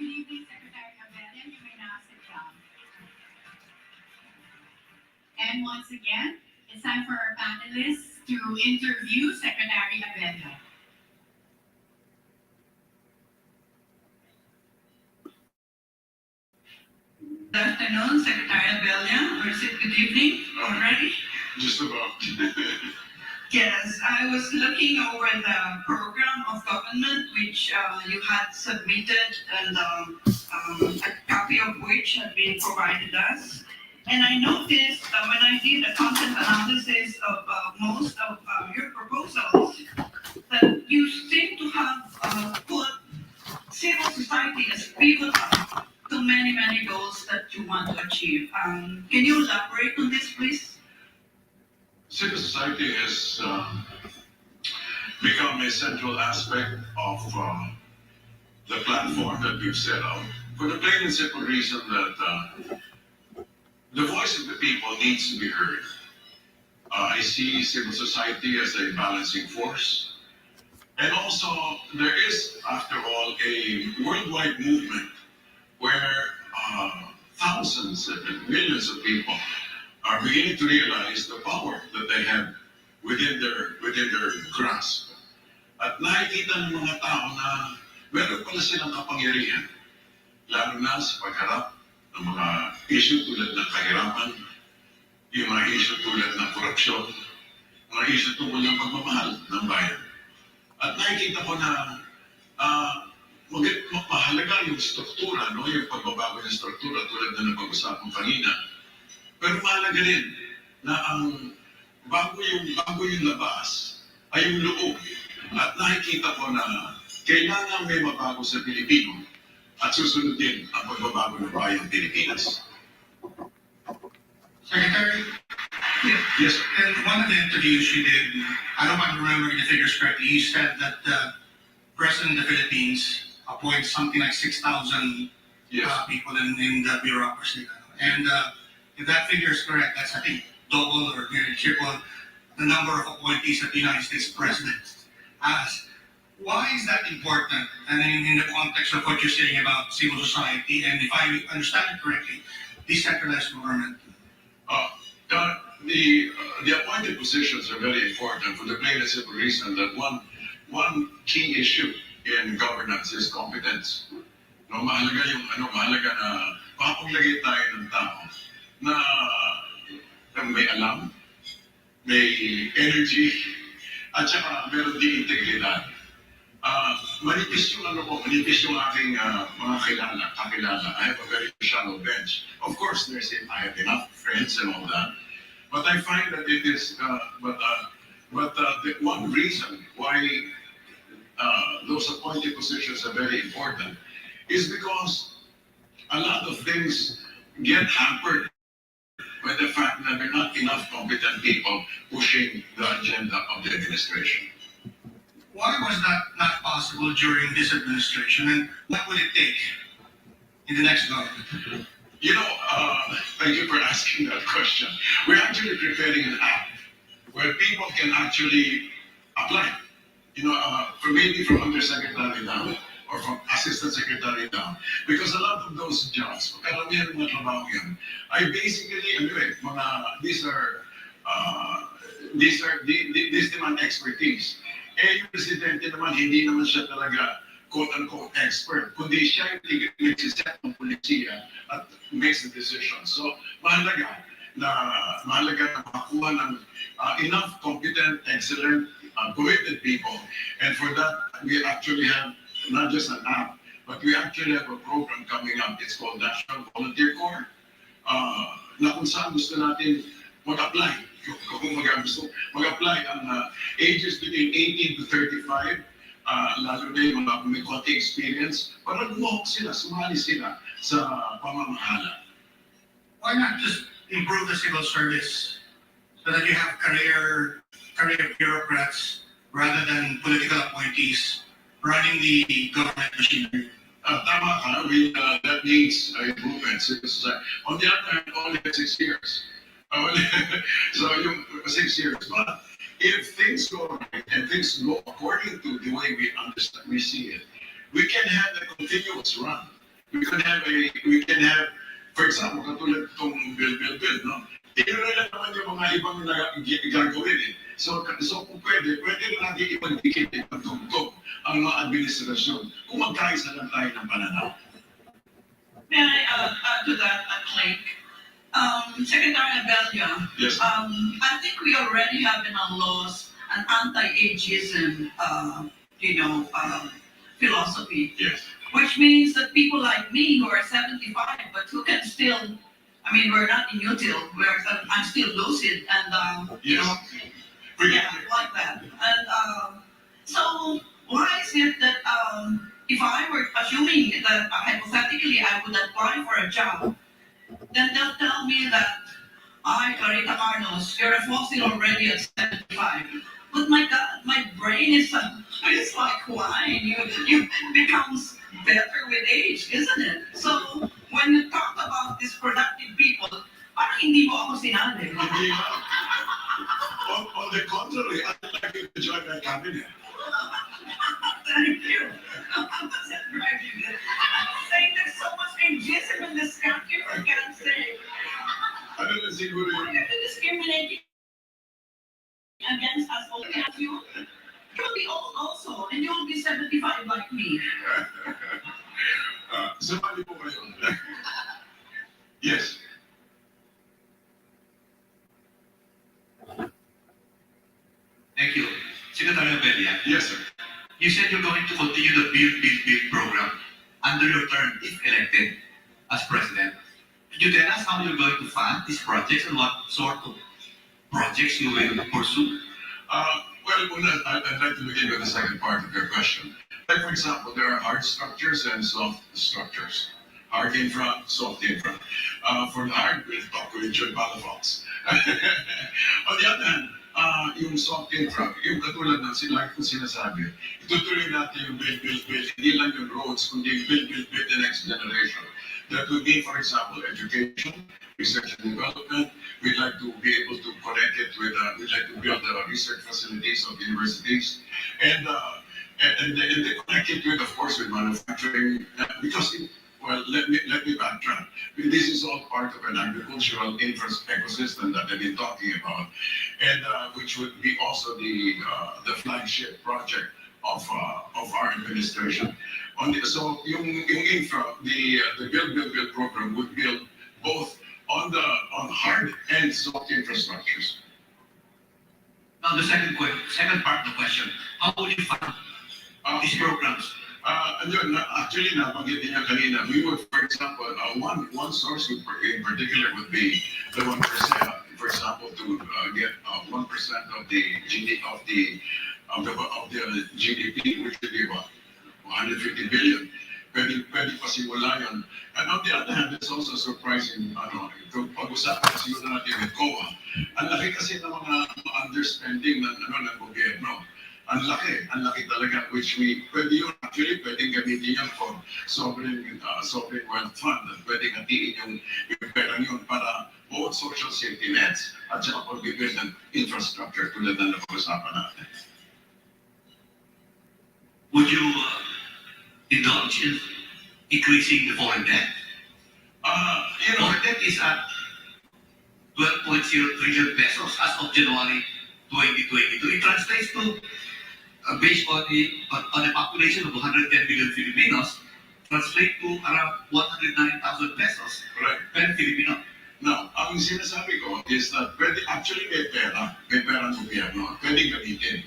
Speaker 3: Good evening, Secretary Amelia. You may now sit down. And once again, it's time for our panelists to interview Secretary Amelia.
Speaker 17: Good afternoon, Secretary Amelia, or is it good evening already?
Speaker 16: Just about.
Speaker 17: Yes, I was looking over the program of government which you had submitted and a copy of which had been provided us. And I noticed that when I did the content analysis of most of your proposals, that you seem to have put civil society as pivotal to many, many goals that you want to achieve. Can you elaborate on this, please?
Speaker 16: Civil society has become a central aspect of the platform that we've set out for the plain and simple reason that the voice of the people needs to be heard. I see civil society as a balancing force. And also, there is, after all, a worldwide movement where thousands and millions of people are beginning to realize the power that they have within their grasp. At nakikita ng mga tao na meron pala silang kapangyarihan, lalo na sa pagharap ng mga issue tulad ng kahirapan, yung mga issue tulad ng korupsyon, mga issue tulad ng pagmamahal ng bayan. At nakikita ko na mahalaga yung struktura, no? Yung pagbabago ng struktura tulad na napag-usapan kanina. Pero mahalaga rin na ang bago yung labas ay yung loob. At nakikita ko na kailangan may mabago sa Pilipino at susunod din ang pagbabago ng bayang Pilipinas.
Speaker 1: Secretary? Yes, and one of the interviews you did, I don't know if I'm remembering the figures correctly, you said that the President of the Philippines appoints something like 6,000 people in the bureaucracy. And if that figure is correct, that's, I think, double or nearly triple the number of appointees that the United States President has. Why is that important? And in the context of what you're saying about civil society, and if I understand it correctly, decentralized government.
Speaker 16: The appointed positions are very important for the plain and simple reason that one key issue in governance is competence. No, mahalaga na papaglagay tayo ng tao na may alam, may energy, at saka meron din integridad. Manipis yung aking mga kakilala. I have a very shallow bench. Of course, I have enough friends and all that. But I find that it is, the one reason why those appointed positions are very important is because a lot of things get hampered
Speaker 15: by the fact that there are not enough competent people pushing the agenda of the administration.
Speaker 1: Why was that not possible during this administration, and what will it take in the next government?
Speaker 15: You know, thank you for asking that question. We're actually preparing an app where people can actually apply. You know, maybe from undersecretary down or from assistant secretary down. Because a lot of those jobs, karamihan ng mga trabaho yan, ay basically, these demand expertise. Eh, yung presidente naman, hindi naman siya talaga quote-unquote expert, kundi siya yung nagsiset ng polisiya at makes the decision. So, mahalaga na makakuha ng enough competent, excellent, committed people. And for that, we actually have not just an app, but we actually have a program coming up. It's called National Volunteer Corps, na kung saan gusto natin mag-apply. Kung gusto mag-apply ang ages between 18 to 35, lalo na yung mga may konti experience, para lumahok sila, sumali sila sa pamamahala.
Speaker 1: Why not just improve the civil service so that you have career bureaucrats rather than political appointees running the government machinery?
Speaker 15: Tama ka, that needs improvements. On the other hand, only 6 years. So yung 6 years. But if things go right and things go according to the way we understand, we see it, we can have a continuous run. We can have, for example, katulad itong bill, no? Tinuro lang naman yung mga ibang gagawin eh. So kung pwede rin natin ipagdikit, ipagtugtog ang mga administrasyon kung magkaisa lang tayo ng pananaw.
Speaker 17: May I add to that, Clink? Secretary Abella,
Speaker 15: yes.
Speaker 17: I think we already have in our laws an anti-ageism, philosophy.
Speaker 15: Yes.
Speaker 17: Which means that people like me who are 75, but who can still, we're not inutile, I'm still lucid, and
Speaker 15: yes.
Speaker 17: Like that. And so why is it that if I were assuming that hypothetically I would apply for a job, then they'll tell me that, Clarita Carlos, you're a fossil already at 75. But my God, my brain is like wine. You becomes better with age, isn't it? So when you talk about these productive people, parang hindi mo ako sinabi.
Speaker 15: On the contrary, I'd like you to join my cabinet.
Speaker 17: Thank you. Saying there's so much ageism in this country, for God's sake.
Speaker 15: I don't know, siguro
Speaker 17: Why are you discriminating against us all? You'll be old also, and you'll be 75 like me.
Speaker 15: Sumali po kayo. Yes.
Speaker 12: Thank you. Secretary Abella.
Speaker 15: Yes, sir.
Speaker 12: You said you're going to continue the Build program under your term if elected as president. Could you tell us how you're going to fund these projects and what sort of projects you will pursue?
Speaker 15: I'd like to begin with the second part of your question. Like, for example, there are hard structures and soft structures. Hard infra, soft infra. For the hard, we'll talk with John Palafox. On the other hand, yung soft infra, yung katulad ng like kung sinasabi, itutuloy natin yung build, hindi lang yung roads, kundi build the next generation. That would be, for example, education, research and development. We'd like to be able to connect it with, we'd like to build research facilities of universities, and then connect it with, of course, with manufacturing, because let me backtrack. This is all part of an agricultural ecosystem that I've been talking about, and which would be also the flagship project of our administration. So yung infra, the build program would build both on hard and soft infrastructures.
Speaker 12: Now the second part of the question, how will you fund these programs?
Speaker 15: Actually, nabanggit niya kanina, we would, for example, one source in particular would be the 1%. For example, to get 1% of the GDP, which would be about 150 billion.
Speaker 16: pwede pasimula yun. And on the other hand, it's also surprising, kung pag-usapan siguro natin with COA, ang laki kasi ng mga understanding ng gobyerno. Ang laki talaga, which pwede yun, actually, pwedeng gamitin yan for sovereign wealth fund, at pwedeng hatiin yung pera yun para both social safety nets at saka pag-build ng infrastructure tulad ng napag-usapan natin.
Speaker 12: Would you indulge in increasing the foreign debt? Foreign debt is at 12.0 trillion pesos as of January 2022. It translates to, based on a population of 110 million Filipinos, translate to around 109,000 pesos per Filipino.
Speaker 16: Now, ang sinasabi ko is that actually may pera ng gobyerno, pwedeng gamitin.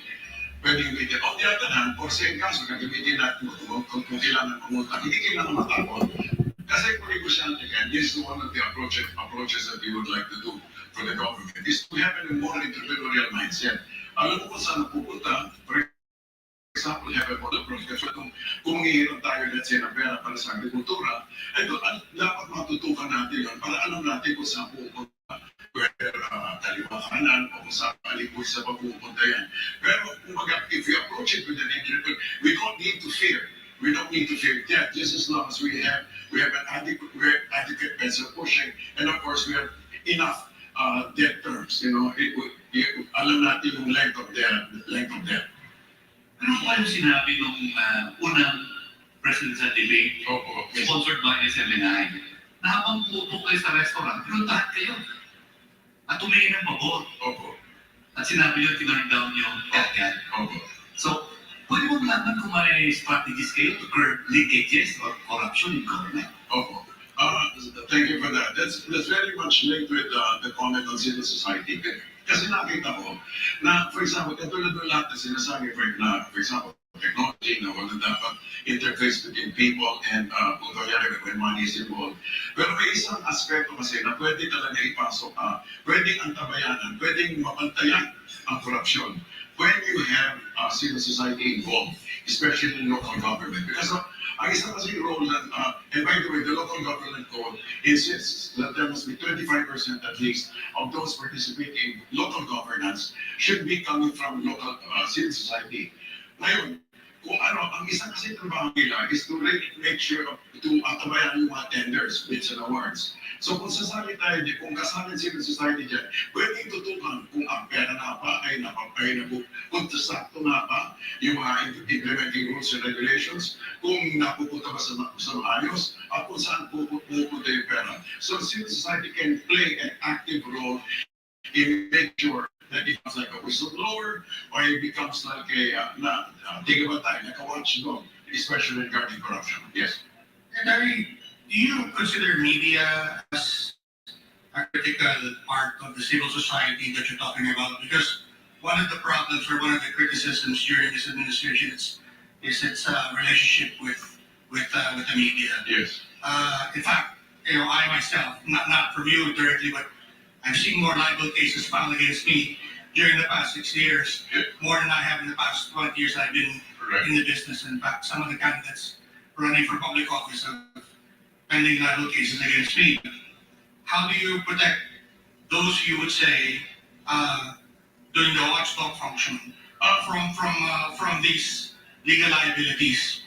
Speaker 16: On the other hand, for same kaso, gagamitin natin kung kailangan pumunta, hindi kailangan matakot. Kasi kung negosyante ka, this is one of the approaches that we would like to do for the government, is to have a more entrepreneurial mindset. Alam mo kung saan pupunta, for example, have a model approach. Kasi kung hihirap tayo, let's say, na pera para sa agrikultura, dapat matutukan natin yun para alam natin kung saan pupunta. Kaliwa kanan o kung saan alipoy sa pagpupunta yan. Pero if we approach it with an entrepreneur, we don't need to fear. We don't need to fear debt just as long as we have an adequate means of pushing, and of course we have enough debt terms. Alam natin yung length of debt.
Speaker 12: Ano po yung sinabi nung unang presidential debate sponsored by Smni? Na habang puto kayo sa restaurant, pinuntahan kayo at tumingin ng pabor. At sinabi nyo, tinurn down yung yan. So, pwede mo malaman kung may strategies kayo to curb leakages or corruption in government?
Speaker 16: Thank you for that. That's very much linked with the comment on civil society. Kasi nakita ko na, for example, katulad ng lahat na sinasabi, for example, technology na wala dapat interface between people and kung kanyari when money is involved. Pero may isang aspekto kasi na pwede talaga ipasok, pwedeng antabayanan, pwedeng mapantayan ang korupsyon when you have civil society involved, especially in local government. Because ang isa kasi role ng, and by the way, the local government code insists that there must be 25% at least of those participating in local governance should be coming from local civil society. Ngayon, kung ang isang kasi trabaho nila is to really make sure to atabayan yung mga tenders, bids and awards. So kung sasali tayo, kung kasali civil society dyan, pwede tutukan kung ang pera na ba ay kung sakto na ba yung mga implementing rules and regulations, kung napupunta ba sa maayos, at kung saan pupunta yung pera. So civil society can play an active role in making sure that it becomes like a whistleblower, or it becomes like think about that, like a watchdog, especially regarding corruption. Yes.
Speaker 1: And Larry, do you consider media as a critical part of the civil society that you're talking about? Because one of the problems or one of the criticisms during this administration is its relationship with the media.
Speaker 16: Yes.
Speaker 1: In fact, I myself, not from you directly, but I've seen more libel cases filed against me during the past 6 years, more than I have in the past 20 years I've been in the business. In fact, some of the candidates running for public office have pending libel cases against me. How do you protect those you would say doing the watchdog function from these legal liabilities?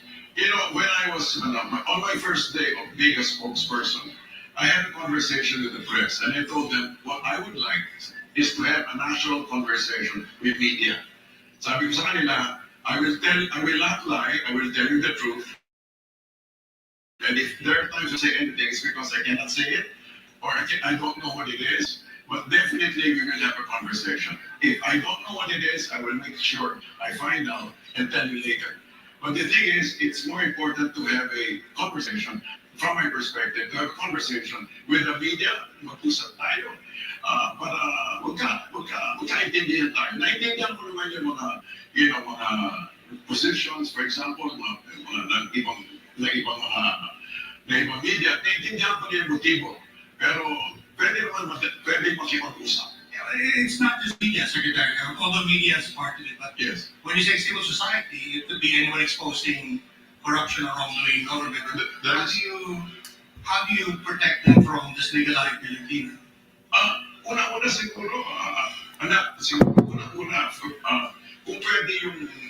Speaker 16: When I was on my first day of being a spokesperson, I had a conversation with the press, and I told them what I would like is to have a national conversation with media. Sabi ko sa kanila, I will not lie, I will tell you the truth. And if there are times I say anything, it's because I cannot say it, or I don't know what it is. But definitely we will have a conversation. If I don't know what it is, I will make sure I find out and tell you later. But the thing is, it's more important to have a conversation, from my perspective, to have a conversation with the media, mag-usap tayo, para magkaintindihan tayo. Naintindihan ko naman yung mga positions, for example, ng ibang media, naintindihan ko yung motibo. Pero pwede makipag-usap.
Speaker 1: It's not just media, Secretary, although media is part of it, but
Speaker 16: yes.
Speaker 1: When you say civil society, it could be anyone exposing corruption or wrongdoing in government. How do you protect them from this legalized Filipino?
Speaker 16: Una-una siguro, siguro una-una, kung pwede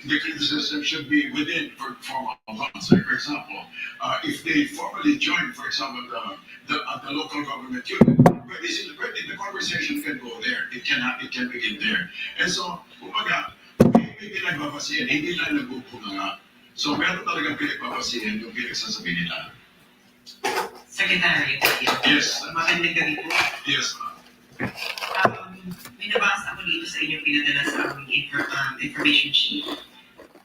Speaker 16: the criticism should be within for formal bonds. Like for example, if they formally join, for example, the local government unit, the conversation can go there. It can begin there. And so, kumbaga, may pinagbabasihan, hindi lang nagpupunga. So, meron talagang pinagbabasihan yung pinagsasabi nila.
Speaker 11: Secretary,
Speaker 16: Yes.
Speaker 11: magandang gabi po.
Speaker 16: Yes.
Speaker 11: May nabasa ako dito sa inyong pinadala sa aming information sheet.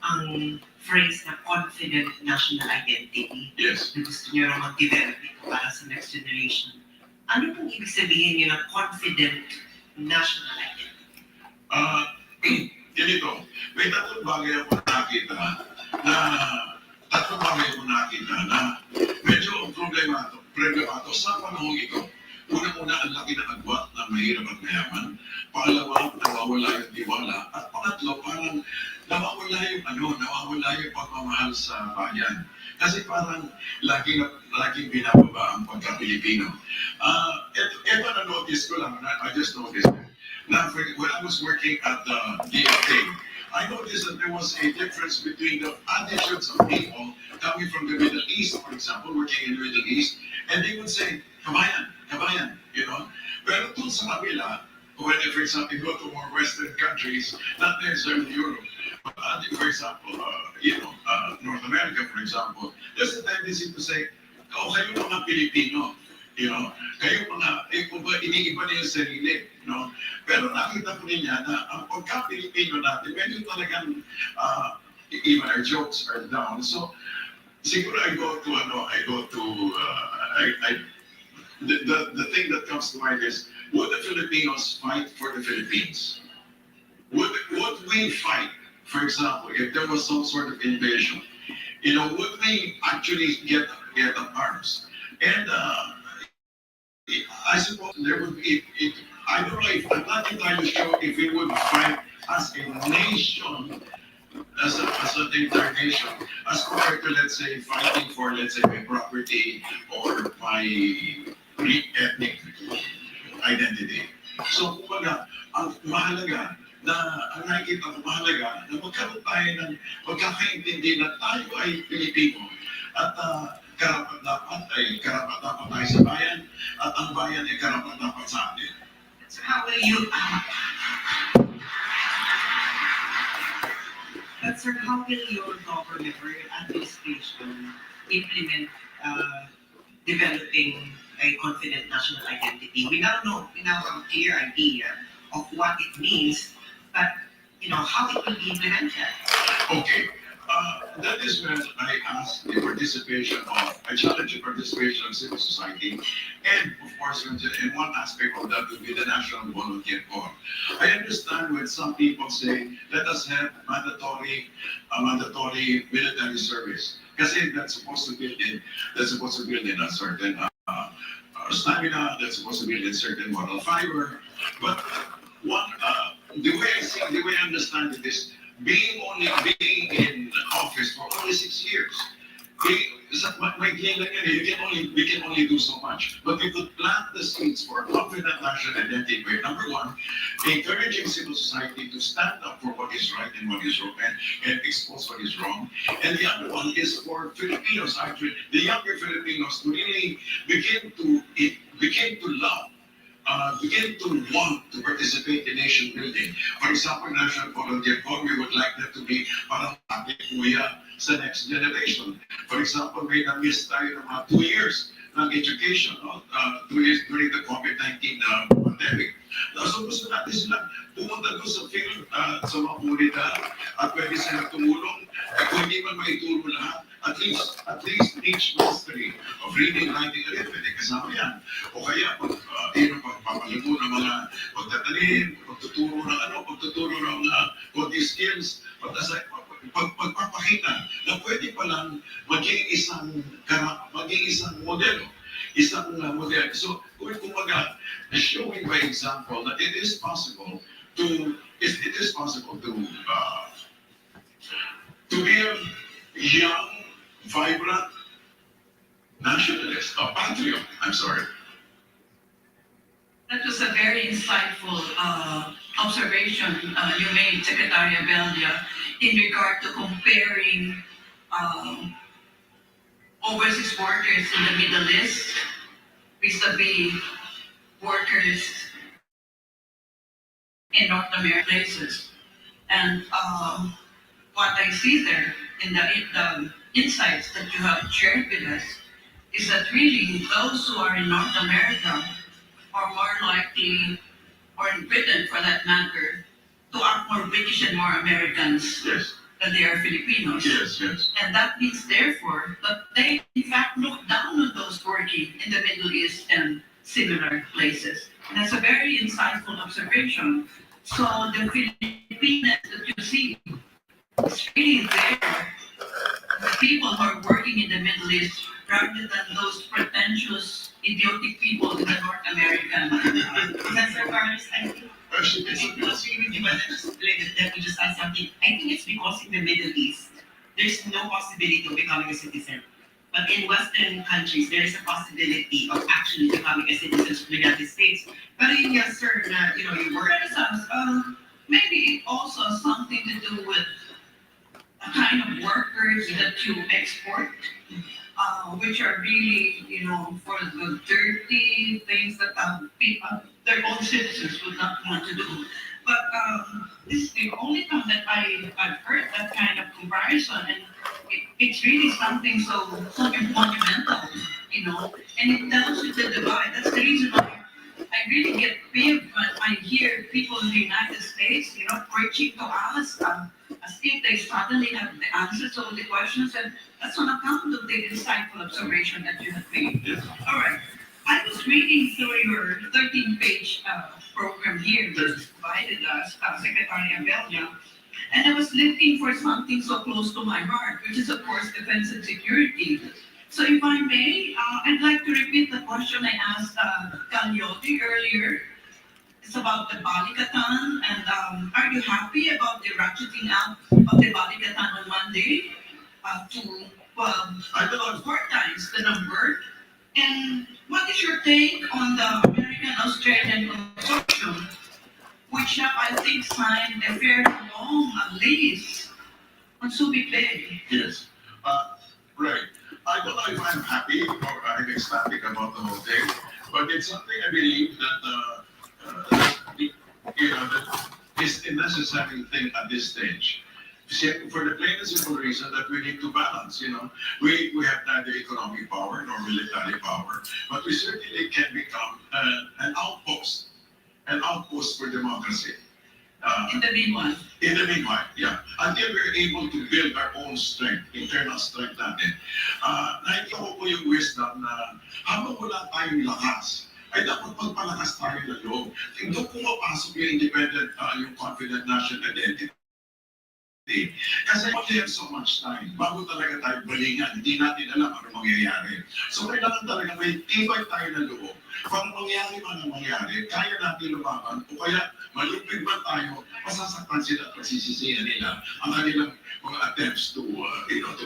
Speaker 11: Ang phrase na confident national identity.
Speaker 16: Yes.
Speaker 11: Na gusto nyo rin mag-develop ito para sa next generation. Ano pong ibig sabihin nyo ng confident national identity?
Speaker 16: Ganito, may tatlong bagay ako nakita na medyo problemado sa panahon ito. Una-una, ang laki ng agwat na mahirap at mayaman. Pangalawa, nawawala yung tiwala. At pangatlo, parang nawawala yung pagmamahal sa bayan. Kasi parang laging binababa ang pagka-Pilipino. Ito na-notice ko lang, I just noticed it. Now, when I was working at the DFA, I noticed that there was a difference between the attitudes of people coming from the Middle East, for example, working in the Middle East, and they would say, kabayan, you know. Pero dun sa kabila, when, for example, you go to more Western countries, not necessarily Europe, but for example, North America, for example, there's a tendency to say, kayo mga Pilipino, you know, kayo mga, iniiba niyo yung sarili, you know. Pero nakita ko niya na ang pagka-Pilipino natin, medyo talagang, even our jokes are down. So, siguro the thing that comes to mind is, would the Filipinos fight for the Philippines? Would we fight, for example, if there was some sort of invasion? You know, would we actually get up arms? And I suppose there would be, I don't know if, I'm not entirely sure if we would fight as a nation, as an entire nation, as compared to, let's say, fighting for, let's say, my property or my ethnic identity. So, kumbaga, ang mahalaga na magkaroon tayo ng magkakaintindi na tayo ay Pilipino at karapat-dapat tayo sa bayan at ang bayan ay karapat-dapat sa atin.
Speaker 11: So how will you, but sir, how will your government or your administration implement developing a confident national identity? We now have a clear idea of what it means, but how it will be implemented.
Speaker 16: Okay. That is when I challenge the participation of civil society, and of course, in one aspect of that would be the National Volunteer Corps. I understand when some people say, let us have mandatory military service, kasi that's supposed to build in a certain stamina, that's supposed to build in certain moral fiber. But the way I understand it is, being in office for only 6 years, we can only do so much. But we could plant the seeds for a confident national identity. Number one, encouraging civil society to stand up for what is right and what is wrong and expose what is wrong. And the other one is for Filipinos, actually, the younger Filipinos to really begin to love. Begin to want to participate in nation building. For example, National Volunteer Corps, we would like that to be parang ating kuya sa next generation. For example, may na-miss tayo ng mga 2 years ng education, 2 years during the COVID-19 pandemic. So gusto natin sila pumunta doon sa field, sa mga komunidad, at pwede sila tumulong. Kung hindi man maituro lahat, at least teach mastery of reading, writing, arithmetic, kasama yan. O kaya, pagpapaligo ng mga pagtatanim, pagtuturo ng coding skills, pagpapakita na pwede palang maging isang modelo. So, kumbaga, showing by example that it is possible to give young
Speaker 15: vibrant nationalist, a patriot, I'm sorry.
Speaker 17: That was a very insightful observation you made, Secretary Abella, in regard to comparing overseas workers in the Middle East vis-a-vis workers in North American places. And what I see there in the insights that you have shared with us is that really those who are in North America are more likely, or in Britain for that matter, to act more British and more Americans than they are Filipinos. And that means, therefore, that they in fact look down on those working in the Middle East and similar places. And that's a very insightful observation. So the Filipinos that you see is really there. The people who are working in the Middle East rather than those pretentious, idiotic people in the North American.
Speaker 11: Professor Carlos, I think I agree with you, but let me just add something. I think it's because in the Middle East, there's no possibility of becoming a citizen. But in Western countries, there is a possibility of actually becoming a citizen of the United States. But in yes, sir, you work.
Speaker 17: Maybe also something to do with the kind of workers that you export, which are really, for the dirty things that people, their own citizens would not want to do. But this is the only time that I've heard that kind of comparison, and it's really something so monumental, and it tells you the divide. That's the reason why I really get peeved when I hear people in the United States, preaching to us as if they suddenly have the answers to all the questions, and that's on account of the insightful observation that you have made. All right. I was reading through your 13-page program here that you provided us, Secretary Abella, and I was looking for something so close to my heart, which is, of course, defense and security. So if I may, I'd like to repeat the question I asked Caliotti earlier. It's about the Balikatan, and are you happy about the ratcheting up of the Balikatan on Monday to 4 times the number? And what is your take on the American-Australian consortium, which have, I think, signed a fairly long lease on Subic Bay?
Speaker 15: Yes. Right. I don't know if I'm happy or I'm ecstatic about the whole thing, but it's something I believe that that is a necessary thing at this stage. For the plain and simple reason that we need to balance. We have neither economic power nor military power, but we certainly can become an outpost for democracy.
Speaker 17: In the meanwhile.
Speaker 15: In the meanwhile, yeah. Until we're able to build our own strength, internal strength natin. Nakikita ko yung wisdom na habang wala tayong lakas, ay dapat magpalakas tayo ng loob. Doon pumapasok yung independent, yung confident national identity. Kasi we only have so much time. Bago talaga tayo balingan, hindi natin alam ano mangyayari. So kailangan talaga may tibay tayo ng loob. Para mangyari man ang mangyari, kaya natin lumaban. O kaya malupig man tayo, masasaktan sila at masisisihan nila ang kanilang mga attempts to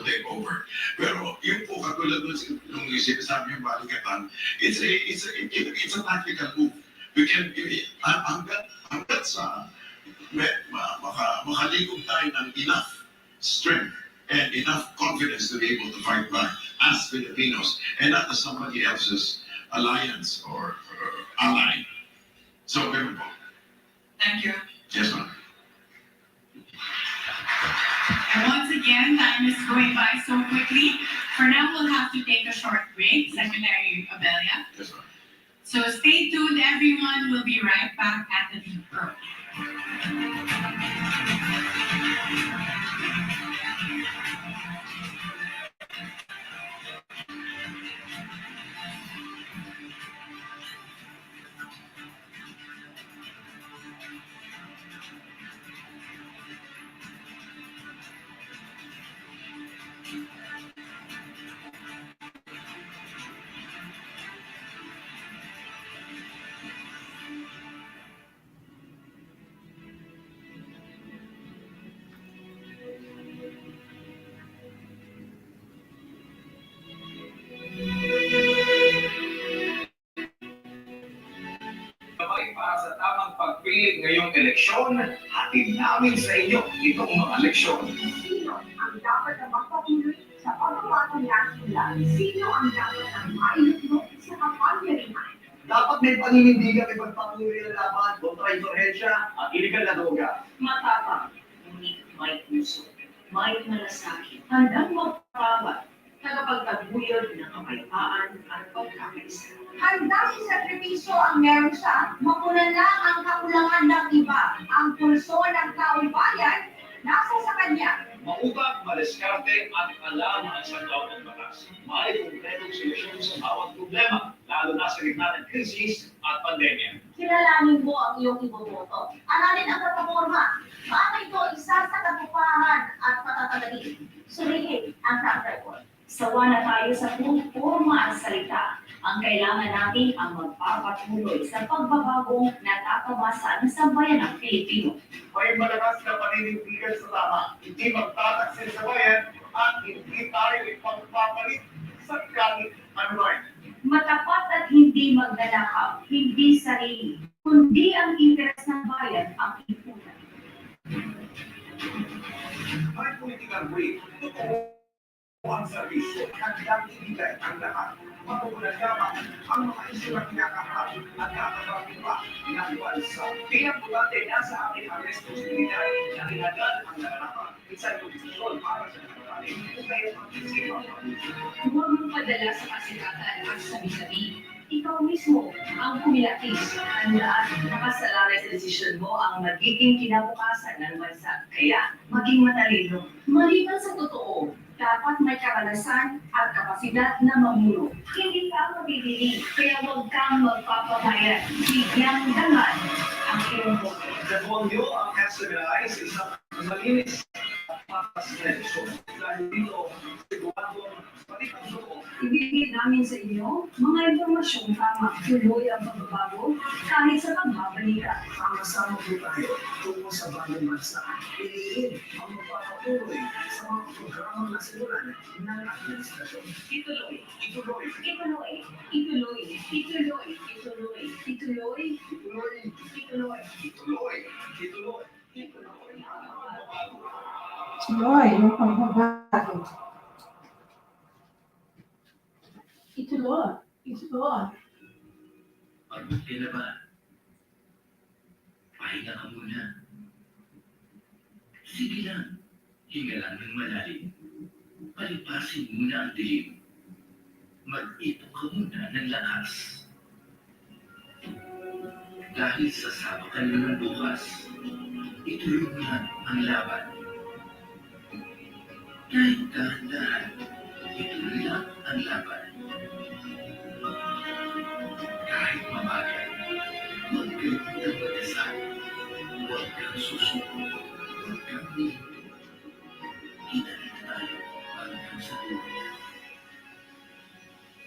Speaker 15: take over. Pero yung po katulad nung sinasabi yung Balikatan, it's a tactical move. We can, hanggat sa makaligog tayo ng enough strength and enough confidence to be able to fight back as Filipinos and not as somebody else's alliance or ally. So, ganun po.
Speaker 17: Thank you.
Speaker 15: Yes, ma'am.
Speaker 3: And once again, time is going by so quickly. For now, we'll have to take a short break, Secretary Abella.
Speaker 15: Yes, ma'am.
Speaker 3: So stay tuned, everyone. We'll be right back at the beat.
Speaker 4: Para sa tamang pagpili ngayong eleksyon, hatid namin sa inyo itong mga leksyon.
Speaker 7: Sino ang dapat na magpatuloy sa pagbabago ng ulan? Sino ang dapat na mailutlo sa kapangyarihan?
Speaker 4: Dapat may paninindigan at pagpapatuloy ng laban kontra insurhensya at iligal na droga.
Speaker 7: Matapang, ngunit may puso, may malasakit, handang magpapawat, tagapagtaguyod ng kapayapaan at pagkakaisa. Handang isakripisyo ang meron siya, mapunan lang ang kakulangan ng iba. Ang pulso ng taong bayan, nasa sa kanya.
Speaker 4: Mautang, maliskarte at alam ang sandaw ng batas. May konkretong solusyon sa bawat problema, lalo na sa gitna ng krisis at pandemya.
Speaker 7: Kilalanin mo ang iyong iboboto. Aralin ang plataforma. Paano ito isa sa katuparan at patatagaling? Surihin ang track record. Sawa na tayo sa forma at salita. Ang kailangan natin ang magpapatuloy sa pagbabagong natatawasan sa bayan ng Pilipino.
Speaker 4: May malakas na paninindigan sa tama, hindi magtataksil sa bayan at hindi tayo ipagpapalit sa kahit anuman.
Speaker 7: Matapat at hindi magnanakaw, hindi sarili, kundi ang interes ng bayan ang ipunan.
Speaker 4: May political way, totoo ang serbisyo, handang ibigay ang lahat. Matugunan lamang ang mga isyu na kinakaharap at kakaharapin pa ng bansa. Bilang butante, nasa ating ang responsibilidad na ilagad ang naganapan. Isang posisyon para sa nakarami kung kayo ang isipang pag-ibig.
Speaker 7: Huwag mong padala sa kasikatan at sabi-sabi. Ikaw mismo ang kumilatis. Handaan, nakasalalay sa desisyon mo ang magiging kinabukasan ng bansa. Kaya, maging matalino. Maliban sa totoo, dapat may karanasan at kapasidad na mamuno. Hindi ka mabibili, kaya huwag kang magpapabayad. Bigyang dangan ang iyong boto.
Speaker 4: Gagawin niyo ang Smni sa isang malinis at patas na eleksyon. Dahil dito, siguradong balitang totoo.
Speaker 7: Ibigay namin sa inyo mga impormasyong tama, tuloy ang pagbabago kahit sa pagbabalita.
Speaker 4: Sama-sama po tayo tungo sa bagong bansa. Piliin ang magpapatuloy sa mga programang nasimulan ng administrasyon.
Speaker 7: Ituloy,
Speaker 4: Ituloy,
Speaker 7: ituloy, ituloy, ituloy, ituloy, ituloy,
Speaker 4: ituloy,
Speaker 7: ituloy,
Speaker 4: ituloy, ituloy, ituloy.
Speaker 14: Tuloy yung pagbabago. Ituloy, ituloy.
Speaker 9: Pagod ka na ba? Pahinga ka muna. Sige lang, hinga lang ng malalim. Palipasin muna ang dilim. Mag-ipon ka muna ng lakas. Dahil sa sabakan mo ng bukas, ituloy mo lang ang laban. Kahit dahan-dahan, ituloy lang ang laban. Kahit mabagal, huwag kalimutang magdasal. Huwag kang susuko, huwag kang nihinto. Hinalita tayo hanggang sa dulo.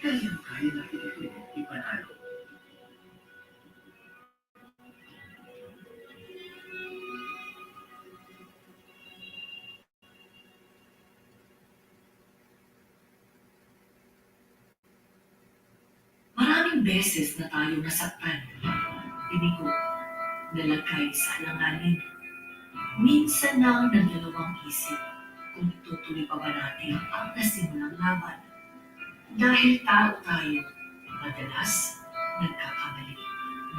Speaker 9: Kaya natin ito ipanalo.
Speaker 7: Maraming beses na tayo nasaktan. Binigo, nalagay sa alanganin. Minsan na nagdalawang isip kung tutuloy pa ba natin ang nasimulang laban. Dahil tao tayo, madalas nagkakamali,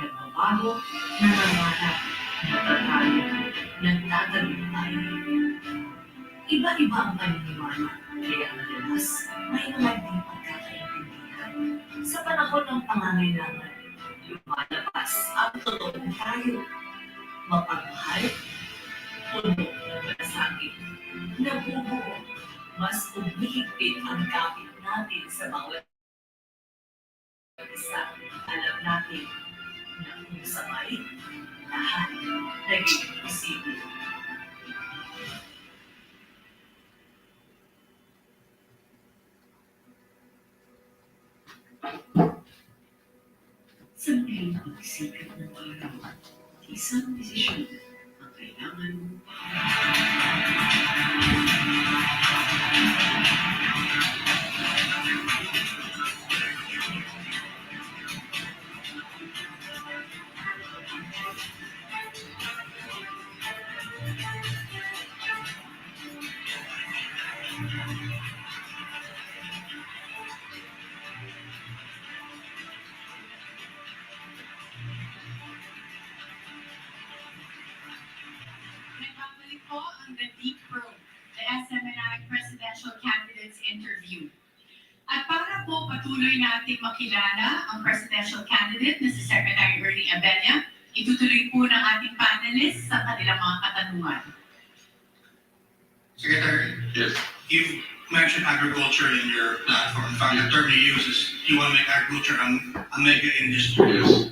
Speaker 7: nagbabago, nangangarap, natatalo, nagtatagumpay. Iba-iba ang paniniwala, kaya madalas may mga di pagkakaintindihan. Sa panahon ng pangangailangan, lumalabas ang totoong tayo. Mapagmahal, puno ng malasakit, nabubuo, mas umihigpit ang kapit natin sa bawat isa. Alam natin na kung sabay, lahat naging posible. Sa muling pagsikat ng araw, isang desisyon ang kailangan mo.
Speaker 3: po ang The Deep Probe, the Smni Presidential Candidates Interview. At para po patuloy nating makilala ang presidential candidate na si Secretary Ernie Abella, itutuloy po ng ating panelists sa kanilang mga katanungan.
Speaker 1: Secretary,
Speaker 13: Yes.
Speaker 1: you've mentioned agriculture in your platform. In fact, the term you use is you want to make agriculture a mega industry.
Speaker 13: Yes.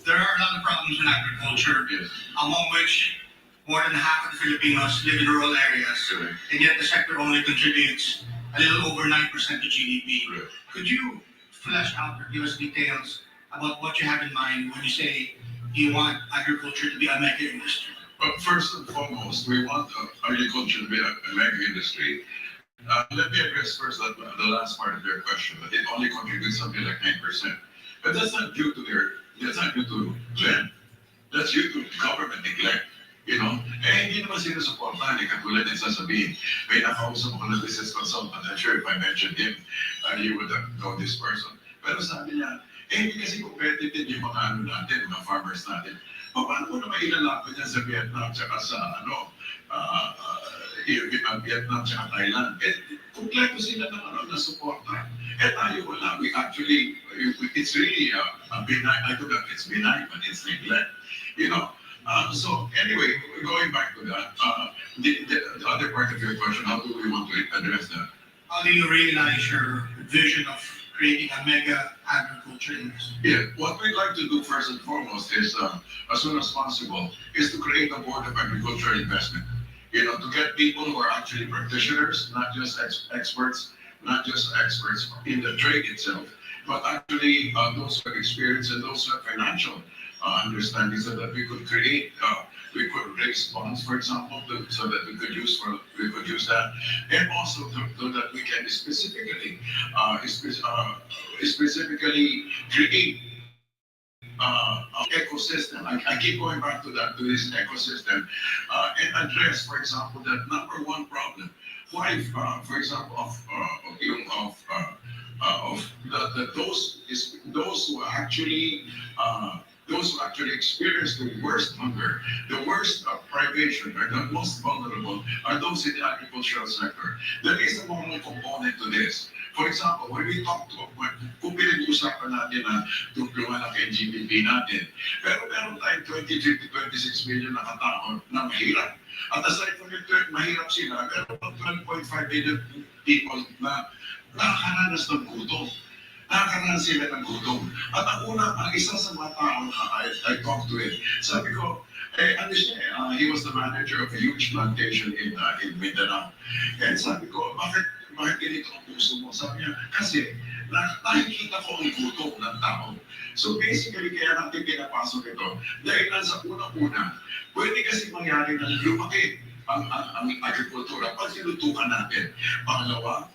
Speaker 1: There are a lot of problems in agriculture,
Speaker 13: Yes.
Speaker 1: among which more than half of the Filipinos live in rural areas,
Speaker 13: Correct.
Speaker 1: and yet the sector only contributes a little over 9% to GDP.
Speaker 13: Correct.
Speaker 1: Could you flesh out or give us details about what you have in mind when you say you want agriculture to be a mega industry?
Speaker 13: But first and foremost, we want agriculture to be a mega industry. Let me address first the last part of your question. That it only contributes something like 9%. But that's not due to them. That's due to government neglect. Hindi naman sinusuportahan katulad ng sasabihin. May nakausap ko na business consultant. I'm sure if I mentioned him, you would know this person. Pero sabi niya, hindi kasi competitive yung mga natin, mga farmers natin. Paano mo na mailalaban yan sa Vietnam tsaka sa Vietnam tsaka Thailand? Kompleto sila ng suporta. Tayo wala. We actually, it's really benign. I don't know if it's benign, but it's neglect. So anyway, going back to that, the other part of your question, how do we want to address that?
Speaker 1: How do you realize your vision of creating a mega agriculture industry?
Speaker 13: Yeah, what we'd like to do first and foremost is, as soon as possible, is to create a board of agriculture investment. To get people who are actually practitioners, not just experts in the trade itself, but actually those who have experience and those who have financial understanding, so that we could create, we could raise funds, for example, so that we could use that, and also so that we can specifically create ecosystem. I keep going back to this ecosystem, and address, for example, that number one problem. Why, for example, those who actually experience the worst hunger, the worst privation, or the most vulnerable are those in the agricultural sector. There is a moral component to this. For example, when we talk kung pinag-usapan natin na lumalaki ang GDP natin, pero meron tayong 23 to 26 million na katao na mahirap. At aside from yung mahirap sila, meron 12.5 million people na nakakaranas ng gutom. Nakakaranas sila ng gutom. At ang isa sa mga tao I talked to him, sabi ko, he was the manager of a huge plantation in Mindanao. And sabi ko, bakit ganito ang puso mo? Sabi niya, kasi nakikita ko ang gutom ng tao. So basically, kaya natin pinapasok ito. Dahil sa unang-una, pwede kasi mangyari na lumaki ang agrikultura pag sinutukan natin. Pangalawa,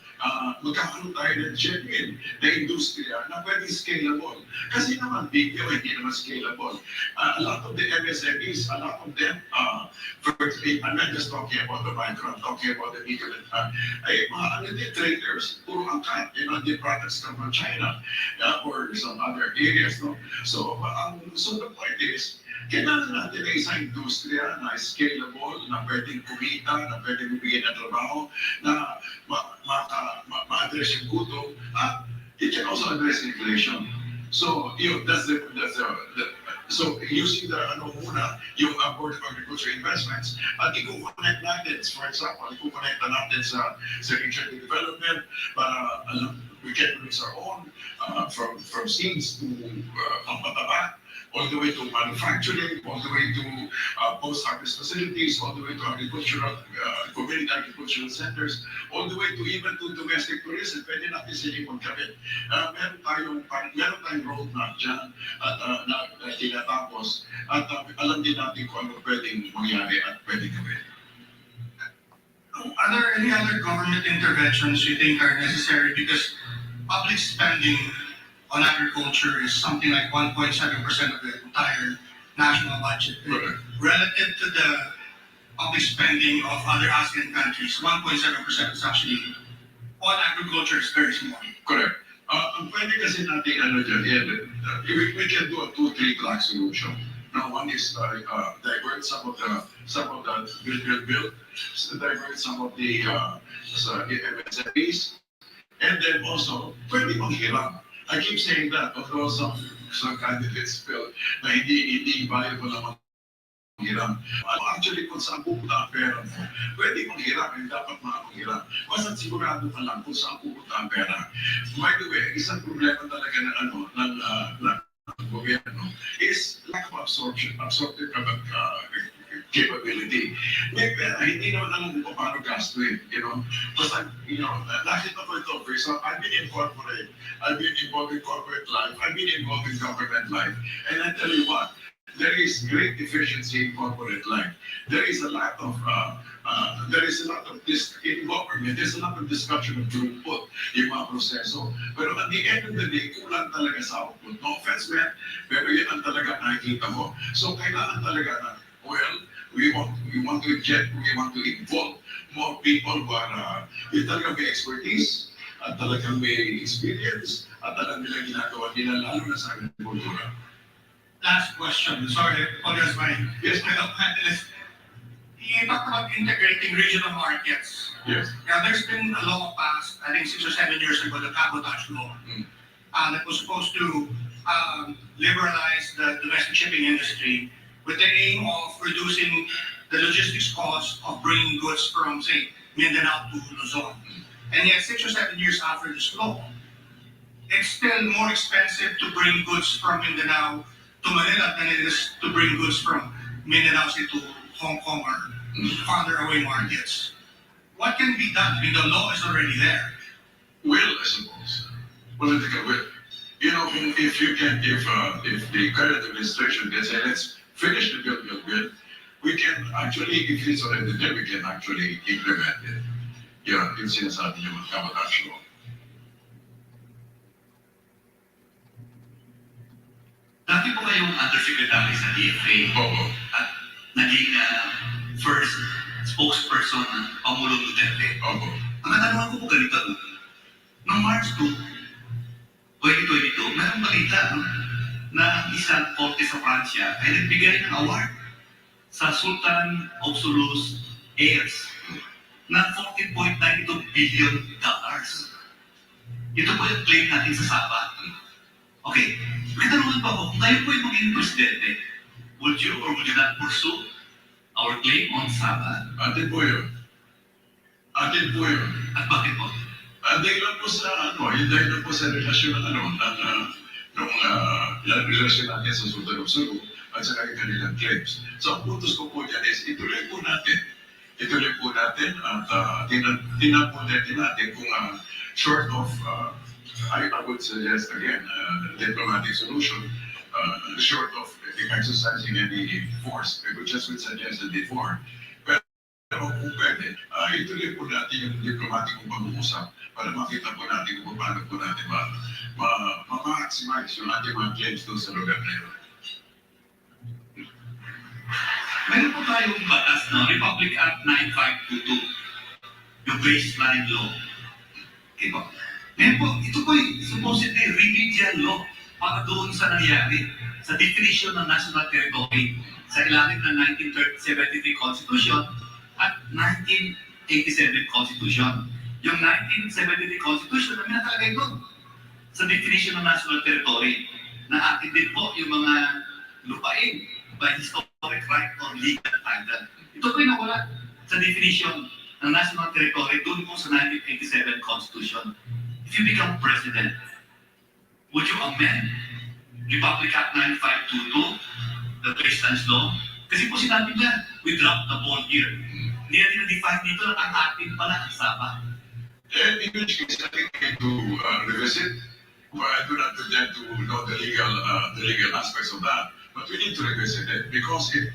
Speaker 13: magkakaroon tayo ng genuine na industriya na pwede scalable. Kasi naman, big deal, hindi naman scalable. A lot of the MSMEs, a lot of them, I'm not just talking about the micro, I'm talking about the micro, mga traders, puro angkat, the products come from China or some other areas. No? So the point is, kailangan natin na isang industriya na scalable, na pwedeng kumita, na pwedeng bigyan ng trabaho, na ma-address yung gutom, at it can also address inflation. So, so using yung Board of Agriculture Investments, at i-connect natin, for example, i-connect natin sa research and development, para we can produce our own, from seeds to pampataba, all the way to manufacturing, all the way to post-harvest facilities, all the way to community agricultural centers, all the way to even to domestic tourism. Pwede natin sila magkabit. Meron tayong roadmap dyan na tinatapos, at alam din natin kung ano pwedeng mangyari at pwedeng gawin.
Speaker 1: Are there any other government interventions you think are necessary? Because public spending on agriculture is something like 1.7% of the entire national budget.
Speaker 13: Right.
Speaker 1: Relative to the public spending of other ASEAN countries, 1.7% is actually, on agriculture is very small.
Speaker 13: Correct. Ang pwede kasi natin dyan, we can do a 2-3 track solution.
Speaker 15: Now, one is divert some of the build, divert some of the MSMEs, and then also pwede manghiram. I keep saying that, although some candidates feel na hindi viable naman manghiram. Actually, kung saan pupunta ang pera mo, pwede manghiram, and dapat manghiram. Basta sigurado ka lang kung saan pupunta ang pera. By the way, isang problema talaga ng gobyerno is lack of absorptive capability. May pera, hindi naman alam kung paano gastuin, Basta, nakita ko ito, for example, I've been in corporate, I've been involved in corporate life, I've been involved in government life, and I tell you what, there is great efficiency in corporate life. There is a lot of this in government. There's a lot of discussion of throughput, yung mga proseso. Pero at the end of the day, kulang talaga sa output. No offense, man, pero yan ang talaga nakikita mo. So kailangan talaga na, we want to involve more people who are yung talagang may expertise at talagang may experience at talagang nila ginagawa nila lalo na sa agrikultura.
Speaker 1: Last question. Sorry, apologize, my fellow panelists. You talked about integrating regional markets.
Speaker 15: Yes.
Speaker 1: Now, there's been a law passed, I think 6 or 7 years ago, the cabotage law, that was supposed to liberalize the domestic shipping industry with the aim of reducing the logistics cost of bringing goods from, say, Mindanao to Luzon. And yet, 6 or 7 years after this law, it's still more expensive to bring goods from Mindanao to Manila than it is to bring goods from Mindanao, say, to Hong Kong or farther away markets. What can be done? I mean, the law is already there.
Speaker 15: Will, I suppose. Political will. If the current administration can say, let's finish the bill, we can actually, if it's already there, we can actually implement it. Yung sinasabi niyo ng cabotage law.
Speaker 12: Dati po kayong undersecretary sa DFA at naging first spokesperson ng Pangulong Duterte. Ang katanungan ko po ganito, noong March 2, 2022, mayroong balita na ang isang korte sa Pransya ay nagbigay ng award sa Sultan of Sulu's heirs na $14.92 billion. Ito po yung claim natin sa Sabah. Okay, may tanungan pa ako, kung kayo po yung maging presidente, would you or would you not pursue our claim on Sabah?
Speaker 15: Atin po yun. At
Speaker 12: bakit po?
Speaker 15: Dahil lang po sa, yung dahil lang po sa relasyon relasyon natin sa Sultan of Sulu at sa kanilang claims. So, ang puntos ko po dyan is, ituloy po natin at tinapuntin natin kung short of I would suggest again diplomatic solution short of exercising any force, which as we suggested before. Pero kung pwede, ituloy po natin yung diplomatikong pag-uusap para makita po natin kung paano po natin ma-maximize yung ating mga claims doon sa lugar na yun.
Speaker 12: Meron po tayong batas na Republic Act 9522, yung baseline law. Okay po? Ngayon po, ito po supposedly remedial law para doon sa nangyari sa definition ng national territory sa ilalim ng 1973 Constitution at 1987 Constitution. Yung 1973 Constitution na nakalagay doon sa definition ng national territory na atin din po yung mga lupain by historic right or legal title. Ito po yung nakula sa definition ng national territory doon po sa 1987 Constitution. If you become president, would you amend Republic Act 9522, the President's Law? Kasi po sinabi niya, we dropped the ball here. Hindi natin na-define dito na ang atin pala ang Sabah.
Speaker 15: In which case, I think we need to revisit. I do not pretend to know the legal aspects of that, but we need to revisit it because if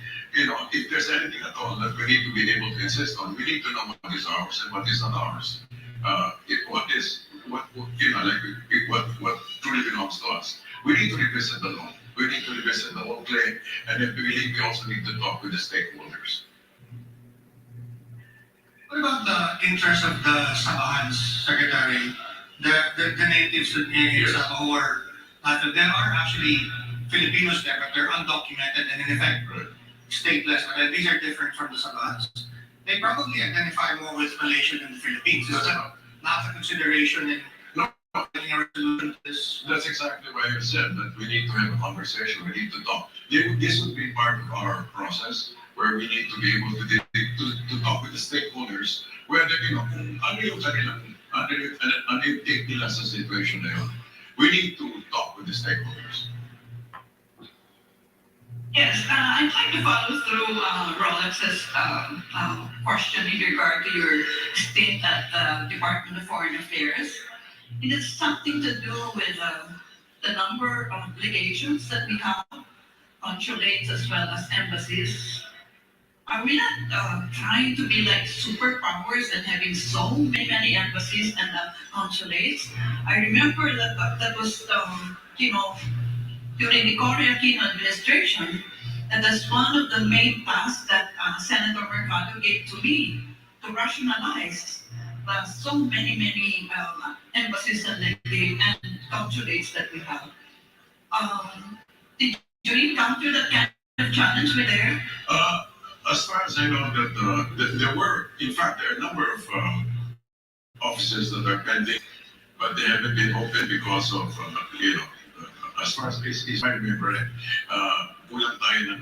Speaker 15: there's anything at all that we need to be able to insist on, we need to know what is ours and what is not ours. What truly belongs to us. We need to revisit the law. We need to revisit the whole claim, and if we believe we also need to talk with the stakeholders.
Speaker 1: What about the interest of the Sabahans, Secretary? The natives in Sabah who are, there are actually Filipinos there, but they're undocumented and in effect stateless. And these are different from the Sabahans. They probably identify more with Malaysian and the Philippines. Is that not a consideration in getting a resolution to this?
Speaker 18: That's exactly why I said that we need to have a conversation. We need to talk. This would be part of our process where we need to be able to talk with the stakeholders whether, kung ano yung kanilang, ano yung take nila sa situation na yun. We need to talk with the stakeholders.
Speaker 17: Yes, I'd like to follow through Rolex's question in regard to your stint at the Department of Foreign Affairs. It has something to do with the number of legations that we have, consulates as well as embassies. Are we not trying to be like superpowers and having so many embassies and consulates? I remember that was, during the Cory Aquino administration, and that's one of the main tasks that Senator Mercado gave to me, to rationalize so many embassies and consulates that we have. Did you encounter that kind of challenge with there?
Speaker 18: As far as I know, that there were, in fact, there are a number of offices that are pending, but they haven't been opened because of, as far as I remember, kulang tayo ng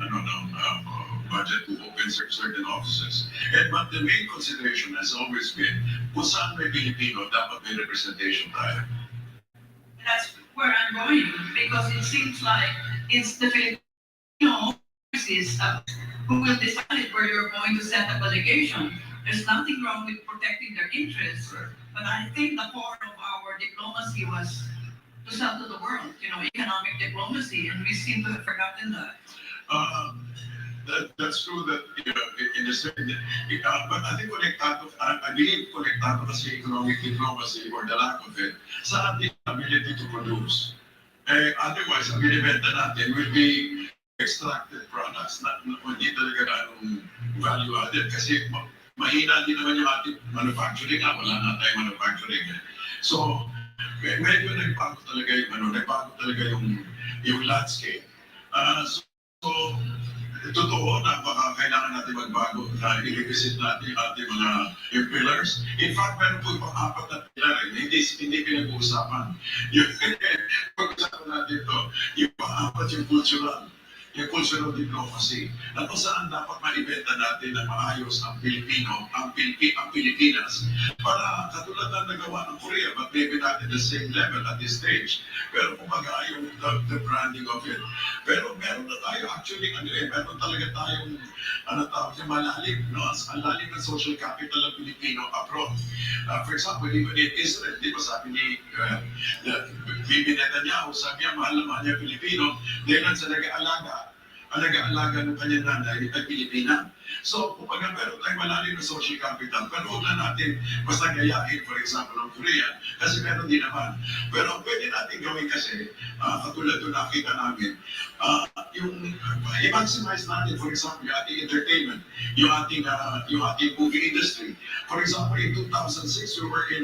Speaker 18: budget to open certain offices. But the main consideration has always been, kung saan may Pilipino, dapat may representation tayo.
Speaker 17: That's where I'm going, because it seems like it's the Filipino offices who will decide where you're going to set up a legation. There's nothing wrong with protecting their interests, but I think the core of our diplomacy was to sell to the world, economic diplomacy, and we seem to have forgotten that.
Speaker 18: That's true that, in a certain, but I think I believe konektado kasi economic diplomacy or the lack of it sa ating ability to produce. Otherwise, ang binibenta natin will be extracted products na hindi talaga ganong value added kasi mahina din naman yung ating manufacturing. Wala na tayong manufacturing. So, medyo nagbago talaga yung landscape. So, totoo na baka kailangan natin magbago na i-revisit natin yung ating mga yung pillars. In fact, meron po ibang 4 na pillar hindi pinag-uusapan. Yung pag-usapan natin ito, yung pang-4 yung cultural diplomacy, na kung saan dapat maibenta natin na maayos ang Pilipino, ang Pilipinas, para katulad na nagawa ng Korea, but maybe not at the same level at this stage. Pero kumbaga yung the branding of it. Pero meron na tayo actually, meron talaga tayong malalim, ang lalim ng social capital ng Pilipino abroad. For example, even in Israel, di ba sabi ni Bibi Netanyahu, sabi niya, mahal na mahal niya Pilipino, dahil sa nag-aalaga ng kanyang nanay ay Pilipina. So, kumbaga meron tayong malalim na social capital, pero huwag na natin basta gayahin, for example, ng Korea, kasi meron din naman. Pero ang pwede natin gawin kasi, katulad doon nakita namin, yung i-maximize natin, for example, yung ating entertainment, yung ating movie industry. For example, in 2006, we were in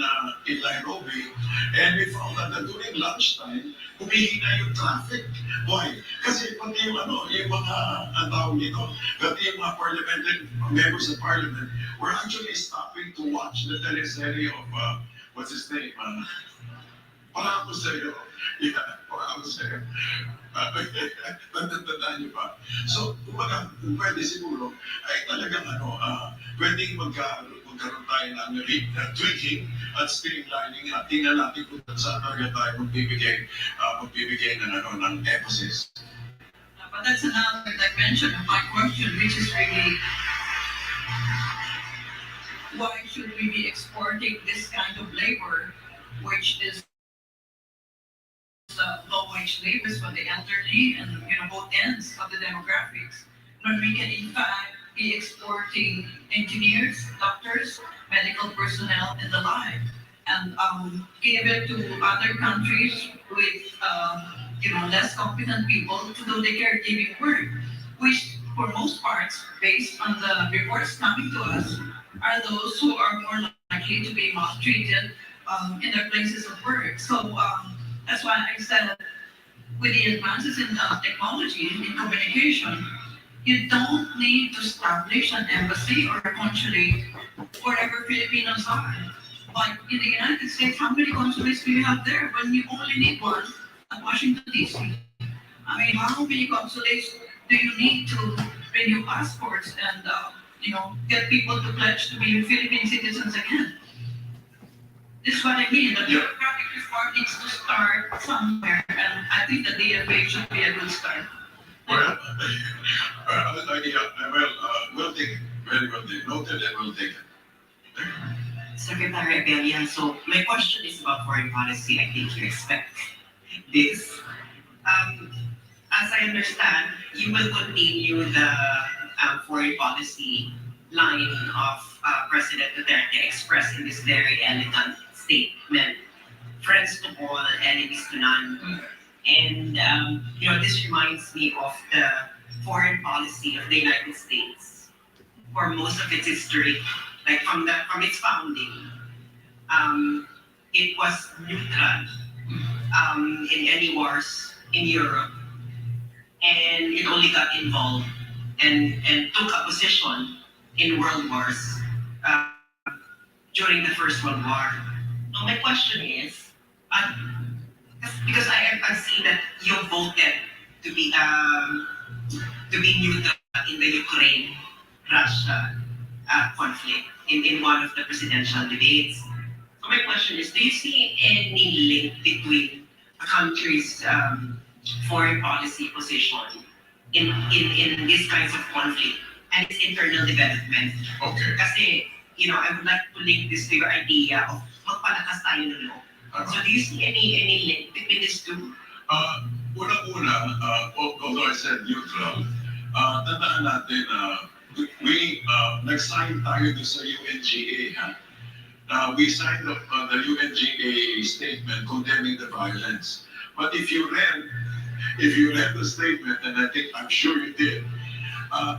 Speaker 18: Nairobi, and we found that during lunchtime, humihina yung traffic. Why? Kasi pati yung mga ang tawag nito, pati yung mga parliamentary members of parliament were actually stopping to watch the teleserye of what's his name? Para ako sa'yo. Yeah, para ako sa'yo. Tandaan niyo pa. So, kumbaga, kung pwede siguro, ay talagang pwedeng magkaroon tayo ng tweaking at streamlining at tingnan natin kung saan talaga tayo magbibigay ng emphasis.
Speaker 17: But that's another dimension of my question, which is really, why should we be exporting this kind of labor, which is low-wage labor for the elderly and both ends of the demographics, when we can in fact be exporting engineers, doctors, medical personnel, and the like, and give it to other countries with less competent people to do the caregiving work, which for most parts, based on the reports coming to us, are those who are more likely to be maltreated in their places of work. So that's why I said with the advances in technology, in communication, you don't need to establish an embassy or a consulate wherever Filipinos are. Like in the United States, how many consulates do you have there when you only need one at Washington, D.C.? I mean, how many consulates do you need to renew passports and, get people to pledge to be Philippine citizens again? This is what I mean. The bureaucratic reform needs to start somewhere, and I think the DFA should be a good start.
Speaker 18: Well, idea, well taken, very well taken, noted and well taken.
Speaker 11: Secretary Abelian, so my question is about foreign policy. I think you expect this. As I understand, you will continue the foreign policy line of President Duterte expressed in this very elegant statement. Friends to all, enemies to none. And, this reminds me of the foreign policy of the United States for most of its history, like from its founding. It was neutral in any wars in Europe, and it only got involved and took a position in world wars during the First World War. Now my question is, because I've seen that you voted to be neutral in the Ukraine-Russia conflict in one of the presidential debates. So my question is, do you see any link between a country's foreign policy position in these kinds of conflict and its internal development?
Speaker 18: Okay.
Speaker 11: Kasi, I would like to link this to your idea of magpalakas tayo ng loob. So do you see any link between these two?
Speaker 18: Una-una, although I said neutral, tandaan natin we nag-sign tayo sa UNGA. We signed the UNGA statement condemning the violence. But if you read the statement, and I'm sure you did,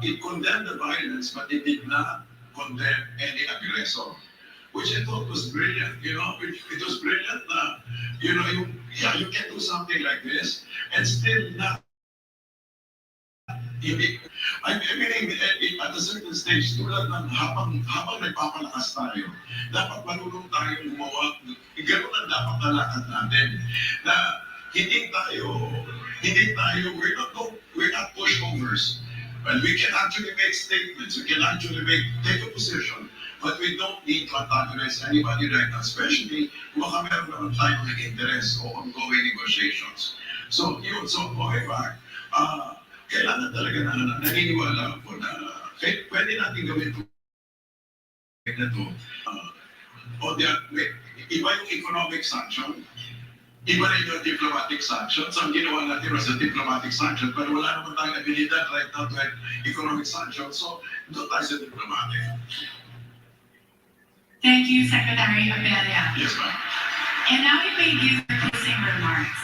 Speaker 18: it condemned the violence, but it did not condemn any aggressor, which I thought was brilliant. It was brilliant. You can do something like this and still not. I mean, at a certain stage, tulad ng habang nagpapalakas tayo, dapat marunong tayong gumawa. Ganun ang dapat na lakad natin. Na hindi tayo, we're not pushovers. And we can actually make statements, we can actually take a position, but we don't need to antagonize anybody right now, especially kung baka meron naman tayong nag-interest o ongoing negotiations. So, okay ba? Kailangan talaga naniniwala ako na pwede natin gawin ito na ito. Iba yung economic sanction, iba rin yung diplomatic sanctions. Ang ginawa natin was a diplomatic sanction, pero wala naman tayong abilidad right now to have economic sanctions. So, doon tayo sa diplomatic.
Speaker 3: Thank you, Secretary Abella.
Speaker 18: Yes, ma'am.
Speaker 3: And now you may give your closing remarks.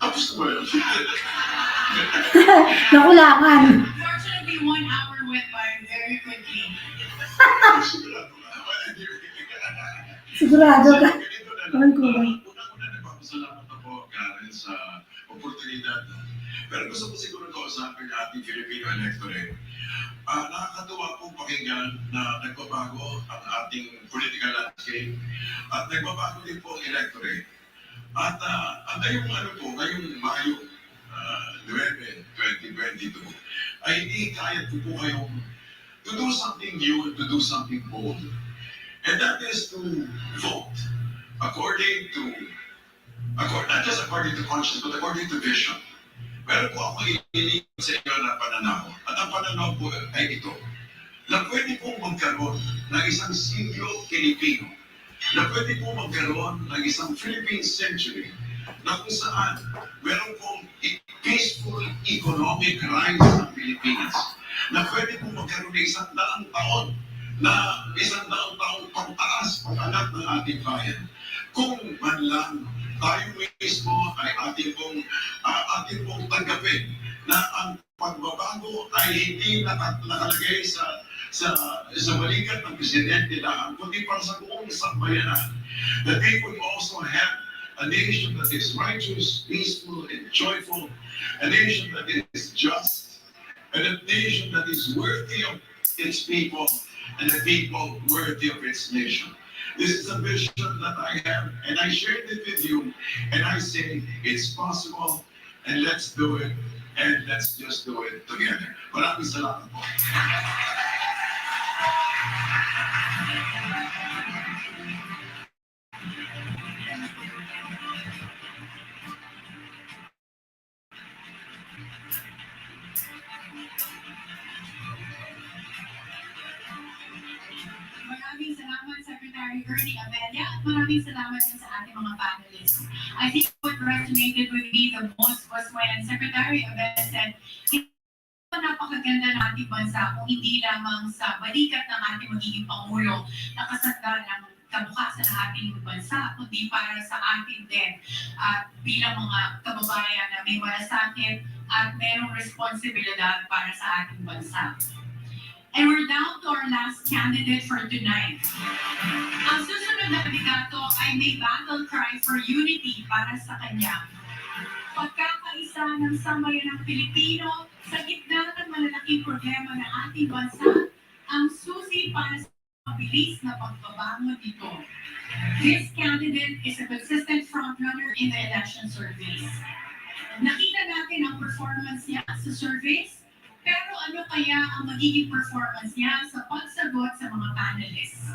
Speaker 18: Tapos na ba yun?
Speaker 14: Nakulangan.
Speaker 3: Unfortunately, 1 hour went by very quickly.
Speaker 14: Sigurado ka. Walang kulang.
Speaker 18: Una-una nagpapasalamat ako, Karen, sa oportunidad. Pero gusto ko siguro kausapin ang ating Filipino electorate. Nakakatuwa pong pakinggan na nagbabago ang ating political landscape at nagbabago din po ang electorate. At ngayong Mayo 9, 2022, ay hindi kaya po kayong to do something new and to do something bold. And that is to vote not just according to conscience, but according to vision. Pero po ako inilig sa inyo na pananaw. At ang pananaw po ay ito, na pwede pong magkaroon ng isang siglo Pilipino, na pwede pong magkaroon ng isang Philippine century, na kung saan meron pong peaceful economic rise ng Pilipinas, na pwede pong magkaroon ng 100 taon, na 100 taong pagtaas, pag-anak ng ating bayan. Kung man lang tayo mismo ay ating pong tanggapin na ang pagbabago ay hindi nakalagay sa sa balikat ng presidente lang, kundi para sa buong sambayanan. That they would also have a nation that is righteous, peaceful, and joyful, a nation that is just, and a nation that is worthy of its people, and a people worthy of its nation. This is a vision that I have, and I shared it with you, and I say it's possible, and let's do it, and let's just do it together. Maraming salamat po.
Speaker 3: Maraming salamat, Secretary Ernie Abella, at maraming salamat din sa ating mga panelists. I think what resonated with me the most was when Secretary Abella said, napakaganda ng ating bansa kung hindi lamang sa balikat ng ating magiging Pangulo nakasanda ng kabukasan ng ating bansa, kundi para sa atin din at bilang mga kababayan na may malasakit at mayroong responsibilidad para sa ating bansa. And we're down to our last candidate for tonight. Ang susunod na kandidato ay may battle cry for unity para sa kanya. Pagkakaisa ng sambayan ng Pilipino sa gitna ng malalaking problema ng ating bansa, ang susi para sa mabilis na pagbabangon nito. This candidate is a consistent frontrunner in the election surveys. Nakita natin ang performance niya sa surveys, pero ano kaya ang magiging performance niya sa pagsagot sa mga panelists?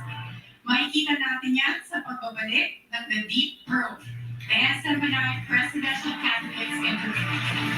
Speaker 3: Makikita natin yan sa pagbabalik ng The Deep Pearl, the Smni Presidential Candidates Interview.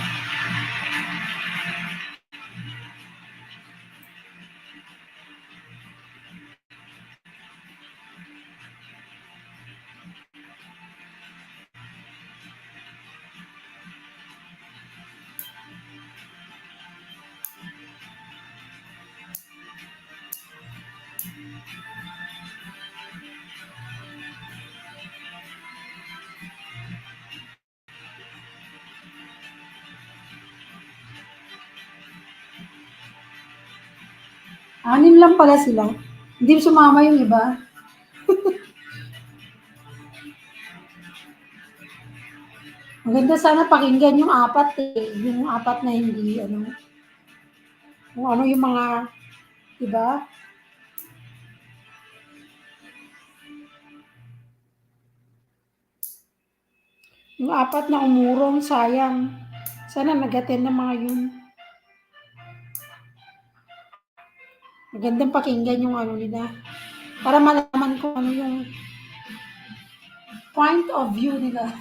Speaker 14: Anim lang pala sila. Hindi sumama yung iba. Maganda sana pakinggan yung apat eh. Yung apat na hindi, kung ano yung mga, diba? Yung apat na umurong, sayang. Sana nag-attend ng mga yun. Magandang pakinggan yung nila. Para malaman ko ano yung point of view nila.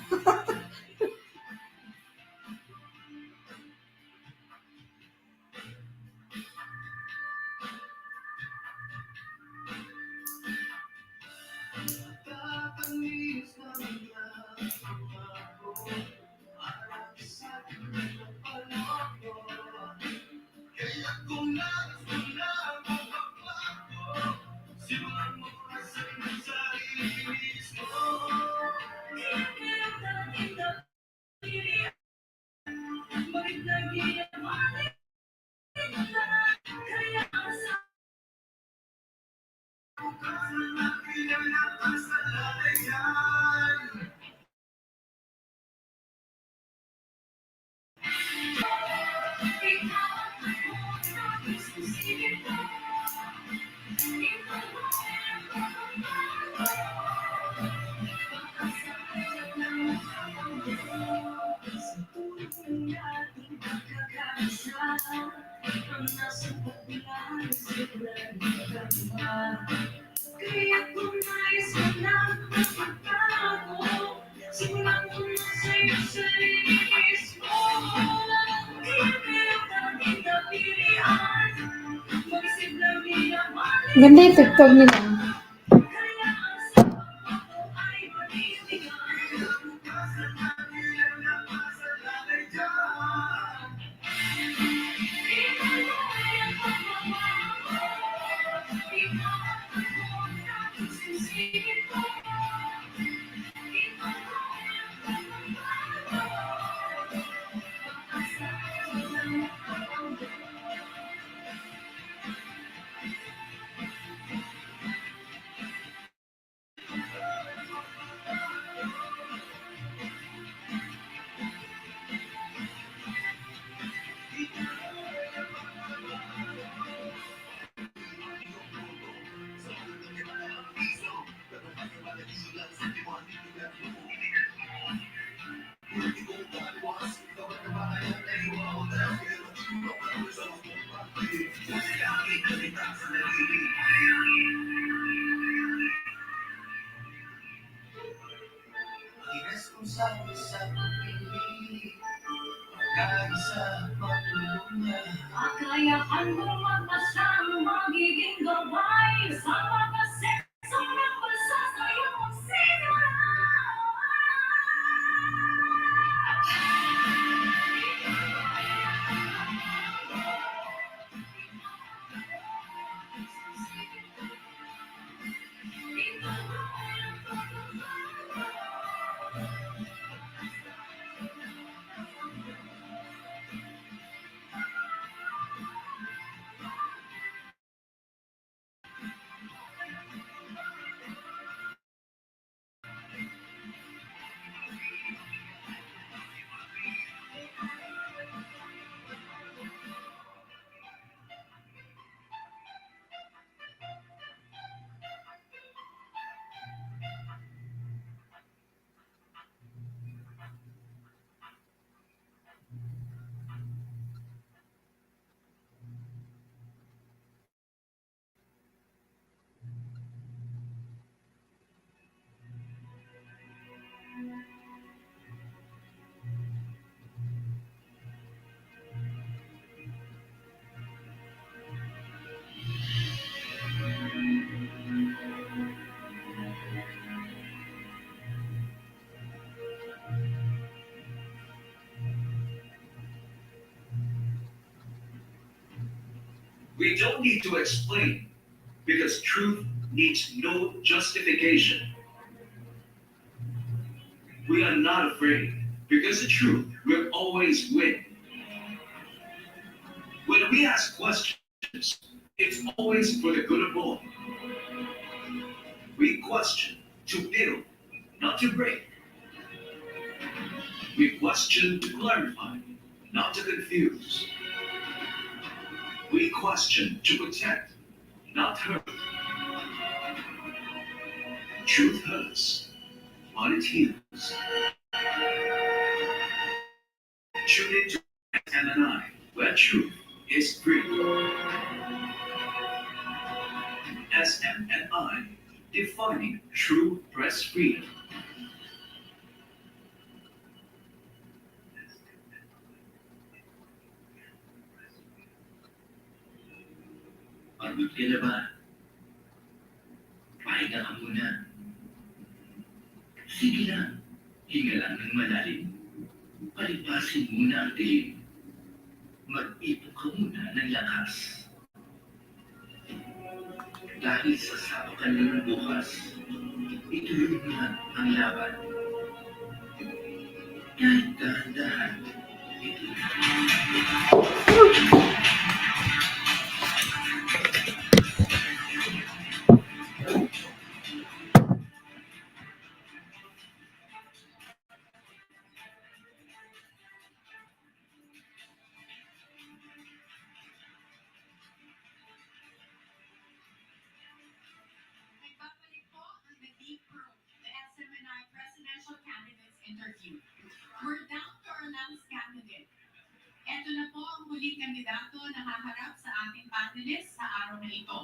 Speaker 14: Ganda yung TikTok nila.
Speaker 15: kung saan sa pagpili, pagkaisa matulungan. Kakayahan mo magpasang magiging gabay sa mga sekso ng bansa sa'yo magsimula.
Speaker 19: We don't need to explain because truth needs no justification. We are not afraid because the truth will always win. When we ask questions, it's always for the good of all. We question to build, not to break. We question to clarify, not to confuse. We question to protect, not hurt. Truth hurts, but it heals. Tune into SM and I, where truth is free. SM and I, defining true press freedom.
Speaker 9: Pagod ka na ba? Pahinga ka muna. Sige lang, hinga lang ng malalim. Palipasin muna ang dilim. Mag-ipon ka muna ng lakas. Dahil sa sapakan ng bukas, ituloy mo na ang laban. Kahit dahan-dahan,
Speaker 3: Nagbabalik po ang The Deep Room, the SMNI Presidential Candidates Interview. We're down to our last candidate. Ito na po ang huling kandidato na haharap sa ating panelists sa araw na ito.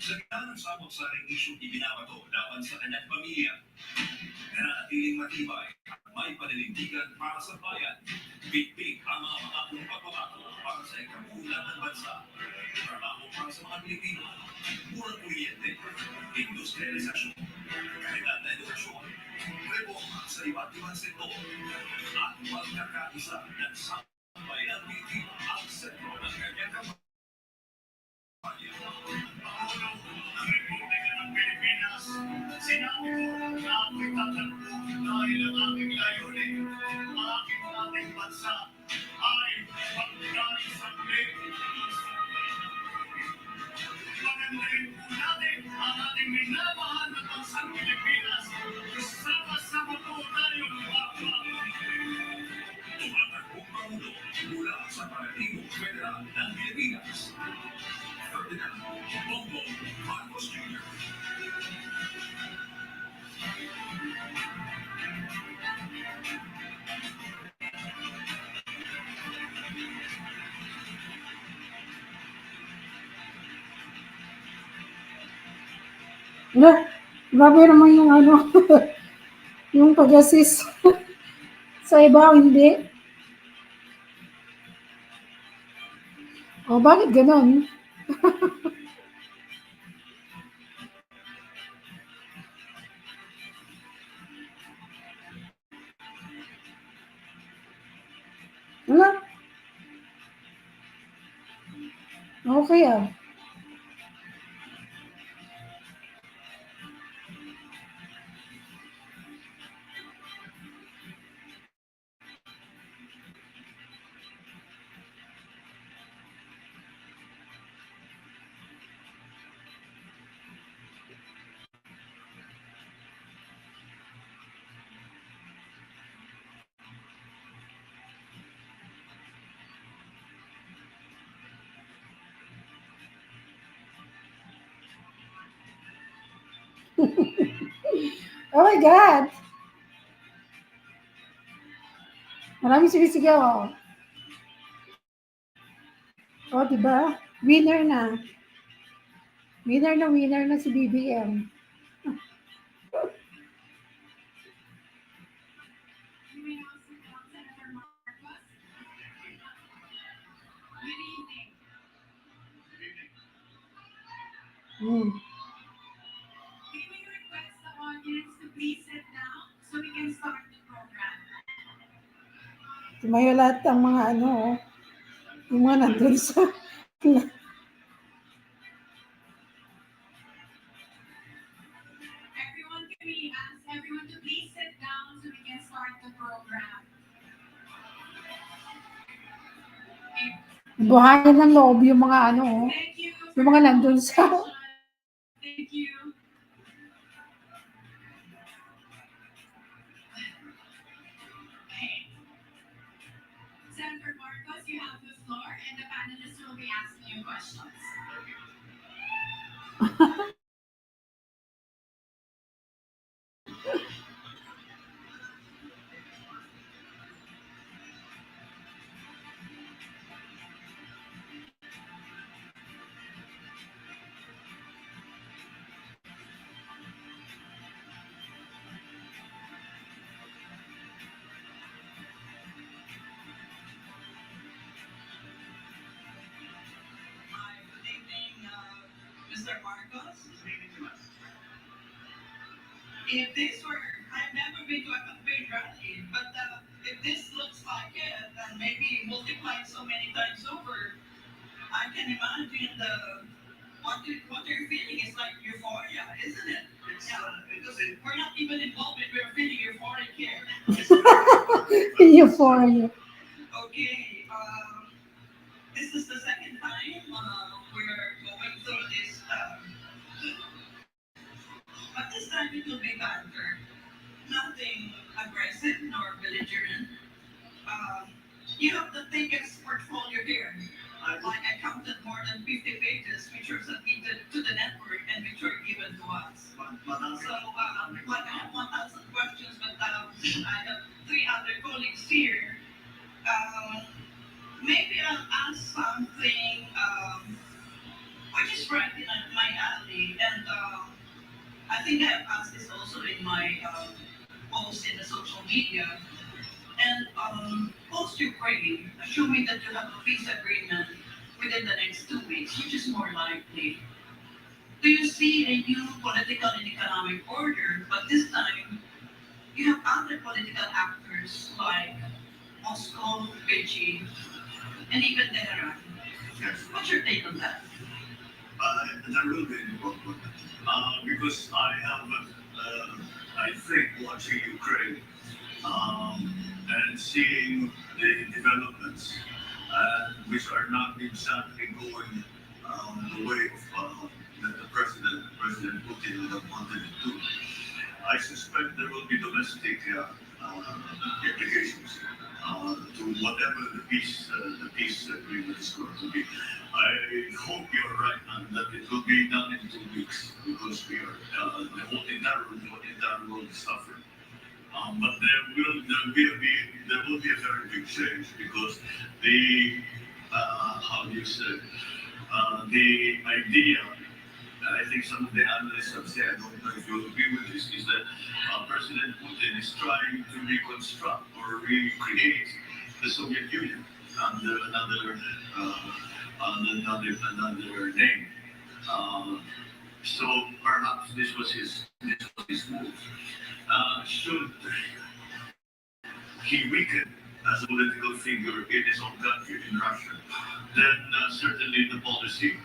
Speaker 15: Sa gitna ng samot-saring isyong ibinabato laban sa kanyang pamilya, nananatiling matibay at may paninindigan para sa bayan. Big ang mga pangakong pagbabago para sa ikabulan ng bansa. Trabaho para sa mga Pilipino, murang kuryente, industrialisasyon, kalidad na edukasyon, reforma sa iba't ibang sektor, at pagkakaisa ng sambayan ng Pilipino ang sentro ng kanyang kampanya. Pangulo ng Republika ng Pilipinas, sinabi ko na ako'y tatanggol dahil ang aking layunin, aking ating bansa ay pagdali sa muli. Pagandahin po natin ang ating minamahal na bansang Pilipinas. Sama-sama po tayong bakbak. Tumatagpong Pangulo mula sa Partido Federal ng Pilipinas. Ferdinand Bongo Marcos Jr.
Speaker 14: Wala, grabe naman yung ano, yung pag-assist sa iba, hindi. O, bakit ganon? Wala. Okay ah. Oh my God! Maraming sumisigaw. Oh. Oh, diba? Winner na. Winner na si BBM. Hmm. Tumayo lahat ang mga ano, oh. Yung mga nandun sa buhayin ng loob yung mga ano, oh. Yung mga nandun sa
Speaker 3: Senator Marcos, you have the floor, and the panelists will be asking you questions.
Speaker 10: Mr. Marcos, if this were, I've never been to a campaign rally, but if this looks like it, and maybe multiplied so many times over, I can imagine what you're feeling is like euphoria, isn't it? We're not even involved, but we're feeling euphoric here.
Speaker 14: euphoria.
Speaker 10: Okay, this is the second time we're going through this, but this time it will be better. Nothing aggressive nor belligerent. You have the thickest portfolio here. Like I counted more than 50 pages which were submitted to the network and which were given to us. So like I have 1,000 questions, but I have 3 other colleagues here. Maybe I'll ask something which is right in my alley, and I think I have asked this also in my post in the social media. And post-Ukraine, assuming that you have a peace agreement within the next 2 weeks, which is more likely, do you see a new political and economic order? But this time, you have other political actors like Moscow, Beijing, and even Tehran. What's your take on that?
Speaker 18: That will be important because I think watching Ukraine and seeing the developments which are not exactly going the way of the President Putin would have wanted it to. I suspect there will be domestic implications to whatever the peace agreement is going to be. I hope you're right, and that it will be done in 2 weeks because we are the whole entire world is suffering. But there will be a very big change because the how do you say the idea
Speaker 19: I think some of the analysts have said, I don't know if you'll agree with this, is that President Putin is trying to reconstruct or recreate the Soviet Union under another name. So perhaps this was his move. Should he weaken as a political figure in his own country, in Russia, then certainly that policy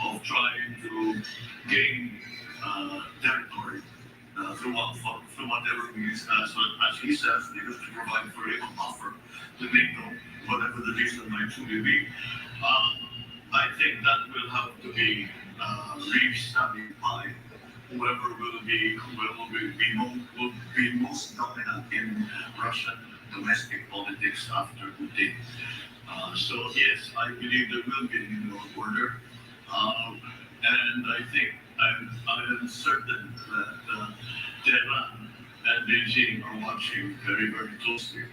Speaker 19: of trying to gain territory through whatever means, as he says, because to provide for him a buffer to NATO, whatever the reason might truly be. I think that will have to be re-studied by whoever will be most dominant in Russian domestic politics after Putin. So yes, I believe there will be a new world order, and I am certain that Tehran and Beijing are watching very, very closely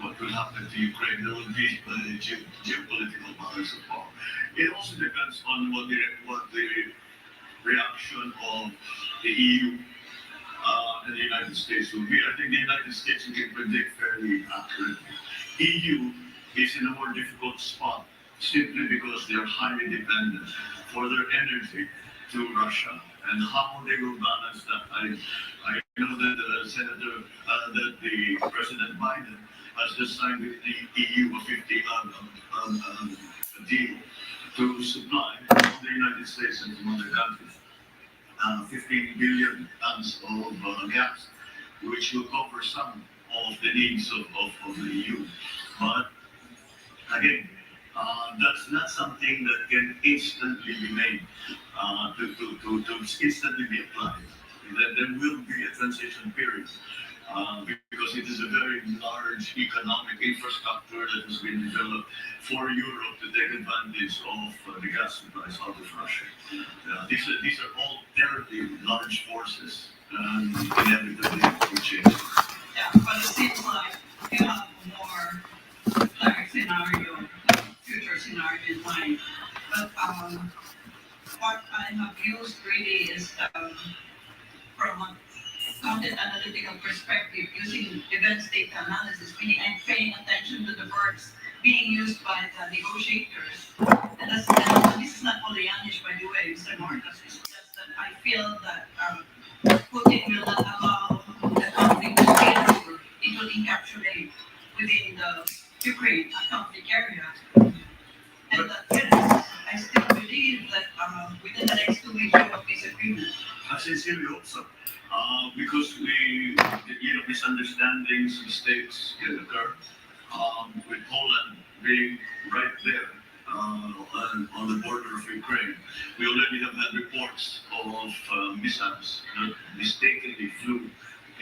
Speaker 19: what will happen to Ukraine. There will be a geopolitical balance of power. It also depends on what the reaction of the EU and the United States will be. I think the United States you can predict fairly accurately. EU is in a more difficult spot simply because they are highly dependent for their energy to Russia. And how they will balance that, I know that that the President Biden has just signed with the EU a 50 deal to supply from the United States and from other countries 15 billion tons of gas, which will cover some of the needs of the EU. But again, that's not something that can instantly be made, to instantly be applied. There will be a transition period because it is a very large economic infrastructure that has been developed for Europe to take advantage of the gas supplies out of Russia. These are all terribly large forces, and inevitably will change.
Speaker 10: Yeah, but it seems like you have more like future scenario in mind. But what I have used really is from a content analytical perspective, using events data analysis, meaning I'm paying attention to the words being used by the negotiators. And this is not Pollyannish, by the way, Mr. Marcus. It's just that I feel that Putin will not allow the conflict to spill over. It will encapsulate within the Ukraine conflict area. And that, yes, I still believe that within the next 2 weeks we have peace agreement.
Speaker 19: I sincerely hope so. Because misunderstandings, mistakes can occur. With Poland being right there on the border of Ukraine, we already have had reports of mishaps that mistakenly flew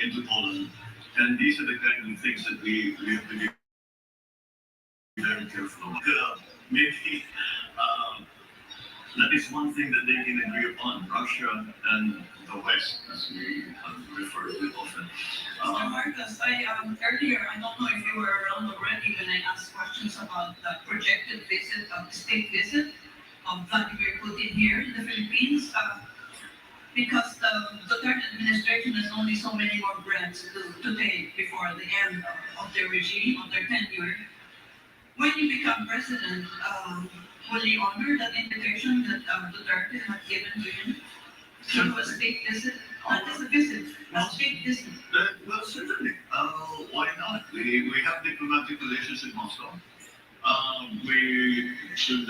Speaker 19: into Poland. And these are the kind of things that we have to be very careful about. Maybe that is one thing that they can agree upon, Russia and the West, as we refer to it often.
Speaker 10: Mr. Marcos, earlier, I don't know if you were around already when I asked questions about the projected visit of the state visit of Vladimir Putin here in the Philippines. Because the Duterte administration has only so many more breaths to take before the end of their regime, of their tenure. When you become president, will you honor that invitation that Duterte had given to him to do a state visit? Not just a visit, a state visit.
Speaker 19: Well, certainly. Why not? We have diplomatic relations in Moscow. We should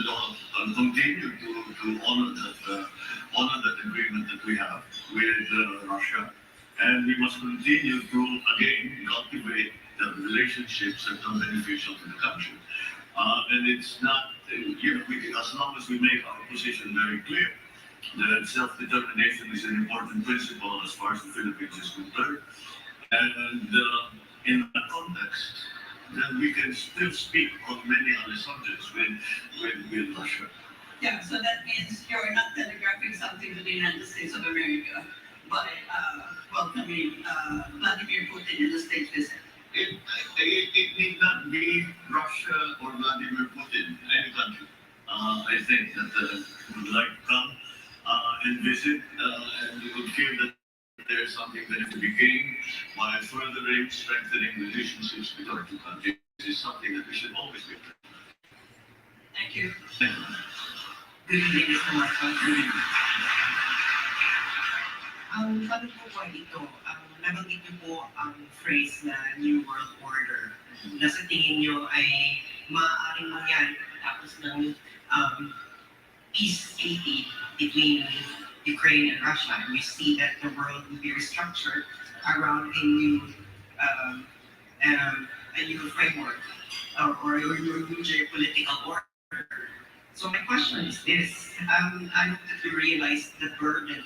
Speaker 19: continue to honor that agreement that we have with Russia, and we must continue to again cultivate the relationships that are beneficial to the country. And it's not, as long as we make our position very clear that self-determination is an important principle as far as the Philippines is concerned, and in that context, then we can still speak on many other subjects with Russia.
Speaker 10: Yeah, so that means you're not telegraphing something to the United States of America by welcoming Vladimir Putin in the state visit.
Speaker 19: It need not be Russia or Vladimir Putin, any country. I think that would like to come and visit, and we would feel that there's something that is to be gained by furthering, strengthening relationships with our two countries. This is something that we should always be.
Speaker 11: Thank you.
Speaker 19: Thank you.
Speaker 11: Good evening, Mr. Marcos. Good evening. Ang tanong ko po ay ito, nabanggit niyo po ang phrase na New World Order na sa tingin niyo ay maaaring mangyari tapos ng peace treaty between Ukraine and Russia. And we see that the world will be restructured around a new framework or a new geopolitical order. So my question is this, I hope that you realize the burden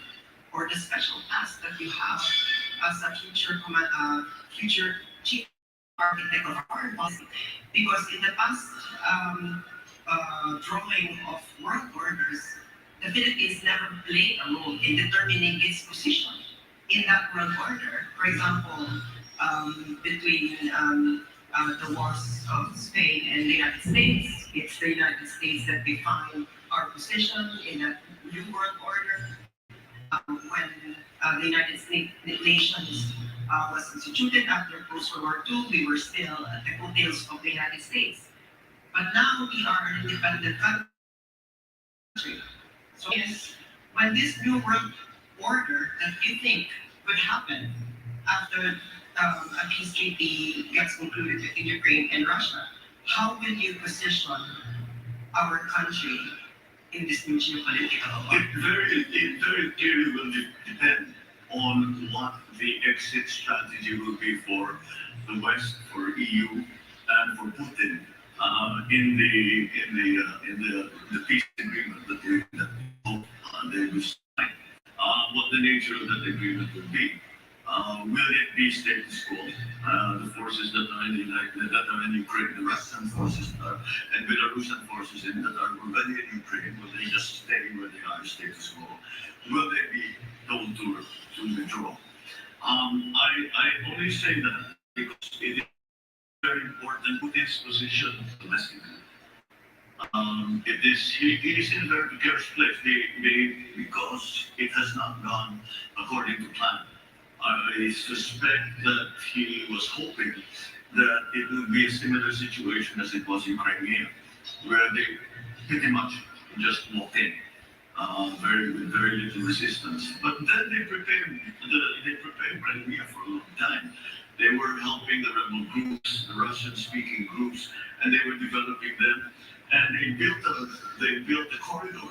Speaker 11: or the special task that you have as a future chief architect of foreign policy. Because in the past drawing of world orders, the Philippines never played a role in determining its position in that world order. For example, between the wars of Spain and the United States, it's the United States that define our position in that new world order. When the United Nations was instituted after post-World War II, we were still at the coattails of the United States. But now we are an independent country. So yes, when this new world order that you think would happen after a peace treaty gets concluded between Ukraine and Russia, how will you position our country in this new geopolitical order?
Speaker 19: It very clearly will depend on what the exit strategy will be for the West, for EU, and for Putin in the peace agreement that they will sign. What the nature of that agreement will be. Will it be status quo? The forces that are in Ukraine, the Russian forces and Belarusian forces that are already in Ukraine, will they just stay where they are, status quo? Will they be told to withdraw? I only say that because it is very important to this position domestically. He is in a very precarious place because it has not gone according to plan. I suspect that he was hoping that it would be a similar situation as it was in Crimea, where they pretty much just walked in, with very little resistance. But then they prepared Crimea for a long time. They were helping the rebel groups, the Russian-speaking groups, and they were developing them. And they built a corridor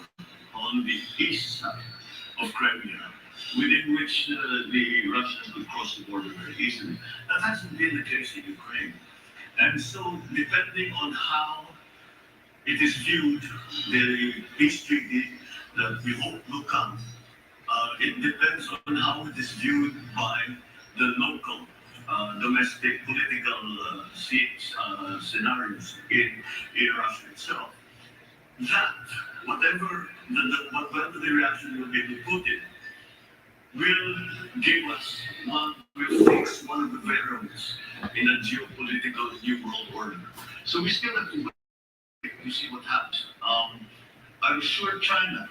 Speaker 19: on the east side of Crimea, within which the Russians would cross the border very easily. That hasn't been the case in Ukraine. And so, depending on how it is viewed, the peace treaty that we hope will come, it depends on how it is viewed by the local domestic political scenarios in Russia itself. That, whatever the reaction will be to Putin, will fix one of the variables in a geopolitical new world order. So we still have to wait to see what happens. I'm sure China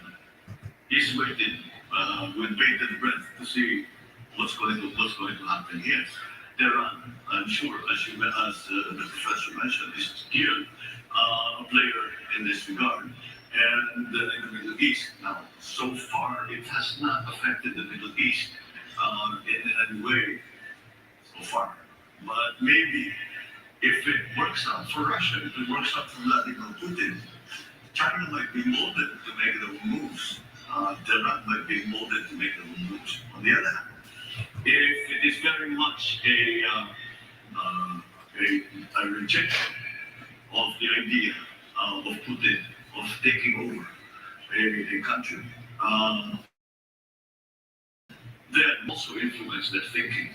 Speaker 19: is waiting with bated breath to see what's going to happen here. Iran, I'm sure, as the professor mentioned, is clearly a player in this regard. And in the Middle East, now, so far, it has not affected the Middle East in any way so far. But maybe if it works out for Russia, if it works out for Vladimir Putin, China might be molded to make their own moves. Iran might be molded to make their own moves. On the other hand, if it is very much a rejection of the idea of Putin of taking over a country, that also influence their thinking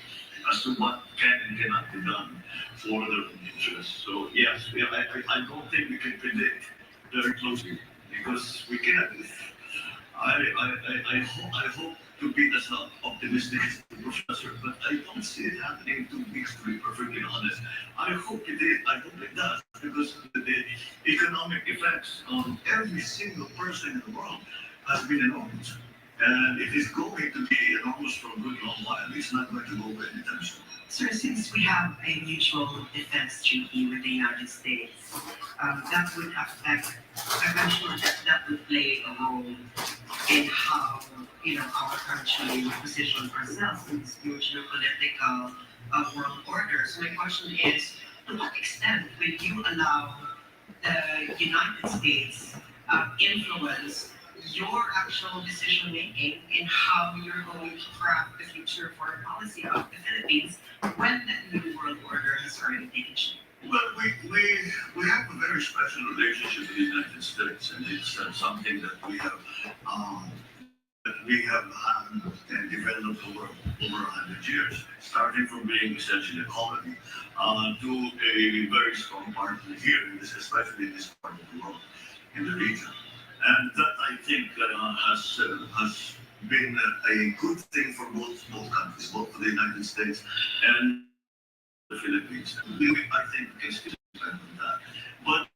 Speaker 19: as to what can and cannot be done for their own interests. So yes, I don't think we can predict very closely because we cannot. I hope to be as optimistic as the professor, but I don't see it happening in 2 weeks, to be perfectly honest. I hope it is. I hope it does, because the economic effects on every single person in the world has been enormous. And it is going to be enormous for a good long while. It's not going to go away anytime soon.
Speaker 11: Sir, since we have a mutual defense treaty with the United States, that would affect, I'm sure that would play a role in how, our country will position ourselves in this future political world order. So my question is, to what extent will you allow the United States influence your actual decision making in how you're going to craft the future foreign policy of the Philippines when that new world order has already taken shape?
Speaker 19: Well, we have a very special relationship with the United States, and it's something that we have had and developed over 100 years, starting from being essentially a colony to a very strong partner here, especially in this part of the world, in the region. And that, I think, has been a good thing for both countries, both for the United States and the Philippines. I think we can still depend on that. But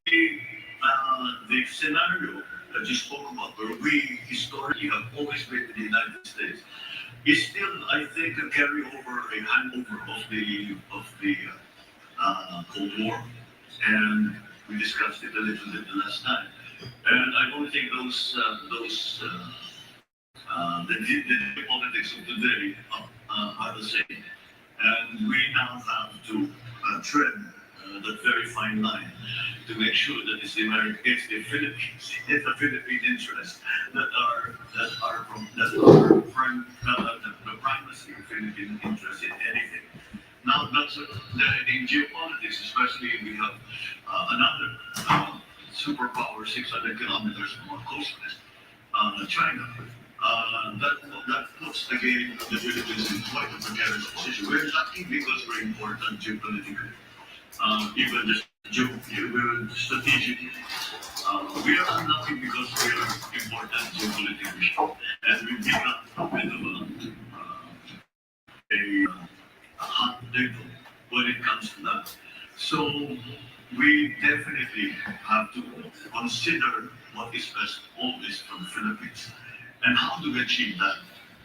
Speaker 19: the scenario that you spoke about, where we historically have always been in the United States, is still, I think, a carryover, a hangover of the Cold War, and we discussed it a little bit the last time. And I don't think the politics of today are the same. And we now have to tread that very fine line to make sure that it's the Philippines, it's the Philippine interests that are the primacy of Philippine interests in anything. Now, that's in geopolitics, especially, we have another superpower 600 kilometers from our coastline, China. That puts again the Philippines in quite a precarious position. We're lucky because we're important geopolitically, even just we're strategically. We are unlucky because we are important geopolitically, and we become a bit of a hot potato when it comes to that. So we definitely have to consider what is best always for the Philippines. And how do we achieve that?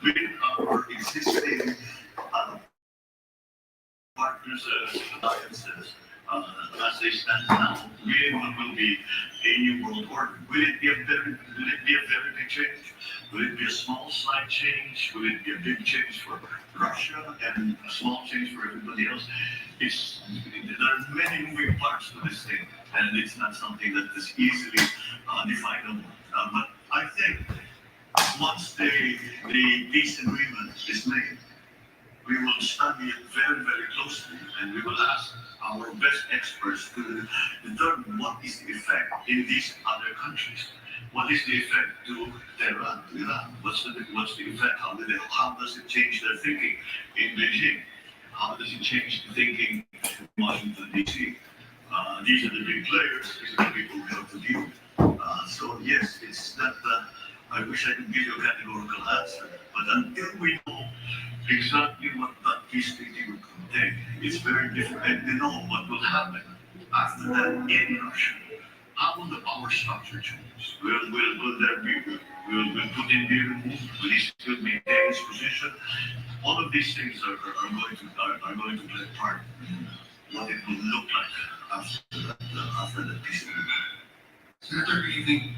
Speaker 19: With our existing partners, alliances, as they stand now, really what will be a new world order? Will it be a very big change? Will it be a small slight change? Will it be a big change for Russia and a small change for everybody else? There are many moving parts to this thing, and it's not something that is easily definable. But I think once the peace agreement is made, we will study it very, very closely, and we will ask our best experts to determine what is the effect in these other countries. What is the effect to Tehran, to Iran? What's the effect? How does it change their thinking in Beijing? How does it change the thinking in Washington, D.C.? These are the big players. These are the people we have to deal with. So yes, it's not. I wish I could give you a categorical answer, but until we know exactly what that peace treaty will contain, it's very difficult to know what will happen after that in Russia. How will the power structure change? Will there be? Will Putin be removed? Will he still maintain his position? All of these things are going to play a part in what it will look like after that peace agreement.
Speaker 1: Senator, good evening.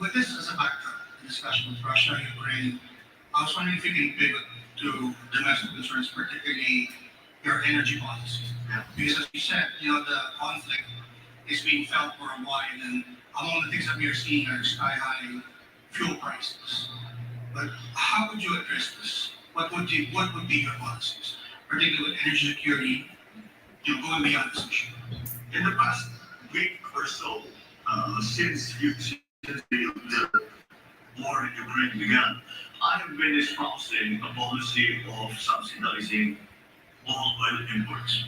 Speaker 1: With this as a backdrop, the discussion with Russia, Ukraine, I was wondering if you can pivot to domestic concerns, particularly your energy policy.
Speaker 19: Yeah.
Speaker 1: Because as you said, the conflict is being felt for a while, and among the things that we are seeing are sky-high fuel prices. But how would you address this? What would be your policies, particularly with energy security, going beyond this issue?
Speaker 19: In the past week or so, since the war in Ukraine began, I have been espousing a policy of subsidizing all oil imports.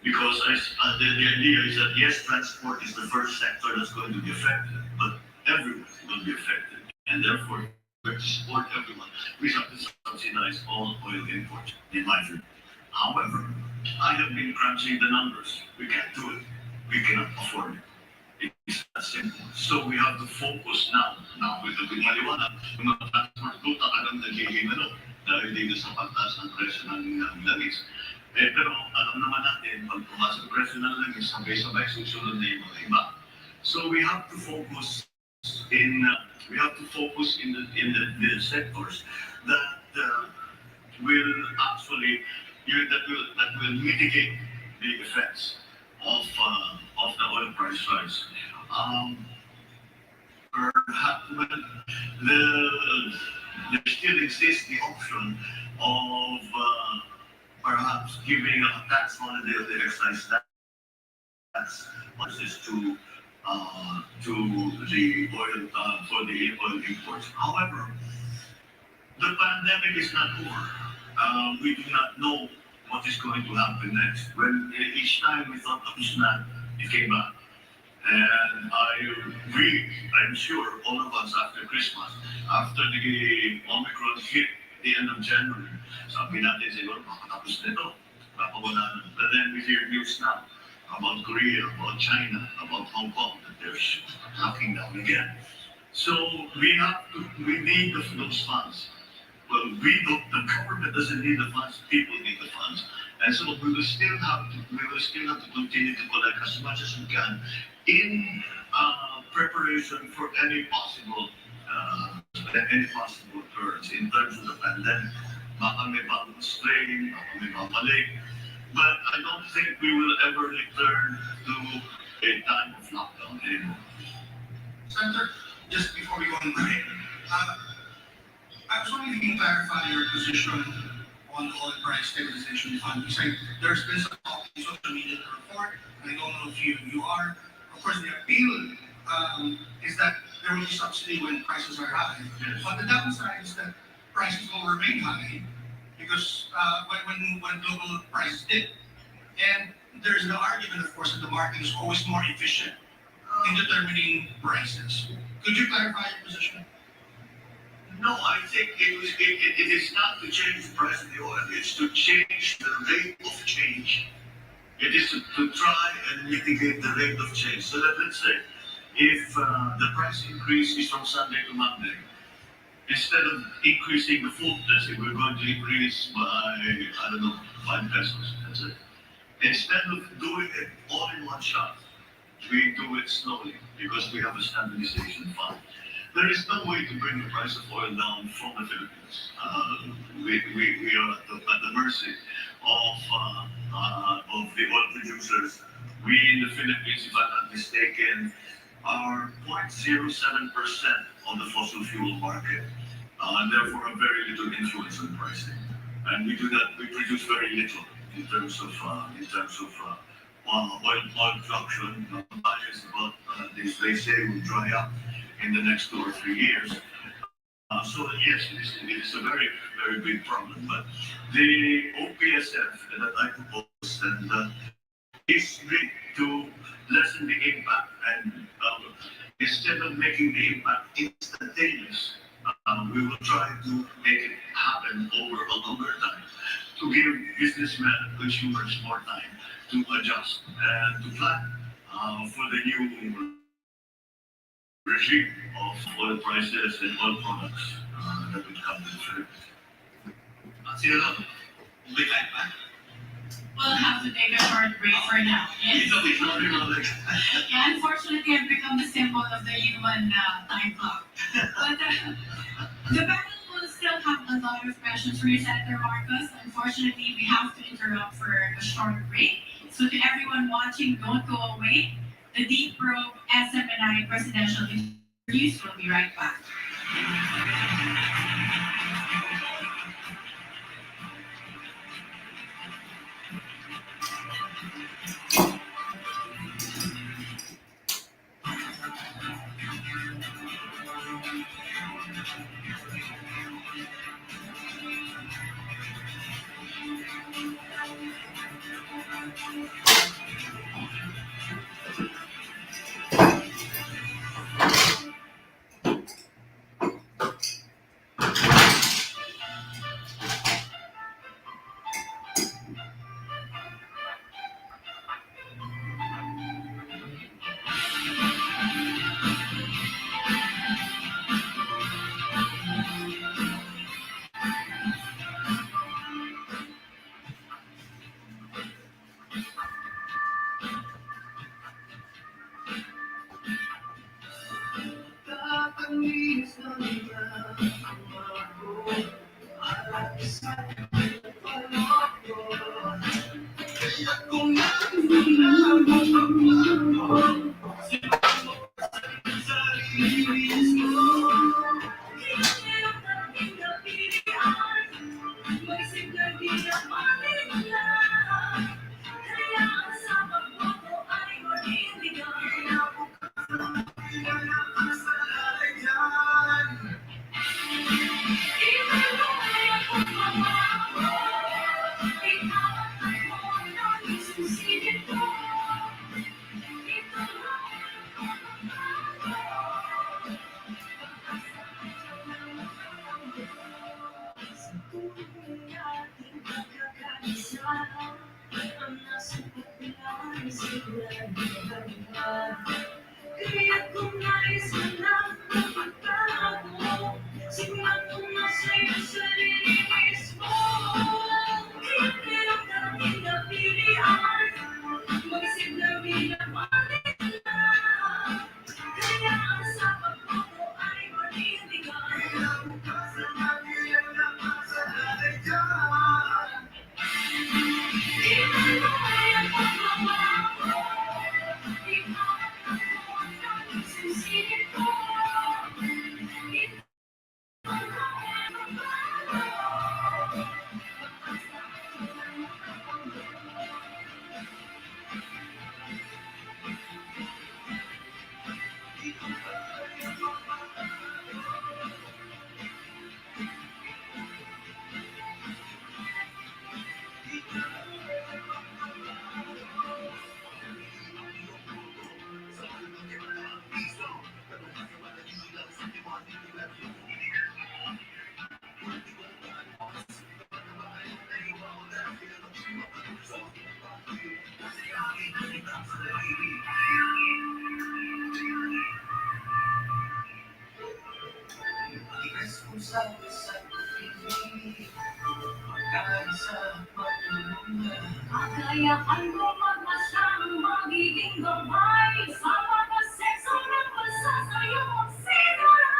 Speaker 19: Because the idea is that yes, transport is the first sector that's going to be affected, but everyone will be affected. And therefore, to support everyone, we have to subsidize all oil imports, in my view. However, I have been crunching the numbers. We can't do it. We cannot afford it. It's that simple. So we have to focus now with the maliwanag. Yung mga transport route, alam nagiging dahil dito sa pagtaas ng presyo ng langis. Pero alam naman natin, pag tumaas ang presyo ng langis, sabay-sabay susunod na yung mga iba. So we have to focus in the sectors that will actually that will mitigate the effects of the oil price rise. Perhaps there still exists the option of perhaps giving a tax holiday of the excise tax to the oil for the oil imports. However, the pandemic is not over. We do not know what is going to happen next. When each time we thought it came back. And I'm sure all of us after Christmas, after the Omicron hit the end of January, sabi natin siguro, makatapos nito, kapawala na. But then we hear news now about Korea, about China, about Hong Kong, that they're locking down again. So we need those funds. Well, the government doesn't need the funds, people need the funds. And so we will still have to continue to collect as much as we can in preparation for any possible occurrence in terms of the pandemic. Baka may bagong strain, baka may babalik. But I don't think we will ever return to a time of lockdown anymore.
Speaker 1: Senator, just before we go on break, I was wondering if you can clarify your position on the oil price stabilization fund. You say there's been some talk in social media to report, and I don't know if you are. Of course, the appeal is that there will be subsidy when prices are high. Yes. But the downside is that prices will remain high because when global prices dip. And there's the argument, of course, that the market is always more efficient in determining prices. Could you clarify your position?
Speaker 19: No, I think it is not to change the price of the oil, it's to change the rate of change. It is to try and mitigate the rate of change. So that, let's say, if the price increase is from Sunday to Monday, instead of increasing the full, let's say we're going to increase by, 5 pesos, that's it. Instead of doing it all in one shot, we do it slowly because we have a stabilization fund. There is no way to bring the price of oil down from the Philippines. We are at the mercy of the oil producers. We in the Philippines, if I'm not mistaken, are 0.07% of the fossil fuel market, and therefore have very little influence on pricing. And we produce very little in terms of oil production. About they say will dry up in the next 2 or 3 years. So yes, it is a very, very big problem. But the OPSF that I proposed and is to lessen the impact, and instead of making the impact instantaneous, we will try to make it happen over a longer time to give businessmen and consumers more time to adjust and to plan for the new regime of oil prices and oil products that would come to the Philippines.
Speaker 3: We'll have to take a short break for now. Yes? Yeah, unfortunately, I've become the symbol of the human time clock. But the panel will still have a lot of questions for you, Senator Marcos. Unfortunately, we have to interrupt for a short break. So to everyone watching, don't go away. The Deep Probe Smni presidential interviews will be right back.
Speaker 7: Kakayahan ko magmasang magiging gabay sa mga sekso ng bansa sa'yo magsimula.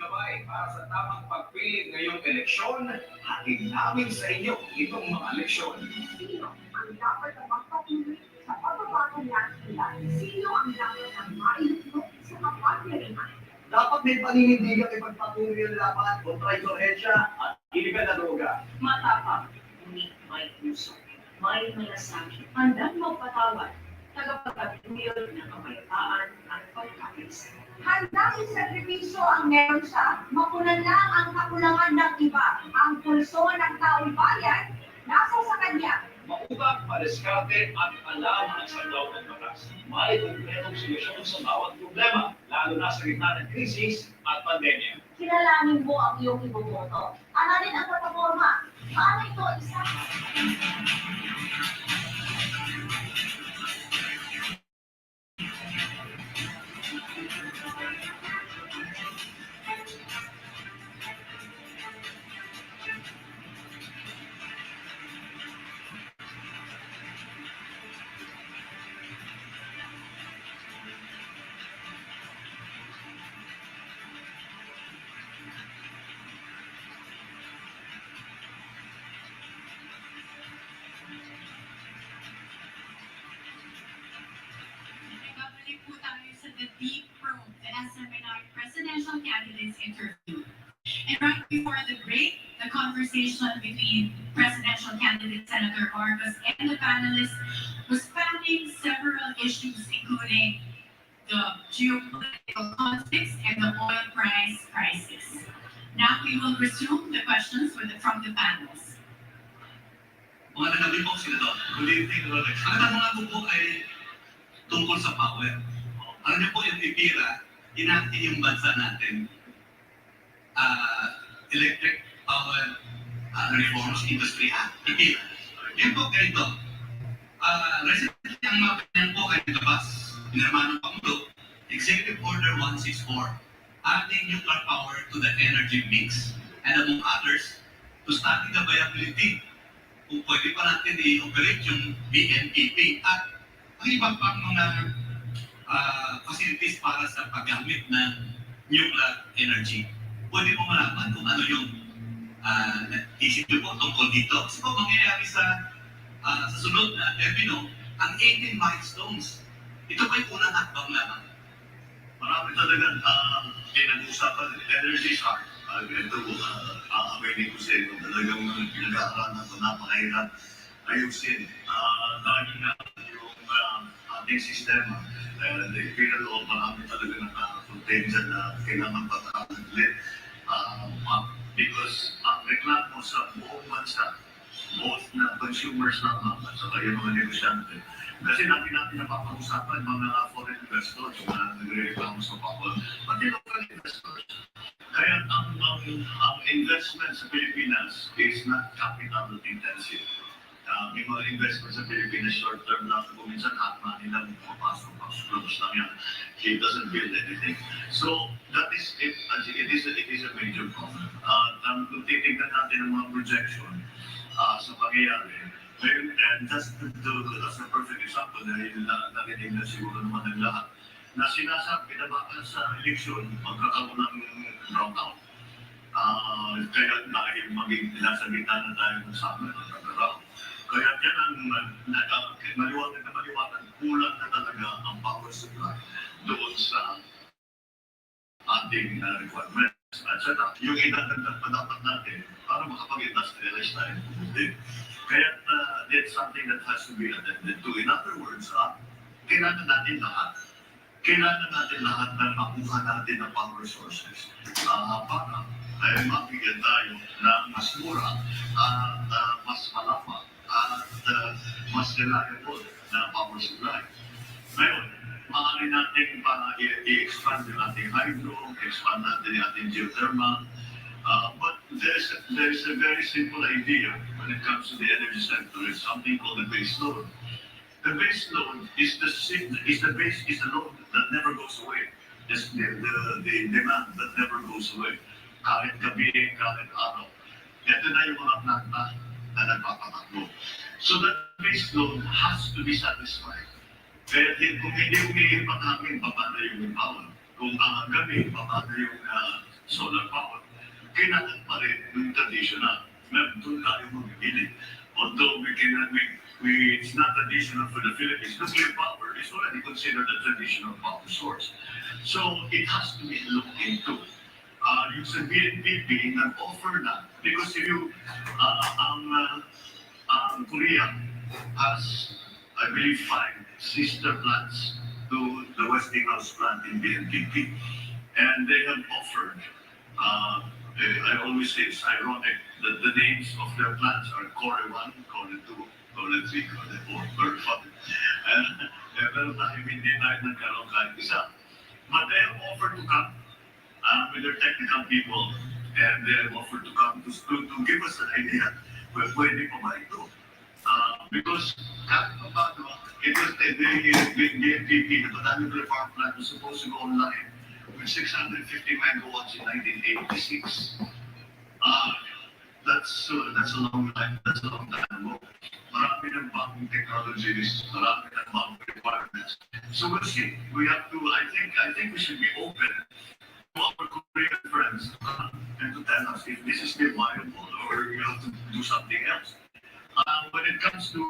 Speaker 4: Gabay para sa tamang pagpili ngayong eleksyon, hatid namin sa inyo itong mga leksyon.
Speaker 7: Sino ang dapat na magpatuloy sa pagbabago ng sila? Sino ang dapat na mailuto sa kapangyarihan?
Speaker 4: Dapat may paninindigang ipagpatuloy ang laban kontra insurhensya at iligal na droga.
Speaker 7: Matapang, ngunit may puso, may malasakit, handang magpatawad, tagapagpatuloy ng kapayapaan at pagkakaisa. Handang isakripisyo ang meron siya, mapunan lang ang kakulangan ng iba. Ang pulso ng taong bayan, nasa sa kanya.
Speaker 4: Maubak, padiskarte at alam ang sandaw ng batas. May konkretong solusyon sa bawat problema, lalo na sa gitna ng krisis at pandemya.
Speaker 7: Kilalanin mo ang iyong iboboto. Aralin ang plataforma. Paano ito isa?
Speaker 3: balik po tayo sa the deep room, the Smni presidential candidates interview. And right before the break, the conversation between presidential candidate Senator Marcos and the panelists was spanning several issues, including the geopolitical conflicts and the oil price crisis. Now we will resume the questions from the panels.
Speaker 13: Mga nagabi po sila doon. Good evening, Rolex. Ang tanong ko po ay tungkol sa power. Alam niyo po yung IPIRA, inakti yung bansa natin. Electric Power Reforms Industry Act, IPIRA. Yan po ganito. Recently ang mga pinyan po kayo nabas, pinirma ng Pangulo, Executive Order 164, adding nuclear power to the energy mix, and among others, to study the viability kung pwede pa natin i-operate yung BNPP at ang ibang pang mga facilities para sa paggamit ng nuclear energy. Pwede mo malaman kung ano yung isip nyo po tungkol dito. Kasi po mangyayari sa sunod na termino, ang 18 milestones. Ito pa yung unang hakbang lamang.
Speaker 19: Marami talagang pinag-uusapan energy sa ito po, aminin ko sa inyo, talagang pinag-aaralan ko napakahirap ayusin. Lagi na yung ating sistema, pinaloob marami talaga nakakontain dyan na kailangan pag-aaral ulit. Because ang reklamo sa buong bansa, both na consumers naman at saka yung mga negosyante, kasi natin napapag-usapan mga foreign investors na nagre-reklamo sa power, pati local investors. Kaya ang investment sa Pilipinas is not capital intensive. May mga investment sa Pilipinas short term lang, kung minsan hatma nila papasok lang yan. It doesn't build anything. So that is it. It is a major problem. Kung titignan natin ang mga projection sa pangyayari, and just as a perfect example, dahil narinig na siguro naman ng lahat, na sinasabi na baka sa eleksyon magkakaroon ng brownout. Kaya dahil maging nasa gitna na tayo ng summer, nagkakaroon. Kaya yan ang maliwanag, kulang na talaga ang power supply doon sa ating requirements. At saka, yung inagandang pa dapat natin para makapag-industrialize tayo. Kaya that's something that has to be attended to. In other words, kailangan natin lahat na makuha natin ng power resources para mabigyan tayo ng mas mura at mas malapad at mas reliable na power supply. Ngayon, maaari natin i-expand yung ating hydro, expand natin yung ating geothermal, but there's a very simple idea when it comes to the energy sector. It's something called the base load. The base load is the load that never goes away. It's the demand that never goes away. Kahit gabi, kahit araw. Ito na yung mga planta na nagpapatakbo. So that base load has to be satisfied. Kaya kung hindi umiipat namin, paano yung power? Kung ang gabi, paano yung solar power? Kailangan pa rin yung traditional. Doon tayo mamimili. Although it's not traditional for the Philippines, nuclear power is already considered a traditional power source. So it has to be looked into. Yung sa BNPP, nag-offer na. Because if you, Korea has, I believe, 5 sister plants to the Westinghouse plant in BNPP. And they have offered, I always say it's ironic that the names of their plants are Core 1, Core 2, Core 3, Core 4, Core 5. Pero tayo hindi tayo nagkaroon kahit isa. But they have offered to come with their technical people, and they have offered to come to give us an idea kung pwede pa ba ito. Because kahit pa paano, it was the BNPP, the Botanic Power Plant, was supposed to go online with 650 megawatts in 1986. That's a long time. That's a long time ago. Marami ng bagong technologies, marami ng bagong requirements. So we'll see. We have to. I think we should be open to our Korean friends and to tell us if this is still viable or we have to do something else. When it comes to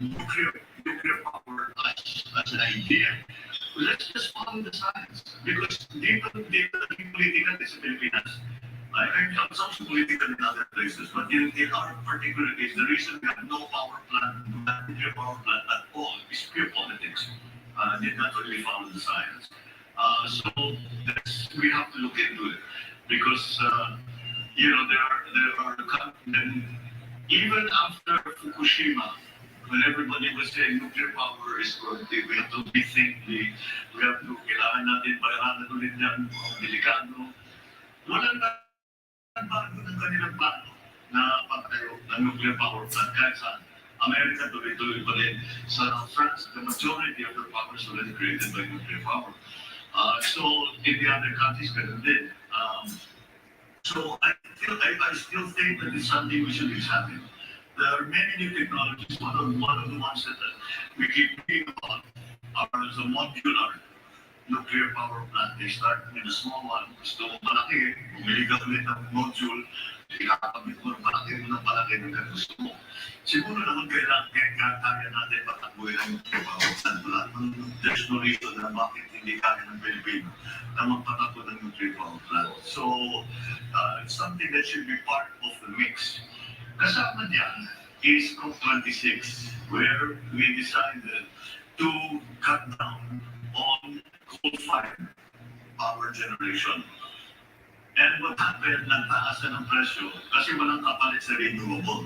Speaker 19: nuclear power as an idea, let's just follow the science. Because dito naging political sa Pilipinas. I'm also political in other places, but in our particular case, the reason we have no power plant, nuclear power plant at all, is pure politics. Did not really follow the science. So we have to look into it because there are even after Fukushima, when everybody was saying nuclear power is good, we have to rethink we have to kailangan natin paralan ulit yan, delikado. Walang bago ng kanilang plano na pagtayo ng nuclear power plant kahit saan. America tuloy-tuloy pa rin. Sa France, the majority of the power is already created by nuclear power. So in the other countries, ganun din. So I still think that it's something we should examine. There are many new technologies. One of the ones that we keep reading about are the modular nuclear power plant. They start with a small one. Gusto mo malaki, bumili ka ulit ng module, ikakabit mo ng palaki ng gusto mo. Siguro naman kaya natin patakbuhin ang nuclear power plant. There's no reason na bakit hindi kaya ng Pilipino na magpatakbo ng nuclear power plant. So, it's something that should be part of the mix. Kasama niyan is COP26, where we decided to cut down on coal-fired power generation. And what happened, nagtaasan ng presyo kasi walang kapalit sa renewable.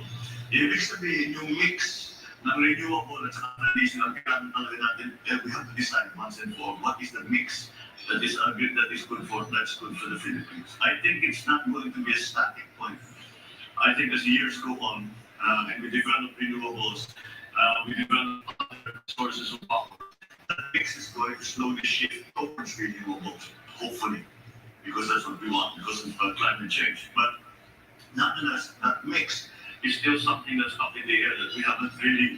Speaker 19: Ibig sabihin, yung mix ng renewable at saka traditional, kailangan talaga natin, we have to decide once and for all, what is the mix that is good for the Philippines. I think it's not going to be a static point. I think as the years go on, and we develop renewables, we develop other sources of power, that mix is going to slowly shift towards renewables, hopefully, because that's what we want, because of climate change. But nonetheless, that mix is still something that's up in the air that we haven't really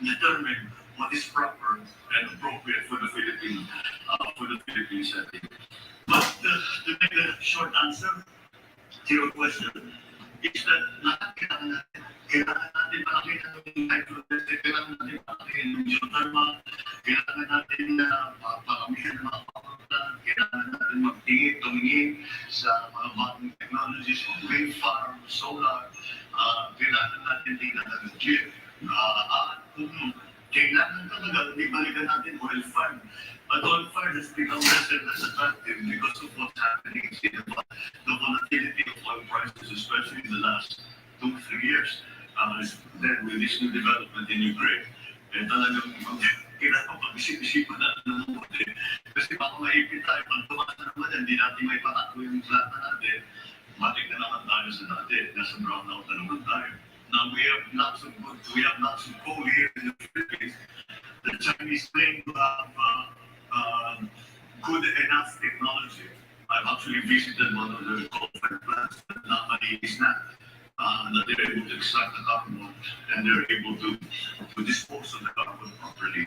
Speaker 19: determined what is proper and appropriate for the Philippine setting. But to make a short answer to your question, is that kailangan natin palakihan ng hydroelectric, kailangan natin palakihan ng geothermal, kailangan natin paramihan ng mga power plant, kailangan natin tumingin sa mga bagong technologies of wind farm, solar, kailangan natin tingnan ng nuclear. Kailangan talaga, hindi balikan natin oil farm. But oil farm has become less and less attractive because of what's happening in Singapore. The volatility of oil prices, especially in the last 2-3 years, then with this new development in Ukraine, talagang kailangan pag-isip-isipan natin ng mabuti. Kasi baka maipit tayo, pag tumaas na naman, hindi natin may patakbo yung plata natin, matik na naman tayo sa dati, nasa brownout na naman tayo. Now we have lots of coal here in the Philippines. The Chinese claim to have good enough technology. I've actually visited one of the coal-fired plants that is not that they're able to extract the carbon and they're able to dispose of the carbon properly.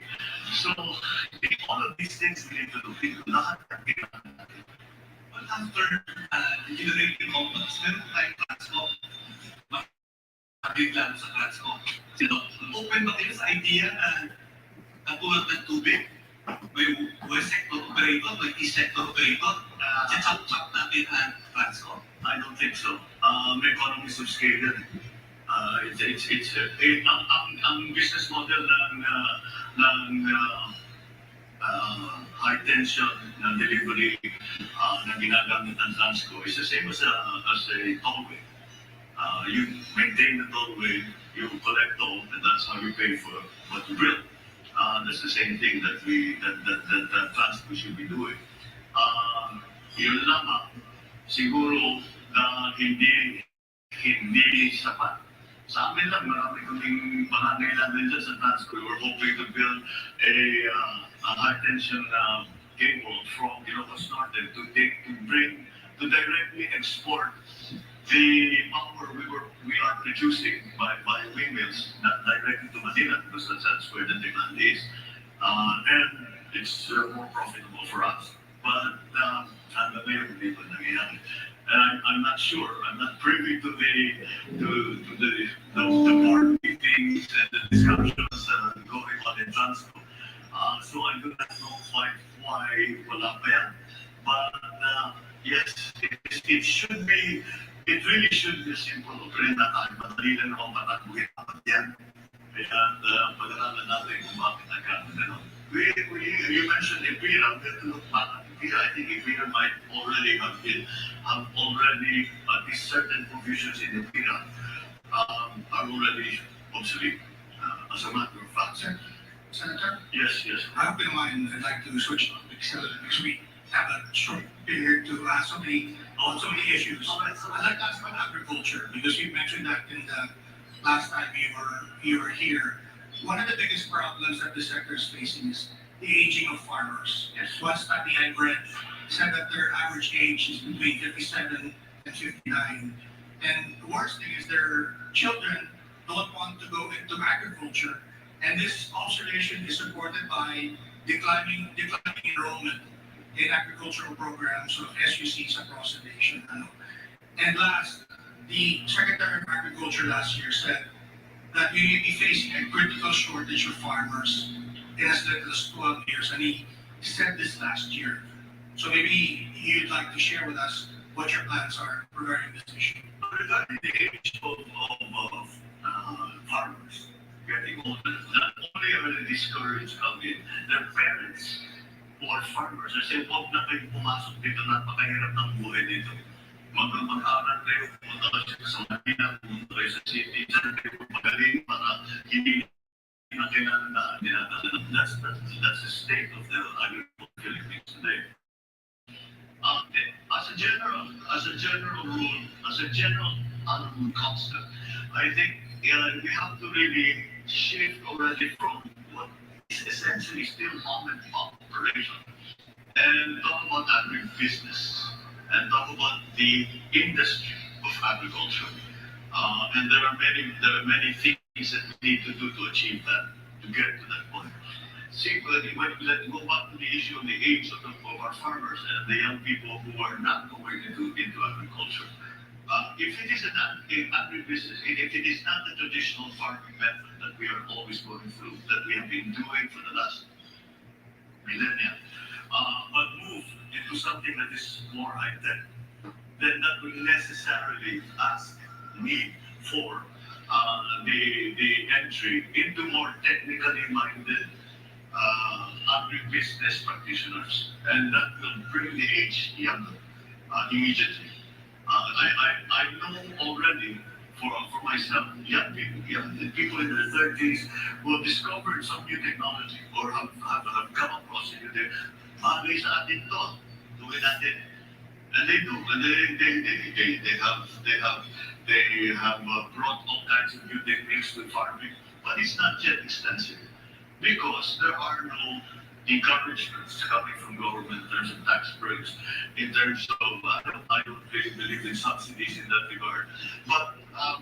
Speaker 19: So all of these things we need to look into. Lahat ng kailangan natin. But after generating companies, meron tayong transport. Bigla sa transport. Open ba kayo sa idea na katulad ng tubig? May sector operator, may e-sector operator, chachap-chap natin ang transport? I don't think so. May economies of scale yan. Ang business model ng high tension na delivery na ginagamit ng Transco is the same as a tollway. You maintain the tollway, you collect toll, and that's how you pay for what you build. That's the same thing that Transco should be doing. Yun lamang, siguro na hindi sapat. Sa amin lang, marami kaming pangangailangan dyan sa Transco. We're hoping to build a high tension cable from Ilocos Norte to directly export the power we are producing by windmills, not directly to Manila, because that's where the demand is. And it's more profitable for us. But I'm not sure. I'm not privy to the board meetings and the discussions going on in Transco. So I do not know quite why wala pa yan. But yes, it should be, it really should be a simple operenda tayo. Madali lang naman mataguhin naman yan. Kaya pag-aralan natin kung bakit nagkakaroon. You mentioned Ipira, we have to look back at Ipira. I think Ipira might already have already, at least certain provisions in Ipira are already obsolete, as a matter of fact.
Speaker 1: Senator?
Speaker 19: Yes, yes.
Speaker 1: I hope you don't mind, I'd like to switch topics because we have a short period to ask so many issues. I'd like to ask about agriculture because you mentioned that in the last time you were here. One of the biggest problems that the sector is facing is the aging of farmers.
Speaker 19: Yes.
Speaker 1: One study I read said that their average age is between 57 and 59. And the worst thing is their children don't want to go into agriculture. And this observation is supported by declining enrollment in agricultural programs of SUCs across the nation. And last, the Secretary of Agriculture last year said that we may be facing a critical shortage of farmers in as little as 12 years, and he said this last year. So maybe you'd like to share with us what your plans are regarding this issue.
Speaker 19: Regarding the age of farmers, getting older, not only are they discouraged coming, their parents who are farmers are saying, huwag na kayo pumasok dito, napakahirap ng buhay dito. Mag-aaral kayo, pumunta kayo sa Manila, pumunta kayo sa city, saan kayo magaling para hindi na kailangan na dinadala. That's the state of the agricultural Philippines today. As a general rule, as a general concept, I think we have to really shift already from what is essentially still mom and pop operation and talk about agribusiness and talk about the industry of agriculture. And there are many things that we need to do to achieve that, to get to that point. See, but let's go back to the issue of the age of our farmers and the young people who are not going into agriculture. If it is an agribusiness, if it is not the traditional farming method that we are always going through, that we have been doing for the last millennia, but move into something that is more high-tech, then that will necessarily need for the entry into more technically minded agribusiness practitioners, and that will bring the age younger immediately. I know already for myself, young people in their 30s who have discovered some new technology or have come across it. Bagay sa atin to, gawin natin. And they do, and they have brought all kinds of new techniques to farming, but it's not yet extensive because there are no encouragements coming from government in terms of tax breaks, in terms of I don't really believe in subsidies in that regard, but I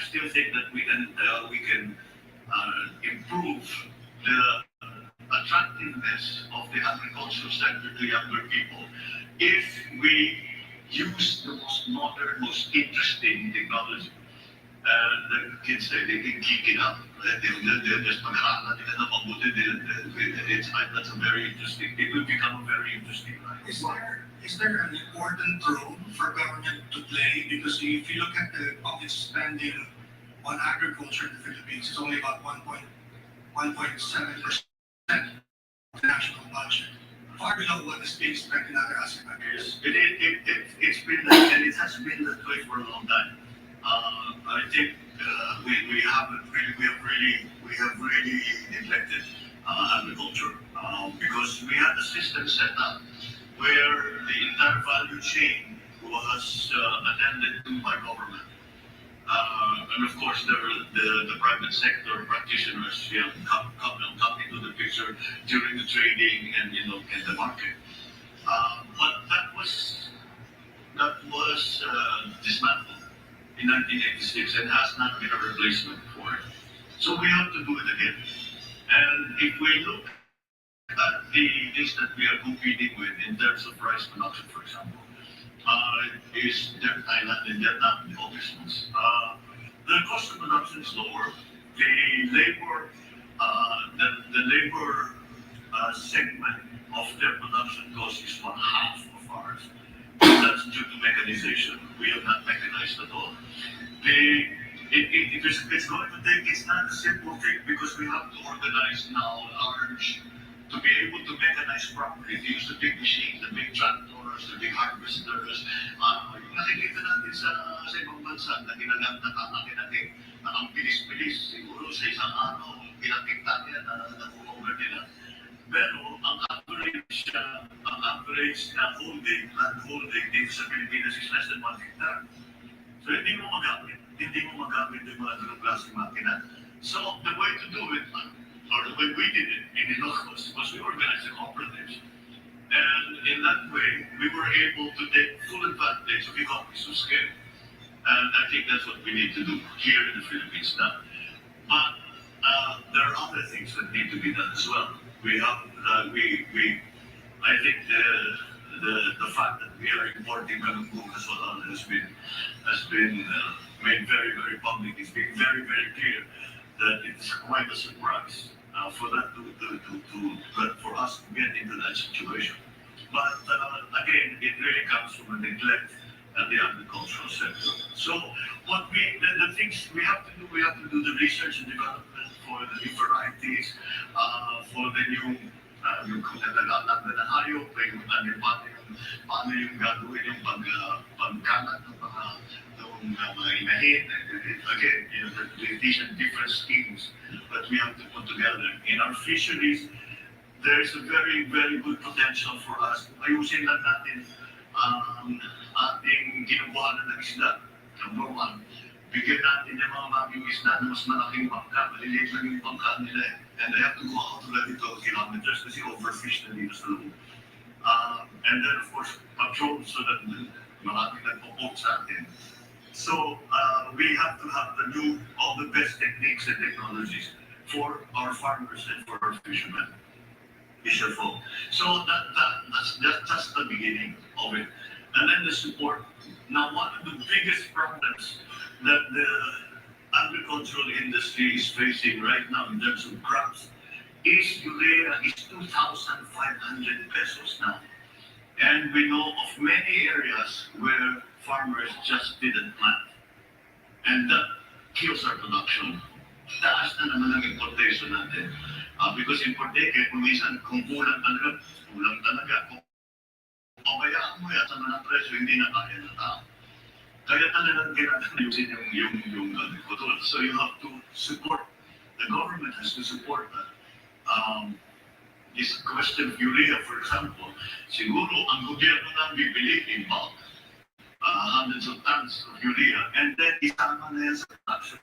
Speaker 19: still think that we can improve the attractiveness of the agricultural sector to younger people if we use the most modern, most interesting technology. The kids say they can geek it up. They're just mag-aaral nila na mabuti. That's a very interesting. It will become a very interesting life.
Speaker 1: Is there an important role for government to play? Because if you look at the public spending on agriculture in the Philippines, it's only about 1.7% of the national budget, far below what is being spent in other ASEAN countries.
Speaker 19: It's been that, and it has been that way for a long time. I think we have really neglected agriculture because we had a system set up where the entire value chain was attended to by government. And of course, there were the private sector practitioners come into the picture during the trading and in the market. But that was dismantled in 1986 and has not been a replacement for it. So we have to do it again. And if we look at the things that we are competing with in terms of rice production, for example, is Thailand and Vietnam, the obvious ones. The cost of production is lower. The labor segment of their production cost is one half of ours. That's due to mechanization. We are not mechanized at all. It's going to take, it's not a simple thing because we have to organize now large, to be able to mechanize properly. They use the big machines, the big tractors, the big harvesters. Yung nakikita natin sa ibang bansa na ginagamit na kakakin na ang bilis-bilis, siguro sa isang araw, pinakita niya na nakuha nila. Pero ang average na land holding dito sa Pilipinas is less than 1 hectare. So hindi mo magamit yung mga ganong klaseng makina. So the way to do it, or the way we did it in Ilocos, was we organized the cooperatives. And in that way, we were able to take full advantage of economies of scale. And I think that's what we need to do here in the Philippines now. But there are other things that need to be done as well. We have, I think the fact that we are importing Galunggong as well has been made very, very public. It's been very, very clear that it's quite a surprise for that for us to get into that situation. But again, it really comes from a neglect at the agricultural sector. So the things we have to do the research and development for the new varieties, for the new yung kung nag-alag na hayop, paano yung gagawin yung pagkalat ng mga inahin. Again, these are different schemes that we have to put together. In our fisheries, there is a very, very good potential for us. Ayusin lang natin ating ginubuhanan ng isda. Number one, bigyan natin yung mga maging isda na mas malaking bangka. Maliliit lang yung bangka nila eh. And they have to go out to let it go kilometers kasi overfish na dito sa loob. And then of course, patrol so that maraming nagpo-poke sa atin. So we have to have all the best techniques and technologies for our farmers and for our fishermen. So that's just the beginning of it. And then the support. Now, one of the biggest problems that the agricultural industry is facing right now in terms of crops is urea is 2,500 pesos now. And we know of many areas where farmers just didn't plant. And that kills our production. Taas na naman ang importation natin. Because importation, kung minsan, kung kulang talaga. Kung pabayaan mo yan sa mga presyo, hindi na kaya na tao. Kaya talagang kailangan ayusin yung agriculture. So you have to support, the government has to support that. This question of urea, for example, siguro ang gobyerno na bibili in bulk, hundreds of tons of urea, and then isama na yan sa production.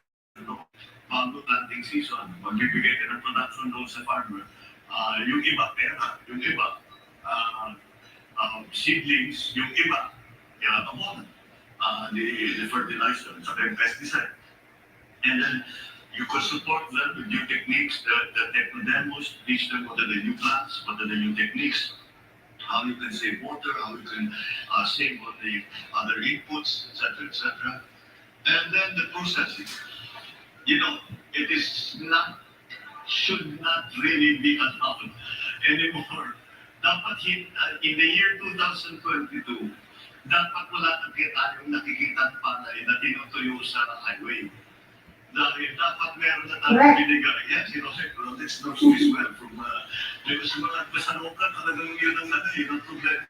Speaker 19: Bago planting season, magbibigay ka ng production doon sa farmer. Yung iba, pera, yung iba, seedlings, yung iba, amon, the fertilizer, saka yung pesticide. And then you could support them with new techniques, the techno demos, teach them what are the new plants, what are the new techniques, how you can save water, how you can save on the other inputs, etc., etc. And then the processing. It is should not really be allowed anymore. Dapat in the year 2022, dapat wala na tayong nakikita palay na tinutuyo sa highway. Dahil dapat meron na tayong binigay. Yes, let's know this well from sa mga kasalukan, talagang yun ang problema.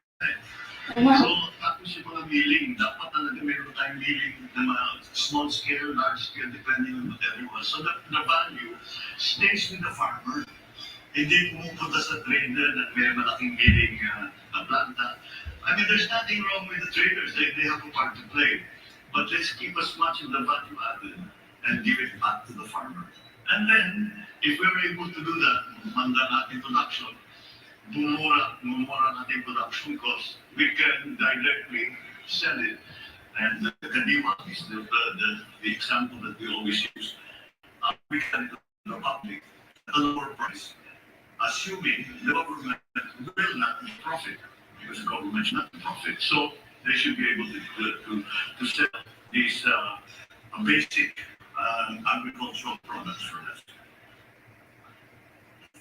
Speaker 19: So, tapos yung mga milling, dapat talaga meron tayong milling na mga small scale, large scale, depending on what everyone. So the value stays with the farmer. Hindi pumupunta sa trader na may malaking milling na planta. I mean, there's nothing wrong with the traders. They have a part to play. But let's keep as much of the value added and give it back to the farmer. And then, if we're able to do that, manda natin production, bumura natin production cost, we can directly sell it. And the Kadiwa is the example that we always use. We can to the public at a lower price, assuming the government will not profit, because the government should not profit. So they should be able to sell these basic agricultural products for us.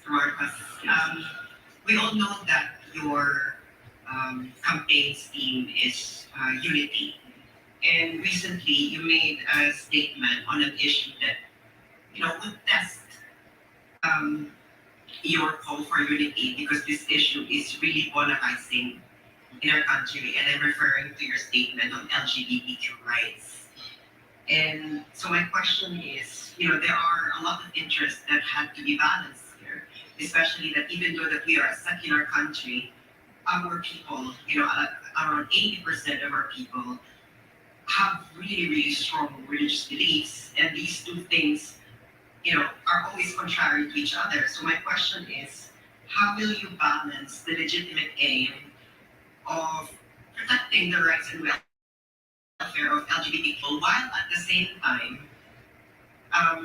Speaker 11: Marcos, know that your campaign's theme is unity. And recently, you made a statement on an issue that, would test your call for unity because this issue is really polarizing in our country. And I'm referring to your statement on LGBTQ rights. And so my question is, there are a lot of interests that had to be balanced here, especially that even though that we are a secular country, our people, around 80% of our people have really, really strong religious beliefs, and these two things, are always contrary to each other. So my question is, how will you balance the legitimate aim of protecting the rights and welfare of LGBT people while at the same time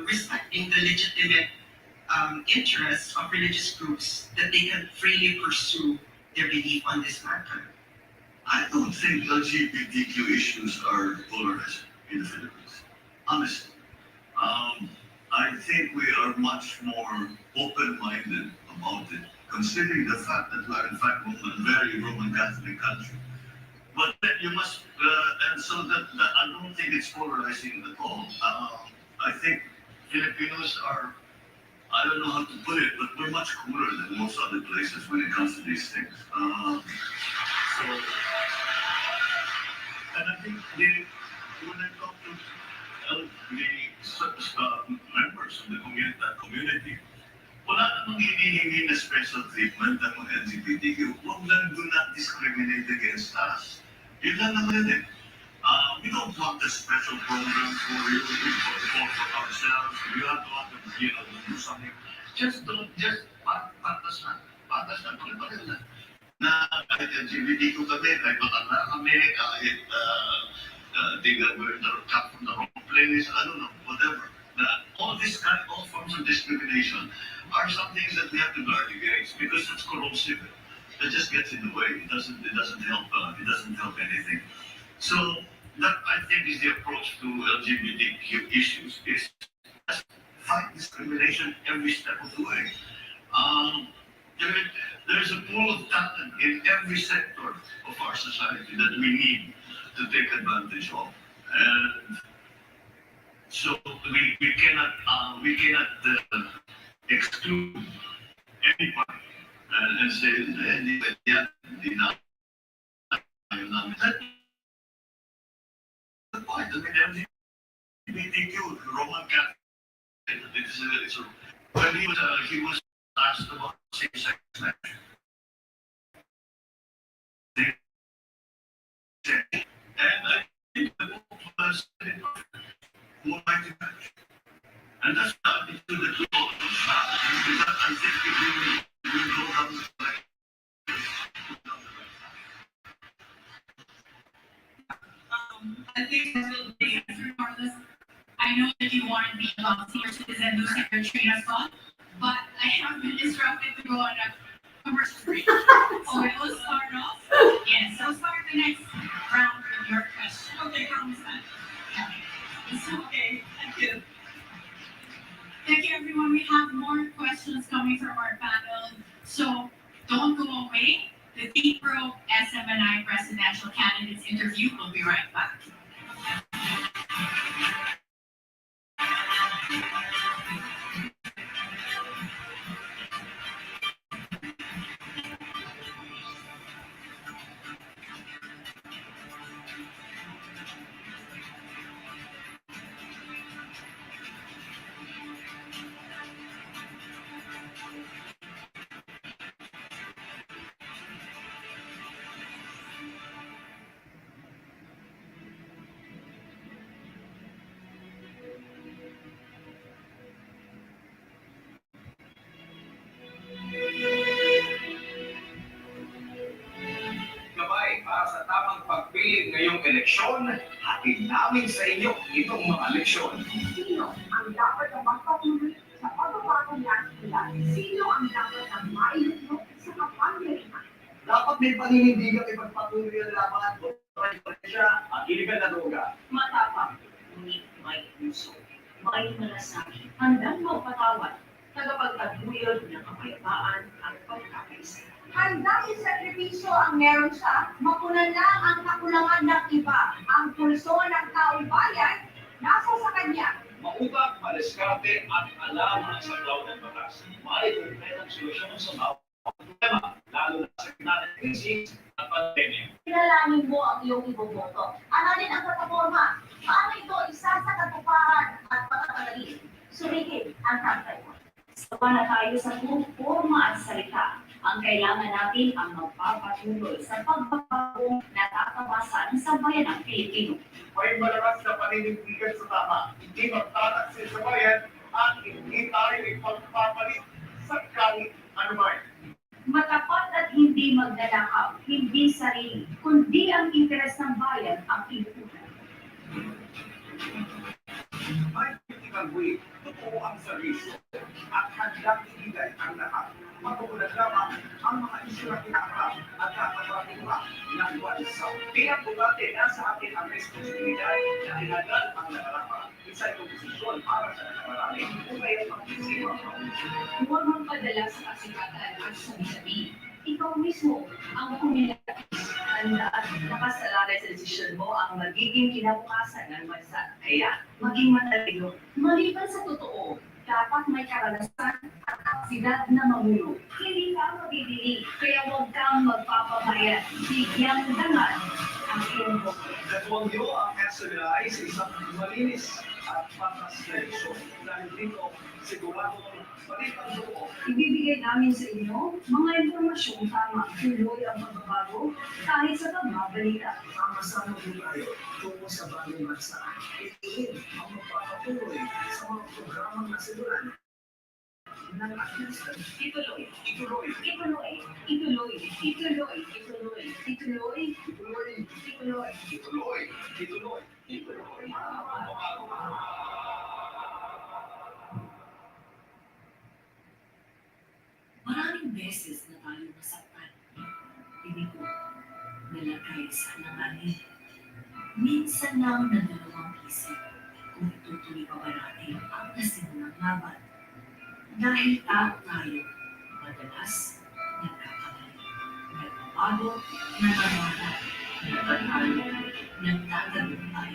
Speaker 11: respecting the legitimate interests of religious groups that they can freely pursue their belief on this matter?
Speaker 18: I don't think LGBTQ issues are polarized in the Philippines. Honestly. I think we are much more open-minded about it, considering the fact that we are in fact a very Roman Catholic country. But then you must, and so that I don't think it's polarizing at all. I think Filipinos are, I don't know how to put it, but we're much cooler than most other places when it comes to these things. So, and I think when I talk to the members of the community, wala namang hinihingi na special treatment ng mga LGBTQ. Huwag lang, do not discriminate against us. Yun lang naman yun eh. We don't want a special program for you, for ourselves. You have to want to, do something. Just patas na, pag-pagod na. Na kahit LGBTQ kami, kahit matanda kami, kahit we're cut from the wrong place, I don't know, whatever. All forms of discrimination are some things that we have to guard against because it's corrosive. It just gets in the way. It doesn't help. It doesn't help anything. So that I think is the approach to LGBTQ issues: is fight discrimination every step of the way. There's a pool of talent in every sector of our society that we need to take advantage of, and so we cannot exclude anybody and say that's the point. I mean, LGBTQ, Roman Catholic, when he was asked about same-sex marriage. And I think the book was who might imagine. And that's the attitude that we all have. I think we go down the right.
Speaker 3: I think this will be regardless. I know that you want to be about senior citizen losing your train of thought, but I have been instructed to go on a commercial break. So we will start off. Yes, so start the next round with your question. Okay, promise that. It's okay. Thank you. Thank you, everyone. We have more questions coming from our panel. So don't go away. The T-Pro SMNI presidential candidates interview will be right back.
Speaker 4: Gabay para sa tamang pagpili ngayong eleksyon, hatid namin sa inyo itong mga leksyon.
Speaker 7: Sino ang dapat na magpatuloy sa pagbabago ng ilan? Sino ang dapat na mailuklok sa kapangyarihan?
Speaker 4: Dapat may paninindigang ipagpatuloy ang laban kontra siya at iligal na droga.
Speaker 7: Matapang, ngunit may puso, may malasakit, handang magpatawad, tagapagtaguyod ng kapayapaan at pagkakaisa. Handa isakripisyo ang meron siya, mapunan lang ang kakulangan ng iba. Ang pulso ng taong bayan, nasa sa kanya.
Speaker 4: Maubak, maliskarte at alam ang saklaw ng batas. May konkretong solusyon sa bawat problema, lalo na sa gitna ng krisis at pandemya.
Speaker 7: Pinalangin mo ang iyong iboboto. Aralin ang plataforma. Paano ito isa sa katuparan at patatalagin? Sumigil ang kampay mo.
Speaker 20: Sawa na tayo sa forma at salita. Ang kailangan natin ang magpapatuloy sa pagbabagong natatabasan sa bayan ng Pilipino.
Speaker 4: May malakas na paninindigan sa tama, hindi magtataksil sa bayan at hindi tayo ipagpapalit sa kahit anuman.
Speaker 20: Matapat at hindi magdalakaw, hindi sarili, kundi ang interes ng bayan ang inuunan.
Speaker 4: May political way, totoo ang serbisyo at handang ibigay ang lahat. Matugunan lamang ang mga isyu na kinakaharap at kakarating pa ng bansa. Bilang bugate, nasa atin ang responsibilidad na ilagal ang nakarapa. Isa itong desisyon para sa nakarami kung kaya pag-isiwa.
Speaker 7: Huwag mong padala sa kasikatan at sabi-sabi. Ikaw mismo ang kumilatis. Tandaan, nakasalalay sa desisyon mo ang magiging kinabukasan ng bansa. Kaya, maging matalino. Maliban sa totoo, dapat may karanasan at aksidad na mamulo. Hindi ka mabibili, kaya huwag kang magpapabayad. Bigyang dangan ang iyong boto.
Speaker 4: Natawag niyo ang SMNI sa isang malinis at patas na isyo. Dahil dito, siguradong balitang buo.
Speaker 20: Ibibigay namin sa inyo mga impormasyong tama. Tuloy ang pagbabago kahit sa pagbabalita.
Speaker 4: Sama-sama din tayo tungo sa bagong bansa. Ituloy ang magpapatuloy sa mga programang nasimulan ng administrasyon.
Speaker 20: Ituloy.
Speaker 4: Ituloy.
Speaker 20: Ituloy. Ituloy. Ituloy. Ituloy. Ituloy.
Speaker 4: Ituloy.
Speaker 20: Ituloy.
Speaker 4: Ituloy. Ituloy. Ituloy.
Speaker 8: Maraming beses na tayo nasaktan. Binigo, nalagay sa alanganin. Minsan lang nandalawang isip kung itutuloy pa ba natin ang nasimulang laban. Dahil tao tayo, madalas nagkakamali. Nagbabago, nananala, nagtatalo, nagtatagumpay.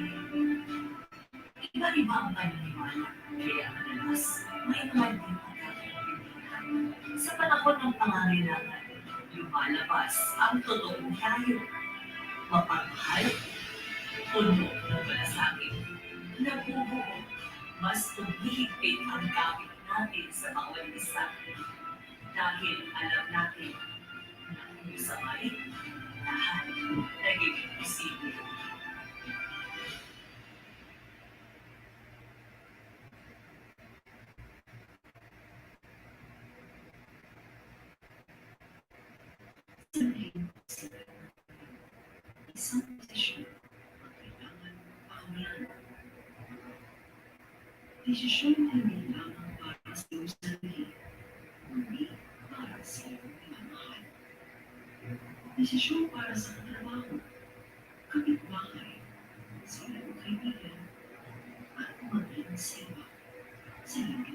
Speaker 8: Iba-iba ang paniniwala, kaya madalas may mga din pagkakaintindihan. Sa panahon ng pangangailangan, lumalabas ang totoong tayo. Mapagmahal, puno ng malasakit, nabubuo, mas tumihigpit ang gamit natin sa bawat isa. Dahil alam natin na kung sabay, lahat nagiging posible. Isang desisyon ang kailangan pakawalan. Desisyon hindi lamang para sa iyong sarili, kundi para sa iyong minamahal. Desisyon para sa katrabaho, kapitbahay, sa iyong kaibigan, at maging sa iba, sa iyong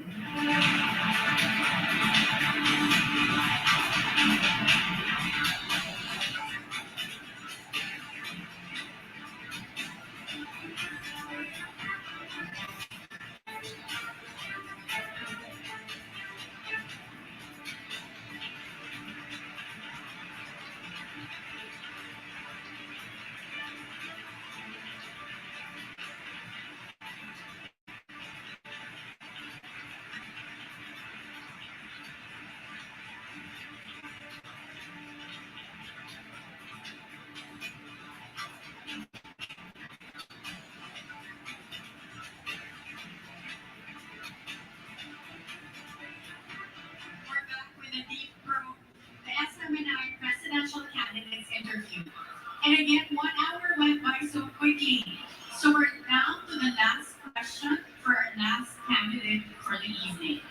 Speaker 3: The Smni presidential candidates interview. And again, 1 hour went by so quickly. So we're down to the last question for our last candidate for the evening.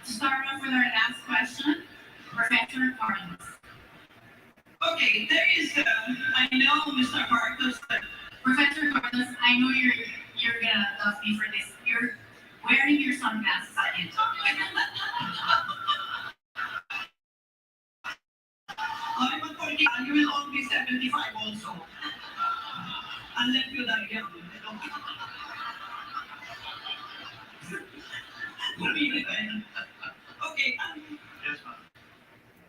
Speaker 3: To start off with our last question, Professor Carlos.
Speaker 17: Okay, there is, I know Mr. Marcos,
Speaker 3: Professor Carlos, I know you're gonna love me for this. You're wearing your sunglasses again.
Speaker 17: You will all be 75 also. Unless you die young. Okay,
Speaker 12: Yes, ma'am.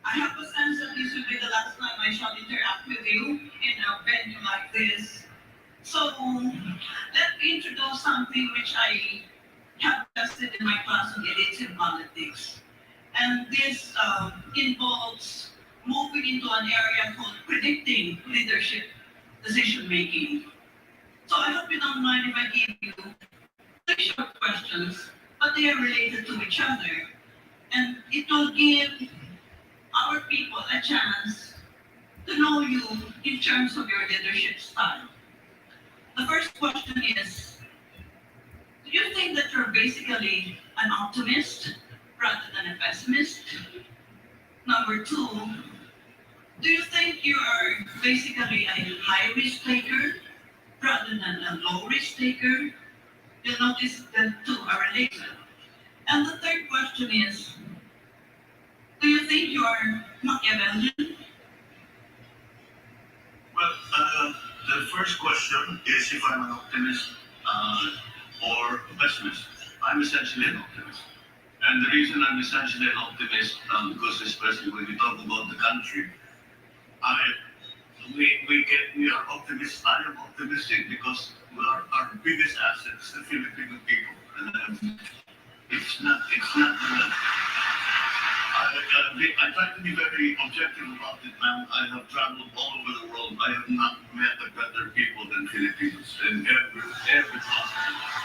Speaker 17: I have a sense that this will be the last time I shall interact with you in a venue like this. So, let me introduce something which I have tested in my class on Elites in Politics. And this involves moving into an area called predicting leadership decision making. So I hope you don't mind if I give you 3 short questions, but they are related to each other. And it will give our people a chance to know you in terms of your leadership style. The first question is, do you think that you're basically an optimist rather than a pessimist? Number 2, do you think you are basically a high risk taker rather than a low risk taker? You'll notice that 2 are related. And the third question is, do you think you are Machiavellian?
Speaker 19: Well, the first question is if I'm an optimist or a pessimist. I'm essentially an optimist. And the reason I'm essentially an optimist, because especially when we talk about the country, we are optimists. I am optimistic because our biggest asset is the Filipino people. And I try to be very objective about it, man. I have traveled all over the world. I have not met a better people than Filipinos in every possible way.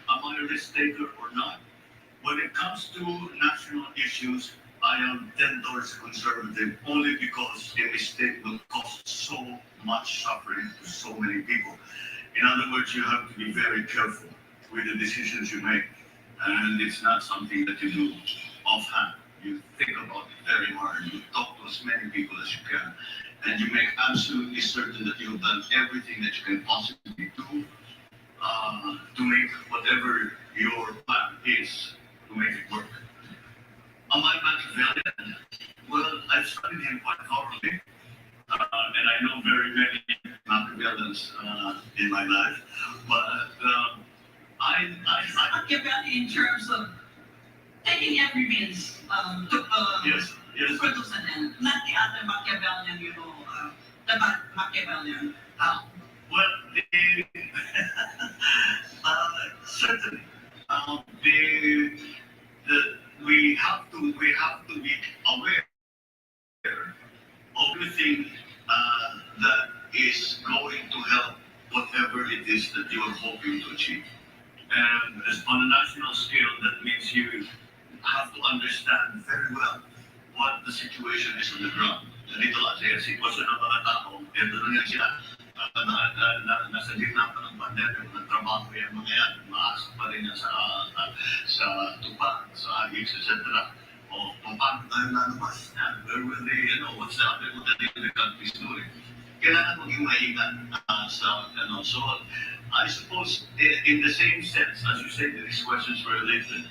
Speaker 19: Am I a risk taker or not? When it comes to national issues, I am 10 doors conservative only because a mistake will cause so much suffering to so many people. In other words, you have to be very careful with the decisions you make. And it's not something that you do offhand. You think about it very hard. You talk to as many people as you can. And you make absolutely certain that you've done everything that you can possibly do to make whatever your plan is, to make it work. Am I Machiavellian? Well, I've studied him quite thoroughly. And I know very many Machiavellians in my life. But
Speaker 17: Machiavelli in terms of taking every means to produce an end, not the other Machiavellian, the bad Machiavellian.
Speaker 19: Well, certainly, we have to be aware of everything that is going to help whatever it is that you are hoping to achieve. And as on a national scale, that means you have to understand very well what the situation is on the ground. Dito kasi, sitwasyon ng mga tao, ito na sila. Nasa gitna pa ng pandemic, nagtrabaho yung mga yan, maasok pa rin yan sa tupa, sa agis, etc. O paano tayo lalabas? Where will they, what's the the country's doing? Kailangan maging maingat so I suppose in the same sense, as you said, these questions were related,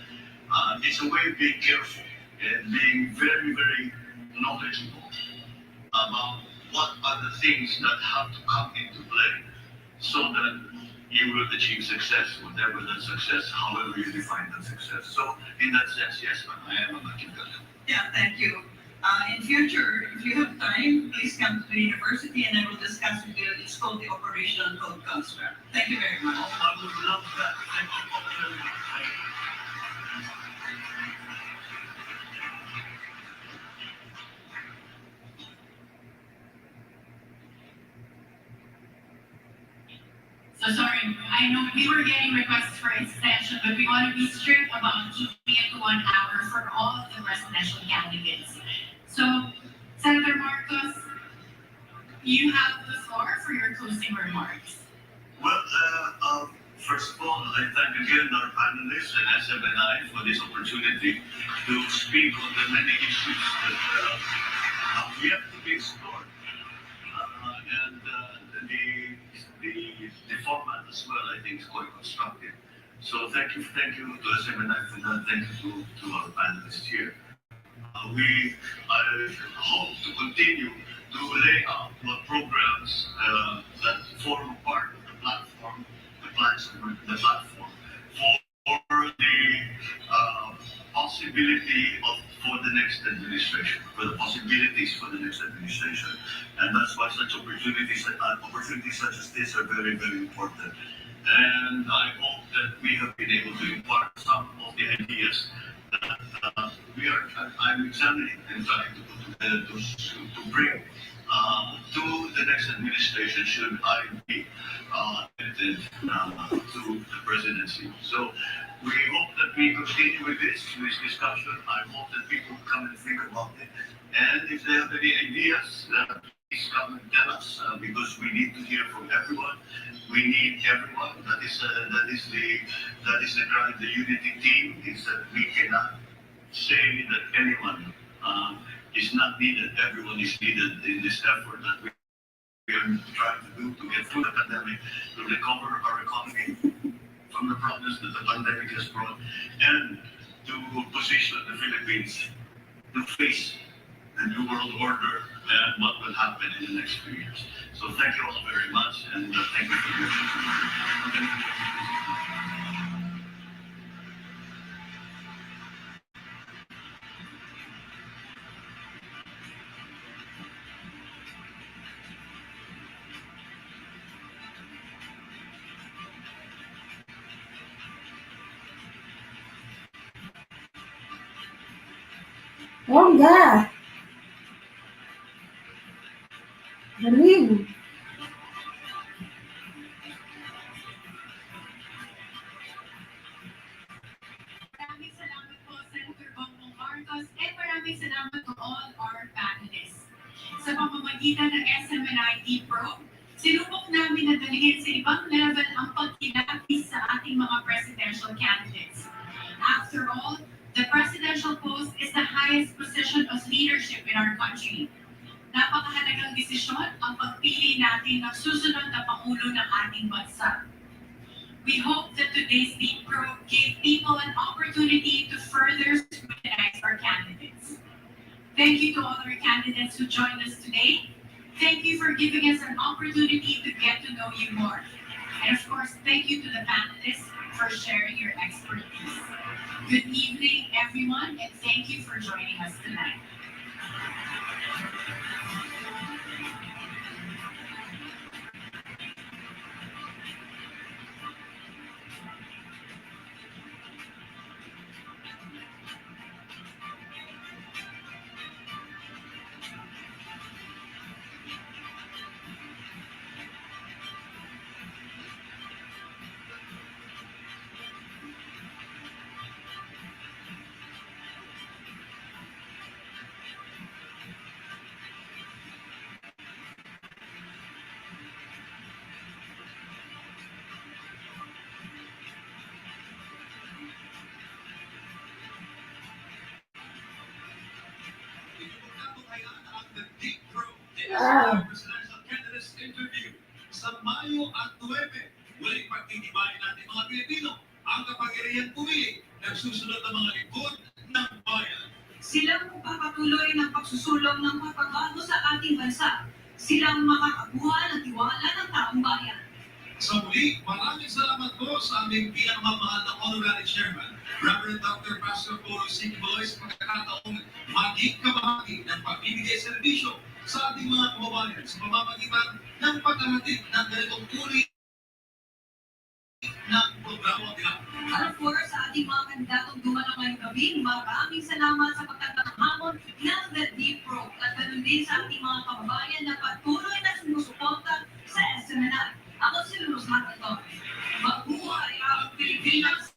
Speaker 19: it's a way of being careful and being very, very knowledgeable about what are the things that have to come into play so that you will achieve success, whatever that success, however you define that success. So in that sense, yes, I am a Machiavellian.
Speaker 17: Yeah, thank you. In future, if you have time, please come to the university and I will discuss with you. It's called the Operational Code Construct. Thank you very much.
Speaker 19: I would love that. Thank you very much.
Speaker 3: So sorry, I know we were getting requests for extension, but we want to be strict about keeping it to 1 hour for all of the presidential candidates. So, Senator Marcos, you have the floor for your closing remarks.
Speaker 19: Well, first of all, I thank again our panelists and SMNI for this opportunity to speak on the many issues that have yet to be explored. And the format as well, I think, is quite constructive. So thank you to SMNI for that. Thank you to our panelists here. I hope to continue to lay out what programs that form part of the platform, the plans of the platform for the possibility for the next administration, for the possibilities for the next administration, and that's why opportunities such as this are very, very important. And I hope that we have been able to impart some of the ideas that I'm examining and trying to put together to bring to the next administration should I be elected to the presidency. So we hope that we continue with this discussion. I hope that people come and think about it. And if they have any ideas, please come and tell us because we need to hear from everyone. We need everyone. That is the drive. The unity team is that we cannot say that anyone is not needed. Everyone is needed in this effort that we are trying to do to get through the pandemic, to recover our economy from the problems that the pandemic has brought, and to position the Philippines to face the new world order and what will happen in the next few years. So thank you all very much, and thank you for your attention.
Speaker 14: Bongga. Galing.
Speaker 3: Maraming salamat po, Senator Bongbong Marcos, and maraming salamat to all our panelists. Sa pamamagitan ng SMNI Pro, sinubok namin na dalhin sa ibang level ang pagkilapis sa ating mga presidential candidates. After all, the presidential post is the highest position of leadership in our country. Napakahalagang desisyon ang pagpili natin ng susunod na Pangulo ng ating bansa. We hope that today's Deep Pro gave people an opportunity to further scrutinize our candidates. Thank you to all our candidates who joined us today. Thank you for giving us an opportunity to get to know you more. And of course, thank you to the panelists for sharing your expertise. Good evening, everyone, and thank you for joining us tonight.
Speaker 15: Presidential candidates interview sa Mayo at 9. Muling pagtitibayin natin mga Pilipino ang kapangyarihan pumili ng susunod na mga lingkod ng bayan.
Speaker 17: Silang magpapatuloy ng pagsusulong ng pagbabago sa ating bansa. Silang makakabuha ng tiwala ng taong bayan.
Speaker 15: Sa muli, maraming salamat po sa aming pinakamamahal na honorary chairman, Reverend Dr. Pastor Polo Sigboy, sa pagkakataong maging kabahagi ng pagbibigay serbisyo sa ating mga kababayan sa pamamagitan ng pagkarating ng ganitong uri ng programa nila.
Speaker 17: At of course, sa ating mga kandidatong dumalo ngayong gabi, maraming salamat sa pagtanggap ng hamon ng The Deep Pro at ganun din sa ating mga kababayan na patuloy na sumusuporta sa SMNI. Ako si Luz Matato. Mabuhay ang Pilipinas!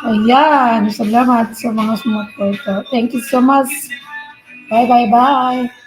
Speaker 14: Ayan, salamat sa mga sumuporta. Thank you so much. Bye.